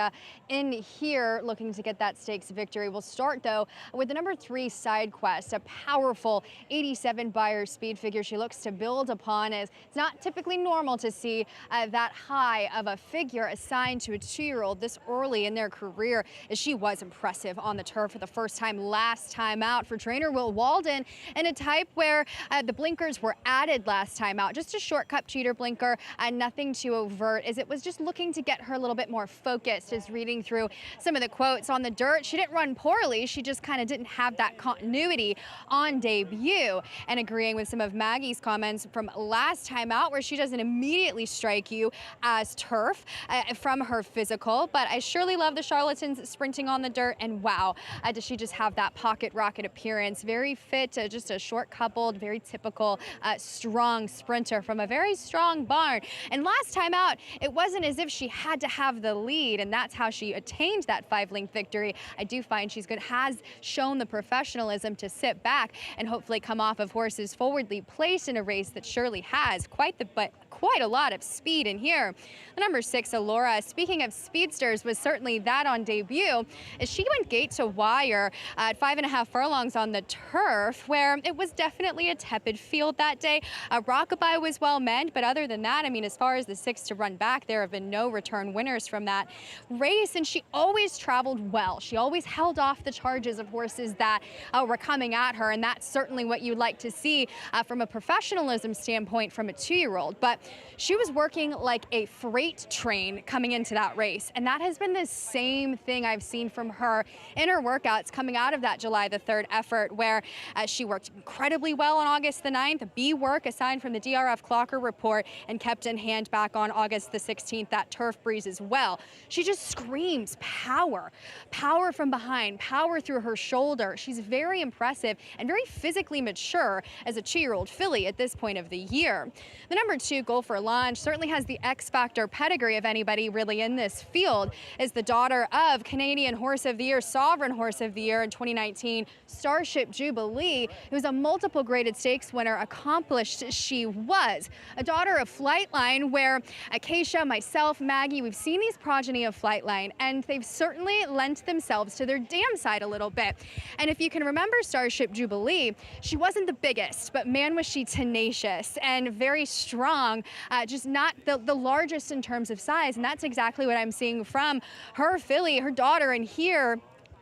S19: in here looking to get that stakes victory. We'll start, though, with the number 3 Side Quest, a powerful 87 Beyer speed figure she looks to build upon. As it's not typically normal to see that high of a figure assigned to a 2-year-old this early in their career, as she was impressive on the turf for the first time last time out for trainer Will Walden in a type where the blinkers were added last time out. Just a shortcut cheater blinker, nothing too overt, as it was just looking to get her a little bit more focused. As reading through some of the quotes on the dirt, she didn't run poorly, she just kind of didn't have that continuity on debut. And agreeing with some of Maggie's comments from last time out, where she doesn't immediately strike you as turf from her physical, but I surely love the charlatans sprinting on the dirt, and wow, does she just have that pocket rocket appearance. Very fit, just a short coupled, very typical strong sprinter from a very strong barn. And last time out, it wasn't as if she had to have the lead, and that's how she attained that 5-length victory. I do find she's good, has shown the professionalism to sit back and hopefully come off of horses forwardly placed in a race that surely has quite a lot of speed in here. The number 6, Allura, speaking of speedsters, was certainly that on debut, as she went gate to wire at 5.5 furlongs on the turf, where it was definitely a tepid field that day. Rockabye was well meant, but other than that, I mean, as far as the 6 to run back, there have been no return winners from that race, and she always traveled well. She always held off the charges of horses that were coming at her, and that's certainly what you'd like to see from a professionalism standpoint from a 2-year-old. But she was working like a freight train coming into that race, and that has been the same thing I've seen from her in her workouts coming out of that July the 3rd effort, where she worked incredibly well on August the 9th, B work assigned from the DRF Clocker report, and kept in hand back on August the 16th, that turf breeze as well. She just screams power, power from behind, power through her shoulder. She's very impressive and very physically mature as a 2-year-old filly at this point of the year. The number 2, Goal for Launch, certainly has the X-Factor pedigree of anybody really in this field, is the daughter of Canadian Horse of the Year, Sovereign Horse of the Year in 2019, Starship Jubilee, who's a multiple graded stakes winner, accomplished she was. A daughter of Flightline, where Acacia, myself, Maggie, we've seen these progeny of Flightline, and they've certainly lent themselves to their dam side a little bit. And if you can remember Starship Jubilee, she wasn't the biggest, but man, was she tenacious and very strong, just not the largest in terms of size. And that's exactly what I'm seeing from her filly, her daughter, and here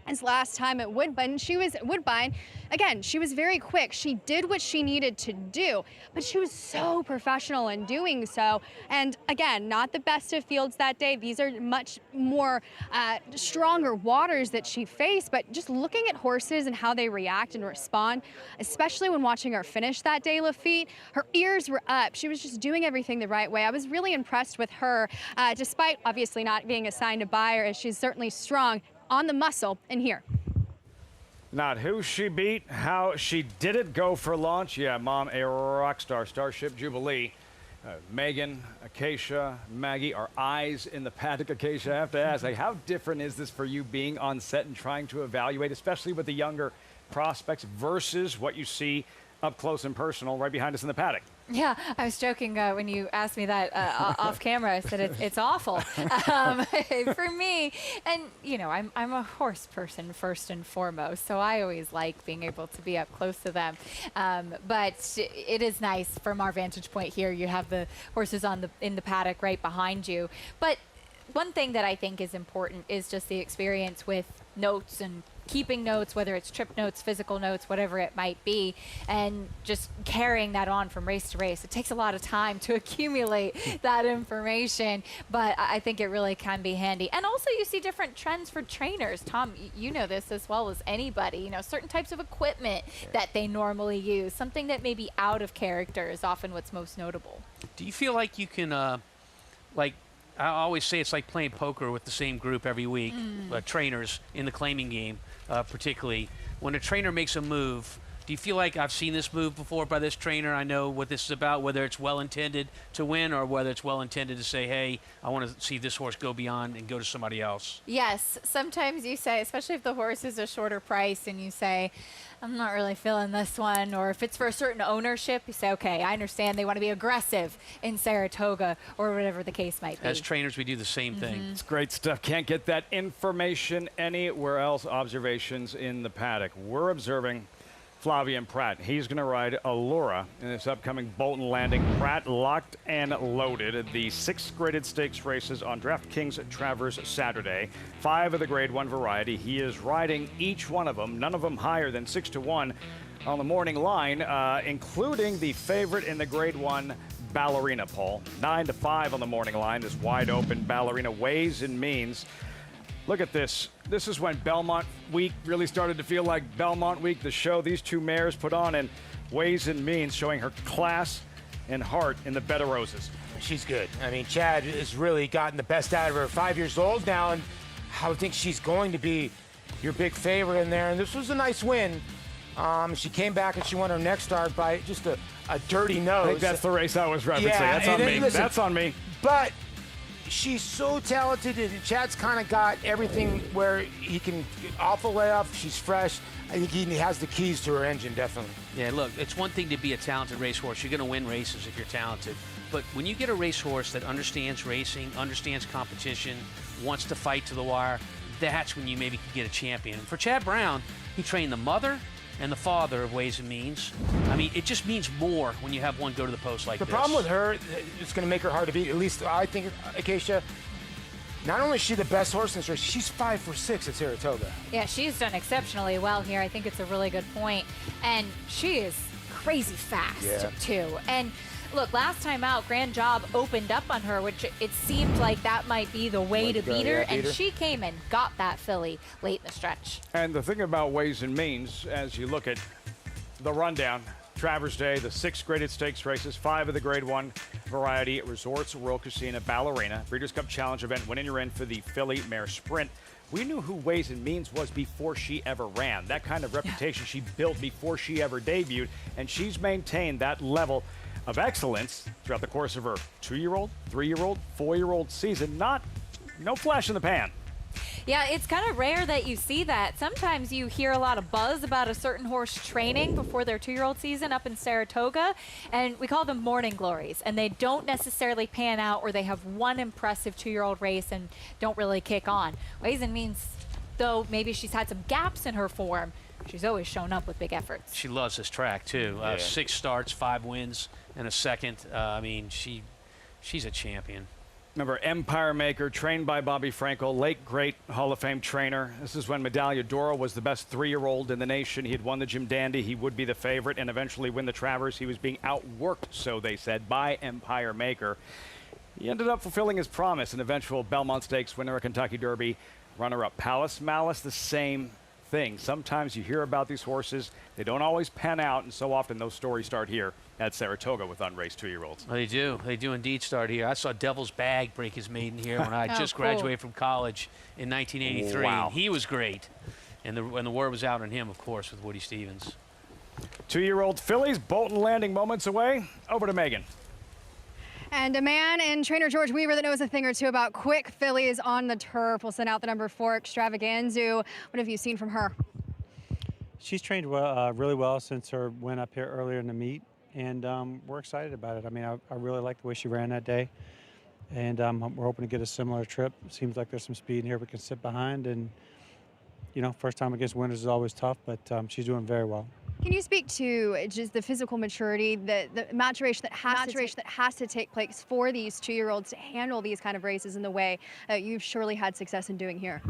S19: as last time at Woodbine. Again, she was very quick. She did what she needed to do, but she was so professional in doing so. And again, not the best of fields that day. These are much more stronger waters that she faced, but just looking at horses and how they react and respond, especially when watching her finish that day, Lafitte, her ears were up. She was just doing everything the right way. I was really impressed with her, despite obviously not being assigned a buyer, as she's certainly strong on the muscle in here.
S12: Not who she beat, how she did it. Go for Launch. Yeah, Mom, a rock star. Starship Jubilee Megan, Acacia, Maggie, our eyes in the paddock. Acacia, I have to ask, like, how different is this for you being on set and trying to evaluate, especially with the younger prospects, versus what you see up close and personal right behind us in the paddock?
S17: Yeah, I was joking when you asked me that off camera. I said it's awful for me. And, you know, I'm a horse person first and foremost, so I always like being able to be up close to them. But it is nice from our vantage point here. You have the horses in the paddock right behind you. But one thing that I think is important is just the experience with notes and keeping notes, whether it's trip notes, physical notes, whatever it might be, and just carrying that on from race to race. It takes a lot of time to accumulate that information, but I think it really can be handy. And also you see different trends for trainers. Tom, you know this as well as anybody, you know, certain types of equipment that they normally use. Something that may be out of character is often what's most notable.
S14: Do you feel like you can, like, I always say it's like playing poker with the same group every week, trainers in the claiming game, particularly. When a trainer makes a move, do you feel like I've seen this move before by this trainer? I know what this is about, whether it's well-intended to win or whether it's well-intended to say, hey, I want to see this horse go beyond and go to somebody else.
S17: Yes, sometimes you say, especially if the horse is a shorter price and you say, I'm not really feeling this one, or if it's for a certain ownership, you say, okay, I understand they want to be aggressive in Saratoga or whatever the case might be.
S14: As trainers, we do the same thing.
S12: It's great stuff. Can't get that information anywhere else. Observations in the paddock. We're observing Flavien Prat. He's going to ride Allura in this upcoming Bolton Landing. Prat locked and loaded. The 6 graded stakes races on DraftKings Travers Saturday. 5 of the Grade 1 variety. He is riding each one of them, none of them higher than 6-1 on the morning line, including the favorite in the Grade 1 Ballerina poll. 9-5 on the morning line. This wide open Ballerina Ways and Means. Look at this. This is when Belmont Week really started to feel like Belmont Week, the show these two mares put on in Ways and Means, showing her class and heart in the bed of roses.
S16: She's good. I mean, Chad has really gotten the best out of her. 5 years old now, and I think she's going to be your big favorite in there. And this was a nice win. She came back and she won her next start by just a dirty nose.
S12: I think that's the race I was referencing.
S16: Yeah,
S12: that's on me.
S16: Listen,
S12: that's on me.
S16: But she's so talented, and Chad's kind of got everything where he can off the layoff. She's fresh. I think he has the keys to her engine, definitely.
S14: Yeah, look, it's one thing to be a talented racehorse. You're going to win races if you're talented. But when you get a racehorse that understands racing, understands competition, wants to fight to the wire, that's when you maybe can get a champion. And for Chad Brown, he trained the mother and the father of Ways and Means. I mean, it just means more when you have one go to the post like this.
S16: The problem with her, it's going to make her hard to beat. At least I think, Acacia, not only is she the best horse in this race, she's 5 for 6 at Saratoga.
S17: Yeah, she's done exceptionally well here. I think it's a really good point. And she is crazy fast, too. And look, last time out, Grand Job opened up on her, which it seemed like that might be the way to beat her, and she came and got that filly late in the stretch.
S12: And the thing about Ways and Means, as you look at the rundown, Travers Day, the 6 graded stakes races, 5 of the Grade 1 variety at Resorts World Casino Ballerina, Breeders' Cup Challenge event, winning you're in for the filly mare sprint. We knew who Ways and Means was before she ever ran. That kind of reputation she built before she ever debuted, and she's maintained that level of excellence throughout the course of her 2-year-old, 3-year-old, 4-year-old season. No flash in the pan.
S17: Yeah, it's kind of rare that you see that. Sometimes you hear a lot of buzz about a certain horse training before their 2-year-old season up in Saratoga, and we call them morning glories, and they don't necessarily pan out, or they have one impressive 2-year-old race and don't really kick on. Ways and Means, though maybe she's had some gaps in her form, she's always shown up with big efforts.
S14: She loves this track, too. 6 starts, 5 wins, and a second. I mean, she's a champion.
S12: Remember, Empire Maker, trained by Bobby Frankel, late great Hall of Fame trainer. This is when Medaglia d'Oro was the best 3-year-old in the nation. He had won the Jim Dandy. He would be the favorite and eventually win the Travers. He was being outworked, so they said, by Empire Maker. He ended up fulfilling his promise, an eventual Belmont Stakes winner, a Kentucky Derby runner-up. Palace Malice, the same thing. Sometimes you hear about these horses, they don't always pan out, and so often those stories start here at Saratoga with unraced 2-year-olds.
S14: They do indeed start here. I saw Devil's Bag break his maiden here when I just graduated from college in 1983.
S12: Wow.
S14: He was great, and the word was out on him, of course, with Woody Stevens.
S12: 2-year-old fillies, Bolton Landing moments away. Over to Megan.
S19: And a man in trainer George Weaver that knows a thing or two about quick fillies on the turf will send out the number 4 Extravaganza. What have you seen from her?
S3: She's trained well, really well since her win up here earlier in the meet, and we're excited about it. I mean, I really like the way she ran that day, and we're hoping to get a similar trip. Seems like there's some speed in here we can sit behind, and you know, first time against winners is always tough, but she's doing very well.
S19: Can you speak to just the physical maturity, the maturation that has to take place for these 2-year-olds to handle these kind of races in the way you've surely had success in doing here?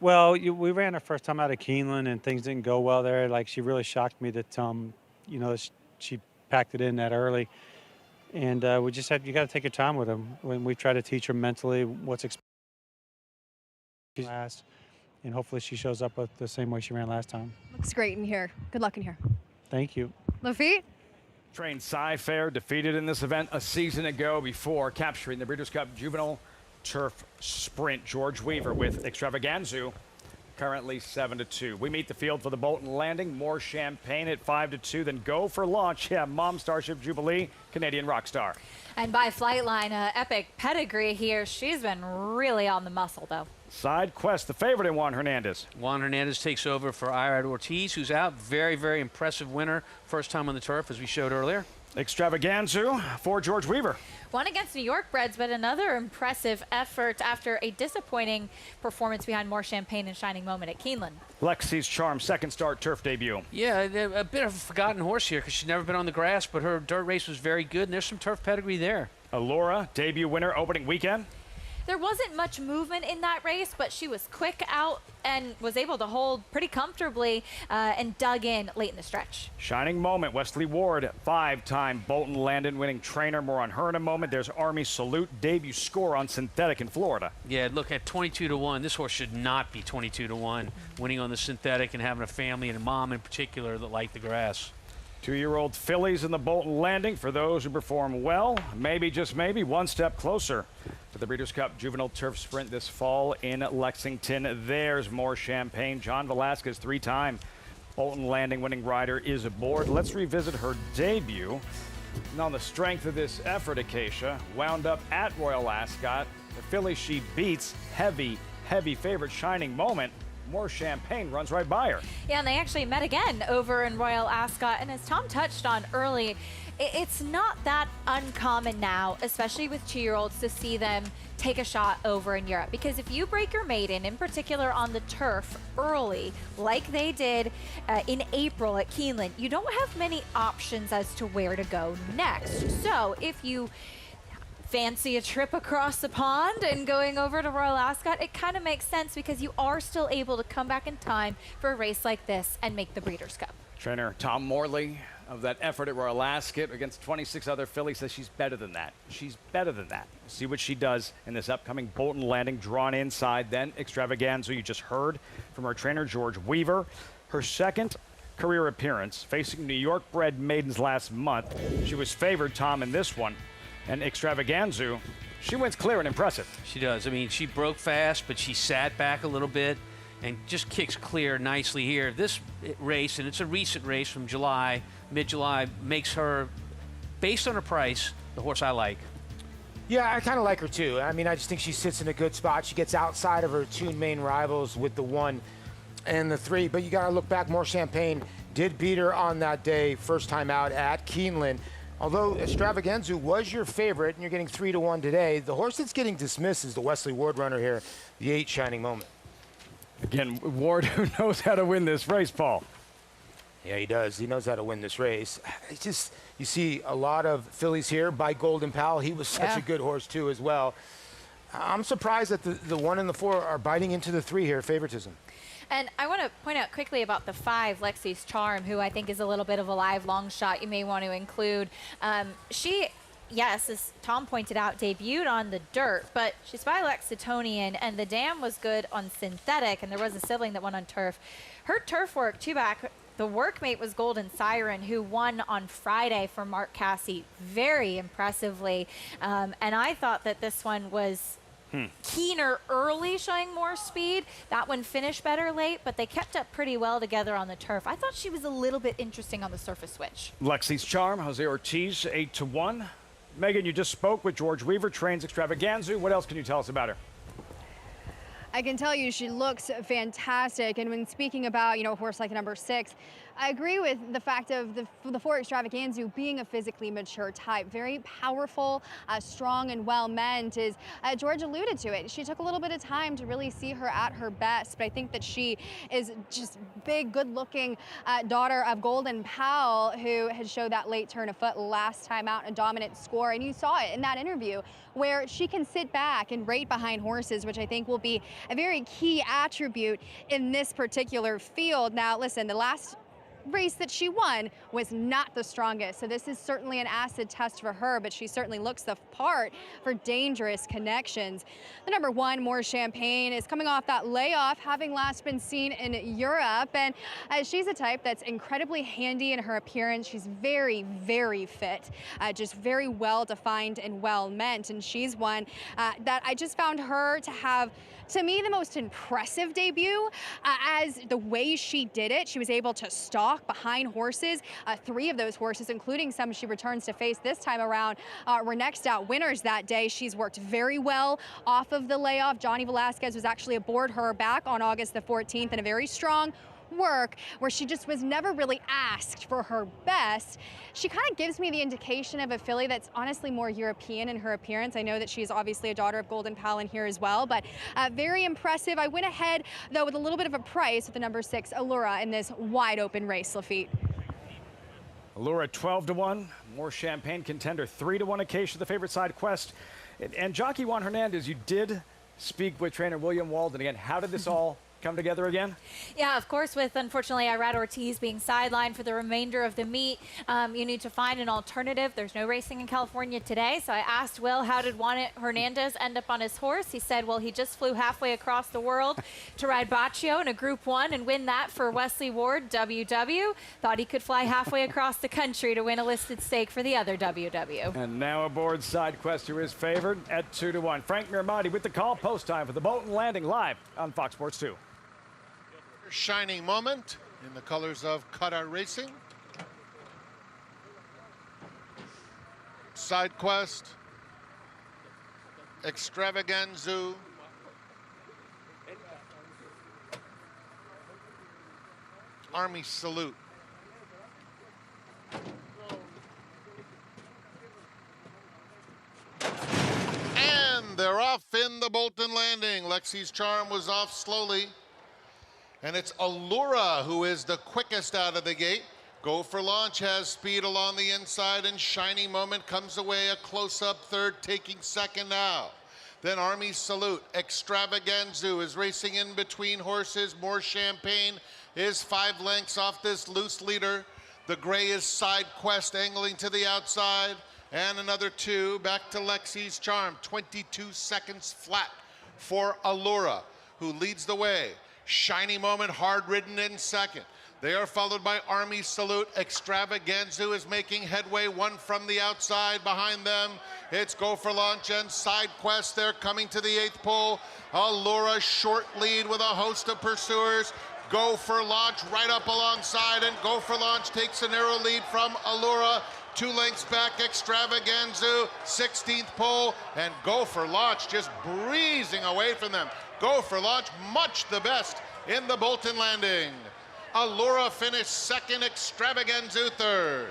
S3: Well, we ran our first time out of Keeneland, and things didn't go well there. Like, she really shocked me that, you know, she packed it in that early. And we just said, you got to take your time with them. When we try to teach her mentally what's expected last, and hopefully she shows up with the same way she ran last time.
S19: Looks great in here. Good luck in here.
S3: Thank you.
S19: Lafitte?
S12: Trained Cy-Fair, defeated in this event a season ago before capturing the Breeders' Cup Juvenile Turf Sprint. George Weaver with Extravaganza, currently 7-2. We meet the field for the Bolton Landing. More Champagne at 5-2. Then Go for Launch. Yeah, Mom Starship Jubilee, Canadian Rockstar.
S17: And by Flightline, epic pedigree here. She's been really on the muscle, though.
S12: Side Quest, the favorite in Juan Hernandez.
S14: Juan Hernandez takes over for Irad Ortiz, who's out. Very, very impressive winner. First time on the turf, as we showed earlier.
S12: Extravaganza for George Weaver.
S17: One against New York breds, but another impressive effort after a disappointing performance behind More Champagne and Shining Moment at Keeneland.
S12: Lexi's Charm, second start turf debut.
S14: Yeah, a bit of a forgotten horse here because she's never been on the grass, but her dirt race was very good, and there's some turf pedigree there.
S12: Allura, debut winner opening weekend.
S17: There wasn't much movement in that race, but she was quick out and was able to hold pretty comfortably and dug in late in the stretch.
S12: Shining Moment, Wesley Ward, 5-time Bolton Landon winning trainer. More on her in a moment. There's Army Salute, debut score on synthetic in Florida.
S14: Yeah, look at 22-1. This horse should not be 22-1, winning on the synthetic and having a family and a mom in particular that like the grass.
S12: 2-year-old fillies in the Bolton Landing. For those who perform well, maybe, just maybe, one step closer to the Breeders' Cup Juvenile Turf Sprint this fall in Lexington. There's More Champagne. John Velasquez, 3-time Bolton Landing winning rider, is aboard. Let's revisit her debut. And on the strength of this effort, Acacia wound up at Royal Ascot. The filly she beats, heavy favorite Shining Moment. More Champagne runs right by her.
S17: Yeah, and they actually met again over in Royal Ascot. And as Tom touched on early, it's not that uncommon now, especially with 2-year-olds, to see them take a shot over in Europe. Because if you break your maiden, in particular on the turf early, like they did in April at Keeneland, you don't have many options as to where to go next. So if you fancy a trip across the pond and going over to Royal Ascot, it kind of makes sense because you are still able to come back in time for a race like this and make the Breeders' Cup.
S12: Trainer Tom Morley of that effort at Royal Ascot against 26 other fillies says she's better than that. She's better than that. See what she does in this upcoming Bolton Landing. Drawn inside, then Extravaganza, you just heard from her trainer George Weaver. Her second career appearance, facing New York bred maidens last month. She was favored, Tom, in this one. And Extravaganza, she wins clear and impressive.
S14: She does. I mean, she broke fast, but she sat back a little bit and just kicks clear nicely here. This race, and it's a recent race from July, mid-July, makes her, based on her price, the horse I like.
S16: Yeah, I kind of like her too. I mean, I just think she sits in a good spot. She gets outside of her 2 main rivals with the 1 and the 3. But you got to look back. More Champagne did beat her on that day, first time out at Keeneland. Although Extravaganza was your favorite, and you're getting 3-1 today, the horse that's getting dismissed is the Wesley Ward runner here, the 8 Shining Moment.
S12: Again, Ward, who knows how to win this race, Paul.
S16: Yeah, he does. He knows how to win this race. It's just, you see a lot of fillies here by Golden Pal. He was such a good horse, too, as well. I'm surprised that the 1 and the 4 are biting into the 3 here, favoritism.
S17: And I want to point out quickly about the 5, Lexi's Charm, who I think is a little bit of a live long shot you may want to include. She, yes, as Tom pointed out, debuted on the dirt, but she's by Lexitonian, and the dam was good on synthetic, and there was a sibling that won on turf. Her turf work, two-back, the workmate was Golden Siren, who won on Friday for Mark Cassie very impressively. And I thought that this one was keener early, showing more speed. That one finished better late, but they kept up pretty well together on the turf. I thought she was a little bit interesting on the surface switch.
S12: Lexi's Charm, Jose Ortiz, 8-1. Megan, you just spoke with George Weaver, trains Extravaganza. What else can you tell us about her?
S19: I can tell you she looks fantastic. And when speaking about, a horse like number 6, I agree with the fact of the 4 Extravaganza being a physically mature type, very powerful, strong and well meant. As George alluded to it, she took a little bit of time to really see her at her best, but I think that she is just big, good-looking daughter of Golden Powell, who had showed that late turn of foot last time out, a dominant score, and you saw it in that interview where she can sit back and rate behind horses, which I think will be a very key attribute in this particular field. Now, listen, the last race that she won was not the strongest, so this is certainly an acid test for her, but she certainly looks the part for dangerous connections. The number 1, More Champagne, is coming off that layoff, having last been seen in Europe, and she's a type that's incredibly handy in her appearance. She's very, very fit, just very well defined and well meant, and she's one that I just found her to have, to me, the most impressive debut, as the way she did it. She was able to stalk behind horses. 3 of those horses, including some she returns to face this time around, were next out winners that day. She's worked very well off of the layoff. Johnny Velasquez was actually aboard her back on August the 14th in a very strong work where she just was never really asked for her best. She kind of gives me the indication of a filly that's honestly more European in her appearance. I know that she's obviously a daughter of Golden Powell in here as well, but very impressive. I went ahead, though, with a little bit of a price with the number 6, Allura, in this wide open race, Lafitte.
S12: Allura 12-1, More Champagne contender 3-1, Acacia the favorite side Quest. And jockey Juan Hernandez, you did speak with trainer William Walden again. How did this all come together again?
S17: Yeah, of course, with unfortunately Irad Ortiz being sidelined for the remainder of the meet, you need to find an alternative. There's no racing in California today, so I asked Will, how did Juan Hernandez end up on his horse? He said, well, he just flew halfway across the world to ride Baccio in a Group 1 and win that for Wesley Ward, WW. Thought he could fly halfway across the country to win a listed stake for the other WW.
S12: And now aboard Side Quest, who is favored at 2-1. Frank Miramonti with the call. Post time for the Bolton Landing live on Fox Sports 2.
S6: Shining moment in the colors of Qatar Racing. Side Quest, Extravaganza, Army Salute. And they're off in the Bolton Landing. Lexi's Charm was off slowly. And it's Allura who is the quickest out of the gate. Go for Launch has speed along the inside, and Shining Moment comes away a close-up third, taking second now. Then Army Salute. Extravaganza is racing in between horses. More Champagne is 5 lengths off this loose leader. The gray is Side Quest angling to the outside. And another 2 back to Lexi's Charm. 22 seconds flat for Allura, who leads the way. Shining Moment hard-ridden in second. They are followed by Army Salute. Extravaganza is making headway, 1 from the outside. Behind them, it's Go for Launch and Side Quest. They're coming to the 8th pole. Allura short lead with a host of pursuers. Go for Launch right up alongside, and Go for Launch takes a narrow lead from Allura. 2 lengths back, Extravaganza, 16th pole, and Go for Launch just breezing away from them. Go for Launch, much the best in the Bolton Landing. Allura finished second, Extravaganza third.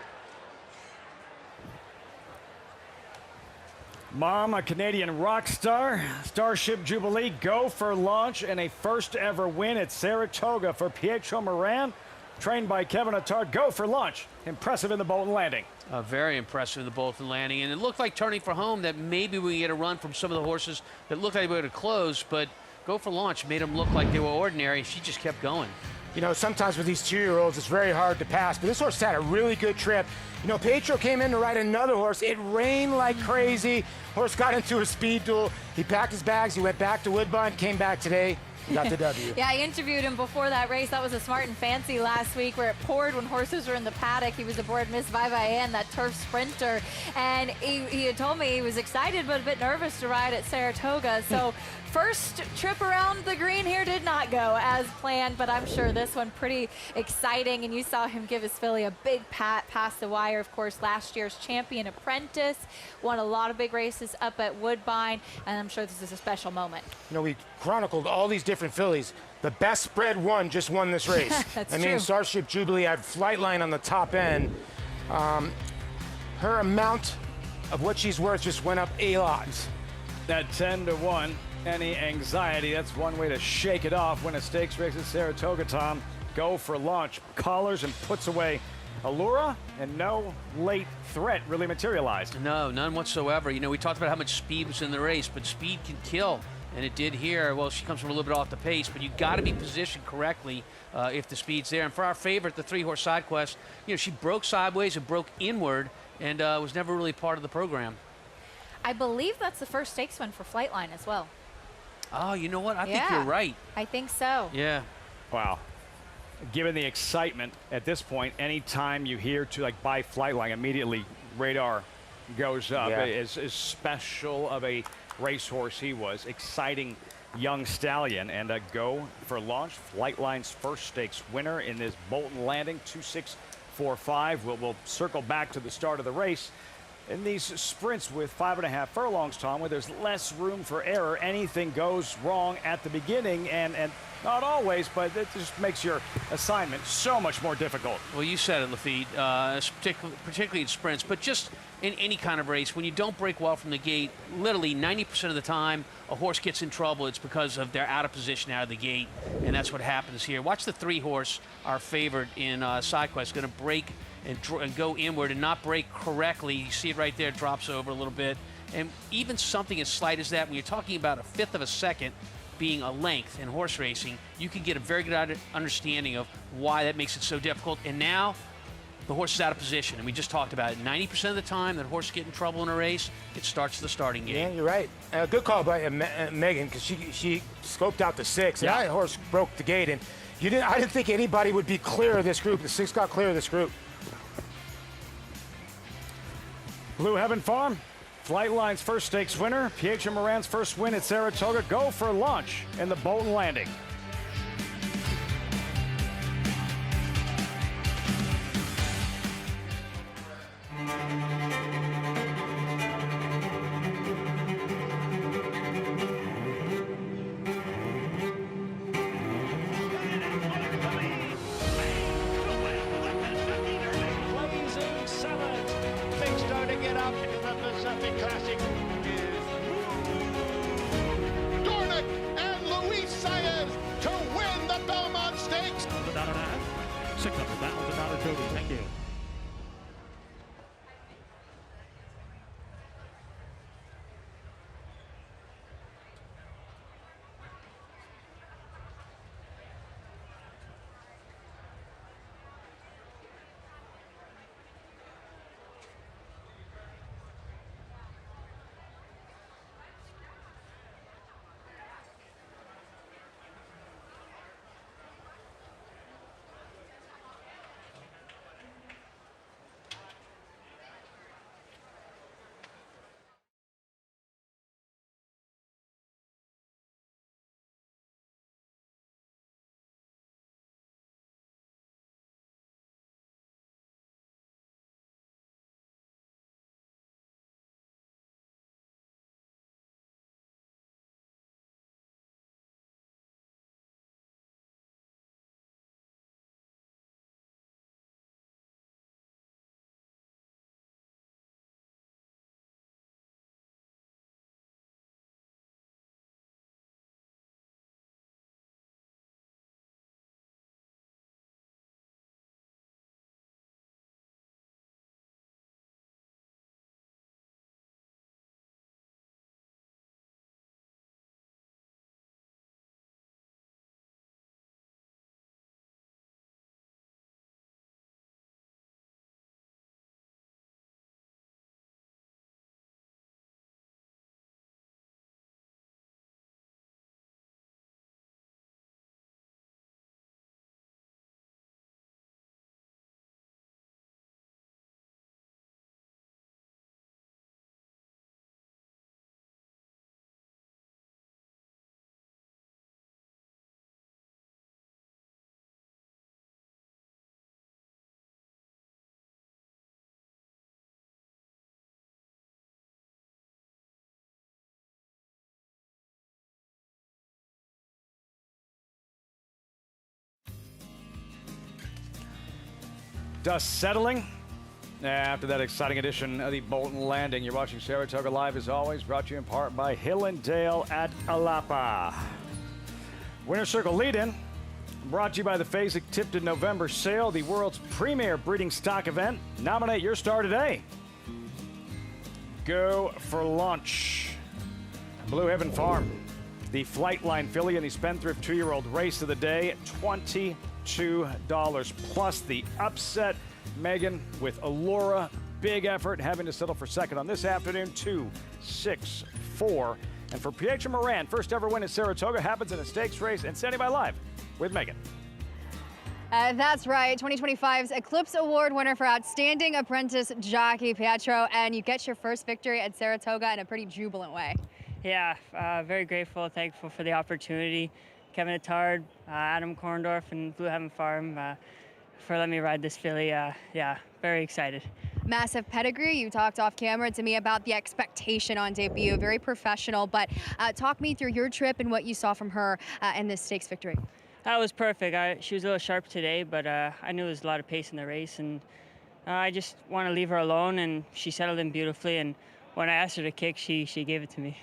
S12: Mom, a Canadian rock star, Starship Jubilee, Go for Launch, and a first ever win at Saratoga for Pietro Moran, trained by Kevin Attard. Go for Launch, impressive in the Bolton Landing.
S14: Very impressive in the Bolton Landing, and it looked like turning for home that maybe we get a run from some of the horses that looked like they were going to close, but Go for Launch made them look like they were ordinary. She just kept going.
S16: You know, sometimes with these 2-year-olds, it's very hard to pass, but this horse had a really good trip. You know, Pietro came in to ride another horse. It rained like crazy. Horse got into a speed duel. He packed his bags. He went back to Woodbine, came back today. Got the W.
S17: Yeah, I interviewed him before that race. That was a Smart and Fancy last week where it poured when horses were in the paddock. He was aboard Miss Vivian, that turf sprinter, and he had told me he was excited but a bit nervous to ride at Saratoga. So first trip around the green here did not go as planned, but I'm sure this one pretty exciting. And you saw him give his filly a big pat past the wire. Of course, last year's champion apprentice, won a lot of big races up at Woodbine, and I'm sure this is a special moment.
S16: You know, we chronicled all these different fillies. The best bred one just won this race.
S17: That's
S16: I mean,
S17: true.
S16: Starship Jubilee had Flightline on the top end. Her amount of what she's worth just went up a lot.
S12: At 10-1, any anxiety, that's one way to shake it off. Win a stakes race at Saratoga, Tom. Go for launch, collars and puts away Allura, and no late threat really materialized.
S14: No, none whatsoever. You know, we talked about how much speed was in the race, but speed can kill, and it did here. Well, she comes from a little bit off the pace, but you got to be positioned correctly if the speed's there. And for our favorite, the 3-horse Side Quest, you know, she broke sideways and broke inward, and was never really part of the program.
S17: I believe that's the first stakes win for Flightline as well.
S14: Oh, you know what? I think you're right.
S17: I think so.
S14: Yeah.
S12: Wow. Given the excitement at this point, anytime you hear to like buy Flightline, immediately radar goes up.
S16: Yeah.
S12: As special of a racehorse he was, exciting young stallion, and go for launch. Flightline's first stakes winner in this Bolton Landing 2645. We'll circle back to the start of the race. In these sprints with 5.5 furlongs, Tom, where there's less room for error, anything goes wrong at the beginning, and not always, but it just makes your assignment so much more difficult.
S14: Well, you said it, Lafitte, particularly in sprints, but just in any kind of race, when you don't break well from the gate, literally 90% of the time a horse gets in trouble, it's because of they're out of position out of the gate, and that's what happens here. Watch the 3-horse, our favorite in Side Quest, going to break and go inward and not break correctly. You see it right there, drops over a little bit. And even something as slight as that, when you're talking about a 1/5 of a second being a length in horse racing, you can get a very good understanding of why that makes it so difficult. And now the horse is out of position, and we just talked about it. 90% of the time that horse get in trouble in a race, it starts the starting gate.
S16: Yeah, you're right. Good call by Megan, because she scoped out the 6.
S14: Yeah.
S16: And that horse broke the gate, and I didn't think anybody would be clear of this group. The 6 got clear of this group.
S12: Blue Heaven Farm, Flightline's first stakes winner, Pietro Moran's first win at Saratoga. Go for launch in the Bolton Landing.
S4: Blazing Salad. Big stone to get up into the Pacific Classic.
S6: Dornick and Luis Saez to win the Belmont Stakes.
S4: $600 Jody. Thank you.
S12: Dust settling after that exciting edition of the Bolton Landing. You're watching Saratoga Live as always, brought to you in part by Hill and Dale at Alapa. Winner Circle Lead-In, brought to you by the Fasig-Tipton November Sale, the world's premier breeding stock event. Nominate your star today. Go for Launch. Blue Heaven Farm, the Flightline filly in the Spendthrift 2-year-old race of the day, $22 plus the upset. Megan with Allura, big effort, having to settle for second on this afternoon, 2, 6, 4. And for Pietro Moran, first ever win at Saratoga happens in a stakes race, and standing by live with Megan.
S19: That's right, 2025's Eclipse Award winner for Outstanding Apprentice Jockey, Pietro, and you get your first victory at Saratoga in a pretty jubilant way.
S9: Yeah, very grateful, thankful for the opportunity. Kevin Attard, Adam Korndorf, and Blue Heaven Farm for letting me ride this filly. Yeah, very excited.
S19: Massive pedigree. You talked off camera to me about the expectation on debut, very professional, but talk me through your trip and what you saw from her in this stakes victory.
S9: That was perfect. She was a little sharp today, but I knew there was a lot of pace in the race, and I just want to leave her alone, and she settled in beautifully, and when I asked her to kick, she gave it to me.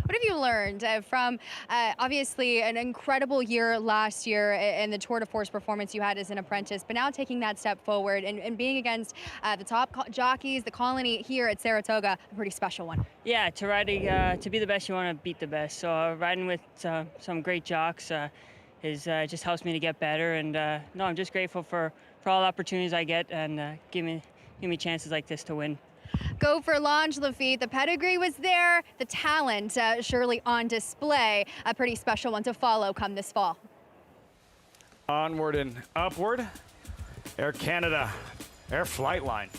S19: What have you learned from obviously an incredible year last year and the tour de force performance you had as an apprentice, but now taking that step forward and being against the top jockeys, the colony here at Saratoga, a pretty special one?
S9: Yeah, to be the best, you want to beat the best. So riding with some great jocks just helps me to get better. And no, I'm just grateful for all the opportunities I get and give me chances like this to win.
S19: Go for Launch, Lafitte. The pedigree was there, the talent surely on display. A pretty special one to follow come this fall.
S12: Onward and upward. Air Canada, Air Flightline.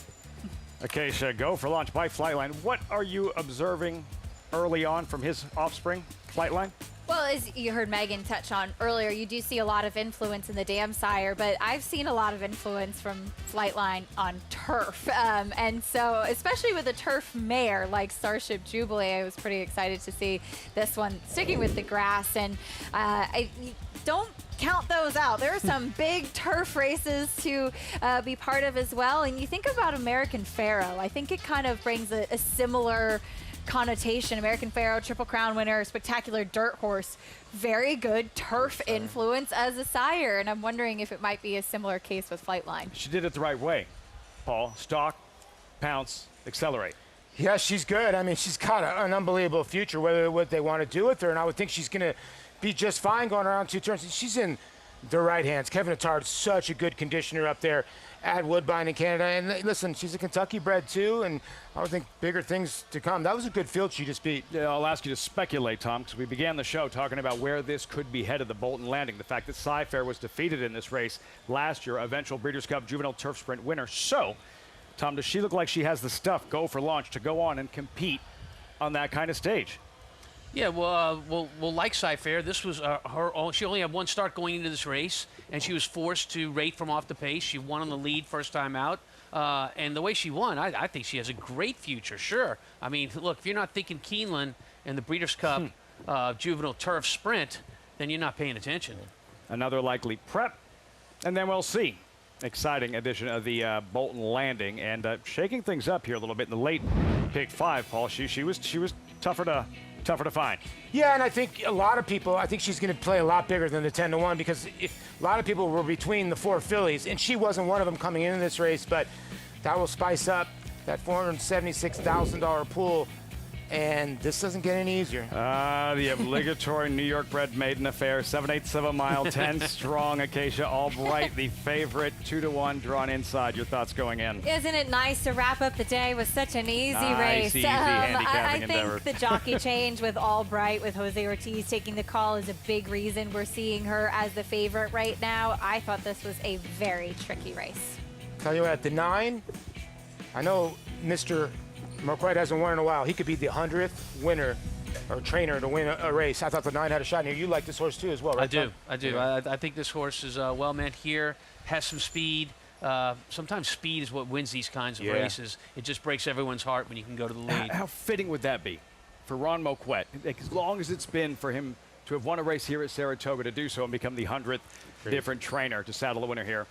S12: Acacia, Go for Launch by Flightline. What are you observing early on from his offspring, Flightline?
S17: Well, as you heard Megan touch on earlier, you do see a lot of influence in the dam sire, but I've seen a lot of influence from Flightline on turf. And so, especially with a turf mare like Starship Jubilee, I was pretty excited to see this one sticking with the grass. And I don't count those out. There are some big turf races to be part of as well. And you think about American Pharaoh, I think it kind of brings a similar connotation. American Pharaoh, Triple Crown winner, spectacular dirt horse, very good turf influence as a sire, and I'm wondering if it might be a similar case with Flightline.
S12: She did it the right way, Paul. Stalk, pounce, accelerate.
S16: Yeah, she's good. I mean, she's got an unbelievable future, whether what they want to do with her, and I would think she's going to be just fine going around 2 turns. She's in the right hands. Kevin Attard's such a good conditioner up there at Woodbine in Canada. And listen, she's a Kentucky bred too, and I would think bigger things to come. That was a good field she just beat.
S12: Yeah, I'll ask you to speculate, Tom, because we began the show talking about where this could be headed, the Bolton Landing. The fact that Cy-Fair was defeated in this race last year, eventual Breeders' Cup Juvenile Turf Sprint winner. So, Tom, does she look like she has the stuff, Go for Launch, to go on and compete on that kind of stage?
S14: Yeah, well, like Cy-Fair, this was her own. She only had one start going into this race, and she was forced to rate from off the pace. She won on the lead first time out, and the way she won, I think she has a great future. Sure, I mean, look, if you're not thinking Keeneland and the Breeders' Cup Juvenile Turf Sprint, then you're not paying attention.
S12: Another likely prep, and then we'll see. Exciting edition of the Bolton Landing, and shaking things up here a little bit in the late pick 5, Paul. She was tougher to find.
S16: Yeah, and I think a lot of people, I think she's going to play a lot bigger than the 10-1 because a lot of people were between the 4 fillies, and she wasn't one of them coming into this race, but that will spice up that $476,000 pool, and this doesn't get any easier.
S12: The obligatory New York bred maiden affair, 7/8 of a mile, 10 strong. Acacia Albright, the favorite, 2-1 drawn inside. Your thoughts going in?
S17: Isn't it nice to wrap up the day with such an easy race?
S12: Easy
S17: I
S12: endeavor.
S17: think the jockey change with Albright, with Jose Ortiz taking the call, is a big reason we're seeing her as the favorite right now. I thought this was a very tricky race.
S16: Tell you what, the 9, I know Mr. Marquette hasn't won in a while. He could be the 100th winner or trainer to win a race. I thought the 9 had a shot in here. You like this horse too as well, right?
S14: I do. I think this horse is well meant here, has some speed. Sometimes speed is what wins these kinds of races. It just breaks everyone's heart when you can go to the lead.
S12: How fitting would that be for Ron Moquett? As long as it's been for him to have won a race here at Saratoga, to do so and become the 100th different trainer to saddle a winner here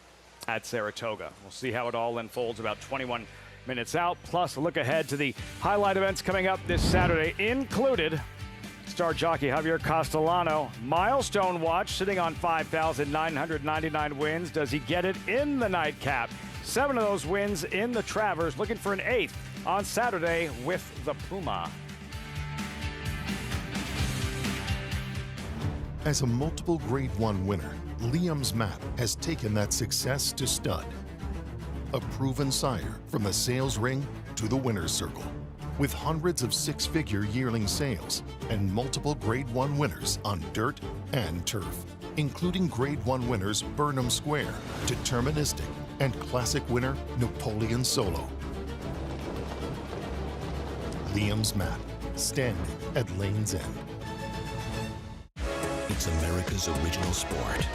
S12: at Saratoga. We'll see how it all unfolds about 21 minutes out. Plus, a look ahead to the highlight events coming up this Saturday, included star jockey Javier Castellano. Milestone watch, sitting on 5,999 wins. Does he get it in the nightcap? 7 of those wins in the Travers, looking for an 8th on Saturday with the Puma.
S10: As a multiple Grade 1 winner, Liam's Map has taken that success to stud. A proven sire from the sales ring to the winner's circle, with hundreds of 6-figure yearling sales and multiple Grade 1 winners on dirt and turf, including Grade 1 winners Burnham Square, Deterministic, and classic winner Napoleon Solo. Liam's Map, standing at Lane's End.
S2: It's America's original sport,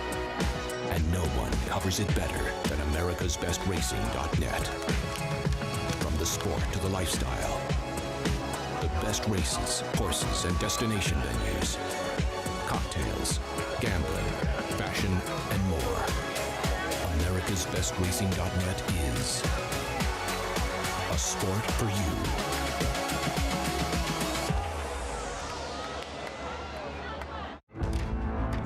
S2: and no one covers it better than americasbestracing.net. From the sport to the lifestyle, the best races, horses, and destination venues, cocktails, gambling, fashion, and more. americasbestracing.net is a sport for you.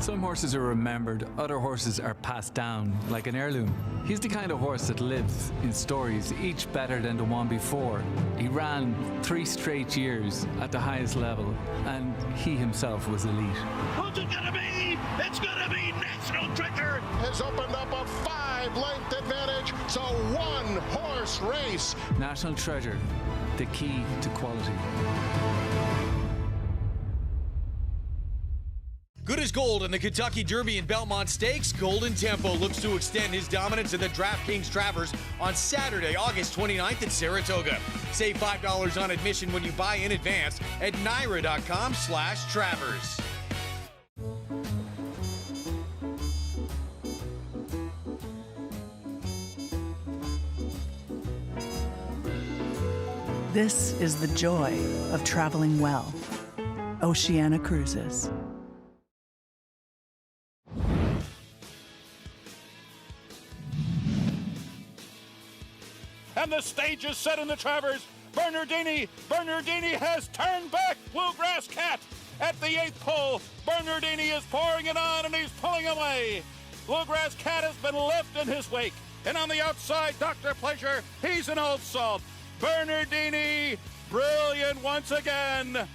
S11: Some horses are remembered, other horses are passed down like an heirloom. He's the kind of horse that lives in stories, each better than the one before. He ran 3 straight years at the highest level, and he himself was elite.
S4: Who's it gonna be? It's gonna be National Treasure.
S6: Has opened up a 5-length advantage. It's a 1-horse race.
S11: National Treasure, the key to quality.
S7: Good as gold in the Kentucky Derby and Belmont Stakes. Golden Tempo looks to extend his dominance in the DraftKings Travers on Saturday, August 29th at Saratoga. Save $5 on admission when you buy in advance at NYRA.com/Travers.
S18: This is the joy of traveling well. Oceana Cruises.
S4: And the stage is set in the Travers. Bernardini has turned back. Bluegrass Cat at the 8th pole. Bernardini is pouring it on and he's pulling away. Bluegrass Cat has been left in his wake. And on the outside, Dr. Pleasure, he's an old salt. Bernardini, brilliant once again.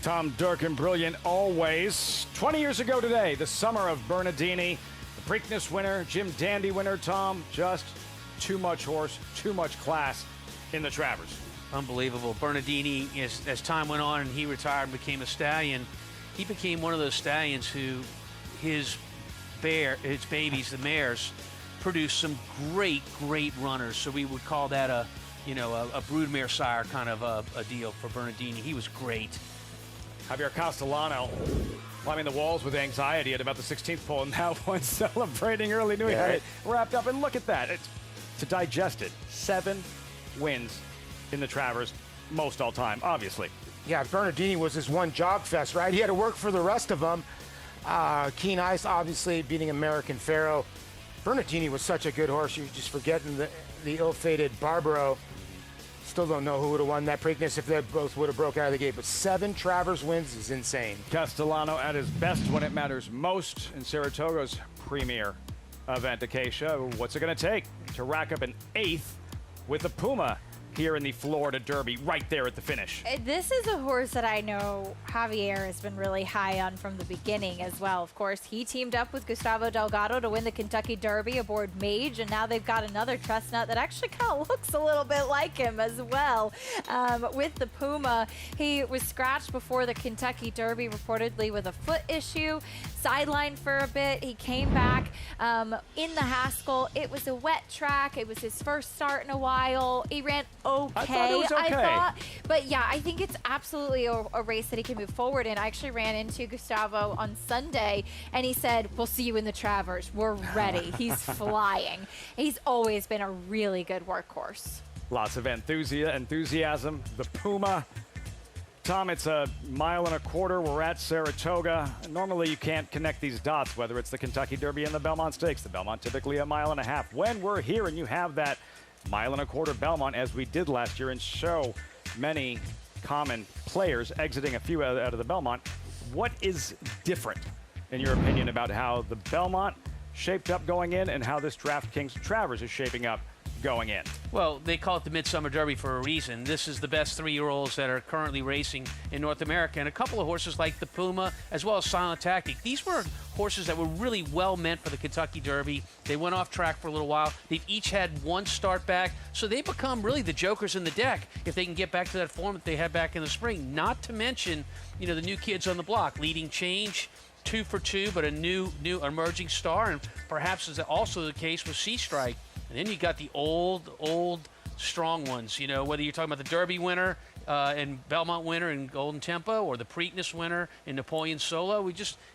S12: Tom Durkin, brilliant always. 20 years ago today, the summer of Bernardini. The Preakness winner, Jim Dandy winner, Tom, just too much horse, too much class in the Travers.
S14: Unbelievable. Bernardini, as time went on and he retired and became a stallion, he became one of those stallions who his babies, the mares, produced some great runners. So we would call that a broodmare sire kind of a deal for Bernardini. He was great.
S12: Javier Castellano climbing the walls with anxiety at about the 16th pole, and now one celebrating early. Knew he had it wrapped up, and look at that. To digest it, 7 wins in the Travers, most all time, obviously.
S16: Yeah, Bernardini was his one jog fest, right? He had to work for the rest of them. Keen Ice, obviously, beating American Pharaoh. Bernardini was such a good horse. You're just forgetting the ill-fated Barbaro. Still don't know who would have won that Preakness if they both would have broke out of the gate. But 7 Travers wins is insane.
S12: Castellano at his best when it matters most in Saratoga's premier event. Acacia, what's it going to take to rack up an 8th with the Puma here in the Florida Derby, right there at the finish?
S17: This is a horse that I know Javier has been really high on from the beginning as well. Of course, he teamed up with Gustavo Delgado to win the Kentucky Derby aboard Mage, and now they've got another chestnut that actually kind of looks a little bit like him as well. With the Puma, he was scratched before the Kentucky Derby, reportedly with a foot issue, sidelined for a bit. He came back in the Haskell. It was a wet track. It was his first start in a while. He ran okay.
S12: I thought it was okay.
S17: But yeah, I think it's absolutely a race that he can move forward in. I actually ran into Gustavo on Sunday, and he said, "We'll see you in the Travers. We're ready." He's flying. He's always been a really good workhorse.
S12: Lots of enthusiasm. The Puma Tom, it's a mile and a quarter. We're at Saratoga. Normally, you can't connect these dots, whether it's the Kentucky Derby and the Belmont Stakes. The Belmont typically a mile and a half. When we're here and you have that mile and a quarter Belmont, as we did last year, and so many common players exiting a few out of the Belmont, what is different, in your opinion, about how the Belmont shaped up going in and how this DraftKings Travers is shaping up going in?
S14: Well, they call it the Midsummer Derby for a reason. This is the best 3-year-olds that are currently racing in North America, and a couple of horses like the Puma, as well as Silent Tactic. These were horses that were really well meant for the Kentucky Derby. They went off track for a little while. They've each had one start back, so they become really the jokers in the deck if they can get back to that form that they had back in the spring. Not to mention, you know, the new kids on the block, Leading Change, 2 for 2, but a new emerging star, and perhaps is also the case with Sea Strike. And then you got the old strong ones, you know, whether you're talking about the Derby winner and Belmont winner in Golden Tempo, or the Preakness winner in Napoleon Solo.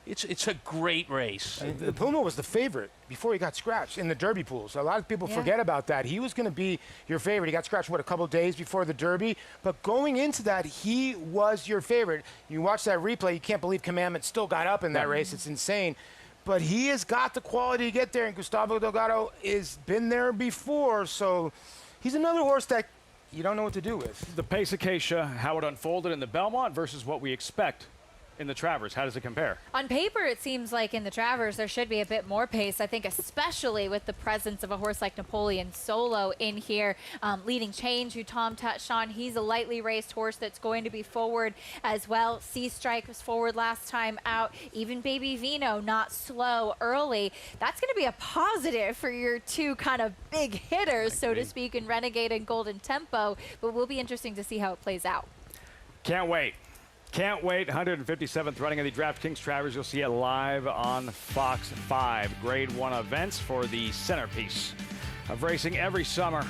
S14: It's a great race.
S16: The Puma was the favorite before he got scratched in the Derby pool. So a lot of people forget about that. He was going to be your favorite. He got scratched, a couple days before the Derby? But going into that, he was your favorite. You watch that replay, you can't believe Commandment still got up in that race. It's insane. But he has got the quality to get there, and Gustavo Delgado has been there before, so he's another horse that you don't know what to do with.
S12: The pace Acacia, how it unfolded in the Belmont versus what we expect in the Travers. How does it compare?
S17: On paper, it seems like in the Travers there should be a bit more pace. I think especially with the presence of a horse like Napoleon Solo in here. Leading Change, who Tom touched on, he's a lightly raced horse that's going to be forward as well. Sea Strike was forward last time out. Even Baby Vino, not slow early. That's going to be a positive for your two kind of big hitters, so to speak, in Renegade and Golden Tempo. But will be interesting to see how it plays out.
S12: Can't wait. Can't wait. 157th running of the DraftKings Travers. You'll see it live on Fox 5. Grade 1 events for the centerpiece of racing every summer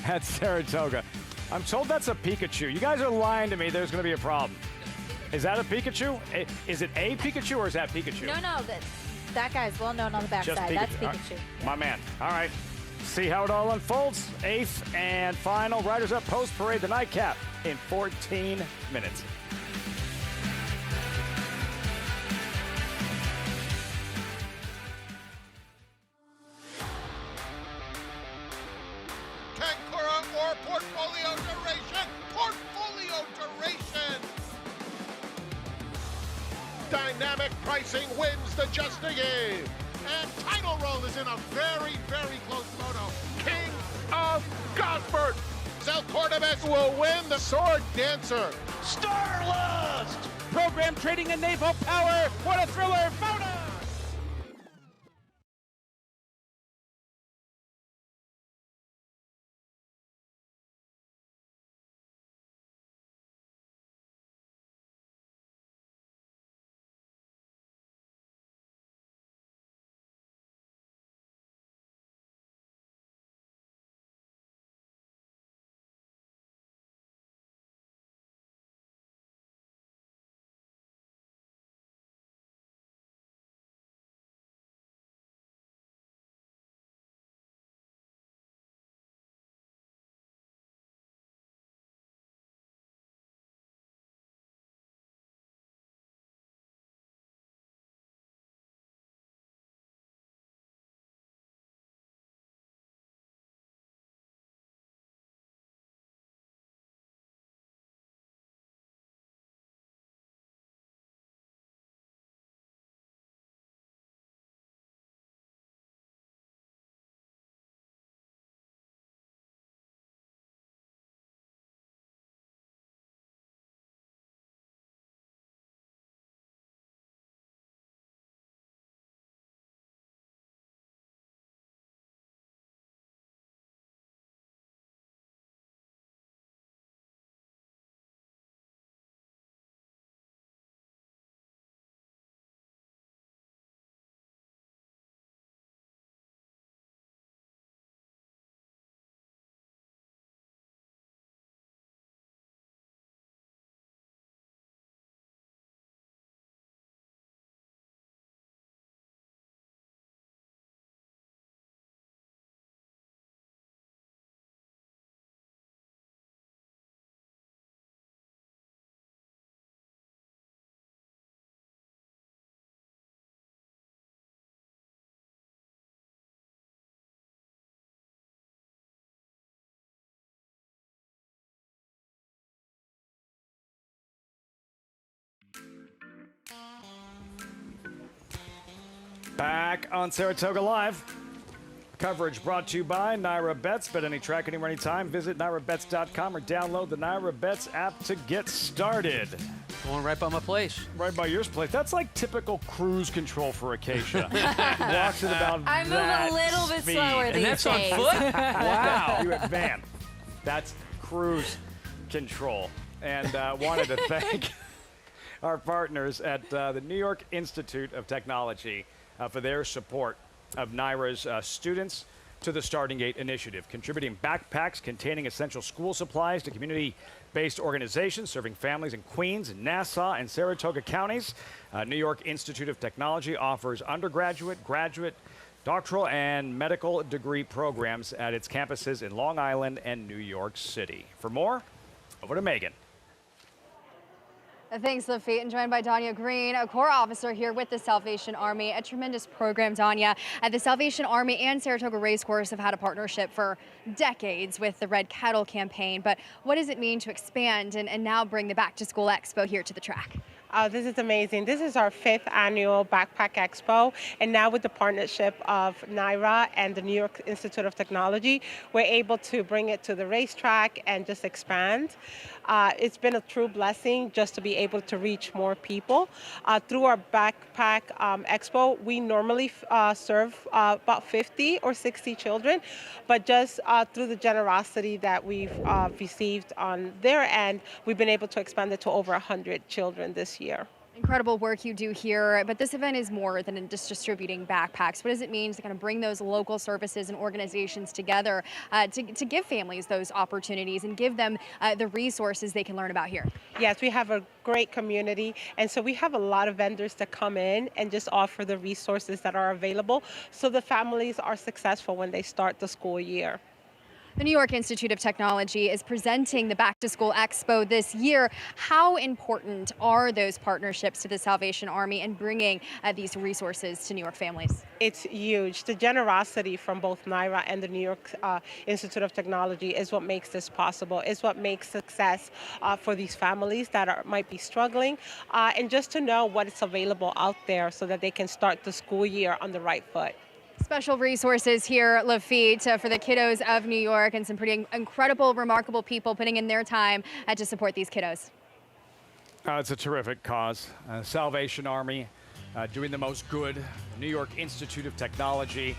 S12: at Saratoga. I'm told that's a Pikachu. You guys are lying to me. There's going to be a problem. Is that a Pikachu? Is it a Pikachu or is that Pikachu?
S17: No, that guy's well known on the backside. That's Pikachu.
S12: Right. My man. All right. See how it all unfolds. 8th and final. Riders Up Post Parade, the nightcap in 14 minutes.
S6: Or portfolio duration. Portfolio duration. Dynamic pricing wins the Just a Game. And Title Roll is in a very, very close photo. King of Gosford. El Cordobés will win the Sword Dancer.
S4: Starlust! Program trading in naval power. What a thriller photo!
S12: Back on Saratoga Live. Coverage brought to you by Naira Bets. Bet any track anywhere, anytime. Visit NairaBets.com or download the Naira Bets app to get started.
S14: Going right by my place.
S12: Right by your place. That's like typical cruise control for Acacia. Walks at about
S17: I move
S12: that
S17: a little bit
S12: speed.
S17: slower
S14: And
S17: these
S14: that's
S17: days.
S14: on foot?
S12: Wow. You went van. That's cruise control. And wanted to thank our partners at the New York Institute of Technology for their support of Naira's Students to the Starting Gate initiative, contributing backpacks containing essential school supplies to community-based organizations serving families in Queens, Nassau, and Saratoga counties. New York Institute of Technology offers undergraduate, graduate, doctoral, and medical degree programs at its campuses in Long Island and New York City. For more, over to Megan.
S19: Thanks, Lafitte. And joined by Danya Green, a Corps officer here with the Salvation Army. A tremendous program, Danya. The Salvation Army and Saratoga Racecourse have had a partnership for decades with the Red Kettle campaign. But what does it mean to expand and now bring the Back to School Expo here to the track?
S1: This is amazing. This is our 5th annual Backpack Expo, and now with the partnership of NYRA and the New York Institute of Technology, we're able to bring it to the racetrack and just expand. It's been a true blessing just to be able to reach more people. Through our Backpack Expo, we normally serve about 50 or 60 children, but just through the generosity that we've received on their end, we've been able to expand it to over 100 children this year.
S19: Incredible work you do here, but this event is more than just distributing backpacks. What does it mean to kind of bring those local services and organizations together to give families those opportunities and give them the resources they can learn about here?
S1: Yes, we have a great community, and so we have a lot of vendors that come in and just offer the resources that are available so the families are successful when they start the school year.
S19: The New York Institute of Technology is presenting the Back to School Expo this year. How important are those partnerships to the Salvation Army and bringing these resources to New York families?
S1: It's huge. The generosity from both NYRA and the New York Institute of Technology is what makes this possible, is what makes success for these families that might be struggling, and just to know what is available out there so that they can start the school year on the right foot.
S19: Special resources here, Lafitte, for the kiddos of New York, and some pretty incredible, remarkable people putting in their time to support these kiddos.
S12: It's a terrific cause. Salvation Army doing the most good. New York Institute of Technology.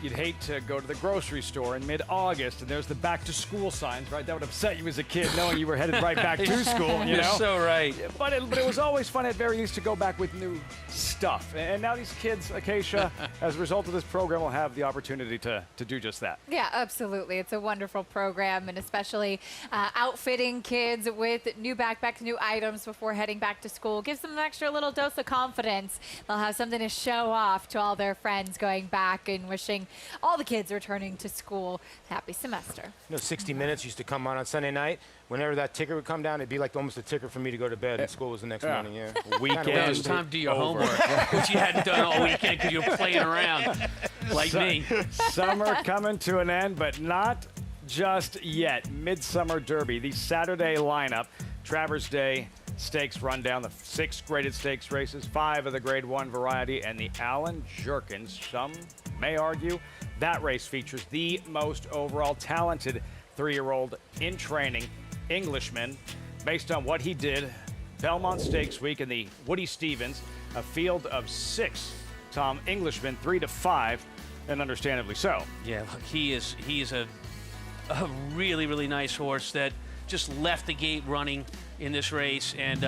S12: You'd hate to go to the grocery store in mid-August and there's the back to school signs, right? That would upset you as a kid knowing you were headed right back to school, you know?
S14: You're so right.
S12: But it was always fun at very least to go back with new stuff. And now these kids, Acacia, as a result of this program, will have the opportunity to do just that.
S17: Yeah, absolutely. It's a wonderful program, and especially outfitting kids with new backpacks, new items before heading back to school gives them an extra little dose of confidence. They'll have something to show off to all their friends going back and wishing all the kids returning to school happy semester.
S16: You know, 60 Minutes used to come on Sunday night. Whenever that ticker would come down, it'd be like almost a ticker for me to go to bed, and school was the next morning. Yeah,
S12: weekend.
S14: It was time to do your homework, which you hadn't done all weekend because you were playing around, like me.
S12: Summer coming to an end, but not just yet. Midsummer Derby, the Saturday lineup, Travers Day Stakes rundown, the 6 graded stakes races, 5 of the Grade 1 variety, and the Allen Jerkins. Some may argue that race features the most overall talented 3-year-old in training Englishman, based on what he did Belmont Stakes Week in the Woody Stevens, a field of 6 Tom Englishmen, 3-5, and understandably so.
S14: Yeah, look, he's a really, really nice horse that just left the gate running in this race and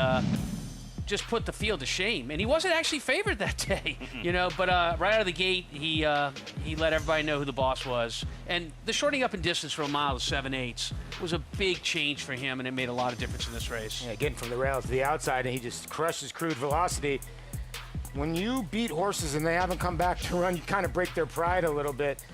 S14: just put the field to shame. And he wasn't actually favored that day, you know, but right out of the gate, he let everybody know who the boss was. And the shortening up in distance from a mile to 7/8 was a big change for him, and it made a lot of difference in this race.
S16: Yeah, getting from the rails to the outside, and he just crushes crude velocity. When you beat horses and they haven't come back to run, you kind of break their pride a little bit.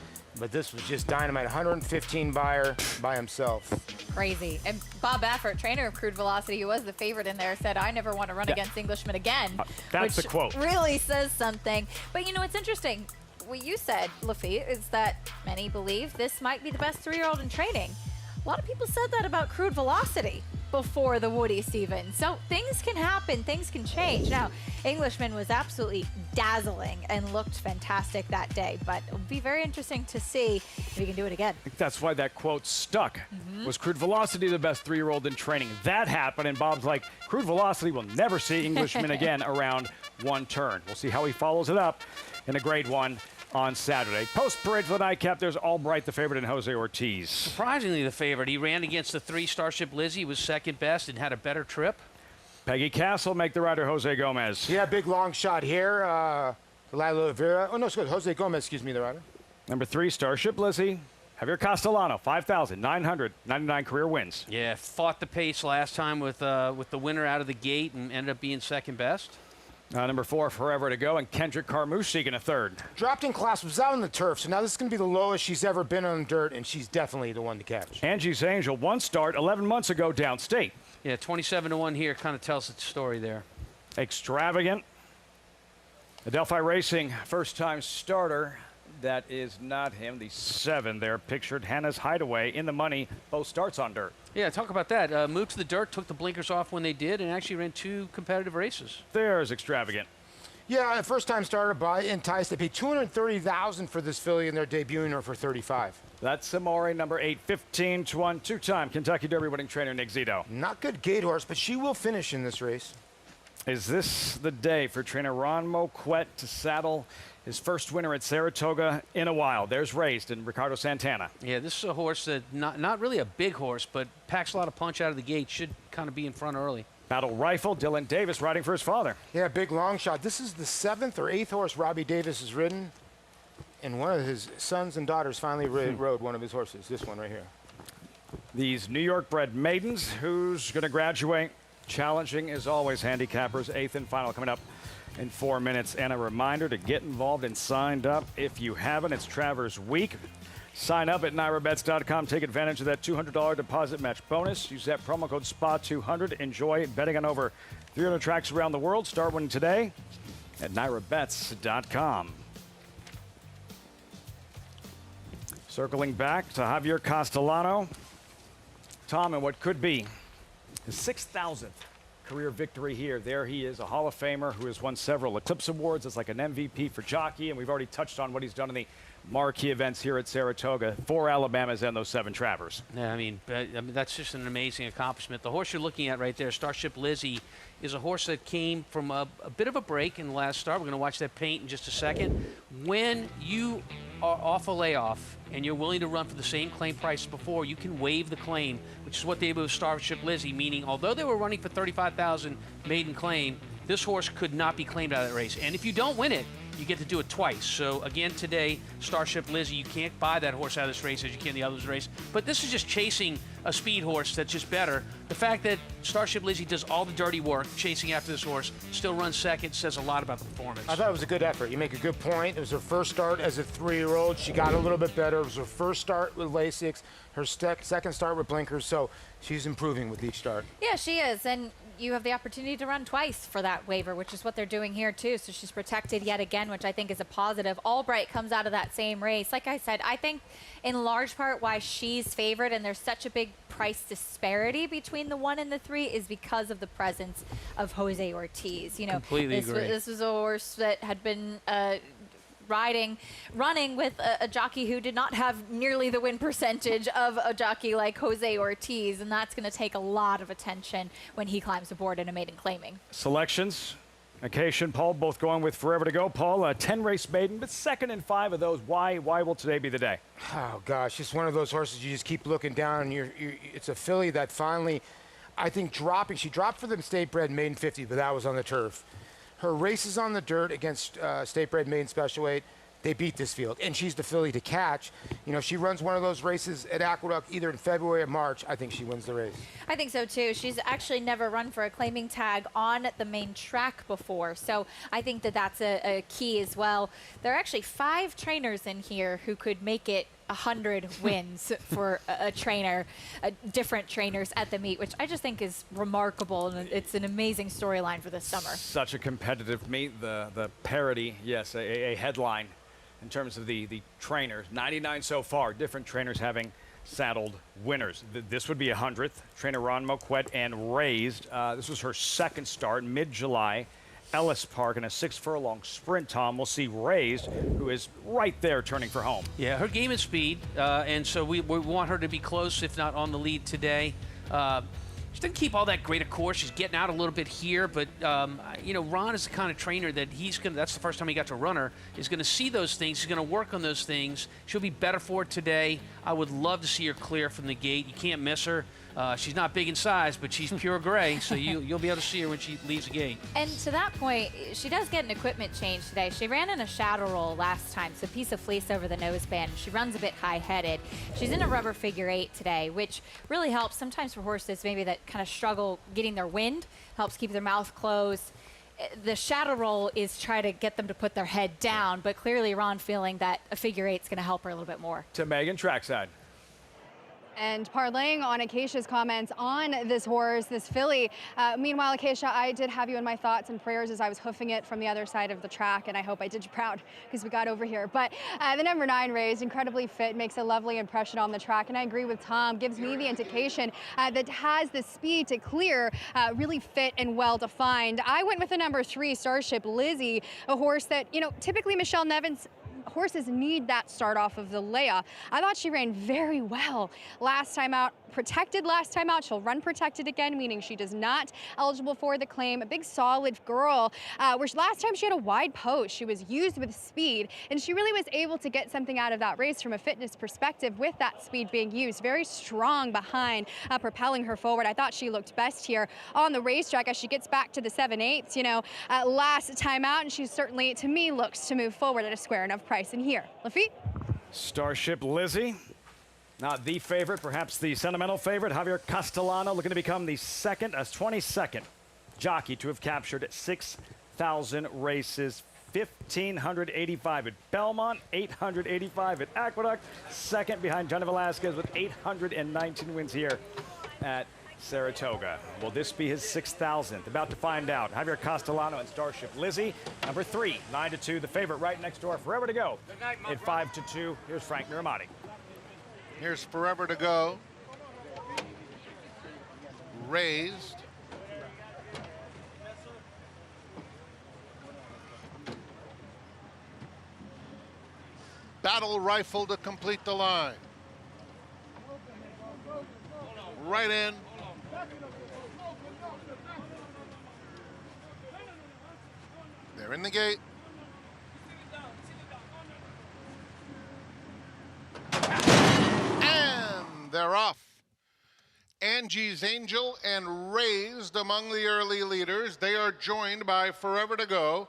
S16: But this was just dynamite. 115 buyer by himself.
S17: Crazy. And Bob Baffert, trainer of Crude Velocity, who was the favorite in there, said, "I never want to run against Englishmen again."
S12: That's
S17: which
S12: the quote.
S17: Really says something. But you know, it's interesting. What you said, Lafitte, is that many believe this might be the best 3-year-old in training. A lot of people said that about Crude Velocity before the Woody Stevens. So things can happen, things can change. Now, Englishman was absolutely dazzling and looked fantastic that day, but it'll be very interesting to see if he can do it again.
S12: I think that's why that quote stuck. Was Crude Velocity the best 3-year-old in training? That happened, and Bob's like, Crude Velocity will never see Englishman again around one turn. We'll see how he follows it up in a grade 1 on Saturday. Post-parade for the nightcap, there's Albright, the favorite, and Jose Ortiz.
S14: Surprisingly the favorite. He ran against the 3 Starship Lizzie, was second best, and had a better trip.
S12: Peggy Castle make the rider Jose Gomez.
S16: Yeah, big long shot here. Lalo Vera. Oh, no, it's good. Jose Gomez, excuse me, the rider.
S12: Number 3, Starship Lizzie. Javier Castellano, 5,999 career wins.
S14: Yeah, fought the pace last time with the winner out of the gate and ended up being second best.
S12: Number 4, Forever to Go, and Kendrick Carmouche seeking a third.
S16: Dropped in class, was out on the turf, so now this is going to be the lowest she's ever been on dirt, and she's definitely the one to catch.
S12: Angie's Angel, 1 start 11 months ago downstate.
S14: Yeah, 27-1 here kind of tells the story there.
S12: Extravagant. Adelphi Racing, first-time starter. That is not him. The 7 there pictured. Hannah's Hideaway in the money. Both starts on dirt.
S14: Yeah, talk about that. Moved to the dirt, took the blinkers off when they did, and actually ran 2 competitive races.
S12: There's Extravagant.
S16: Yeah, first-time starter by Entice. They paid $230,000 for this filly, and they're debuting her for $35,000.
S12: That's Amore, number 8, 15-1, 2-time Kentucky Derby winning trainer Nick Zito.
S16: Not good gate horse, but she will finish in this race.
S12: Is this the day for trainer Ron Moquette to saddle his first winner at Saratoga in a while? There's Raised and Ricardo Santana.
S14: Yeah, this is a horse that not really a big horse, but packs a lot of punch out of the gate. Should kind of be in front early.
S12: Battle Rifle, Dylan Davis riding for his father.
S16: Yeah, big long shot. This is the 7th or 8th horse Robbie Davis has ridden, and one of his sons and daughters finally rode one of his horses, this one right here.
S12: These New York bred maidens, who's going to graduate? Challenging as always, handicappers. 8th and final coming up in 4 minutes. And a reminder to get involved and signed up. If you haven't, it's Travers Week. Sign up at NYRABets.com. Take advantage of that $200 deposit match bonus. Use that promo code SPA200. Enjoy betting on over 300 tracks around the world. Start winning today at NYRABets.com. Circling back to Javier Castellano. Tom, and what could be his 6,000th career victory here. There he is, a Hall of Famer who has won several Eclipse Awards as like an MVP for jockey, and we've already touched on what he's done in the marquee events here at Saratoga. 4 Alabamas and those 7 Travers.
S14: Yeah, I mean, that's just an amazing accomplishment. The horse you're looking at right there, Starship Lizzie, is a horse that came from a bit of a break in the last start. We're going to watch that paint in just a second. When you are off a layoff and you're willing to run for the same claim price before, you can waive the claim, which is what they did with Starship Lizzie, meaning although they were running for $35,000 maiden claim, this horse could not be claimed out of that race. And if you don't win it, you get to do it twice. So again today, Starship Lizzie, you can't buy that horse out of this race as you can the others race. But this is just chasing a speed horse that's just better. The fact that Starship Lizzie does all the dirty work chasing after this horse, still runs second, says a lot about the performance.
S16: I thought it was a good effort. You make a good point. It was her first start as a 3-year-old. She got a little bit better. It was her first start with Lasix, her second start with blinkers. So she's improving with each start.
S17: Yeah, she is. And you have the opportunity to run twice for that waiver, which is what they're doing here too. So she's protected yet again, which I think is a positive. Albright comes out of that same race. Like I said, I think in large part why she's favored and there's such a big price disparity between the 1 and the 3 is because of the presence of Jose Ortiz. You know,
S14: completely agree.
S17: This was a horse that had been running with a jockey who did not have nearly the win percentage of a jockey like Jose Ortiz, and that's going to take a lot of attention when he climbs aboard in a maiden claiming.
S12: Selections, Acacia, Paul, both going with Forever to Go. Paul, a 10-race maiden, but second in 5 of those. Why will today be the day?
S16: Oh, gosh, it's one of those horses you just keep looking down. It's a filly that finally, I think, dropping. She dropped for the State Bred Maiden 50, but that was on the turf. Her races on the dirt against State Bred Maiden Special Weight, they beat this field, and she's the filly to catch. You know, she runs one of those races at Aqueduct either in February or March. I think she wins the race.
S17: I think so too. She's actually never run for a claiming tag on the main track before, so I think that that's a key as well. There are actually 5 trainers in here who could make it 100 wins for a trainer, different trainers at the meet, which I just think is remarkable, and it's an amazing storyline for this summer.
S12: Such a competitive meet. The parity, yes, a headline in terms of the trainers. 99 so far, different trainers having saddled winners. This would be 100th. Trainer Ron Moquette and Raised. This was her second start, mid-July. Ellis Park in a 6-furlong sprint, Tom. We'll see Raised, who is right there turning for home.
S14: Yeah, her game is speed, and so we want her to be close, if not on the lead today. She didn't keep all that great a course. She's getting out a little bit here, but you know, Ron is the kind of trainer that that's the first time he got to run her, is going to see those things. He's going to work on those things. She'll be better for it today. I would love to see her clear from the gate. You can't miss her. She's not big in size, but she's pure gray, so you'll be able to see her when she leaves the gate.
S17: And to that point, she does get an equipment change today. She ran in a shadow roll last time, so a piece of fleece over the noseband. She runs a bit high-headed. She's in a rubber figure 8 today, which really helps sometimes for horses maybe that kind of struggle getting their wind, helps keep their mouth closed. The shadow roll is try to get them to put their head down, but clearly Ron feeling that a figure 8 is going to help her a little bit more.
S12: To Megan, trackside.
S19: And parlaying on Acacia's comments on this horse, this filly. Meanwhile, Acacia, I did have you in my thoughts and prayers as I was hoofing it from the other side of the track, and I hope I did you proud because we got over here. But the number 9 Raised, incredibly fit, makes a lovely impression on the track, and I agree with Tom, gives me the indication that has the speed to clear, really fit and well defined. I went with the number 3 Starship Lizzie, a horse that, you know, typically Michelle Nevins horses need that start off of the layoff. I thought she ran very well last time out, protected last time out. She'll run protected again, meaning she does not eligible for the claim. A big solid girl, where last time she had a wide post. She was used with speed, and she really was able to get something out of that race from a fitness perspective with that speed being used. Very strong behind, propelling her forward. I thought she looked best here on the racetrack as she gets back to the 7/8, you know, last time out, and she certainly, to me, looks to move forward at a square enough price in here. Lafitte?
S12: Starship Lizzie, not the favorite, perhaps the sentimental favorite. Javier Castellano looking to become the 22nd jockey to have captured 6,000 races. 1,585 at Belmont, 885 at Aqueduct, second behind Johnny Velasquez with 819 wins here at Saratoga. Will this be his 6,000th? About to find out. Javier Castellano and Starship Lizzie. Number 3, 9-2, the favorite right next door. Forever to Go at 5-2. Here's Frank Miramati.
S6: Here's Forever to Go. Raised. Battle Rifle to complete the line. Right in. They're in the gate. And they're off. Angie's Angel and Raised among the early leaders. They are joined by Forever to Go.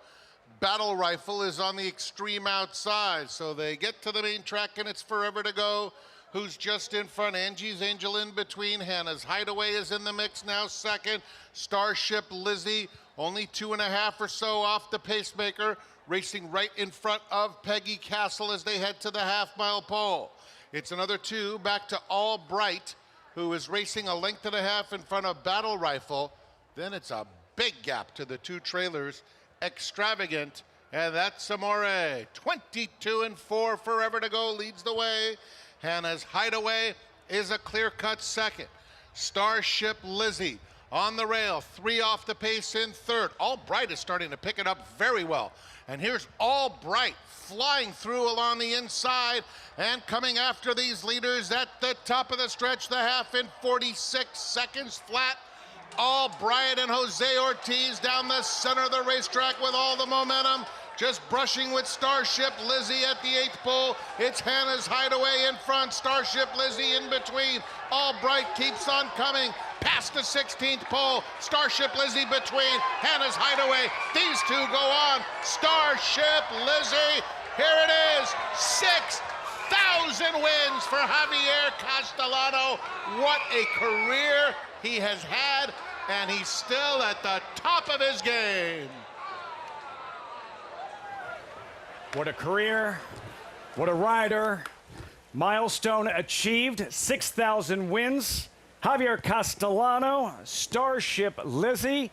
S6: Battle Rifle is on the extreme outside, so they get to the main track and it's Forever to Go who's just in front. Angie's Angel in between. Hannah's Hideaway is in the mix now second. Starship Lizzie only 2.5 or so off the pacemaker, racing right in front of Peggy Castle as they head to the half-mile pole. It's another 2 back to All Bright, who is racing a 1.5 lengths in front of Battle Rifle. Then it's a big gap to the 2 trailers. Extravagant, and that's Amore. 22-4, Forever to Go leads the way. Hannah's Hideaway is a clear-cut second. Starship Lizzie on the rail, 3 off the pace in third. All Bright is starting to pick it up very well. And here's All Bright flying through along the inside and coming after these leaders at the top of the stretch, the half in 46 seconds flat. All Bright and Jose Ortiz down the center of the racetrack with all the momentum. Just brushing with Starship Lizzie at the 8th pole. It's Hannah's Hideaway in front. Starship Lizzie in between. All Bright keeps on coming. Past the 16th pole. Starship Lizzie between. Hannah's Hideaway. These 2 go on. Starship Lizzie. Here it is. 6,000 wins for Javier Castellano. What a career he has had, and he's still at the top of his game.
S12: What a career, what a rider. Milestone achieved, 6,000 wins. Javier Castellano, Starship Lizzie.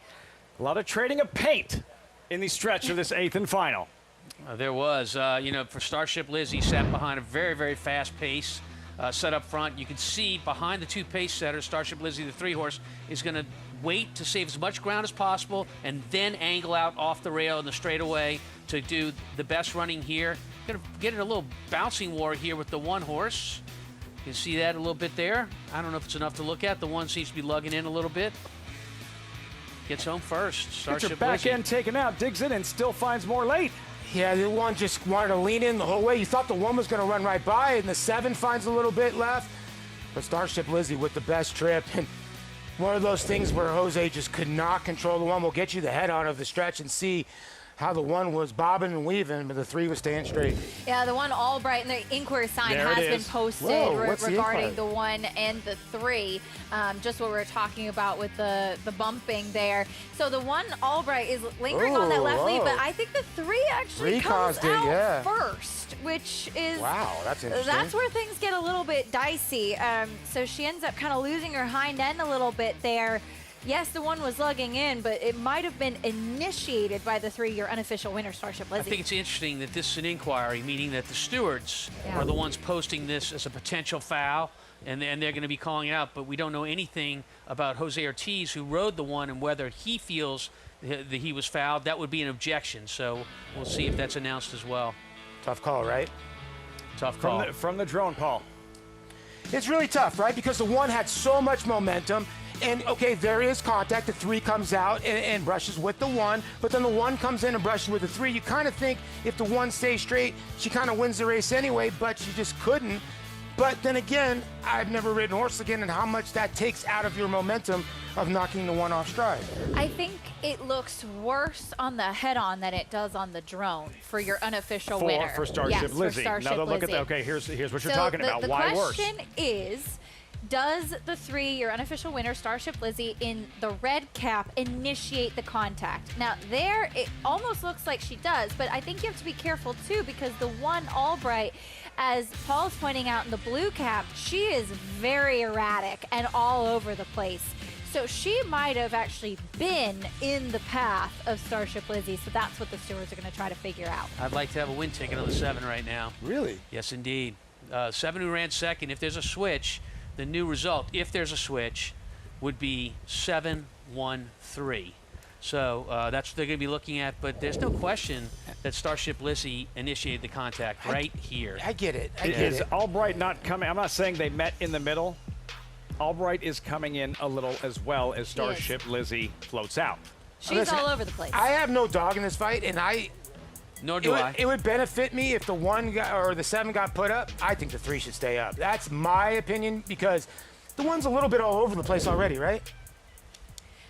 S12: A lot of trading of paint in the stretch of this 8th and final.
S14: There was, you know, for Starship Lizzie, sat behind a very, very fast pace. set up front. You can see behind the two pace setters, Starship Lizzie, the 3-horse, is going to wait to save as much ground as possible and then angle out off the rail in the straightaway to do the best running here. Going to get in a little bouncing war here with the 1-horse. You can see that a little bit there. I don't know if it's enough to look at. The 1 seems to be lugging in a little bit. Gets home first.
S12: Gets her back end taken out, digs in, and still finds more late.
S16: Yeah, the 1 just wanted to lean in the whole way. You thought the 1 was going to run right by, and the 7 finds a little bit left. But Starship Lizzie with the best trip. And one of those things where Jose just could not control the 1. We'll get you the head on of the stretch and see how the 1 was bobbing and weaving, but the 3 was staying straight.
S17: Yeah, the 1 Albright and the inquiry sign
S16: There
S17: has
S16: it
S17: been
S16: is.
S17: posted
S16: Whoa,
S17: regarding the 1 and the 3. Just what we were talking about with the bumping there. So the 1 Albright is lingering on that left lead, but I think the 3 actually comes out first, which is
S16: that's interesting.
S17: That's where things get a little bit dicey. So she ends up kind of losing her hind end a little bit there. Yes, the 1 was lugging in, but it might have been initiated by the 3, your unofficial winner, Starship Lizzie.
S14: I think it's interesting that this is an inquiry, meaning that the stewards are the ones posting this as a potential foul, and they're going to be calling it out, but we don't know anything about Jose Ortiz, who rode the 1, and whether he feels that he was fouled. That would be an objection, so we'll see if that's announced as well.
S16: Tough call, right?
S14: Tough call.
S12: From the drone, Paul.
S16: It's really tough, right? Because the 1 had so much momentum. And, okay, there is contact. The 3 comes out and brushes with the 1, but then the 1 comes in and brushes with the 3. You kind of think if the 1 stays straight, she kind of wins the race anyway, but she just couldn't. But then again, I've never ridden horse again, and how much that takes out of your momentum of knocking the 1 off stride.
S17: I think it looks worse on the head-on than it does on the drone for your unofficial winner.
S12: For Starship
S17: yes,
S12: Lizzie.
S17: For Starship
S12: Now look at
S17: Lizzie.
S12: that. Okay, here's what you're talking about. Why worse?
S17: The question is, does the 3, your unofficial winner, Starship Lizzie, in the red cap, initiate the contact? Now, there, it almost looks like she does, but I think you have to be careful, too, because the 1 Albright, as Paul's pointing out in the blue cap, she is very erratic and all over the place. So she might have actually been in the path of Starship Lizzie, so that's what the stewards are going to try to figure out.
S14: I'd like to have a win ticket on the 7 right now.
S16: Really?
S14: Yes, indeed. 7 who ran second. If there's a switch, the new result, if there's a switch, would be 7-1-3. So that's what they're going to be looking at, but there's no question that Starship Lizzie initiated the contact right here.
S16: I get it.
S12: Is Albright not coming? I'm not saying they met in the middle. Albright is coming in a little as well as Starship Lizzie floats out.
S17: She's all over the place.
S16: I have no dog in this fight, and
S14: Nor do I.
S16: It would benefit me if the 1 got, or the 7 got put up. I think the 3 should stay up. That's my opinion, because the 1's a little bit all over the place already, right?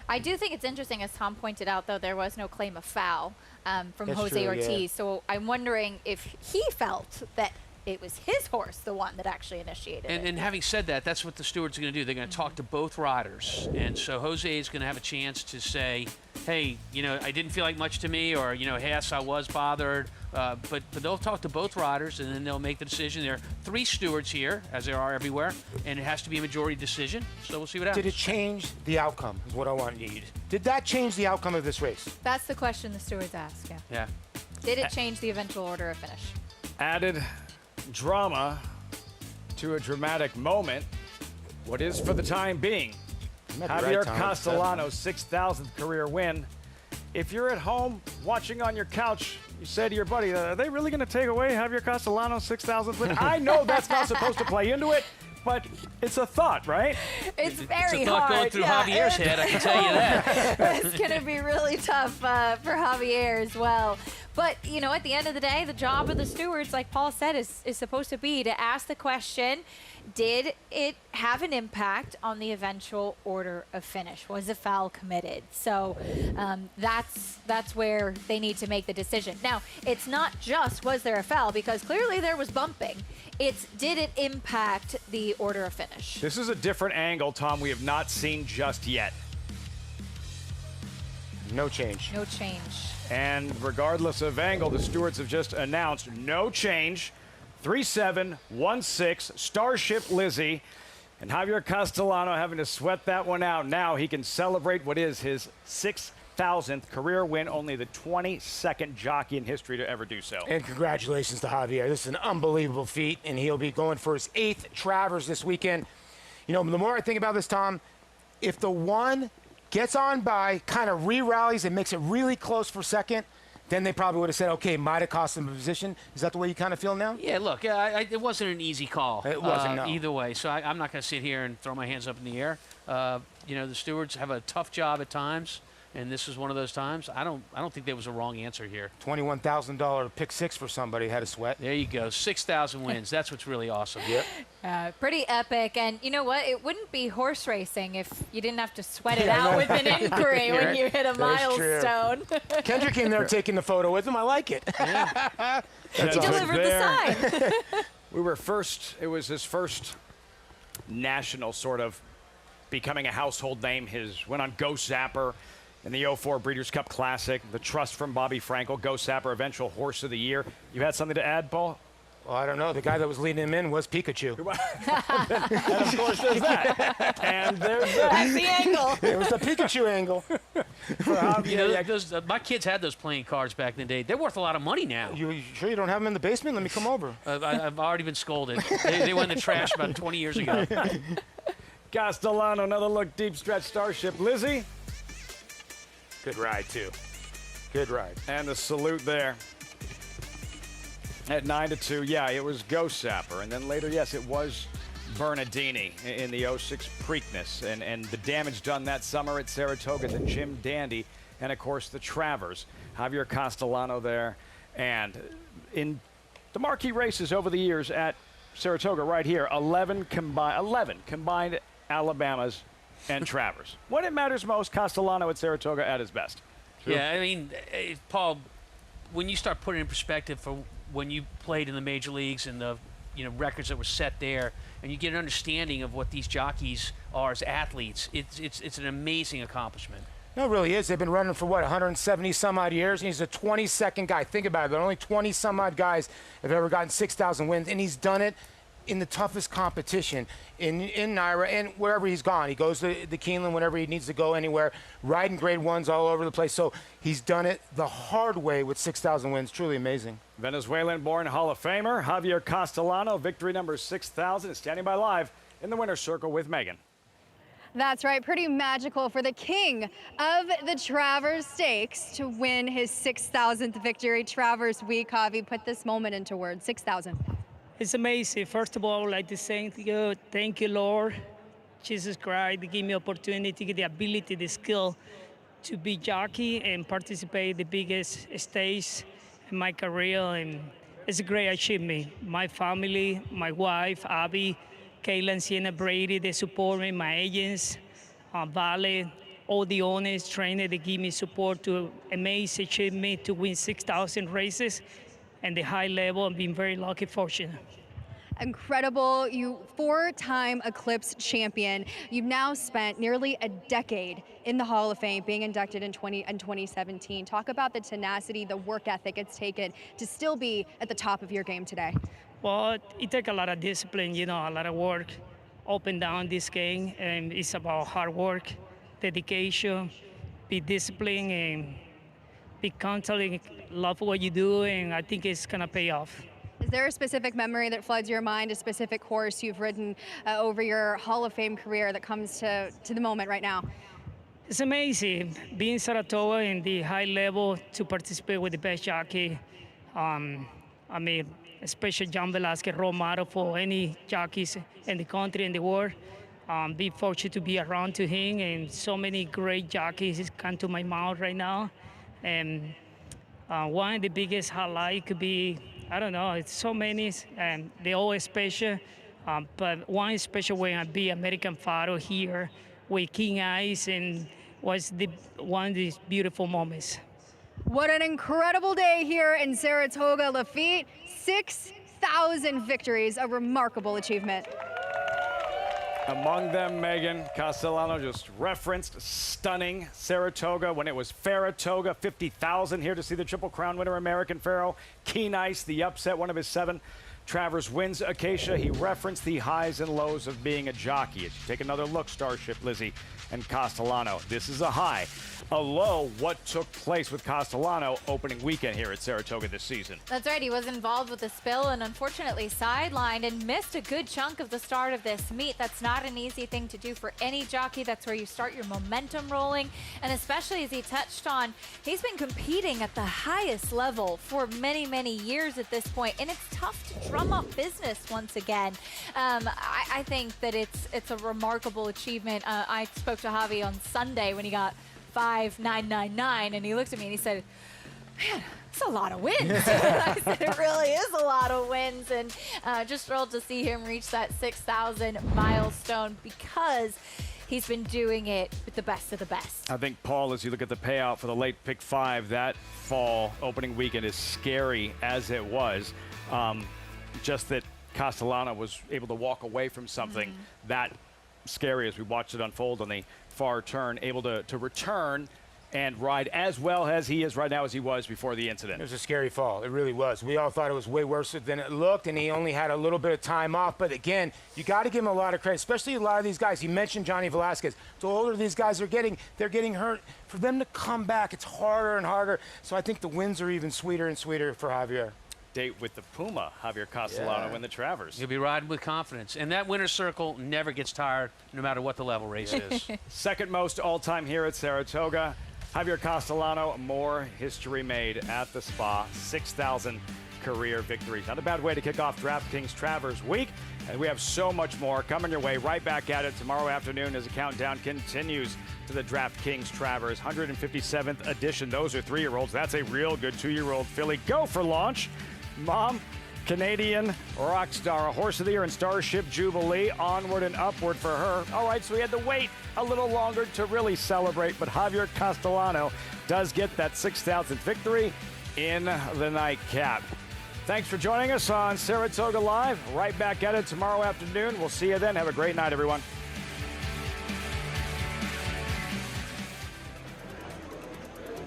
S17: I do think it's interesting, as Tom pointed out, though, there was no claim of foul from
S16: That's
S17: Jose
S16: true,
S17: Ortiz.
S16: yeah.
S17: So I'm wondering if he felt that it was his horse, the 1 that actually initiated it.
S14: And having said that, that's what the stewards are going to do. They're going to talk to both riders. And so Jose is going to have a chance to say, hey, I didn't feel like much to me, or, yes, I was bothered. But they'll talk to both riders, and then they'll make the decision. There are 3 stewards here, as there are everywhere, and it has to be a majority decision. So we'll see what happens.
S16: Did it change the outcome, is what I want to need. Did that change the outcome of this race?
S17: That's the question the stewards ask, yeah.
S14: Yeah.
S17: Did it change the eventual order of finish?
S12: Added drama to a dramatic moment. What is, for the time being, Javier Castellano's 6,000th career win. If you're at home watching on your couch, you say to your buddy, are they really going to take away Javier Castellano's 6,000th win? I know that's not supposed to play into it, but it's a thought, right?
S17: It's very
S14: it's a thought
S17: hard.
S14: going through Javier's head, I can tell you that.
S17: It's going to be really tough for Javier as well. But, at the end of the day, the job of the stewards, like Paul said, is supposed to be to ask the question, did it have an impact on the eventual order of finish? Was a foul committed? So that's where they need to make the decision. Now, it's not just was there a foul, because clearly there was bumping. It's did it impact the order of finish?
S12: This is a different angle, Tom, we have not seen just yet.
S16: No change.
S17: No change.
S12: And regardless of angle, the stewards have just announced no change. 3-7-1-6, Starship Lizzie. And Javier Castellano having to sweat that one out. Now he can celebrate what is his 6th 6,000th career win, only the 22nd jockey in history to ever do so.
S16: And congratulations to Javier. This is an unbelievable feat, and he'll be going for his 8th Travers this weekend. You know, the more I think about this, Tom, if the one gets on by, kind of re-rallies and makes it really close for second, then they probably would have said, okay, might have cost them a position. Is that the way you kind of feel now?
S14: Yeah, look, it wasn't an easy call.
S16: It wasn't, no.
S14: Either way, so I'm not going to sit here and throw my hands up in the air. You know, the stewards have a tough job at times, and this is one of those times. I don't think there was a wrong answer here.
S16: $21,000 pick six for somebody had a sweat.
S14: There you go, 6,000 wins. That's what's really awesome. Yep.
S17: Pretty epic. And you know what? It wouldn't be horse racing if you didn't have to sweat it out with an inquiry when you hit a milestone.
S16: Kendrick came there taking the photo with him. I like it.
S12: Yeah.
S17: He delivered the sign.
S12: We were first, it was his first national sort of becoming a household name. His went on Ghost Zapper in the 04 Breeders' Cup Classic. The trust from Bobby Frankel, Ghost Zapper, eventual Horse of the Year. You had something to add, Paul?
S16: Well, I don't know. The guy that was leading him in was Pikachu.
S12: And of course there's that. And there's that.
S17: That's the angle.
S16: It was the Pikachu angle.
S14: You know, my kids had those playing cards back in the day. They're worth a lot of money now.
S16: You sure you don't have them in the basement? Let me come over.
S14: I've already been scolded. They went in the trash about 20 years ago.
S12: Castellano, another look, deep stretch Starship. Lizzie?
S16: Good ride, too. Good ride.
S12: And the salute there. At 9-2, yeah, it was Ghost Zapper. And then later, yes, it was Bernardini in the 06 Preakness. And the damage done that summer at Saratoga, the Jim Dandy, and of course the Travers. Javier Castellano there. And in the marquee races over the years at Saratoga right here, 11 combined Alabamas and Travers. When it matters most, Castellano at Saratoga at his best.
S14: True. Yeah, I mean, Paul, when you start putting in perspective for when you played in the major leagues and the records that were set there, and you get an understanding of what these jockeys are as athletes, it's an amazing accomplishment.
S16: No, it really is. They've been running for, what, 170 some odd years, and he's a 22nd guy. Think about it. There are only 20 some odd guys have ever gotten 6,000 wins, and he's done it in the toughest competition in NYRA and wherever he's gone. He goes to the Keeneland whenever he needs to go anywhere, riding grade ones all over the place. So he's done it the hard way with 6,000 wins. Truly amazing.
S12: Venezuelan-born Hall of Famer Javier Castellano, victory number 6,000, is standing by live in the winner's circle with Megan.
S19: That's right, pretty magical for the king of the Travers Stakes to win his 6,000th victory. Travers Week, Javi, put this moment into words, 6,000.
S8: It's amazing. First of all, I would like to thank you, Lord, Jesus Christ, to give me opportunity, the ability, the skill to be jockey and participate in the biggest stage in my career. And it's a great achievement. My family, my wife, Abby, Kayla, Sienna Brady, they support me, my agents, Vale, all the owners, trainers, they give me support to amazing achievement to win 6,000 races. And the high level, and being very lucky, fortunate.
S19: Incredible, you four-time Eclipse champion. You've now spent nearly a decade in the Hall of Fame, being inducted in 2017. Talk about the tenacity, the work ethic it's taken to still be at the top of your game today.
S8: Well, it takes a lot of discipline, a lot of work up and down this game, and it's about hard work, dedication, be disciplined, and be constantly love what you do, and I think it's gonna pay off.
S19: Is there a specific memory that floods your mind, a specific horse you've ridden over your Hall of Fame career that comes to the moment right now?
S8: It's amazing being Saratoga in the high level to participate with the best jockey. I mean, especially John Velasquez, role model for any jockeys in the country and the world. Be fortunate to be around to him, and so many great jockeys come to my mouth right now. And one of the biggest highlights could be, I don't know, it's so many, and they're all special. But one special when I be American Pharoah here with King Eyes, and was one of these beautiful moments.
S19: What an incredible day here in Saratoga, Lafitte. 6,000 victories, a remarkable achievement.
S12: Among them, Megan, Castellano just referenced stunning Saratoga when it was Faratoga, 50,000 here to see the Triple Crown winner, American Pharoah. Keen Ice, the upset, one of his 7 Travers wins. Acacia, he referenced the highs and lows of being a jockey. As you take another look, Starship, Lizzie, and Castellano. This is a high. A low, what took place with Castellano opening weekend here at Saratoga this season.
S17: That's right. He was involved with a spill and unfortunately sidelined and missed a good chunk of the start of this meet. That's not an easy thing to do for any jockey. That's where you start your momentum rolling. And especially as he touched on, he's been competing at the highest level for many, many years at this point. And it's tough to drum up business once again. I think that it's a remarkable achievement. I spoke to Javi on Sunday when he got 5,999, and he looked at me and he said, man, that's a lot of wins. I said, it really is a lot of wins, and just thrilled to see him reach that 6,000 milestone because he's been doing it with the best of the best.
S12: I think, Paul, as you look at the payout for the late pick 5, that fall opening weekend, as scary as it was, just that Castellano was able to walk away from something that scary as we watched it unfold on the far turn, able to return and ride as well as he is right now as he was before the incident.
S16: It was a scary fall. It really was. We all thought it was way worse than it looked, and he only had a little bit of time off. But again, you got to give him a lot of credit, especially a lot of these guys. He mentioned Johnny Velasquez. The older these guys are getting, they're getting hurt. For them to come back, it's harder and harder. So I think the wins are even sweeter and sweeter for Javier.
S12: Date with the Puma, Javier Castellano in the Travers.
S14: He'll be riding with confidence. And that winner's circle never gets tired, no matter what the level race is.
S12: Second most all-time here at Saratoga. Javier Castellano, more history made at the Spa. 6,000 career victories. Not a bad way to kick off DraftKings Travers Week. And we have so much more coming your way. Right back at it tomorrow afternoon as the countdown continues to the DraftKings Travers 157th edition. Those are 3-year-olds. That's a real good 2-year-old filly. Go for launch. Mom, Canadian rock star, a horse of the year in Starship Jubilee, onward and upward for her. All right, so we had to wait a little longer to really celebrate, but Javier Castellano does get that 6,000th victory in the nightcap. Thanks for joining us on Saratoga Live. Right back at it tomorrow afternoon. We'll see you then. Have a great night, everyone.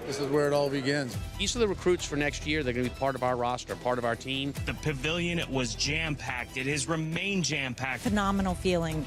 S5: This is where it all begins.
S14: These are the recruits for next year. They're going to be part of our roster, part of our team.
S13: The pavilion was jam-packed. It has remained jam-packed.
S23: Phenomenal feeling.